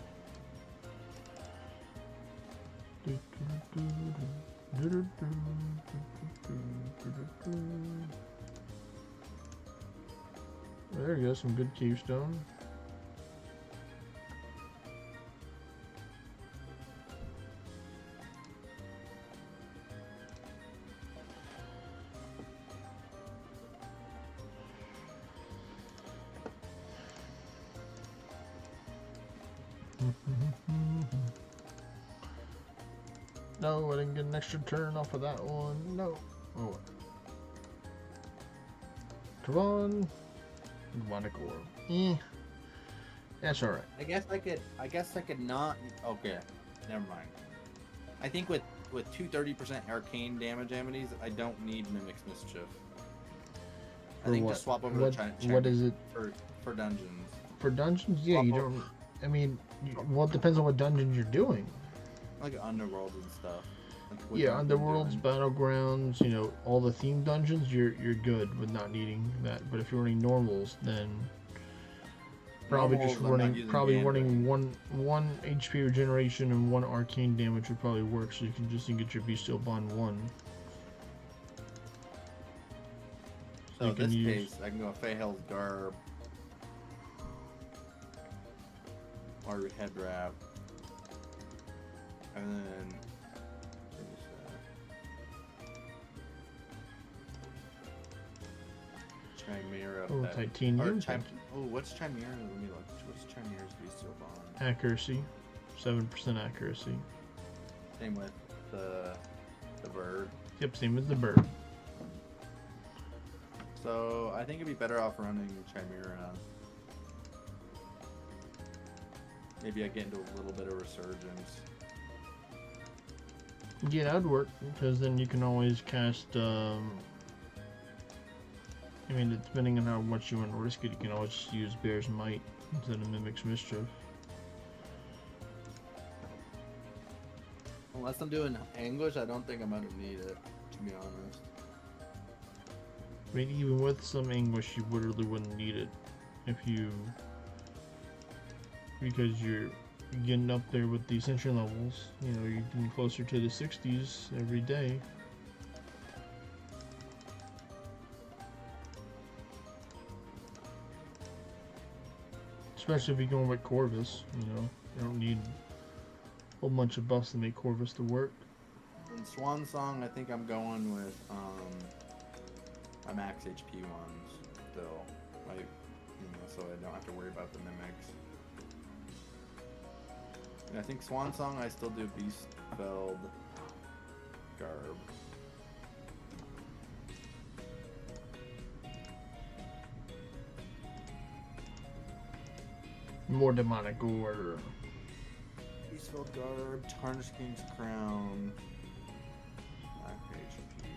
There you go, some good keystone. No, I didn't get an extra turn off of that one. No. Oh well. Come on. Demonic Orb. That's alright. I guess I could not. Okay, never mind. I think with 230% arcane damage amities, I don't need Mimic's Mischief. I think just swap over to China. What is it? For dungeons. For dungeons? Yeah, you don't. I mean, well, it depends on what dungeons you're doing. Like Underworld and stuff. Like what Yeah, I've been Underworlds, doing. Battlegrounds, you know, all the theme dungeons, you're good with not needing that. But if you're running normals, then probably Normals, just I'm not running using probably Gander. running one HP regeneration and one arcane damage would probably work. So you can just get your Bestial Bond 1. So you in can this use- case, I can go Feyhell's Garb. Or Head Wrap. And then... finish that. Chimera. Oh, Pet. Titanium. Oh, what's Chimera? Let me look. What's Chimera's Bestial Bond? Accuracy, 7% accuracy. Same with the bird. Yep, same as the bird. So I think it'd be better off running Chimera. Maybe I get into a little bit of Resurgence. Yeah, that'd work because then you can always cast. I mean, depending on how much you want to risk it, you can always just use Bear's Might instead of Mimic's Mischief. Unless I'm doing Anguish, I don't think I'm gonna need it, to be honest. I mean, even with some Anguish, you literally wouldn't need it if you. Because you're getting up there with the Ascension levels. You know, you're getting closer to the 60s every day. Especially if you're going with Corvus, you know. You don't need a whole bunch of buffs to make Corvus to work. In Swan Song, I think I'm going with my max HP ones still. Like, you know, so I don't have to worry about the mimics. And I think Swan Song, I still do Beastfeld Garb. More demonic gore. Beastfeld Garb, Tarnished King's Crown, Black HP.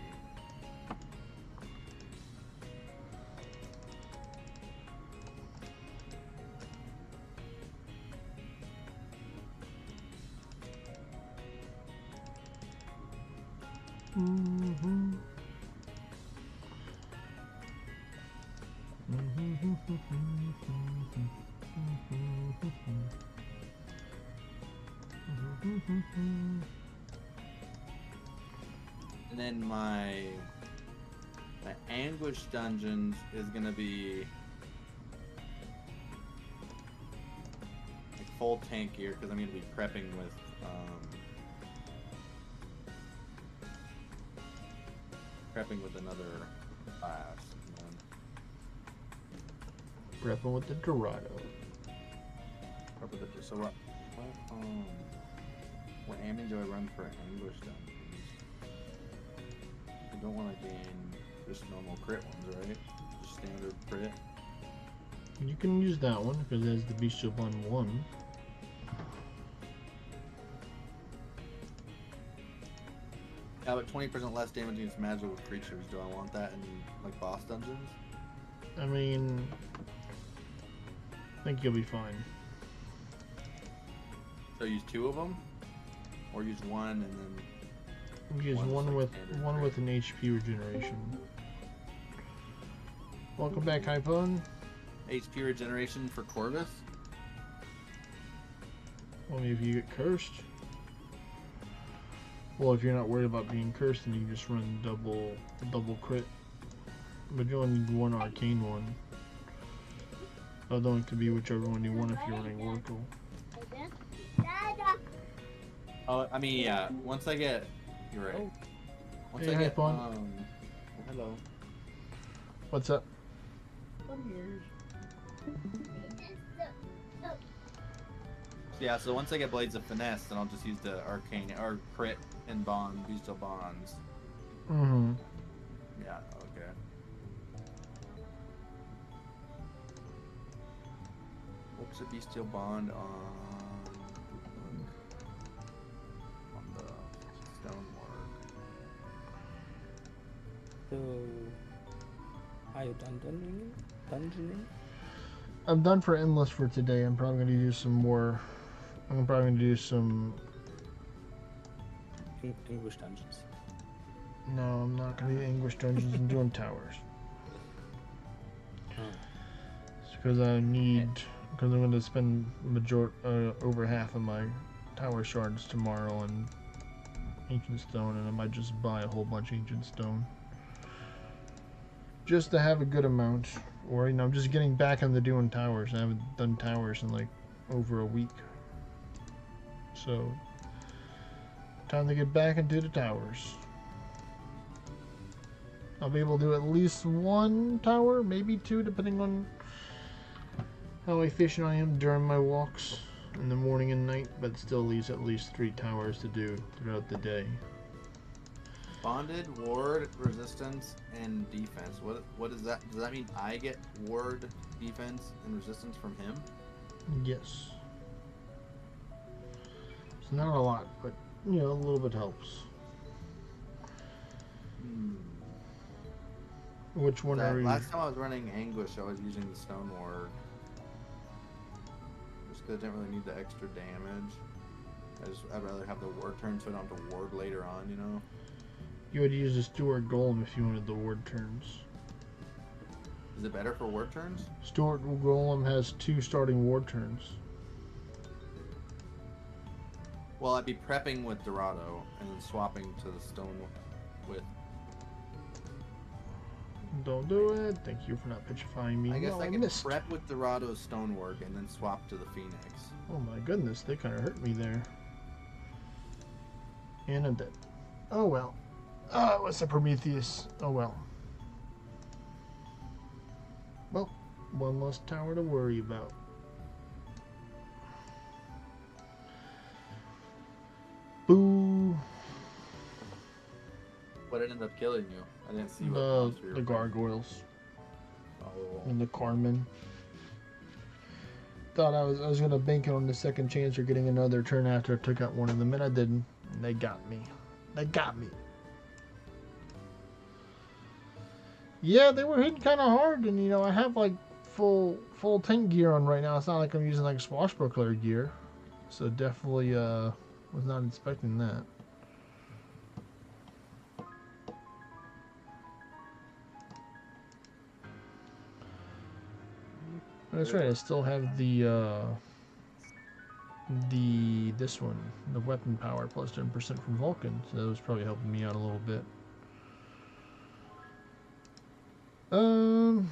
And then my Anguish dungeons is gonna be like full tank gear because I'm gonna be prepping with another class. Prepping with the Dorado. Prep with the, so what aiming do I run for Anguish dungeons? I don't want to gain just normal crit ones, right? Just standard crit. You can use that one because it has the Bestial Bond 1. Yeah, but 20% less damage against magical creatures. Do I want that in like boss dungeons? I mean, I think you'll be fine. So use 2 of them, or use 1 and then Use One's one like with standard one crit. with an HP regeneration. Welcome back, Hypon. HP regeneration for Corvus. Only if you get cursed. Well, if you're not worried about being cursed, then you can just run double crit. But you only need one arcane one. Although it could be whichever one you want if you're running Oracle. Oh, I mean, yeah. Once I get, you're right. Once Hey, I get, Hypon. hello. What's up? Yeah, so once I get Blades of Finesse, then I'll just use the arcane or crit and bond, Bestial Bonds. Mm-hmm. Yeah, okay. What's a Bestial Bond on the stonework? So, are you done dungeoning? I'm done for Endless for today. I'm probably going to do some more. I'm probably going to do some English dungeons. No, I'm not gonna be English dungeons and doing towers. Oh. It's because because I'm gonna spend over half of my tower shards tomorrow on ancient stone, and I might just buy a whole bunch of ancient stone. Just to have a good amount. Or, I'm just getting back into doing towers. I haven't done towers in like over a week. So, time to get back into the towers. I'll be able to do at least one tower, maybe two, depending on how efficient I am during my walks in the morning and night, but still leaves at least 3 towers to do throughout the day. Bonded, ward, resistance, and defense. What is that? Does that mean I get ward, defense, and resistance from him? Yes. It's not a lot, but a little bit helps. Which one are you? Last time I was running Anguish, I was using the Stone Ward. Just because I didn't really need the extra damage. I'd rather have the ward turn so I don't have to ward later on, you know? You would use a Steward Golem if you wanted the ward turns. Is it better for ward turns? Steward Golem has 2 starting ward turns. Well, I'd be prepping with Dorado and then swapping to the Stone with. Don't do it. Thank you for not petrifying me. I guess No, I can missed. prep with Dorado's Stonework and then swap to the Phoenix. Oh my goodness, they kind of hurt me there. And I'm dead. Oh well. Oh, it was a Prometheus. Oh well. Well, one less tower to worry about. Boo! What ended up killing you? I didn't see what monster you were The fighting. gargoyles Oh. and the Carmen. Thought I was gonna bank it on the second chance or getting another turn after I took out one of them, and I didn't. And they got me. They got me. Yeah, they were hitting kind of hard, and I have like full tank gear on right now. It's not like I'm using like swashbuckler gear, so definitely was not expecting that. That's right. I still have this one, the weapon power plus 10% from Vulcan, so that was probably helping me out a little bit. You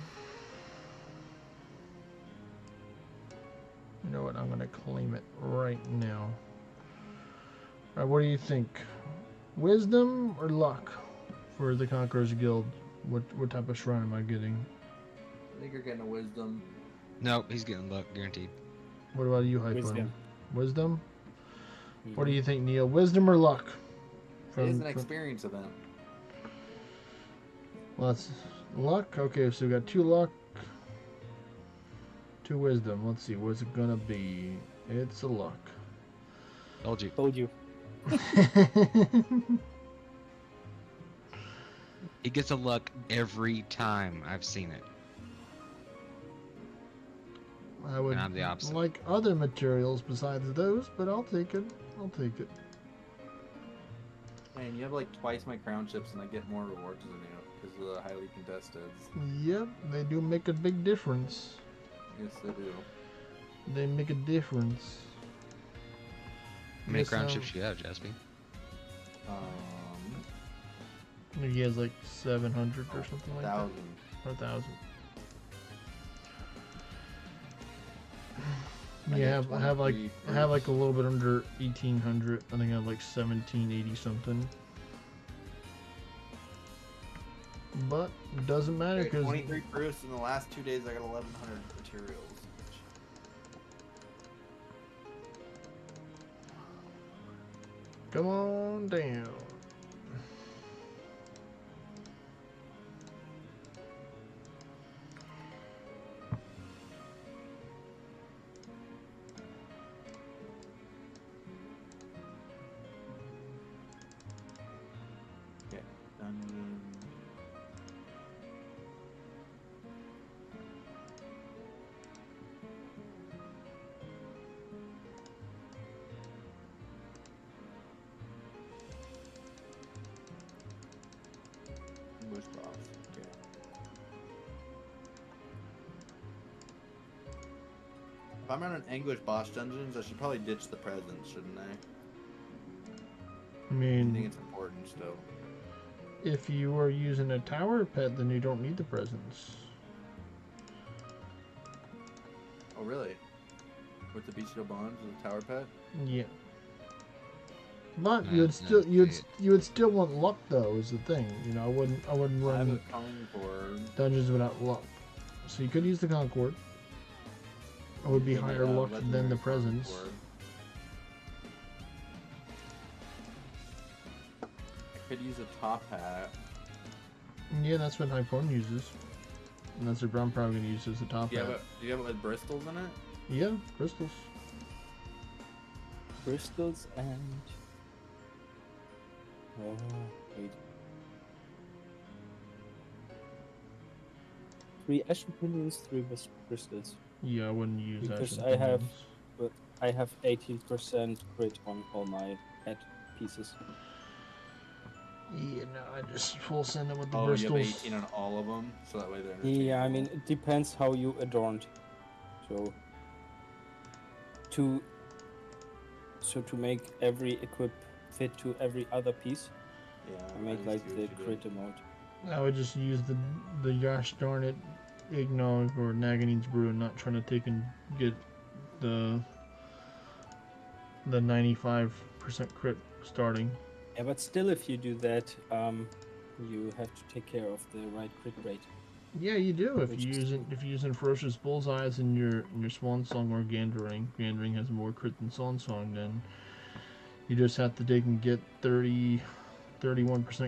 know what? I'm gonna claim it right now. Alright, what do you think? Wisdom or luck for the Conqueror's Guild? What type of shrine am I getting? I think you're getting a wisdom. Nope, he's getting luck, guaranteed. What about you, Hypo? Wisdom. Wisdom? What do you think, Neil? Wisdom or luck? It is an experience event. Well, that's luck. Okay, so we got 2 luck, 2 wisdom. Let's see, what's it gonna be? It's a luck. Told you. Told you. He gets a luck every time I've seen it. I would And I'm the opposite. like other materials besides those, but I'll take it. I'll take it. Man, you have like twice my crown chips and I get more rewards than you because of the highly contested. Yep, they do make a big difference. Yes, they do. They make a difference. How many Yes, crown chips you have, Jasper? I think he has like 700 or something like 1,000. that. Or 1,000. I Yeah, get I have like 23 a little bit under 1,800. I think I have like 1,780 something. But it doesn't matter Okay, because 23 proofs in the last 2 days. I got 1,100 materials. come on down. Okay, dungeon. If I'm running Anguish boss dungeons, I should probably ditch the presence, shouldn't I? I I think mean, it's important still. if you are using a tower pet, then you don't need the presence. Oh, really? With the Bestial Bonds and the tower pet? Yeah. But No, you'd no, still see you would still want luck though is the thing. You know, I wouldn't I have run a Concord. dungeons without luck. So you could use the Concord. It would be Give me higher a luck than legendary the presence. Concord. I could use a top hat. Yeah, that's what Hypone uses. And that's what I'm probably gonna use as the top Do you hat. have it with bristles in it? Yeah, crystals. Crystals and... wait. 3 Ashen Pinions, 3 Wisp Crystals. Yeah, I wouldn't use Because Ashen I have, Pinions. but I have 18% crit on all my head pieces. Yeah, no, I just full send them with the Oh, you bristals. have 18 on all of them, so that way they're Yeah, I interchangeable. mean, it depends how you adorned. So to make every equip fit to every other piece, Yeah, I make just like see the what you crit did. amount. I would just use the gosh darn it eggnog or Naganine's brew and not trying to take and get the 95% crit starting. Yeah, but still, if you do that, you have to take care of the right crit rate. Yeah, you do. If Which you is using ferocious bullseyes in your Swan Song or Gandering. Gandering has more crit than Swan Song. Then you just have to take and get 31%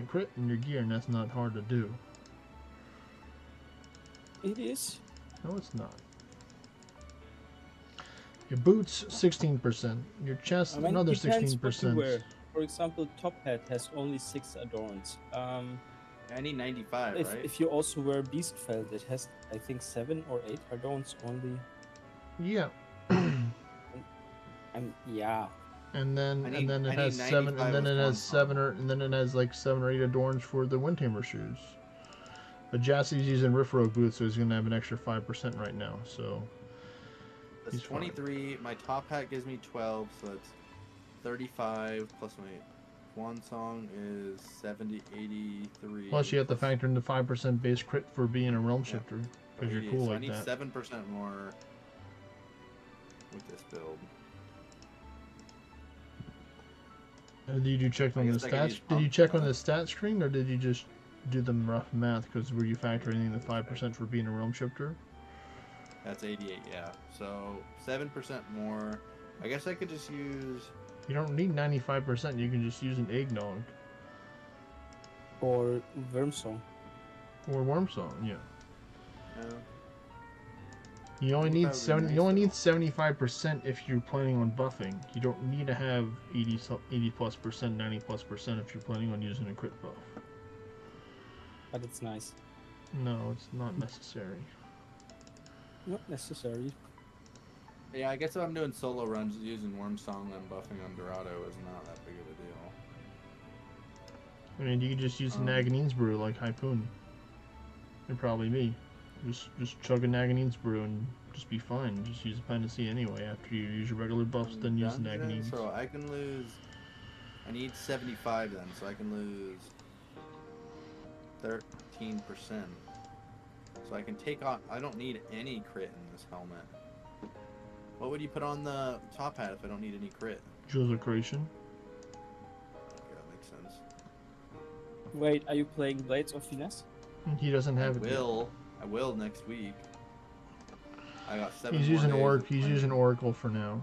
crit in your gear, and that's not hard to do. It is. No, it's not. Your boots 16%. Your chest I mean, another depends what you 16%. wear. For example, Top Hat has only 6 adorns. I need 95, right? If you also wear Beast Felt, it has I think 7 or 8 adorns only. Yeah. Yeah. And then I need it has 7 and 95 then with it has Swan 7 or and then it has like 7 or 8 adorns for the Windtamer shoes. But Jassy's using Riff Rogue boots, so he's gonna have an extra 5% right now. So That's he's fine. 23. My top hat gives me 12, so that's 35 plus my Swan Song is 70, 83. Plus you have to factor in the 5% base crit for being a realm Yeah. shifter because you're 88. cool So like I need that. 7% more with this build. Did you check I on the guess I could stats? use Did you pump check on that. the stat screen, or did you just do the rough math? Because were you factoring in the 5% for being a realm shifter? That's 88, yeah. So 7% more. I guess I could just use. You don't need 95%. You can just use an eggnog Or Wormsong. or worm song. Yeah. No. You only need 75 would be You only nice, need 75% if you're planning on buffing. You don't need to have 80 plus percent, 90 plus percent if you're planning on using a crit buff. But it's nice. No, it's not necessary. Not necessary. Yeah, I guess if I'm doing solo runs using Worm Song and buffing on Dorado is not that big of a deal. I mean, you could just use the Naganine's brew like Hypoon. And probably me. Just chug a Naganine's brew and just be fine. Just use a Panacea anyway. After you use your regular buffs, then use the Dungeon, Naganine's. so I can lose. I need 75 then, so I can lose 13%. So I can take off. I don't need any crit in this helmet. What would you put on the top hat if I don't need any crit? Jewels of Creation. Okay, that makes sense. Wait, are you playing Blades of Finesse? He doesn't have it. yet. I will next week. I got 7 He's more using days Oracle. of He's playing. using Oracle for now.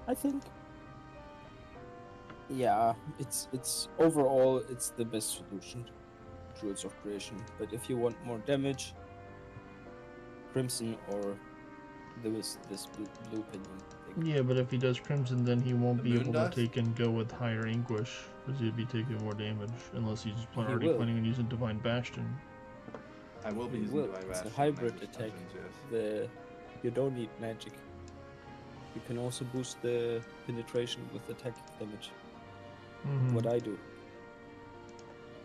I think. Yeah, it's overall it's the best solution. Jewels of Creation. But if you want more damage, Crimson or this blue pinion thing. Yeah, but if he does Crimson, then he won't The be Moon able Dust? to take and go with higher Anguish, because he'd be taking more damage, unless he's He already will. planning on using Divine Bastion. I will be It using will. Divine It's a Bastion hybrid next attack. dungeons, You don't need magic. You can also boost the penetration with attack damage. Mhm. What I do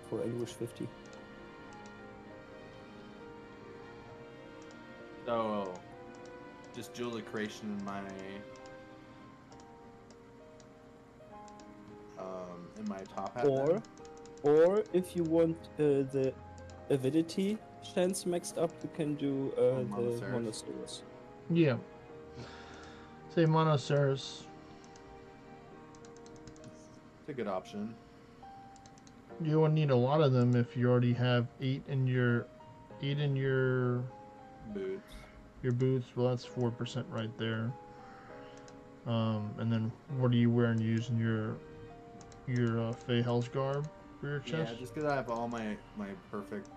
for Anguish 50. So, just jewelry creation in my top hat. Or if you want the avidity chance maxed up, you can do the monoceros. Yeah. Say monoceros. It's a good option. You won't need a lot of them if you already have 8 in your Boots. Your boots. Well, that's 4% right there. And then what are you wearing using your Fey Hell's garb for your chest? Yeah, just because I have all my perfect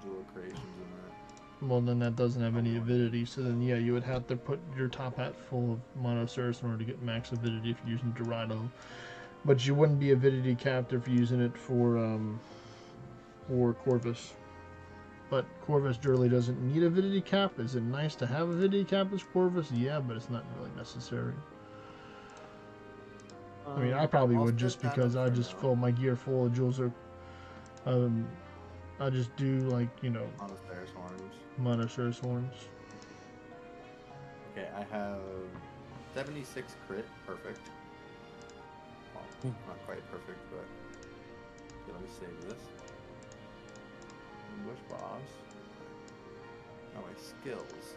jewel creations in that. Well, then that doesn't have any avidity, so then yeah, you would have to put your top hat full of monoceros in order to get max avidity if you're using Dorado. But you wouldn't be avidity capped if you're using it for Corvus. But Corvus really doesn't need avidity cap. Is it nice to have avidity cap as Corvus? Yeah, but it's not really necessary. I mean, I probably would just because I just fill my gear full of jewels. I just do like, you know, Monoceros horns. Okay, I have 76 crit, perfect. Well, not quite perfect, but okay, let me save this. English boss. Oh, my skills.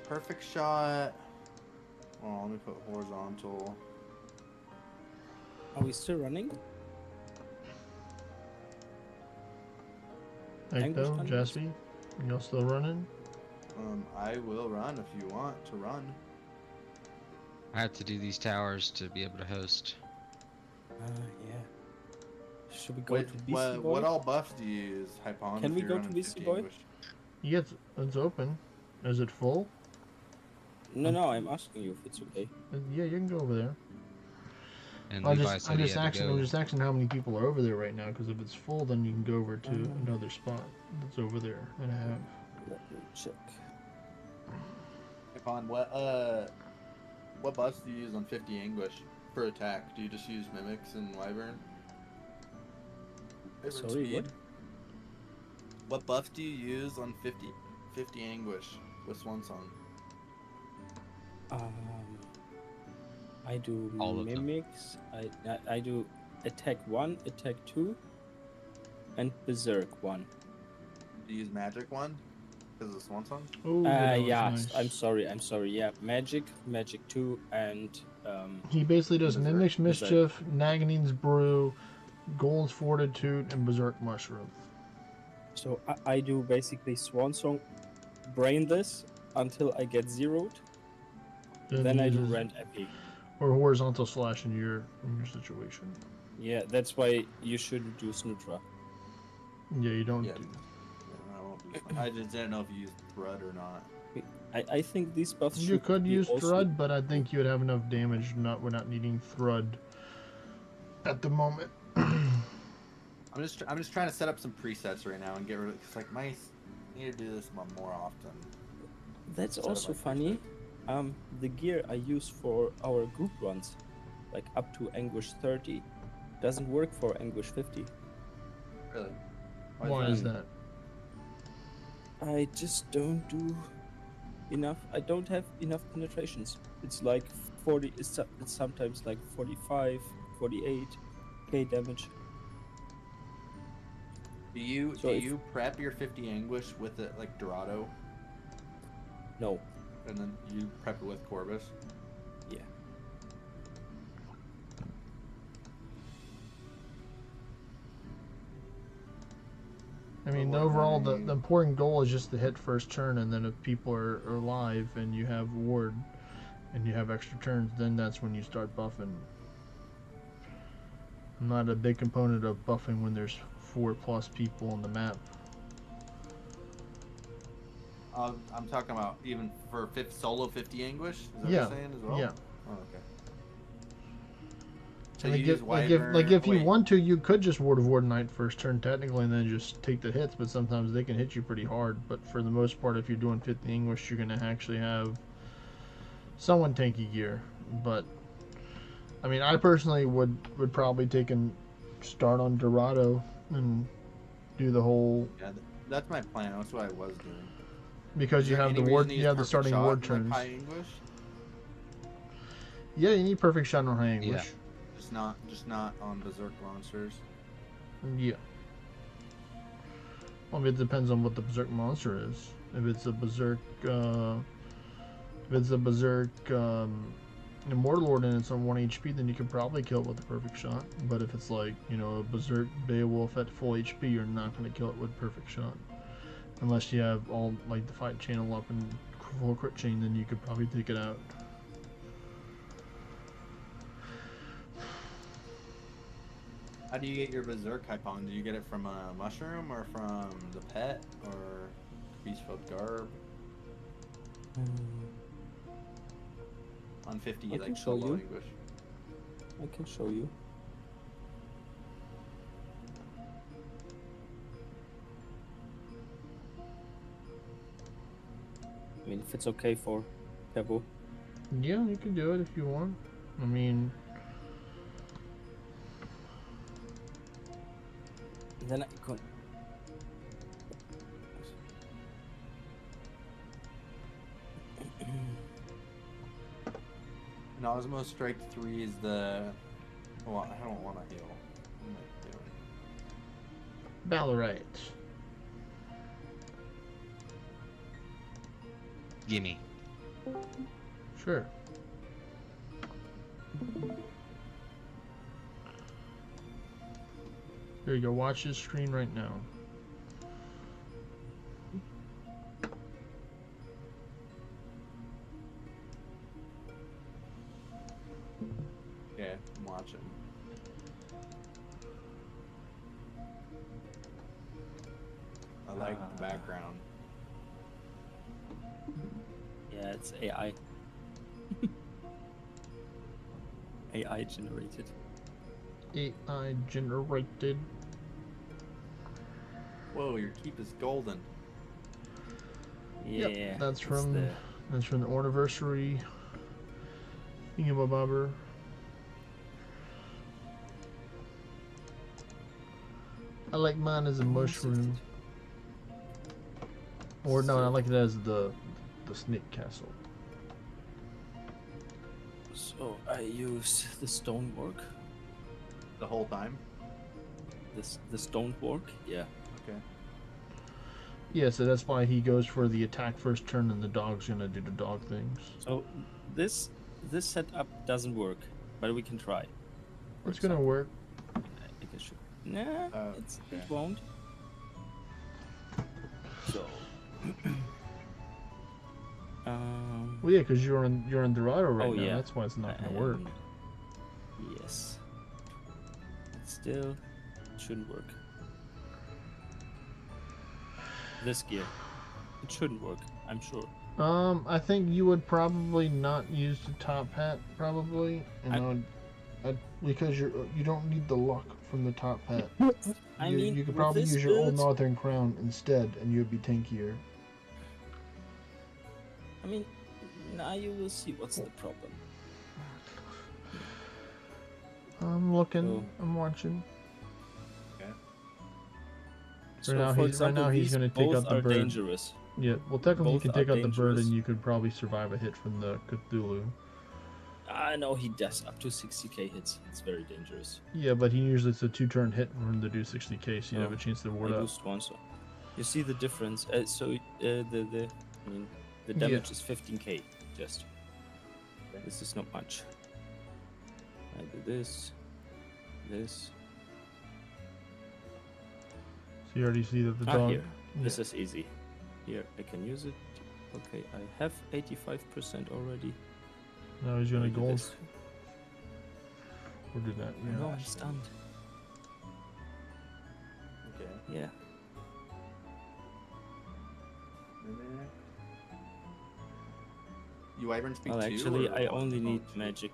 Perfect shot. Oh, let me put horizontal. Are we still running? Ecto, Jaspi, you're still running? I will run if you want to run. I have to do these towers to be able to host. Yeah. Should we go to BC Boy? What all buffs do you use, Hypon? Can we go to BC Boy? Yeah, it's open. Is it full? No, I'm asking you if it's okay. Yeah, you can go over there. And I'm just asking how many people are over there right now, because if it's full, then you can go over to another spot that's over there and have. Let me check. Hypon, what buffs do you use on 50 English for attack? Do you just use Mimics and Wyvern? Sorry, what buff do you use on 50 Anguish with Swan Song? I do Mimics, I do Attack 1, Attack 2, and Berserk 1. Do you use Magic 1? Because of Swan Song? Yeah, nice. I'm sorry, yeah, Magic 2, and he basically does Berserk. Mimics Mischief, Naginine's Brew, Gold's Fortitude, and Berserk Mushroom. So I do basically Swan Song, brain this until I get zeroed. Then I do Rend Epi. Or horizontal slash in your situation. Yeah, that's why you shouldn't do Snutra. Yeah, you don't Yeah. do. I won't do I just didn't know if you used Thrud or not. I think these buffs You could use also... Thrud, but I think you would have enough damage without needing Thrud at the moment. I'm just trying to set up some presets right now and get rid of, cause like mice need to do this more often. That's also funny. The gear I use for our group runs, like up to Anguish 30, doesn't work for Anguish 50. Really? Why is that? I just don't do enough. I don't have enough penetrations. It's like 40. It's sometimes like 45, 48k damage. Do you prep your 50 Anguish with it like Dorado? No. And then you prep it with Corvus? Yeah. I mean, overall, the important goal is just to hit first turn, and then if people are alive and you have ward and you have extra turns, then that's when you start buffing. I'm not a big component of buffing when there's 4+ people on the map. I'm talking about even for solo 50 Anguish? Is that what Yeah. you're saying as well? Yeah. Oh, okay. So And you use if you want to, you could just Ward of Wardenite first turn technically, and then just take the hits. But sometimes they can hit you pretty hard. But for the most part, if you're doing 50 English, you're gonna actually have someone tanky gear. But I mean, I personally would probably take and start on Dorado and do the whole That's my plan. That's what I was doing. Because Is you there have the any reason ward, to you use have the perfect starting shot ward in, turns. Like high English? Yeah, you need perfect shot on high English. Just not on berserk monsters. Yeah. Well, I mean, it depends on what the berserk monster is. If it's a berserk, Immortal Lord and it's on 1 HP, then you could probably kill it with a perfect shot. But if it's like, you know, a berserk Beowulf at full HP, you're not going to kill it with perfect shot. Unless you have all, like, the fight channel up and full crit chain, then you could probably take it out. How do you get your berserk Hypon? Do you get it from a mushroom or from the pet or Beastfeld Garb? On 50, I like can show solo you. English. I can show you. I mean, if it's okay for Pebble. Yeah, you can do it if you want. I mean... Then I could. And Osmo Strike 3 is the... Well, I don't want to heal. What am I doing? Ballarat. Gimme. Sure. There you go, watch his screen right now. Okay, I'm watching. I like the background. Yeah, it's AI. AI generated. AI generated. Whoa, your keep is golden. Yeah, Yep, that's from the Orniversary thingamabobber. I like mine as a mushroom. Or no, I like it as the snake castle. So I use the stonework. The whole time? The stonework, yeah. Okay. Yeah, so that's why he goes for the attack first turn and the dog's gonna do the dog things. So this setup doesn't work, but we can try. It's gonna work. I think it should. Nah, it won't. So. Well, yeah, because you're in Dorado right now. Yeah. That's why it's not gonna work. Yes. Still, shouldn't work. This gear, it shouldn't work. I'm sure. I think you would probably not use the top hat, probably, because you don't need the luck from the top hat. You could probably use your old Northern Crown instead, and you'd be tankier. I mean, now you will see what's the problem. I'm looking. I'm watching. Okay. So, right now he's going to take out the bird. Dangerous. Yeah, well, technically, Both you can take are out the bird, dangerous. and you could probably survive a hit from the Cthulhu. I know he does up to 60k hits. It's very dangerous. Yeah, but he usually it's a 2-turn hit for him to do 60k, so you have a chance to ward I up. used one, so you see the difference. The damage is 15k. Just this is not much. I do this. So you already see that the dog. Here. This is easy. Here, I can use it. Okay, I have 85% already. Now he's gonna do gold. this. Or do that. Yeah. No, I'm stunned. Okay. Yeah. You Wyvern speak Well, too, actually, or I what? only need Oh, magic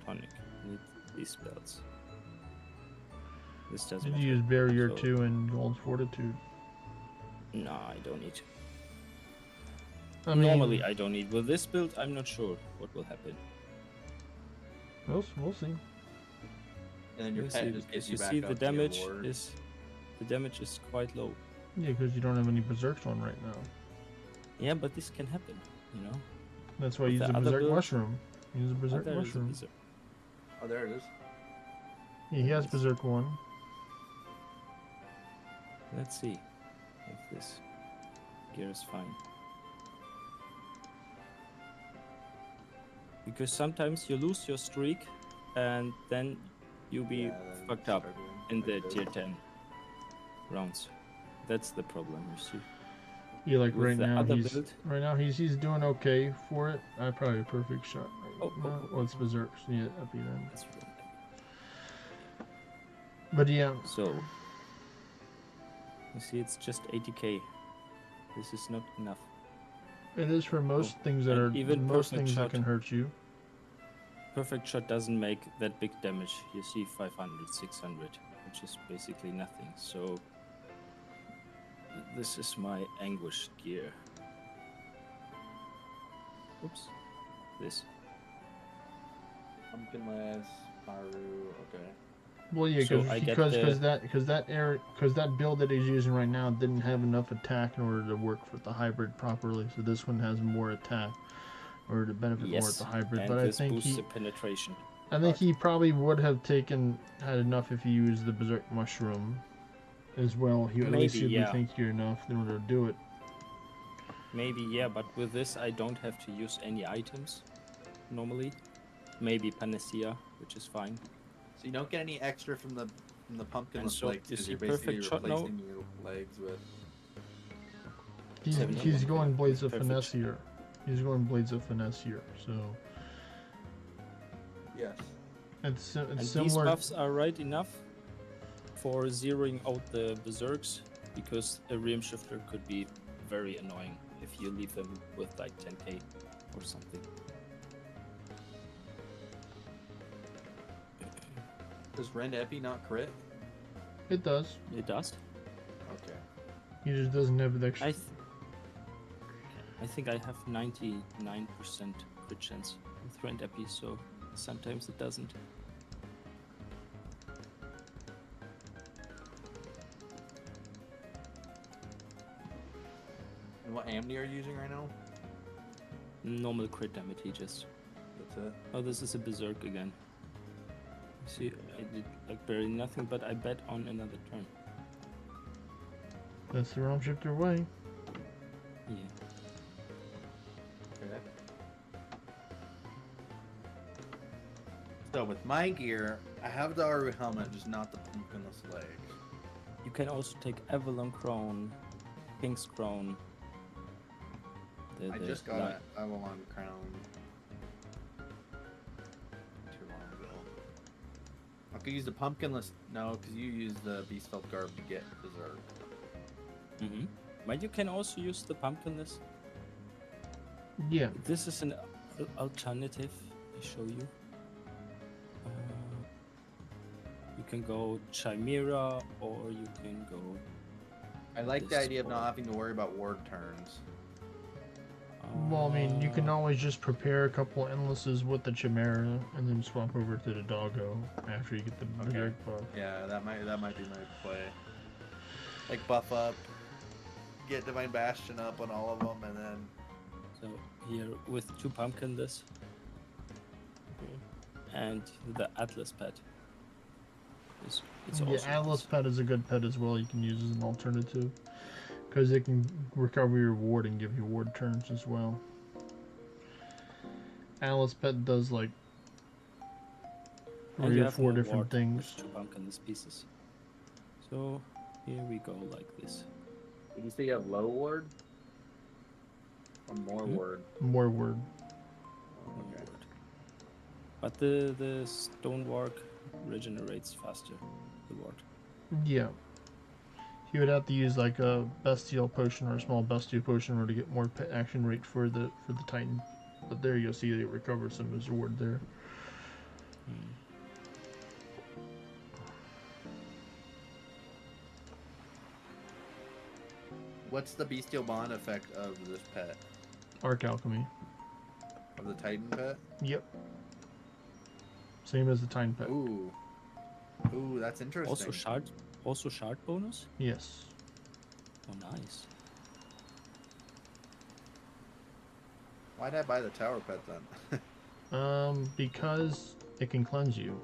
tonic. I need these spells. This doesn't. Did you use Barrier so- 2 and Gold Fortitude? No, I don't need. I mean, Normally, I don't need. With this build, I'm not sure what will happen. We'll see. And then your We'll pet see, just because gets you you back see up the to your damage ward. is quite low. Yeah, because you don't have any berserks on right now. Yeah, but this can happen, you know. That's why With you use the a other berserk build- mushroom. Use a Oh, berserk there is a mushroom. berserk. Oh, there it is. Yeah, he has Yes. berserk 1. Let's see if this gear is fine. Because sometimes you lose your streak, and then you'll be Yeah, then fucked up start doing in like the this. tier 10 rounds. That's the problem, you see. Yeah, like With right the now other he's build- he's doing okay for it. I probably a perfect shot right Oh, now. oh, Well, it's berserks. Yeah, up then. That's right. But yeah, So, you see, it's just 80k. This is not enough. it is for most things that and are even most perfect things that shot. can hurt you. Perfect shot doesn't make that big damage. You see 500, 600, which is basically nothing. So, this is my anguish gear. Oops. This. Pumpkinless, Maru, okay. Well, yeah, So I get because the- that build that he's using right now didn't have enough attack in order to work with the hybrid properly. So this one has more attack, or to benefit more with the hybrid. and But I this think boosts the penetration. he probably would have had enough if he used the berserk mushroom as well. He at least Maybe, would yeah. think you're enough in order to do it. Maybe, yeah, but with this I don't have to use any items normally. Maybe Panacea, which is fine. So you don't get any extra from the pumpkinless so legs you because see you're basically perfect shot now? replacing your legs with. He's 71. going Blades of Perfect. Finesse here. He's going Blades of Finesse here. So Yes. it's And these similar. buffs are right enough for zeroing out the berserks, because a Realm Shifter could be very annoying if you leave them with like 10k or something. Does Rend Epi not crit? It does. It does. Okay. He just doesn't have the extra. I think I have 99% crit chance with Rend Epi, so sometimes it doesn't. And what Amni are you using right now? Normal crit damage, he just. That's it. Oh, this is a berserk again. See, I did like barely nothing, but I bet on another turn. That's the Realm Shifter way. Yeah. Okay. So with my gear, I have the Aru helmet, just not the pumpkinless legs. You can also take Avalon Crown, King's Crown. I just got an Avalon crown too long ago. I could use the pumpkinless. No, because you use the Beastfelt garb to get berserk. Mm-hmm. But you can also use the pumpkinless. Yeah. This is an alternative. I show you. You can go Chimera, or you can go. I like the this idea of or- not having to worry about ward turns. Well, I mean, you can always just prepare a couple endlesses with the Chimera and then swap over to the Doggo after you get the Berserk buff. Yeah, that might be my play. Like buff up, get Divine Bastion up on all of them, and then. So here with 2 pumpkinless. And the Atlas pet. It's Yeah, also Atlas Pet is a good pet as well. You can use as an alternative because it can recover your ward and give you ward turns as well. Atlas Pet does like And 3 you or have 4 more different ward things. with 2 pumpkinless pieces. So here we go like this. Did you say you have low ward? Or more ward? More ward. Okay. But the stonework regenerates faster. The ward. Yeah. He would have to use like a bestial potion or a small bestial potion in order to get more action rate for the Titan. But there you'll see it recovers some of his ward there. What's the bestial bond effect of this pet? Arc Alchemy. Of the Titan pet? Yep. Same as the Titan pet. Ooh. Ooh, that's interesting. Also shard bonus? Yes. Oh, nice. Why'd I buy the tower pet then? Because it can cleanse you.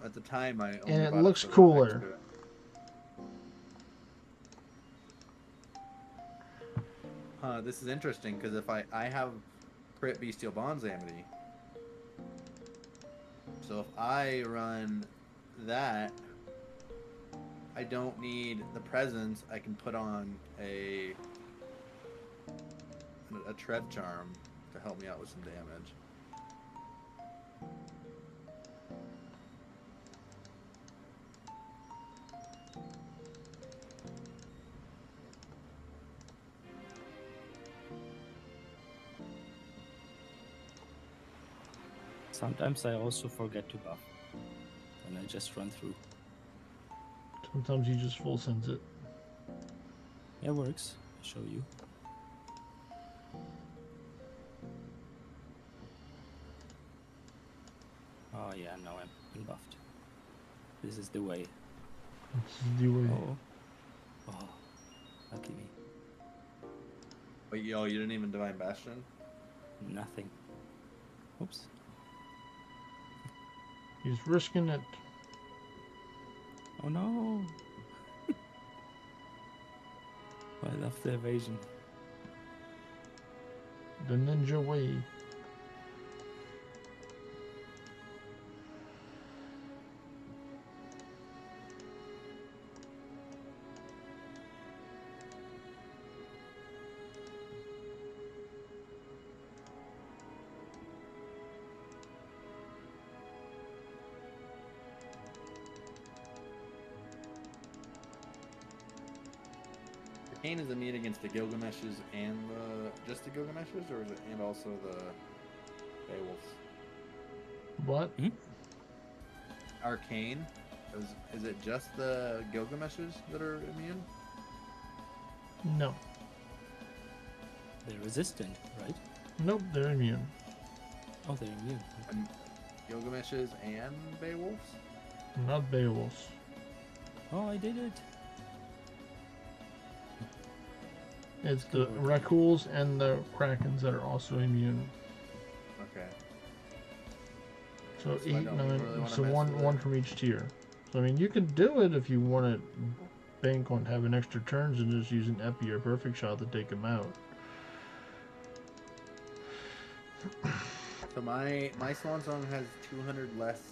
At the time, I only And it bought looks for the cooler. next to it. Huh, this is interesting because if I have crit bestial bonds amity, so if I run that, I don't need the presence. I can put on a trev charm to help me out with some damage. Sometimes I also forget to buff. And I just run through. Sometimes you just full sends it. It works. I'll show you. Oh yeah, now I'm buffed. This is the way. This is the way. Oh, lucky me. Wait, yo, you didn't even Divine Bastion? Nothing. Oops. He's risking it. Oh no! I love the evasion. The ninja way. Kane is immune against the Gilgameshes and just the Gilgameshes, or is it and also the Beowulfs? What? Arcane? Is it just the Gilgameshes that are immune? No. They're resistant, right? Nope, they're immune. Oh, they're immune. And Gilgameshes and Beowulfs? Not Beowulfs. Oh, I did it! It's the Rakuls and the Krakens that are also immune. Okay. So So I 8, don't 9, really wanna so mess one with one it. from each tier. So I mean, you can do it if you want to bank on having extra turns and just use an Epi or Perfect Shot to take them out. So my Swan Song has 200 less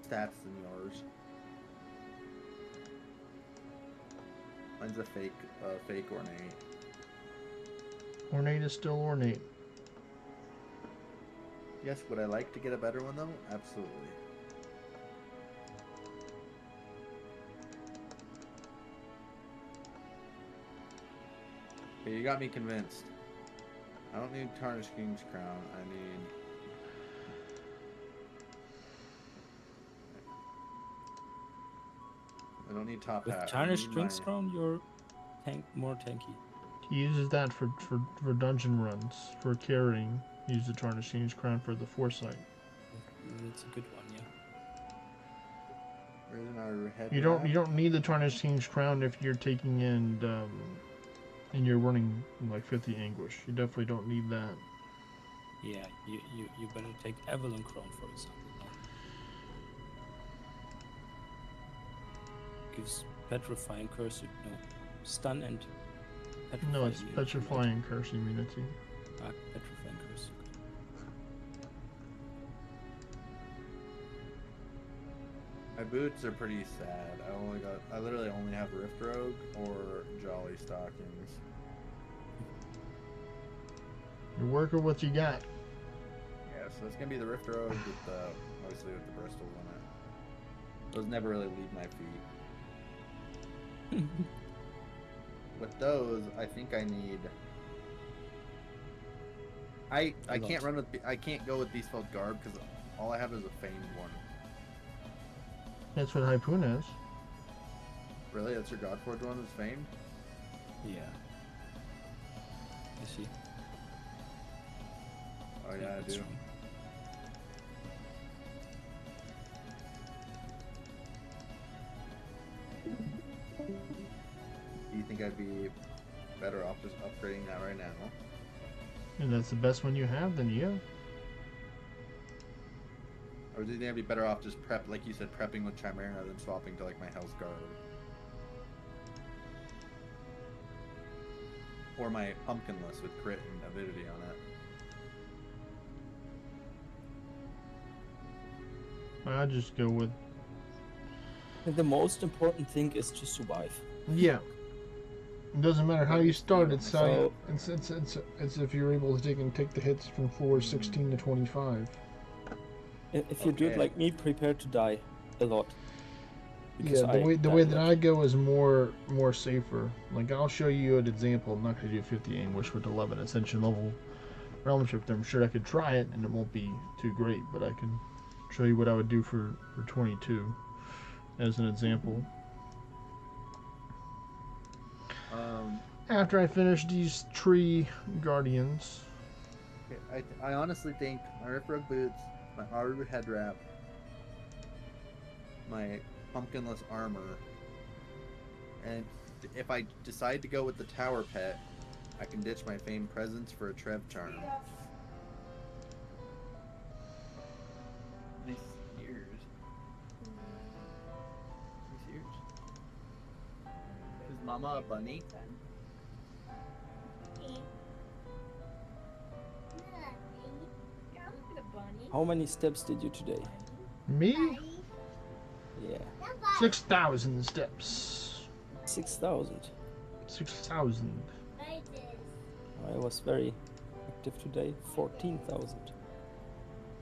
stats than yours. Mine's a fake ornate. Ornate is still ornate. Yes, would I like to get a better one though? Absolutely. Okay, you got me convinced. I don't need Tarnished King's Crown. I don't need top With hat. I Tarnished need King's my- Crown, you're more tanky. He uses that for dungeon runs, for carrying. He uses the Tarnished King's Crown for the foresight. That's a good one, yeah. Where's our head You don't need the Tarnished King's Crown if you're taking in and you're running like 50 Anguish. You definitely don't need that. Yeah, you better take Avalon Crown, for example. Gives Petrifying Curse, no, stun and Petrify No, it's immunity, Petrifying Curse immunity. right? Petrifying Curse. My boots are pretty sad. I literally only have Rift Rogue or Jolly Stockings. You're working what you got. Yeah, so it's gonna be the Rift Rogue with obviously with the bristles on it. Those never really leave my feet. With those, I think I need. I can't run with I can't go with Beastfelt Garb because all I have is a famed one. That's what Harpoon is. Really, that's your Godforged one is famed. Yeah. You see? Oh yeah, I that's do. right. think I'd be better off just upgrading that right now. And that's the best one you have, then yeah. Or do you think I'd be better off just like you said, prepping with Chimera than swapping to like my Health Guard? Or my Pumpkinless with crit and avidity on it. I'll just go with... And the most important thing is to survive. Yeah. It doesn't matter how you start, it's how you, So- it's if you're able to take the hits from floor 16 to 25. If you do it Okay. like me, prepare to die a lot. Because Yeah, the I way die that a lot. I go is more safer. Like I'll show you an example. I'm not gonna do 50 Anguish with 11 Ascension level Realm Shift. I'm sure I could try it and it won't be too great, but I can show you what I would do for 22 as an example. After I finish these tree guardians. Okay, I honestly think my Rip Rug boots, my Aru head wrap, my Pumpkinless armor, and if I decide to go with the Tower Pet, I can ditch my Famed Presence for a Trev Charm. Nice ears. Nice ears. Is Mama a bunny? How many steps did you today? Me? Yeah. 6,000 steps. 6,000. 6,000. I was very active today. 14,000.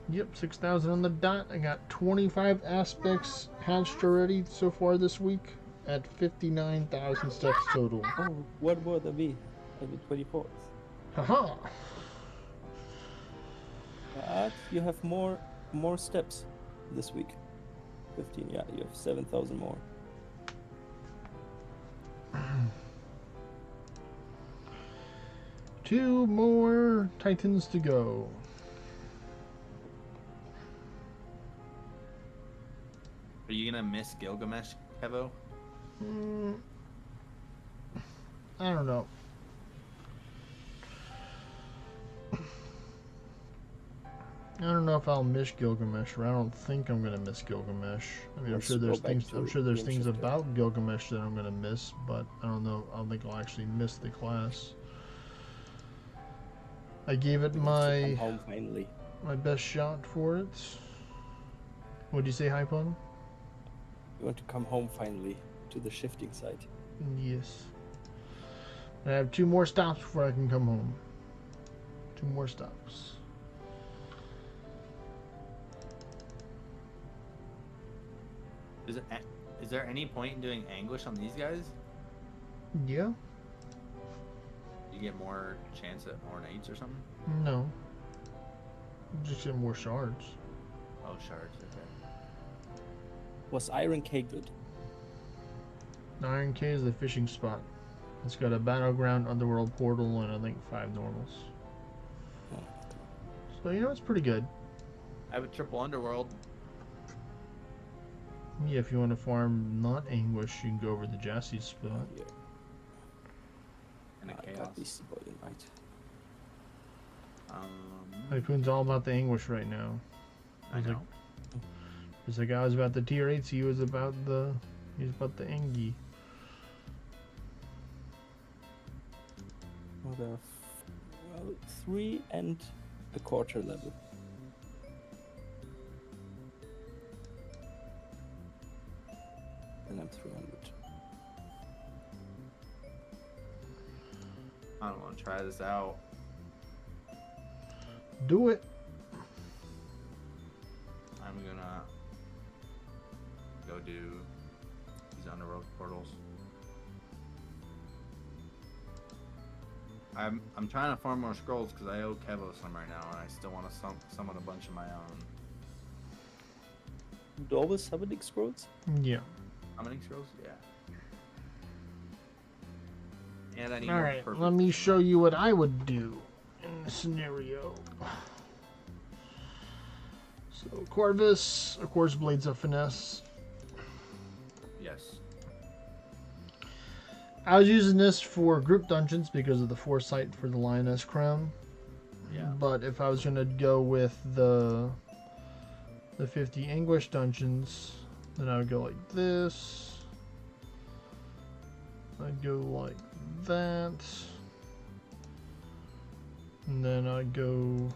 Yep, 6,000 on the dot. I got 25 aspects hatched already so far this week at 59,000 steps total. Oh, what would that be? Maybe 24th. Haha! But you have more steps this week. 15, yeah, you have 7,000 more. Two more Titans to go. Are you gonna miss Gilgamesh, Kevo? I don't know. I don't know if I'll miss Gilgamesh, or I don't think I'm gonna miss Gilgamesh. I mean, I'm Let's sure there's go back things. I'm to sure there's Game things Shifter. about Gilgamesh that I'm gonna miss, but I don't know. I don't think I'll actually miss the class. I gave it You want to come home finally. my best shot for it. What'd you say, Hypon? You want to come home finally to the shifting site. Yes. I have 2 more stops before I can come home. 2 more stops. Is there any point in doing Anguish on these guys? Yeah. You get more chance at ornates or something? No. Just get more shards. Oh, shards, okay. Was Iron K good? Iron K is the fishing spot. It's got a battleground, underworld portal, and I think 5 normals. So you know it's pretty good. I have a triple underworld. Yeah, if you want to farm not Anguish, you can go over the Jassy spot. Yeah. And a I chaos. got this boy in right. Tycoon's all about the Anguish right now. I know. It's like I was about the tier 8s, he was about the Engi. Well, there are 3 and a quarter level. And I'm 300. I don't want to try this out. Do it. I'm gonna go do these underworld portals. I'm trying to farm more scrolls because I owe Kevo some right now, and I still want to summon a bunch of my own. Do you always summoning scrolls? Yeah. Summoning scrolls? Yeah. And I need All more right, purple. let me show you what I would do in this scenario. So Corvus, of course, Blades of Finesse. Yes. I was using this for group dungeons because of the foresight for the lioness crown. Yeah. But if I was gonna go with the 50 anguish dungeons, then I would go like this. I'd go like that. And then I'd go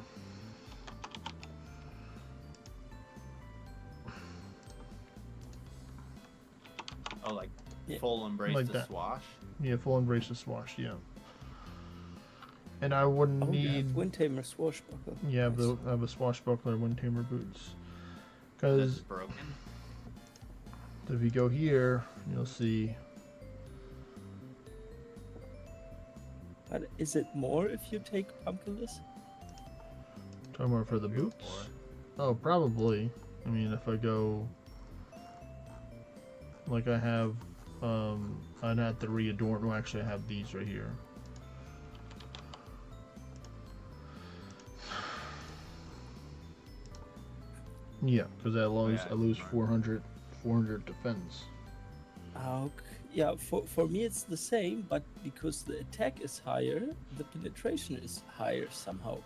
Oh, like full embrace like the that. swash. Yeah, full embrace of swash, yeah. And I wouldn't need Wind Tamer Swashbuckler. yeah, Nice. but I have a swashbuckler wind tamer boots. That's Because broken. if you go here, you'll see. But is it more if you take Pumpkinless? Talking about for the boots? Oh, probably. I mean, if I go like I have, I'd have to readorn. Well, actually, I have these right here. Yeah, because I lose 400 defense. Okay. Yeah, for me it's the same, but because the attack is higher, the penetration is higher somehow.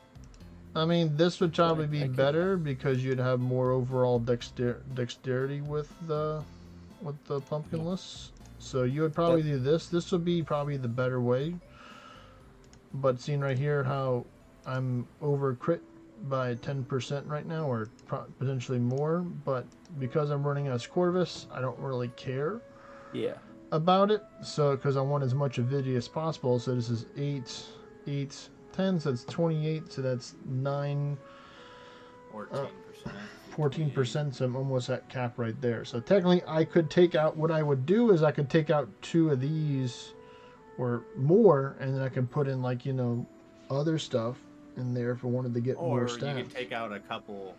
I mean, this would probably I be could- better because you'd have more overall dexterity with the pumpkinless. So you would probably do this. This would be probably the better way. But seeing right here how I'm over crit by 10% right now, or potentially more. But because I'm running as Corvus, I don't really care. Yeah. About it. So because I want as much avidity as possible. So this is 8, 10. So that's 28. So that's 9. 14%. 14%, so I'm almost at cap right there. So technically I could take out, what I would do is I could take out 2 of these or more, and then I can put in, like, you know, other stuff in there if I wanted to get more Or stats. you could take out a couple,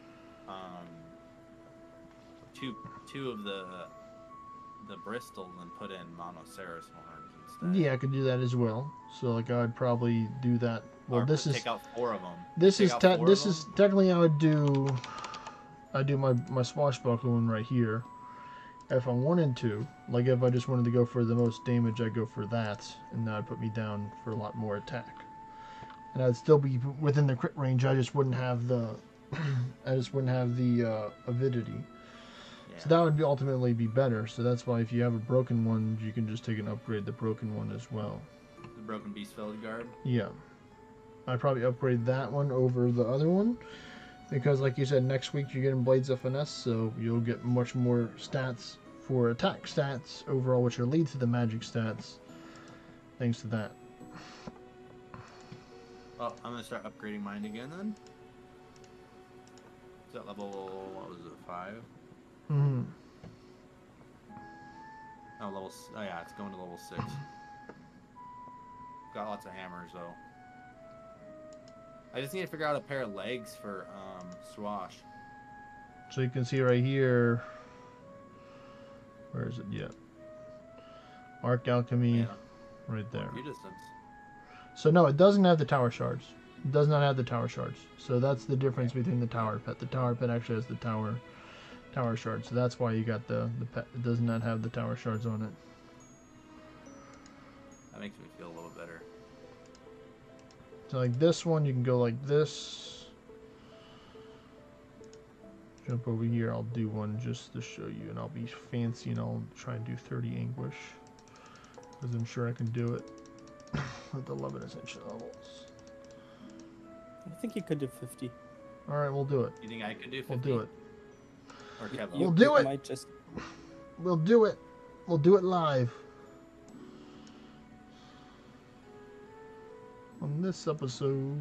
two of the Bristol and put in Monoceros horns instead. Yeah, I could do that as well. So like I would probably do that. Well, Or this is take out 4 of them. this is Take out 4 of this them? is technically I do my swashbuckler one right here. If I wanted to, like if I just wanted to go for the most damage, I'd go for that, and that would put me down for a lot more attack. And I'd still be within the crit range. I just wouldn't have the avidity. Yeah. So that would be ultimately be better. So that's why if you have a broken one, you can just take and upgrade the broken one as well. The Broken Beast Field Guard. Yeah. I'd probably upgrade that one over the other one. Because like you said, next week you're getting Blades of Finesse, so you'll get much more stats for attack stats overall, which are lead to the magic stats. Thanks to that. Well, I'm gonna start upgrading mine again then. Is that level, what was it, 5? Mm-hmm. Oh, yeah, it's going to level 6. Got lots of hammers though. I just need to figure out a pair of legs for Swash. So you can see right here. Where is it? Yeah. Arc Alchemy, Yeah. right there. View distance. So no, it doesn't have the tower shards. It does not have the tower shards. So that's the difference between the tower pet. The tower pet actually has the tower shards. So that's why you got the pet. It does not have the tower shards on it. That makes me feel a little better. So like this one, you can go like this. Jump over here. I'll do one just to show you, and I'll be fancy, and I'll try and do 30 anguish, because I'm sure I can do it with the 11 essential levels. I think you could do 50. All right, we'll do it. You think I could do 50? We'll do it. Or Kevin? We'll do it. Might just... We'll do it. We'll do it live. On this episode.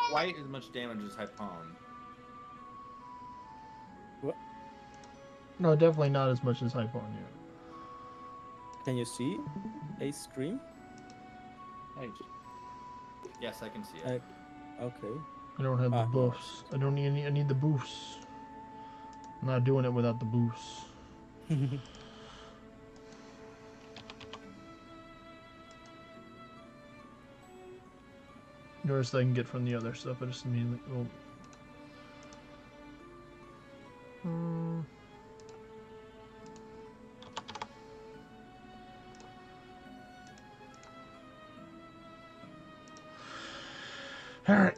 Quite as much damage as Hypon. What? No, definitely not as much as Hypon, yeah. Can you see a scream? Yes, I can see it. Okay. I don't have the buffs. I need the boosts. I'm not doing it without the boosts. Notice I can get from the other stuff. I just immediately. Well, all right.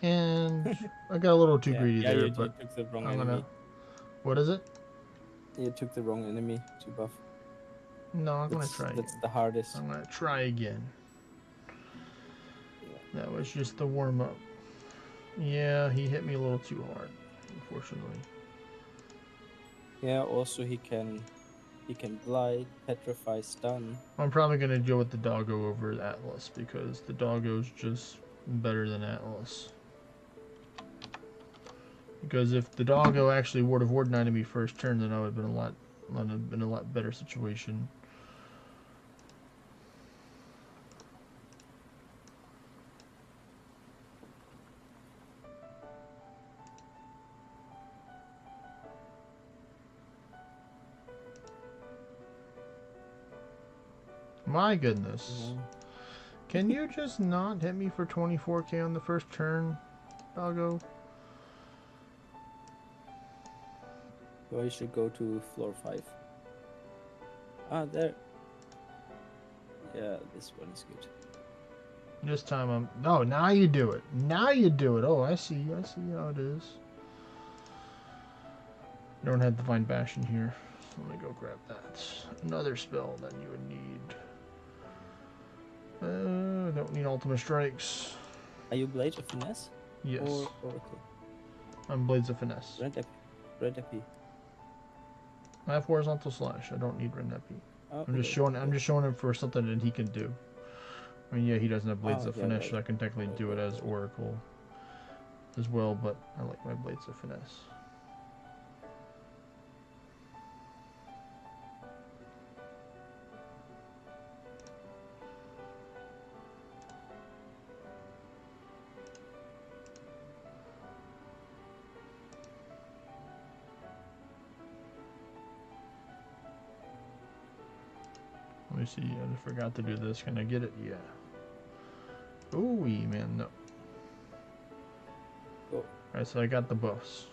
And I got a little too greedy there, you but took the wrong I'm enemy. gonna. What is it? You took the wrong enemy to buff. No, I'm gonna try. That's Again. the hardest. I'm gonna try again. That was just the warm up. Yeah, he hit me a little too hard, unfortunately. Yeah. Also, he can blight, petrify, stun. I'm probably gonna go with the doggo over Atlas because the doggo's just better than Atlas. Because if the doggo actually would have warden me first turn, then I would have been a lot better situation. My goodness. Can you just not hit me for 24k on the first turn, doggo? So I should go to floor 5. Ah, there. Yeah, this one is good. This time I'm... No, now you do it. Now you do it. Oh, I see. I see how it is. You don't have Divine Bash in here. So let me go grab that. Another spell that you would need. Don't need Ultimate Strikes. Are you Blades of Finesse? Yes. Or okay. I'm Blades of Finesse. Red EP. I have Horizontal Slash. I don't need Ren Epi. Oh, I'm just showing him for something that he can do. I mean, yeah, he doesn't have Blades of Finesse, so I can technically do it as Oracle as well, but I like my Blades of Finesse. Let me see, I forgot to do this. Can I get it? Yeah. Ooh, man, no. Oh. Alright, so I got the buffs.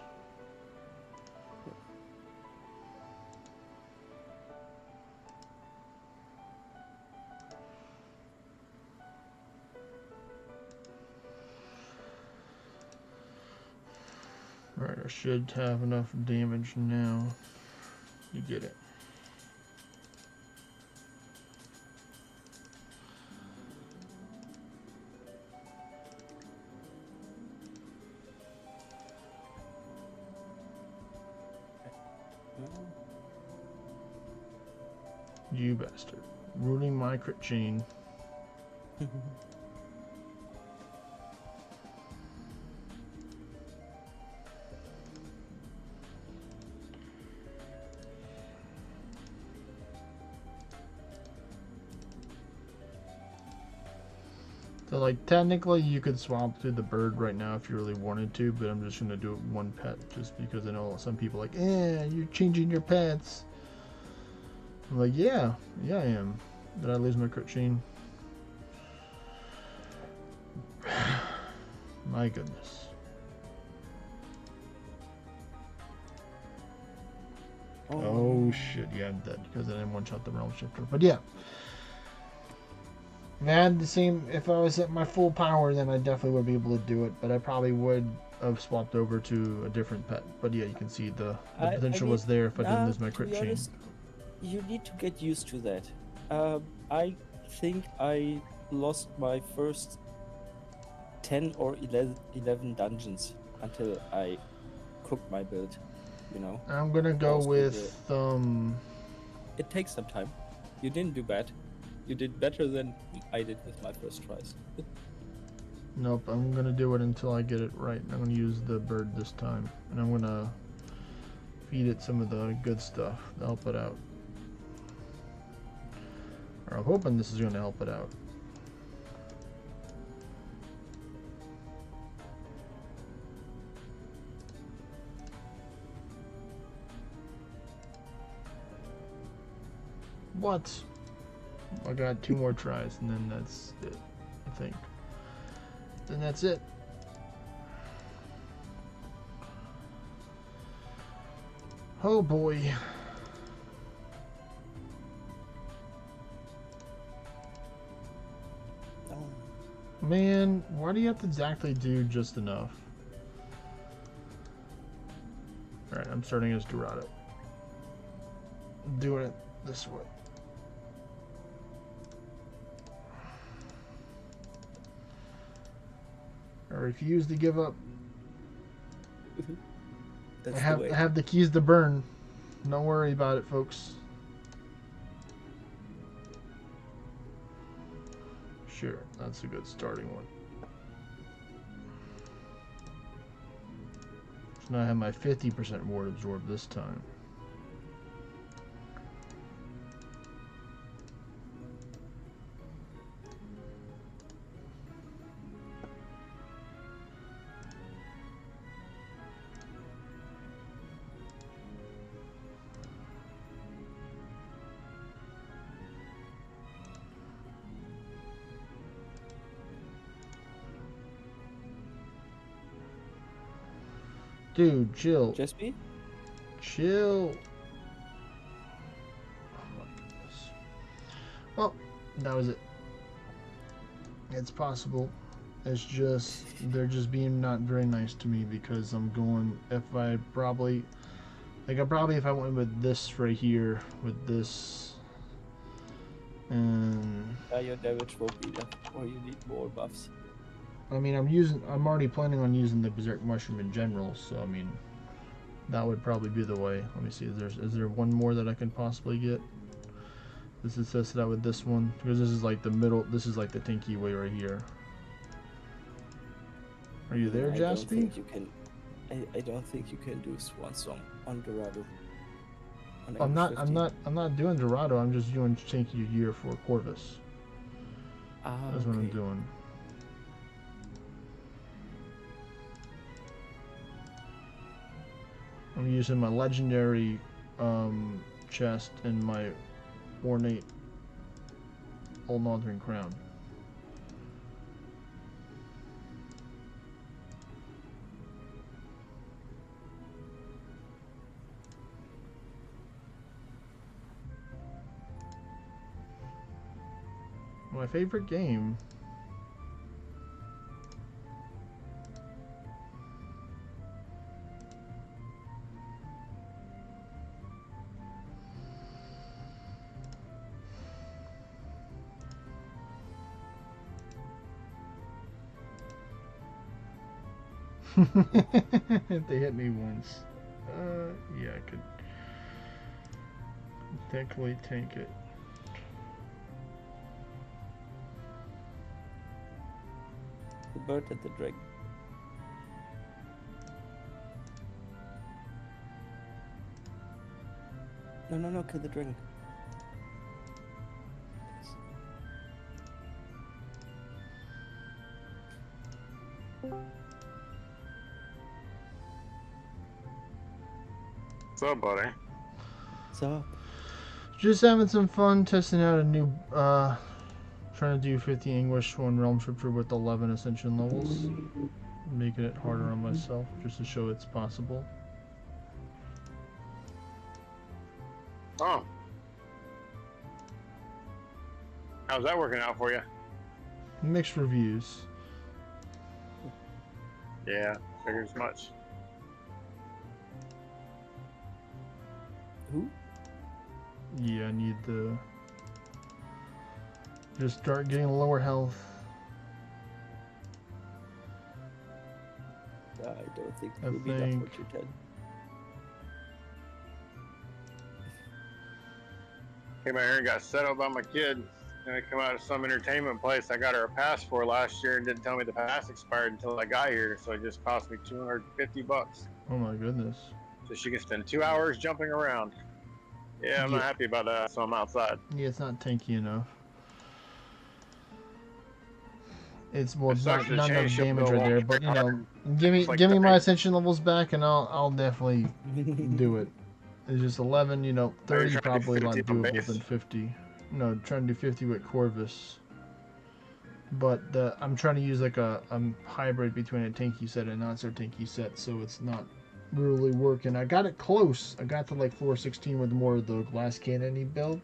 Alright, I should have enough damage now to get it. You bastard. Ruining my crit chain. So, like, technically you could swap to the bird right now if you really wanted to, but I'm just going to do it one pet just because I know some people are like, you're changing your pets. I'm like, yeah, I am. Did I lose my crit chain? My goodness. Oh shit, yeah, I'm dead because I didn't one-shot the Realm Shifter. But yeah. If I had the same, if I was at my full power, then I definitely would be able to do it, but I probably would have swapped over to a different pet. But yeah, you can see the potential was there if I didn't lose my crit chain. Honest, you need to get used to that. I think I lost my first 10 or 11 dungeons until I cooked my build, you know. I'm gonna go with It takes some time. You didn't do bad. You did better than I did with my first tries. Nope, I'm gonna do it until I get it right. I'm gonna use the bird this time, and I'm gonna feed it some of the good stuff to help it out. Or I'm hoping this is going to help it out. What? I got 2 more tries and then that's it, I think. Then that's it. Oh boy. Man, why do you have to exactly do just enough? Alright, I'm starting as Dorado. I'm doing it this way. I refuse to give up. I have the keys to burn. Don't worry about it, folks. Sure, that's a good starting one. So now I have my 50% ward absorbed this time. Dude, chill. Just me? Chill. Oh my goodness. Well, that was it. It's possible. It's just, they're just being not very nice to me because I'm going, if I probably if I went with this right here, with this, and... your damage won't be enough, or you need more buffs. I mean, I'm already planning on using the Berserk Mushroom in general, so I mean, that would probably be the way. Let me see, is there one more that I can possibly get? This is tested out with this one, because this is like the middle, this is like the tanky way right here. Are you there, Jaspy? I don't think you can do Swan Song on Dorado. I'm not doing Dorado, I'm just doing tanky gear for Corvus. That's what I'm doing. I'm using my legendary chest and my ornate Old Northern Crown. My favorite game. If they hit me once. Yeah, I could technically tank it. The bird and the dragon. No, kill the dragon. What's up, buddy? What's up? Just having some fun testing out a new, trying to do 50 English, 1 Realm Scripture with 11 Ascension levels. Making it harder on myself, just to show it's possible. Oh. How's that working out for you? Mixed reviews. Yeah, figures much. Who? Yeah, I need to just start getting lower health. I don't think it will be enough for 210. Came out here and got set up by my kid. And I come out of some entertainment place I got her a pass for last year and didn't tell me the pass expired until I got here, so it just cost me $250. Oh my goodness. so she can spend 2 hours jumping around. Yeah, I'm not happy about that, so I'm outside. Yeah, it's not tanky enough. It's well, It it's sucks not to enough change, she'll damage go right there, on but you hard know, and give me it's like give me the my main- ascension levels back, and I'll definitely do it. It's just 11, you know, Are you 30 trying to do probably a lot 50 on doable base? than 50. No, trying to do 50 with Corvus. But I'm trying to use like a hybrid between a tanky set and a not so tanky set, so it's not really working. I got it close. I got to like floor 16 with more of the glass cannon build.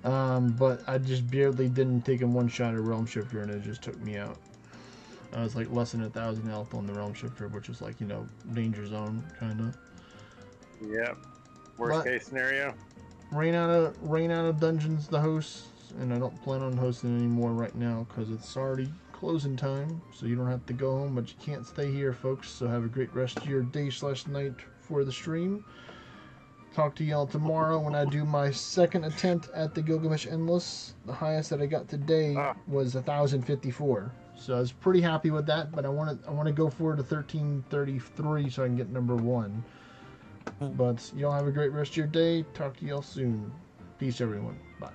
But I just barely didn't take him one shot at Realm Shifter, and it just took me out. I was like less than 1,000 health on the Realm Shifter, which is like, you know, danger zone kind of. Yep. Worst case scenario. Ran out of dungeons to host, and I don't plan on hosting anymore right now because it's already closing time. So you don't have to go home, but you can't stay here, folks. So have a great rest of your day/night for the stream. Talk to y'all tomorrow when I do my second attempt at the Gilgamesh Endless. The highest that I got today was 1,054. So I was pretty happy with that, but I want to go forward to 1,333 so I can get number 1. But y'all have a great rest of your day. Talk to y'all soon. Peace, everyone. Bye.